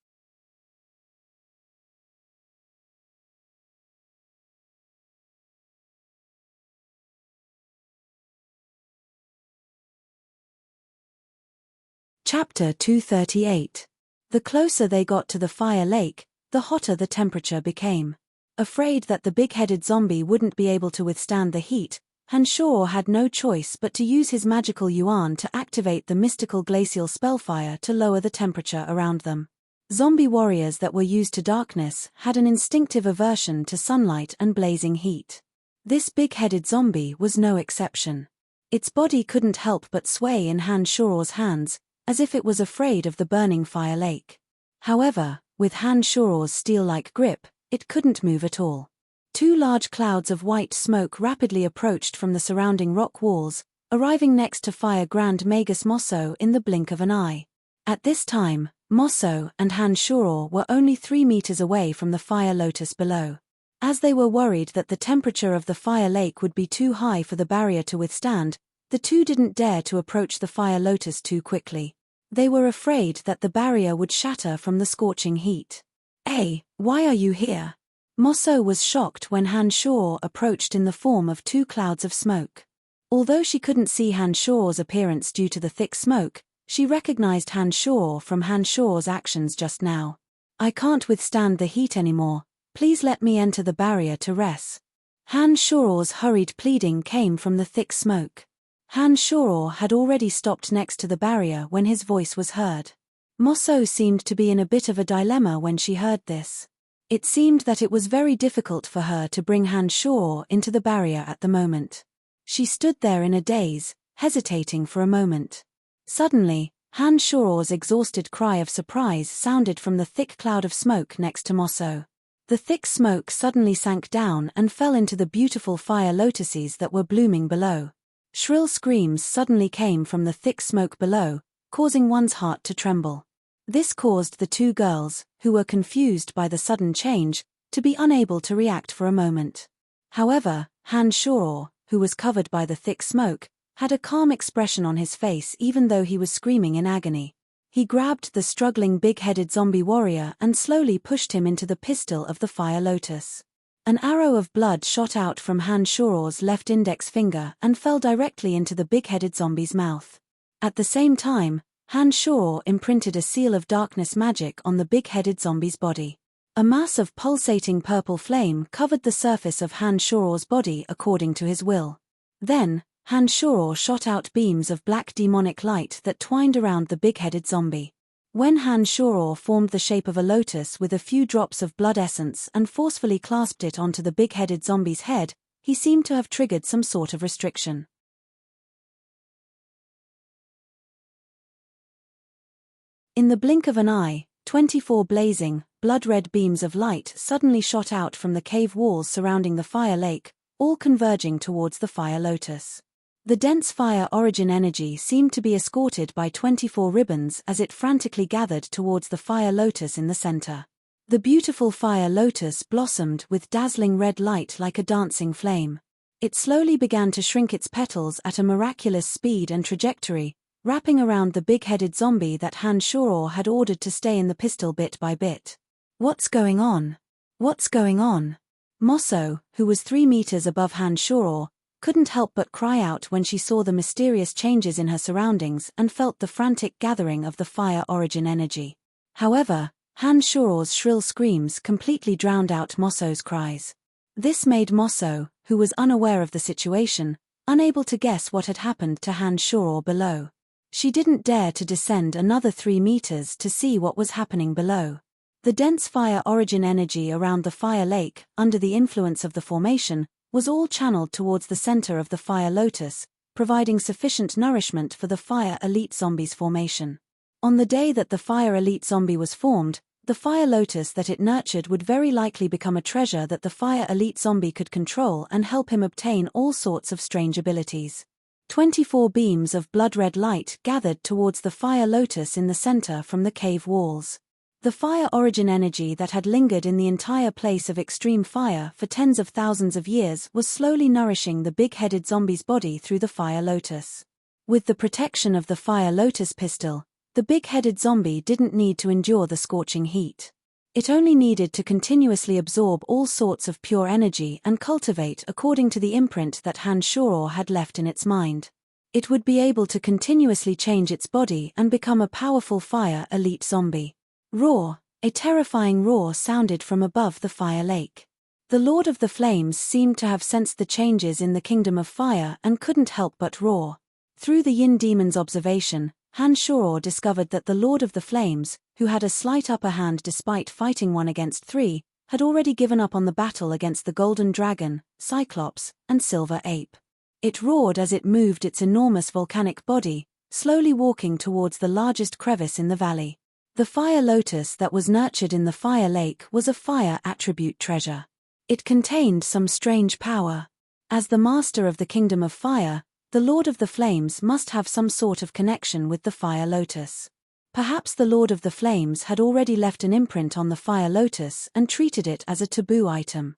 Chapter 238. The closer they got to the fire lake, the hotter the temperature became. Afraid that the big-headed zombie wouldn't be able to withstand the heat, Han Shuo had no choice but to use his magical yuan to activate the mystical glacial spellfire to lower the temperature around them. Zombie warriors that were used to darkness had an instinctive aversion to sunlight and blazing heat. This big-headed zombie was no exception. Its body couldn't help but sway in Han Shuo's hands, as if it was afraid of the burning fire lake. However, with Han Shuo's steel-like grip, it couldn't move at all. Two large clouds of white smoke rapidly approached from the surrounding rock walls, arriving next to Fire Grand Magus Mo So in the blink of an eye. At this time, Mo So and Han Shuo were only 3 meters away from the fire lotus below. As they were worried that the temperature of the fire lake would be too high for the barrier to withstand, the two didn't dare to approach the fire lotus too quickly. They were afraid that the barrier would shatter from the scorching heat. "Hey, why are you here?" Mo So was shocked when Han Shuo approached in the form of 2 clouds of smoke. Although she couldn't see Han Shuo's appearance due to the thick smoke, she recognized Han Shuo from Han Shuo's actions just now. "I can't withstand the heat anymore, please let me enter the barrier to rest." Han Shuo's hurried pleading came from the thick smoke. Han Shuo had already stopped next to the barrier when his voice was heard. Mo So seemed to be in a bit of a dilemma when she heard this. It seemed that it was very difficult for her to bring Han Shuo into the barrier at the moment. She stood there in a daze, hesitating for a moment. Suddenly, Han Shuo's exhausted cry of surprise sounded from the thick cloud of smoke next to Mo So. The thick smoke suddenly sank down and fell into the beautiful fire lotuses that were blooming below. Shrill screams suddenly came from the thick smoke below, causing one's heart to tremble. This caused the 2 girls, who were confused by the sudden change, to be unable to react for a moment. However, Han Shuo, who was covered by the thick smoke, had a calm expression on his face even though he was screaming in agony. He grabbed the struggling big-headed zombie warrior and slowly pushed him into the pistil of the fire lotus. An arrow of blood shot out from Han Shuo's left index finger and fell directly into the big-headed zombie's mouth. At the same time, Han Shuo imprinted a seal of darkness magic on the big-headed zombie's body. A mass of pulsating purple flame covered the surface of Han Shuo's body according to his will. Then, Han Shuo shot out beams of black demonic light that twined around the big-headed zombie. When Han Shuo formed the shape of a lotus with a few drops of blood essence and forcefully clasped it onto the big-headed zombie's head, he seemed to have triggered some sort of restriction. In the blink of an eye, 24 blazing, blood-red beams of light suddenly shot out from the cave walls surrounding the fire lake, all converging towards the fire lotus. The dense fire origin energy seemed to be escorted by 24 ribbons as it frantically gathered towards the fire lotus in the center. The beautiful fire lotus blossomed with dazzling red light like a dancing flame. It slowly began to shrink its petals at a miraculous speed and trajectory, wrapping around the big-headed zombie that Han Shuo had ordered to stay in the pistil bit by bit. "What's going on? What's going on?" Mo So, who was 3 meters above Han Shuo, couldn't help but cry out when she saw the mysterious changes in her surroundings and felt the frantic gathering of the fire origin energy. However, Han Shuo's shrill screams completely drowned out Mo So's cries. This made Mo So, who was unaware of the situation, unable to guess what had happened to Han Shuo below. She didn't dare to descend another 3 meters to see what was happening below. The dense fire origin energy around the fire lake, under the influence of the formation, was all channeled towards the center of the fire lotus, providing sufficient nourishment for the fire elite zombie's formation. On the day that the fire elite zombie was formed, the fire lotus that it nurtured would very likely become a treasure that the fire elite zombie could control and help him obtain all sorts of strange abilities. 24 beams of blood-red light gathered towards the fire lotus in the center from the cave walls. The fire origin energy that had lingered in the entire place of extreme fire for tens of thousands of years was slowly nourishing the big-headed zombie's body through the fire lotus. With the protection of the fire lotus pistol, the big-headed zombie didn't need to endure the scorching heat. It only needed to continuously absorb all sorts of pure energy and cultivate according to the imprint that Han Shoror had left in its mind. It would be able to continuously change its body and become a powerful fire elite zombie. Roar! A terrifying roar sounded from above the fire lake. The Lord of the Flames seemed to have sensed the changes in the Kingdom of Fire and couldn't help but roar. Through the Yin demon's observation, Han Shoror discovered that the Lord of the Flames, who had a slight upper hand despite fighting 1 against 3, had already given up on the battle against the Golden Dragon, Cyclops, and Silver Ape. It roared as it moved its enormous volcanic body, slowly walking towards the largest crevice in the valley. The fire lotus that was nurtured in the fire lake was a fire attribute treasure. It contained some strange power. As the master of the Kingdom of Fire, the Lord of the Flames must have some sort of connection with the fire lotus. Perhaps the Lord of the Flames had already left an imprint on the fire lotus and treated it as a taboo item.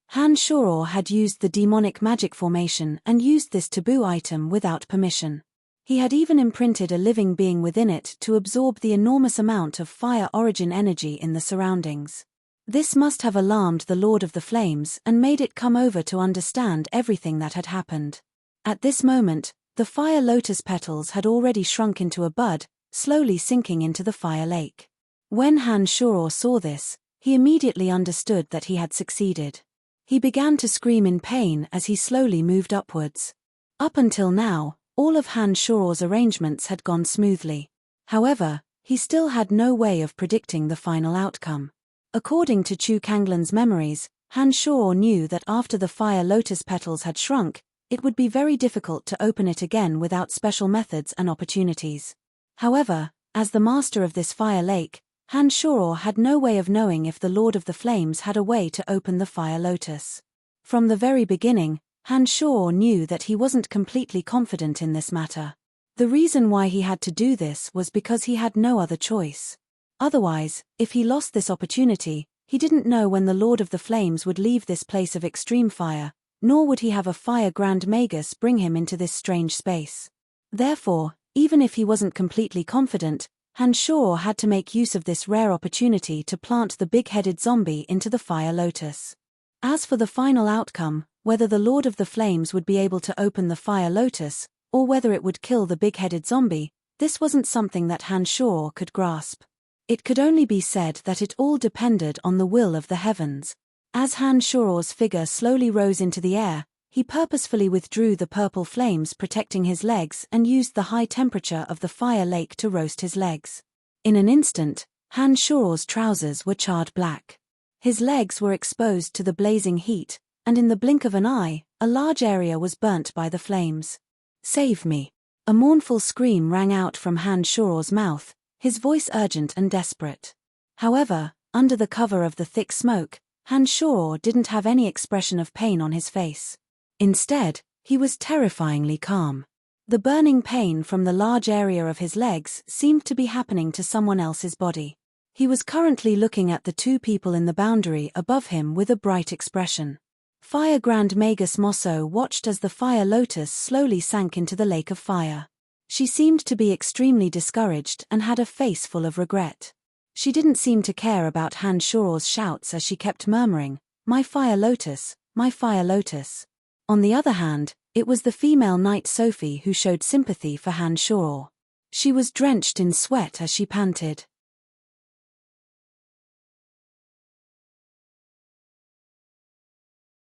Han Shoror had used the demonic magic formation and used this taboo item without permission. He had even imprinted a living being within it to absorb the enormous amount of fire origin energy in the surroundings. This must have alarmed the Lord of the Flames and made it come over to understand everything that had happened. At this moment, the fire lotus petals had already shrunk into a bud, slowly sinking into the fire lake. When Han Shoror saw this, he immediately understood that he had succeeded. He began to scream in pain as he slowly moved upwards. Up until now, all of Han Shoror's arrangements had gone smoothly. However, he still had no way of predicting the final outcome. According to Chu Kanglan's memories, Han Shoror knew that after the fire lotus petals had shrunk, it would be very difficult to open it again without special methods and opportunities. However, as the master of this fire lake, Han Shoror had no way of knowing if the Lord of the Flames had a way to open the fire lotus. From the very beginning, Han Shoror knew that he wasn't completely confident in this matter. The reason why he had to do this was because he had no other choice. Otherwise, if he lost this opportunity, he didn't know when the Lord of the Flames would leave this place of extreme fire, nor would he have a fire Grand Magus bring him into this strange space. Therefore, even if he wasn't completely confident, Han Shoror had to make use of this rare opportunity to plant the big-headed zombie into the fire lotus. As for the final outcome, whether the Lord of the Flames would be able to open the fire lotus, or whether it would kill the big-headed zombie, this wasn't something that Han Shoror could grasp. It could only be said that it all depended on the will of the heavens. As Han Shoror's figure slowly rose into the air, he purposefully withdrew the purple flames protecting his legs and used the high temperature of the fire lake to roast his legs. In an instant, Han Shoror's trousers were charred black. His legs were exposed to the blazing heat, and in the blink of an eye, a large area was burnt by the flames. "Save me!" A mournful scream rang out from Han Shoror's mouth, his voice urgent and desperate. However, under the cover of the thick smoke, Han Shoror didn't have any expression of pain on his face. Instead, he was terrifyingly calm. The burning pain from the large area of his legs seemed to be happening to someone else's body. He was currently looking at the 2 people in the boundary above him with a bright expression. Fire Grand Magus Mosso watched as the fire lotus slowly sank into the lake of fire. She seemed to be extremely discouraged and had a face full of regret. She didn't seem to care about Han Shoror's shouts as she kept murmuring, "My fire lotus, my fire lotus." On the other hand, it was the female knight Sophie who showed sympathy for Han Shoror. She was drenched in sweat as she panted.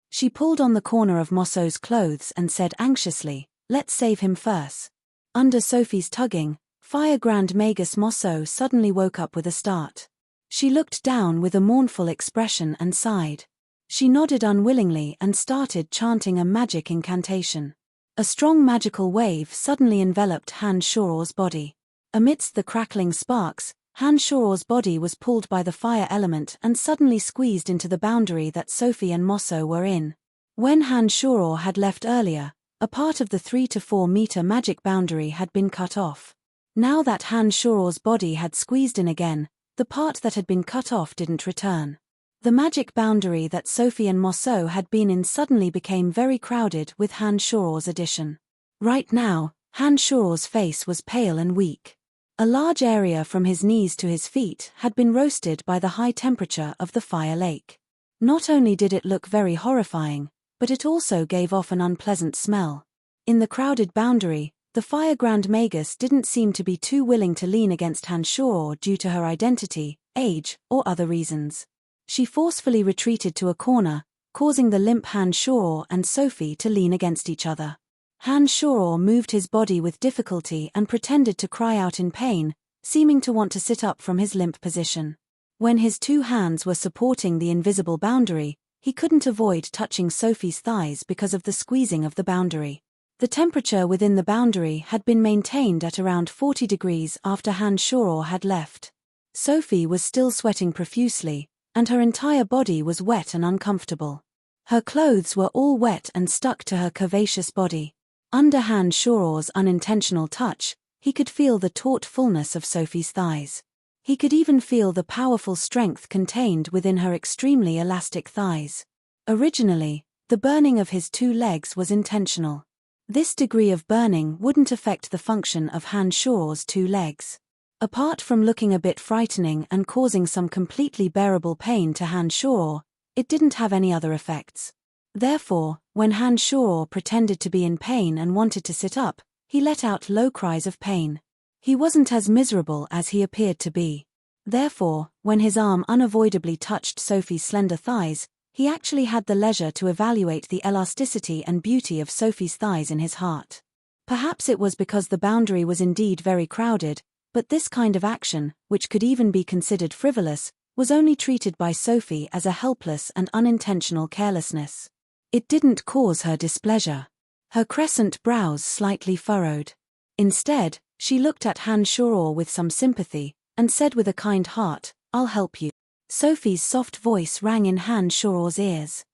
She pulled on the corner of Mosso's clothes and said anxiously, "Let's save him first." Under Sophie's tugging, Fire Grand Magus Mosso suddenly woke up with a start. She looked down with a mournful expression and sighed. She nodded unwillingly and started chanting a magic incantation. A strong magical wave suddenly enveloped Han Shuor's body. Amidst the crackling sparks, Han Shuor's body was pulled by the fire element and suddenly squeezed into the boundary that Sophie and Mosso were in. When Han Shuor had left earlier, a part of the 3 to 4 meter magic boundary had been cut off. Now that Han Shuor's body had squeezed in again, the part that had been cut off didn't return. The magic boundary that Sophie and Mosso had been in suddenly became very crowded with Han Shuor's addition. Right now, Han Shuor's face was pale and weak. A large area from his knees to his feet had been roasted by the high temperature of the fire lake. Not only did it look very horrifying, but it also gave off an unpleasant smell. In the crowded boundary, the Fire Grand Magus didn't seem to be too willing to lean against Han Shuor due to her identity, age, or other reasons. She forcefully retreated to a corner, causing the limp Han Shuor and Sophie to lean against each other. Han Shuor moved his body with difficulty and pretended to cry out in pain, seeming to want to sit up from his limp position. When his 2 hands were supporting the invisible boundary, he couldn't avoid touching Sophie's thighs because of the squeezing of the boundary. The temperature within the boundary had been maintained at around 40 degrees after Han Shuor had left. Sophie was still sweating profusely, and her entire body was wet and uncomfortable. Her clothes were all wet and stuck to her curvaceous body. Under Han Shuor's unintentional touch, he could feel the taut fullness of Sophie's thighs. He could even feel the powerful strength contained within her extremely elastic thighs. Originally, the burning of his 2 legs was intentional. This degree of burning wouldn't affect the function of Han Shuor's 2 legs. Apart from looking a bit frightening and causing some completely bearable pain to Han Shuor, it didn't have any other effects. Therefore, when Han Shuor pretended to be in pain and wanted to sit up, he let out low cries of pain. He wasn't as miserable as he appeared to be. Therefore, when his arm unavoidably touched Sophie's slender thighs, he actually had the leisure to evaluate the elasticity and beauty of Sophie's thighs in his heart. Perhaps it was because the boundary was indeed very crowded, but this kind of action, which could even be considered frivolous, was only treated by Sophie as a helpless and unintentional carelessness. It didn't cause her displeasure. Her crescent brows slightly furrowed. Instead, she looked at Han Shuor with some sympathy, and said with a kind heart, "I'll help you." Sophie's soft voice rang in Han Shuor's ears.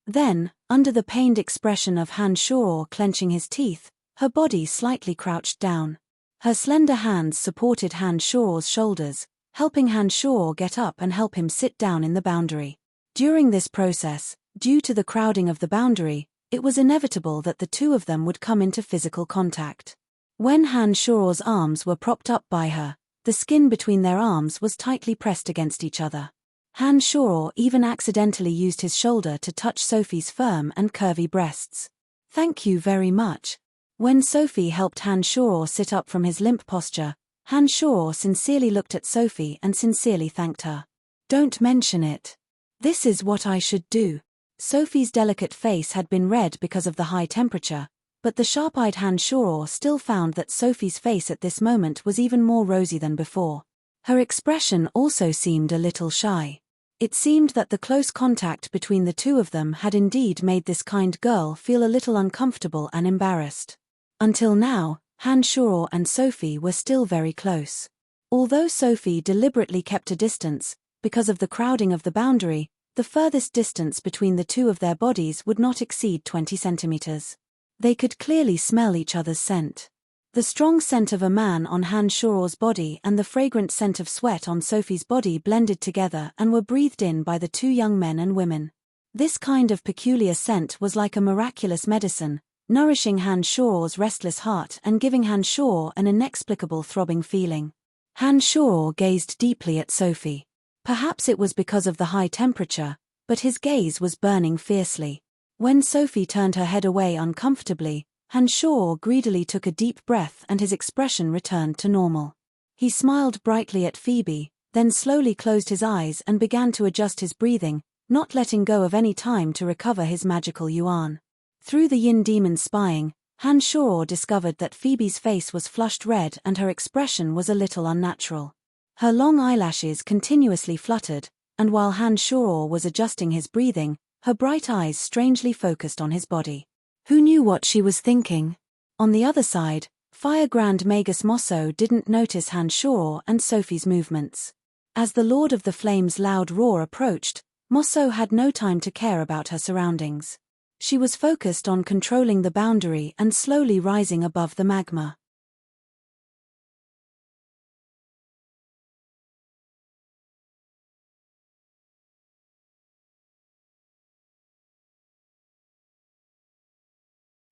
Then, under the pained expression of Han Shuor clenching his teeth, her body slightly crouched down. Her slender hands supported Han Shuor's shoulders, helping Han Shuor get up and help him sit down in the boundary. During this process, due to the crowding of the boundary, it was inevitable that the 2 of them would come into physical contact. When Han Shuor's arms were propped up by her, the skin between their arms was tightly pressed against each other. Han Shuor even accidentally used his shoulder to touch Sophie's firm and curvy breasts. "Thank you very much." When Sophie helped Han Shuor sit up from his limp posture, Han Shuor sincerely looked at Sophie and sincerely thanked her. "Don't mention it. This is what I should do." Sophie's delicate face had been red because of the high temperature, but the sharp-eyed Han Shuor still found that Sophie's face at this moment was even more rosy than before. Her expression also seemed a little shy. It seemed that the close contact between the 2 of them had indeed made this kind girl feel a little uncomfortable and embarrassed. Until now, Han Shuor and Sophie were still very close. Although Sophie deliberately kept a distance, because of the crowding of the boundary, the furthest distance between the 2 of their bodies would not exceed 20 centimeters. They could clearly smell each other's scent. The strong scent of a man on Han Shuor's body and the fragrant scent of sweat on Sophie's body blended together and were breathed in by the 2 young men and women. This kind of peculiar scent was like a miraculous medicine, nourishing Han Shuor's restless heart and giving Han Shuor an inexplicable throbbing feeling. Han Shuor gazed deeply at Sophie. Perhaps it was because of the high temperature, but his gaze was burning fiercely. When Sophie turned her head away uncomfortably, Han Shuor greedily took a deep breath and his expression returned to normal. He smiled brightly at Phoebe, then slowly closed his eyes and began to adjust his breathing, not letting go of any time to recover his magical yuan. Through the yin demon spying, Han Shoror discovered that Phoebe's face was flushed red and her expression was a little unnatural. Her long eyelashes continuously fluttered, and while Han Shoror was adjusting his breathing, her bright eyes strangely focused on his body. Who knew what she was thinking? On the other side, Fire Grand Magus Mosso didn't notice Han Shoror and Sophie's movements. As the Lord of the Flames' loud roar approached, Mosso had no time to care about her surroundings. She was focused on controlling the boundary and slowly rising above the magma.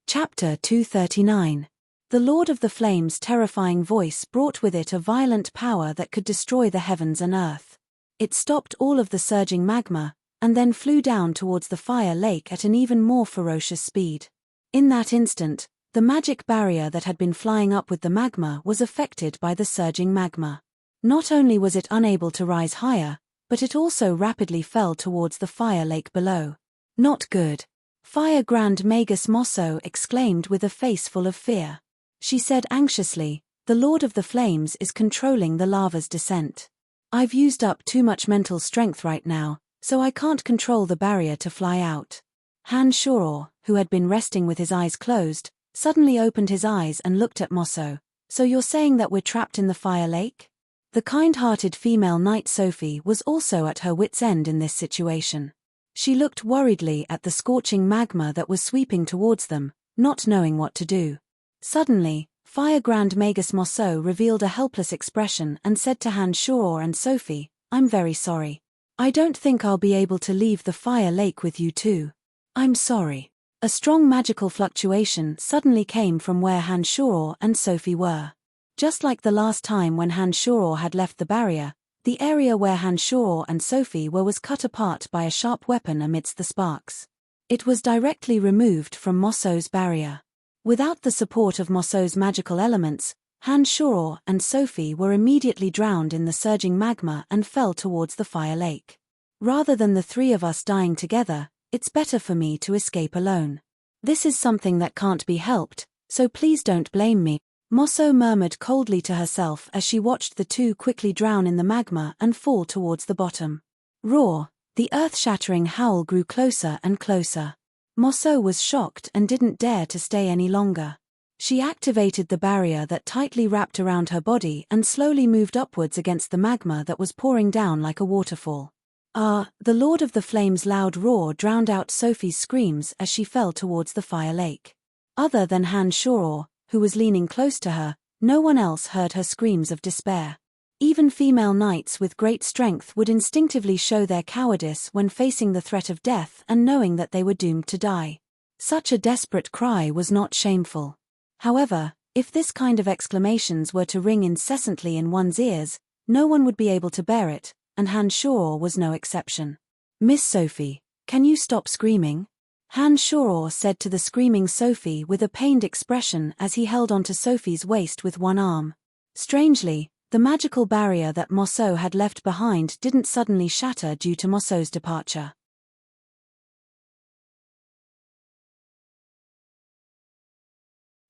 Chapter 239. The Lord of the Flames' terrifying voice brought with it a violent power that could destroy the heavens and earth. It stopped all of the surging magma, and then flew down towards the fire lake at an even more ferocious speed. In that instant, the magic barrier that had been flying up with the magma was affected by the surging magma. Not only was it unable to rise higher, but it also rapidly fell towards the fire lake below. Not good. Fire Grand Magus Mosso exclaimed with a face full of fear. She said anxiously, "The Lord of the Flames is controlling the lava's descent. I've used up too much mental strength right now, so I can't control the barrier to fly out." Han Shoror, who had been resting with his eyes closed, suddenly opened his eyes and looked at Mosso. "So you're saying that we're trapped in the fire lake?" The kind-hearted female knight Sophie was also at her wits' end in this situation. She looked worriedly at the scorching magma that was sweeping towards them, not knowing what to do. Suddenly, Fire Grand Magus Mosso revealed a helpless expression and said to Han Shoror and Sophie, "I'm very sorry. I don't think I'll be able to leave the fire lake with you two. I'm sorry." A strong magical fluctuation suddenly came from where Han Shoror and Sophie were. Just like the last time when Han Shoror had left the barrier, the area where Han Shoror and Sophie were was cut apart by a sharp weapon amidst the sparks. It was directly removed from Mosso's barrier. Without the support of Mosso's magical elements, Han Shoror and Sophie were immediately drowned in the surging magma and fell towards the fire lake. "Rather than the three of us dying together, it's better for me to escape alone. This is something that can't be helped, so please don't blame me," Mosso murmured coldly to herself as she watched the two quickly drown in the magma and fall towards the bottom. Roar! The earth-shattering howl grew closer and closer. Mosso was shocked and didn't dare to stay any longer. She activated the barrier that tightly wrapped around her body and slowly moved upwards against the magma that was pouring down like a waterfall. The Lord of the Flames' loud roar drowned out Sophie's screams as she fell towards the fire lake. Other than Han Shoror, who was leaning close to her, no one else heard her screams of despair. Even female knights with great strength would instinctively show their cowardice when facing the threat of death and knowing that they were doomed to die. Such a desperate cry was not shameful. However, if this kind of exclamations were to ring incessantly in one's ears, no one would be able to bear it, and Han Shoror was no exception. "Miss Sophie, can you stop screaming?" Han Shoror said to the screaming Sophie with a pained expression as he held onto Sophie's waist with one arm. Strangely, the magical barrier that Mosso had left behind didn't suddenly shatter due to Mosso's departure.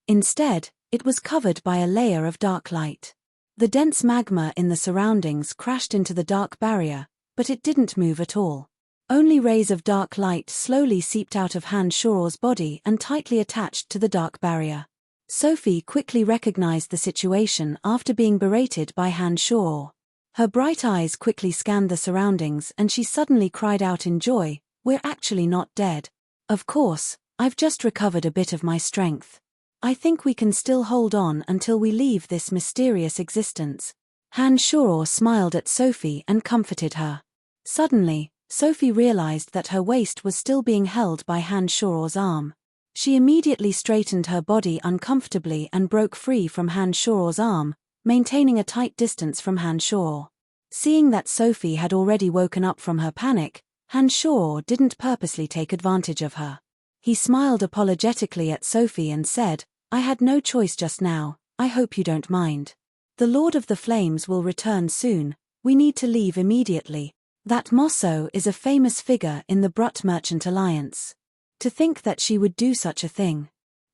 Instead, it was covered by a layer of dark light. The dense magma in the surroundings crashed into the dark barrier, but it didn't move at all. Only rays of dark light slowly seeped out of Han Shoror's body and tightly attached to the dark barrier. Sophie quickly recognized the situation after being berated by Han Shoror. Her bright eyes quickly scanned the surroundings and she suddenly cried out in joy, "We're actually not dead. Of course, I've just recovered a bit of my strength. I think we can still hold on until we leave this mysterious existence." Han Shoror smiled at Sophie and comforted her. Suddenly, Sophie realized that her waist was still being held by Han Shoror's arm. She immediately straightened her body uncomfortably and broke free from Han Shoror's arm, maintaining a tight distance from Han Shoror. Seeing that Sophie had already woken up from her panic, Han Shoror didn't purposely take advantage of her. He smiled apologetically at Sophie and said, "I had no choice just now, I hope you don't mind. The Lord of the Flames will return soon, we need to leave immediately. That Mosso is a famous figure in the Brut Merchant Alliance. To think that she would do such a thing.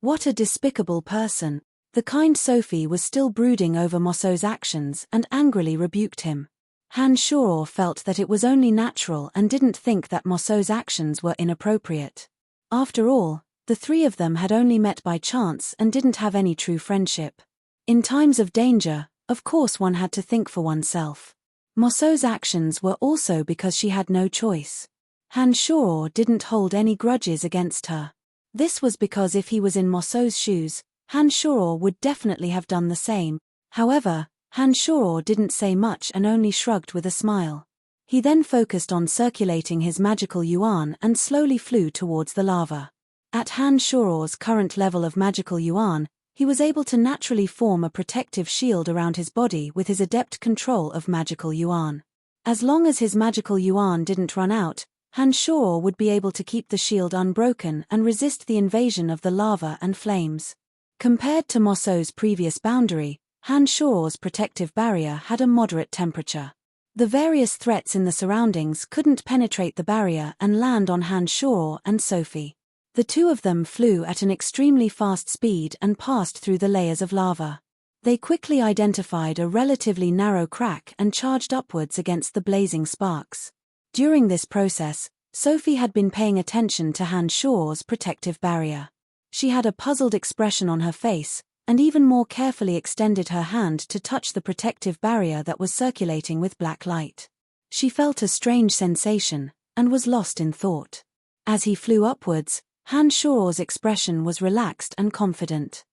What a despicable person. The kind Sophie was still brooding over Mosso's actions and angrily rebuked him. Han Shoro felt that it was only natural and didn't think that Mosso's actions were inappropriate. After all, the three of them had only met by chance and didn't have any true friendship. In times of danger, of course one had to think for oneself. Mosso's actions were also because she had no choice. Han Shoro didn't hold any grudges against her. This was because if he was in Mosso's shoes, Han Shoro would definitely have done the same. However, Han Shoro didn't say much and only shrugged with a smile. He then focused on circulating his magical yuan and slowly flew towards the lava. At Han Shoro's current level of magical yuan, he was able to naturally form a protective shield around his body with his adept control of magical yuan. As long as his magical yuan didn't run out, Han Shoro would be able to keep the shield unbroken and resist the invasion of the lava and flames. Compared to Mosso's previous boundary, Han Shoro's protective barrier had a moderate temperature. The various threats in the surroundings couldn't penetrate the barrier and land on Han Shoro and Sophie. The two of them flew at an extremely fast speed and passed through the layers of lava. They quickly identified a relatively narrow crack and charged upwards against the blazing sparks. During this process, Sophie had been paying attention to Han Shoro's protective barrier. She had a puzzled expression on her face, and even more carefully extended her hand to touch the protective barrier that was circulating with black light. She felt a strange sensation, and was lost in thought. As he flew upwards, Han Shoro's expression was relaxed and confident.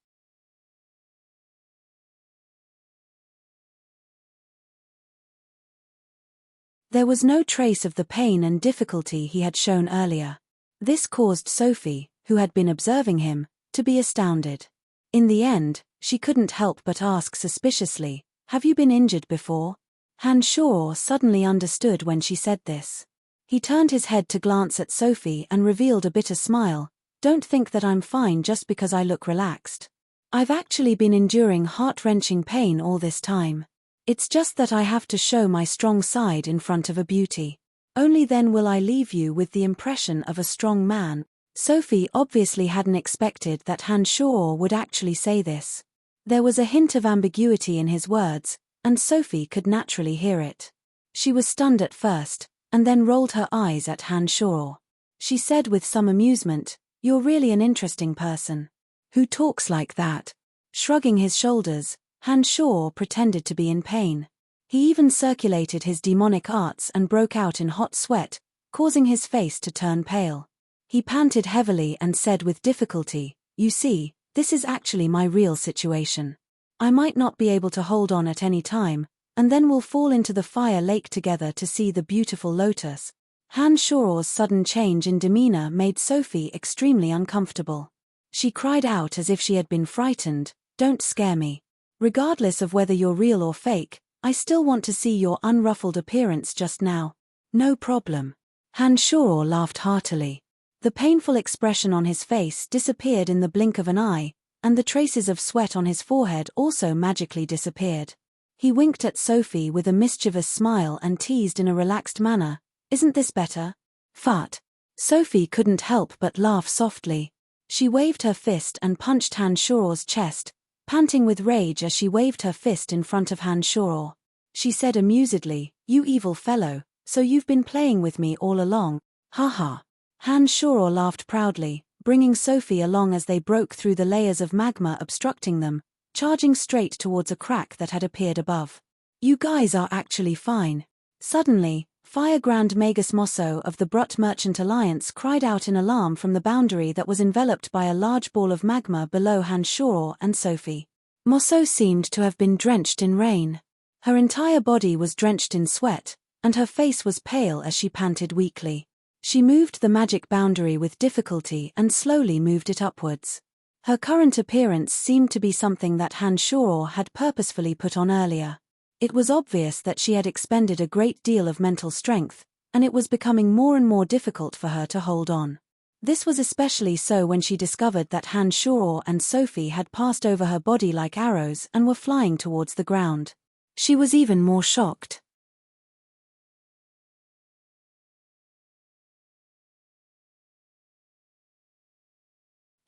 There was no trace of the pain and difficulty he had shown earlier. This caused Sophie, who had been observing him, to be astounded. In the end, she couldn't help but ask suspiciously, "Have you been injured before?" Han Shoro suddenly understood when she said this. He turned his head to glance at Sophie and revealed a bitter smile. "Don't think that I'm fine just because I look relaxed. I've actually been enduring heart-wrenching pain all this time. It's just that I have to show my strong side in front of a beauty. Only then will I leave you with the impression of a strong man." Sophie obviously hadn't expected that Han Shoro would actually say this. There was a hint of ambiguity in his words, and Sophie could naturally hear it. She was stunned at first, and then rolled her eyes at Han Shoro. She said with some amusement, "You're really an interesting person. Who talks like that?" Shrugging his shoulders, Han Shoro pretended to be in pain. He even circulated his demonic arts and broke out in hot sweat, causing his face to turn pale. He panted heavily and said with difficulty, "You see, this is actually my real situation. I might not be able to hold on at any time, and then we'll fall into the fire lake together to see the beautiful lotus." Han Shoro's sudden change in demeanor made Sophie extremely uncomfortable. She cried out as if she had been frightened, "Don't scare me. Regardless of whether you're real or fake, I still want to see your unruffled appearance just now." "No problem." Han Shoro laughed heartily. The painful expression on his face disappeared in the blink of an eye, and the traces of sweat on his forehead also magically disappeared. He winked at Sophie with a mischievous smile and teased in a relaxed manner, "Isn't this better?" "Fart." Sophie couldn't help but laugh softly. She waved her fist and punched Han Shoro's chest, panting with rage as she waved her fist in front of Han Shoro. She said amusedly, "You evil fellow, so you've been playing with me all along, ha ha." Han Shoro laughed proudly, bringing Sophie along as they broke through the layers of magma obstructing them, charging straight towards a crack that had appeared above. "You guys are actually fine." Suddenly, Fire Grand Magus Mosso of the Brut Merchant Alliance cried out in alarm from the boundary that was enveloped by a large ball of magma below Han Shoro and Sophie. Mosso seemed to have been drenched in rain. Her entire body was drenched in sweat, and her face was pale as she panted weakly. She moved the magic boundary with difficulty and slowly moved it upwards. Her current appearance seemed to be something that Han Shoro had purposefully put on earlier. It was obvious that she had expended a great deal of mental strength, and it was becoming more and more difficult for her to hold on. This was especially so when she discovered that Han Shoro and Sophie had passed over her body like arrows and were flying towards the ground. She was even more shocked.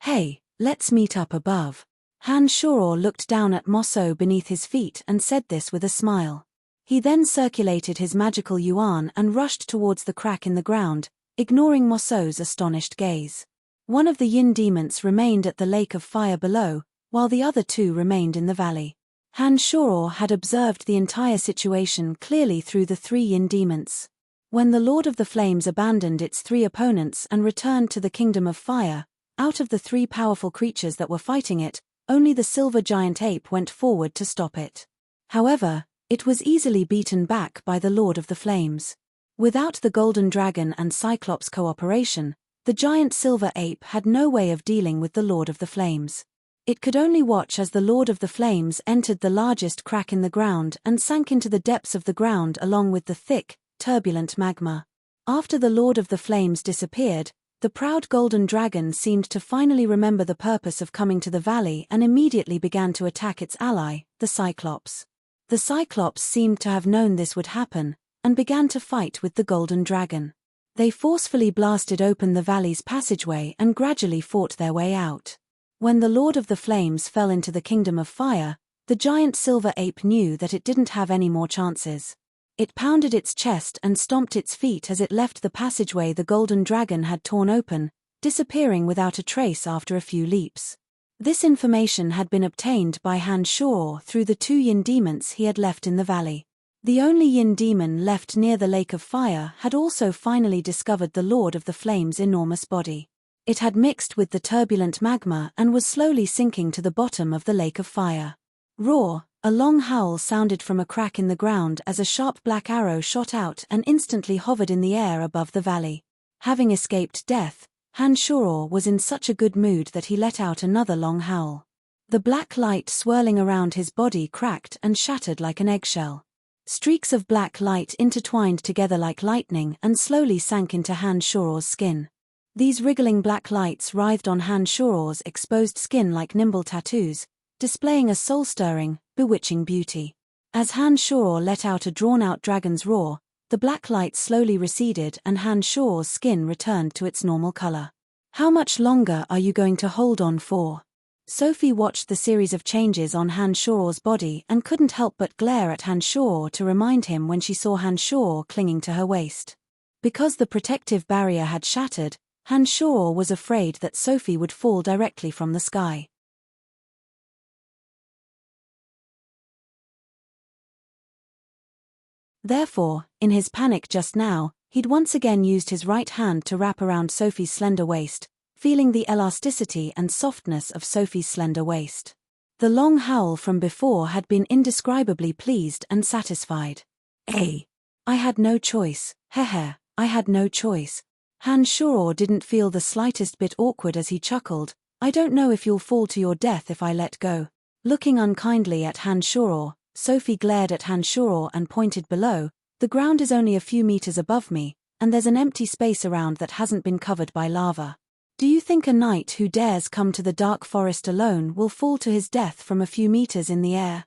"Hey, Let's meet up above. Han Shoror looked down at Mosso beneath his feet and said this with a smile. He then circulated his magical yuan and rushed towards the crack in the ground, ignoring Mosso's astonished gaze. One of the yin demons remained at the lake of fire below, while the other two remained in the valley. Han Shoror had observed the entire situation clearly through the three yin demons. When the Lord of the Flames abandoned its three opponents and returned to the Kingdom of Fire, out of the three powerful creatures that were fighting it, only the silver giant ape went forward to stop it. However, it was easily beaten back by the Lord of the Flames. Without the Golden Dragon and Cyclops' cooperation, the giant silver ape had no way of dealing with the Lord of the Flames. It could only watch as the Lord of the Flames entered the largest crack in the ground and sank into the depths of the ground along with the thick, turbulent magma. After the Lord of the Flames disappeared, the proud Golden Dragon seemed to finally remember the purpose of coming to the valley and immediately began to attack its ally, the Cyclops. The Cyclops seemed to have known this would happen, and began to fight with the Golden Dragon. They forcefully blasted open the valley's passageway and gradually fought their way out. When the Lord of the Flames fell into the Kingdom of Fire, the giant silver ape knew that it didn't have any more chances. It pounded its chest and stomped its feet as it left the passageway the Golden Dragon had torn open, disappearing without a trace after a few leaps. This information had been obtained by Han Shoror through the two yin demons he had left in the valley. The only yin demon left near the Lake of Fire had also finally discovered the Lord of the Flames' enormous body. It had mixed with the turbulent magma and was slowly sinking to the bottom of the Lake of Fire. Roar! A long howl sounded from a crack in the ground as a sharp black arrow shot out and instantly hovered in the air above the valley. Having escaped death, Han Shoror was in such a good mood that he let out another long howl. The black light swirling around his body cracked and shattered like an eggshell. Streaks of black light intertwined together like lightning and slowly sank into Han Shoror's skin. These wriggling black lights writhed on Han Shoror's exposed skin like nimble tattoos, displaying a soul-stirring, bewitching beauty. As Han Shoror let out a drawn-out dragon's roar, the black light slowly receded and Han Shoror's skin returned to its normal color. How much longer are you going to hold on for? Sophie watched the series of changes on Han Shoror's body and couldn't help but glare at Han Shoror to remind him when she saw Han Shoror clinging to her waist. Because the protective barrier had shattered, Han Shoror was afraid that Sophie would fall directly from the sky. Therefore, in his panic just now, he'd once again used his right hand to wrap around Sophie's slender waist, feeling the elasticity and softness of Sophie's slender waist. The long howl from before had been indescribably pleased and satisfied. I had no choice, I had no choice. Han Shoror didn't feel the slightest bit awkward as he chuckled, I don't know if you'll fall to your death if I let go. Looking unkindly at Han Shoror, Sophie glared at Han Shoror and pointed below, the ground is only a few meters above me, and there's an empty space around that hasn't been covered by lava. Do you think a knight who dares come to the dark forest alone will fall to his death from a few meters in the air?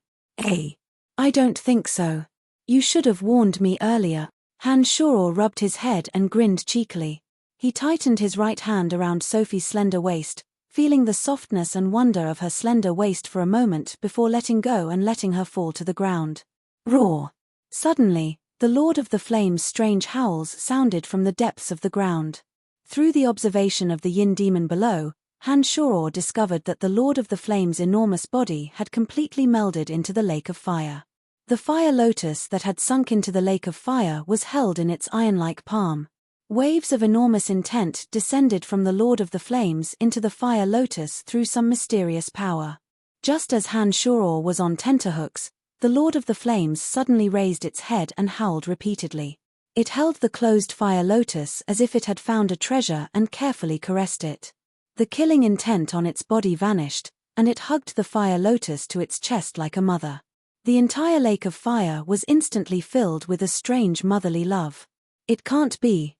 I don't think so. You should have warned me earlier. Han Shoror rubbed his head and grinned cheekily. He tightened his right hand around Sophie's slender waist, feeling the softness and wonder of her slender waist for a moment before letting go and letting her fall to the ground. Roar! Suddenly, the Lord of the Flames' strange howls sounded from the depths of the ground. Through the observation of the yin demon below, Han Shoror discovered that the Lord of the Flames' enormous body had completely melded into the Lake of Fire. The fire lotus that had sunk into the Lake of Fire was held in its iron-like palm. Waves of enormous intent descended from the Lord of the Flames into the fire lotus through some mysterious power. Just as Han Shoror was on tenterhooks, the Lord of the Flames suddenly raised its head and howled repeatedly. It held the closed fire lotus as if it had found a treasure and carefully caressed it. The killing intent on its body vanished, and it hugged the fire lotus to its chest like a mother. The entire Lake of Fire was instantly filled with a strange motherly love. It can't be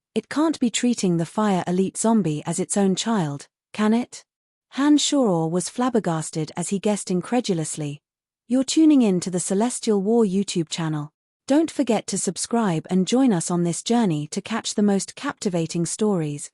treating the fire elite zombie as its own child, can it? Han Shoror was flabbergasted as he guessed incredulously. You're tuning in to the Celestial War YouTube channel. Don't forget to subscribe and join us on this journey to catch the most captivating stories.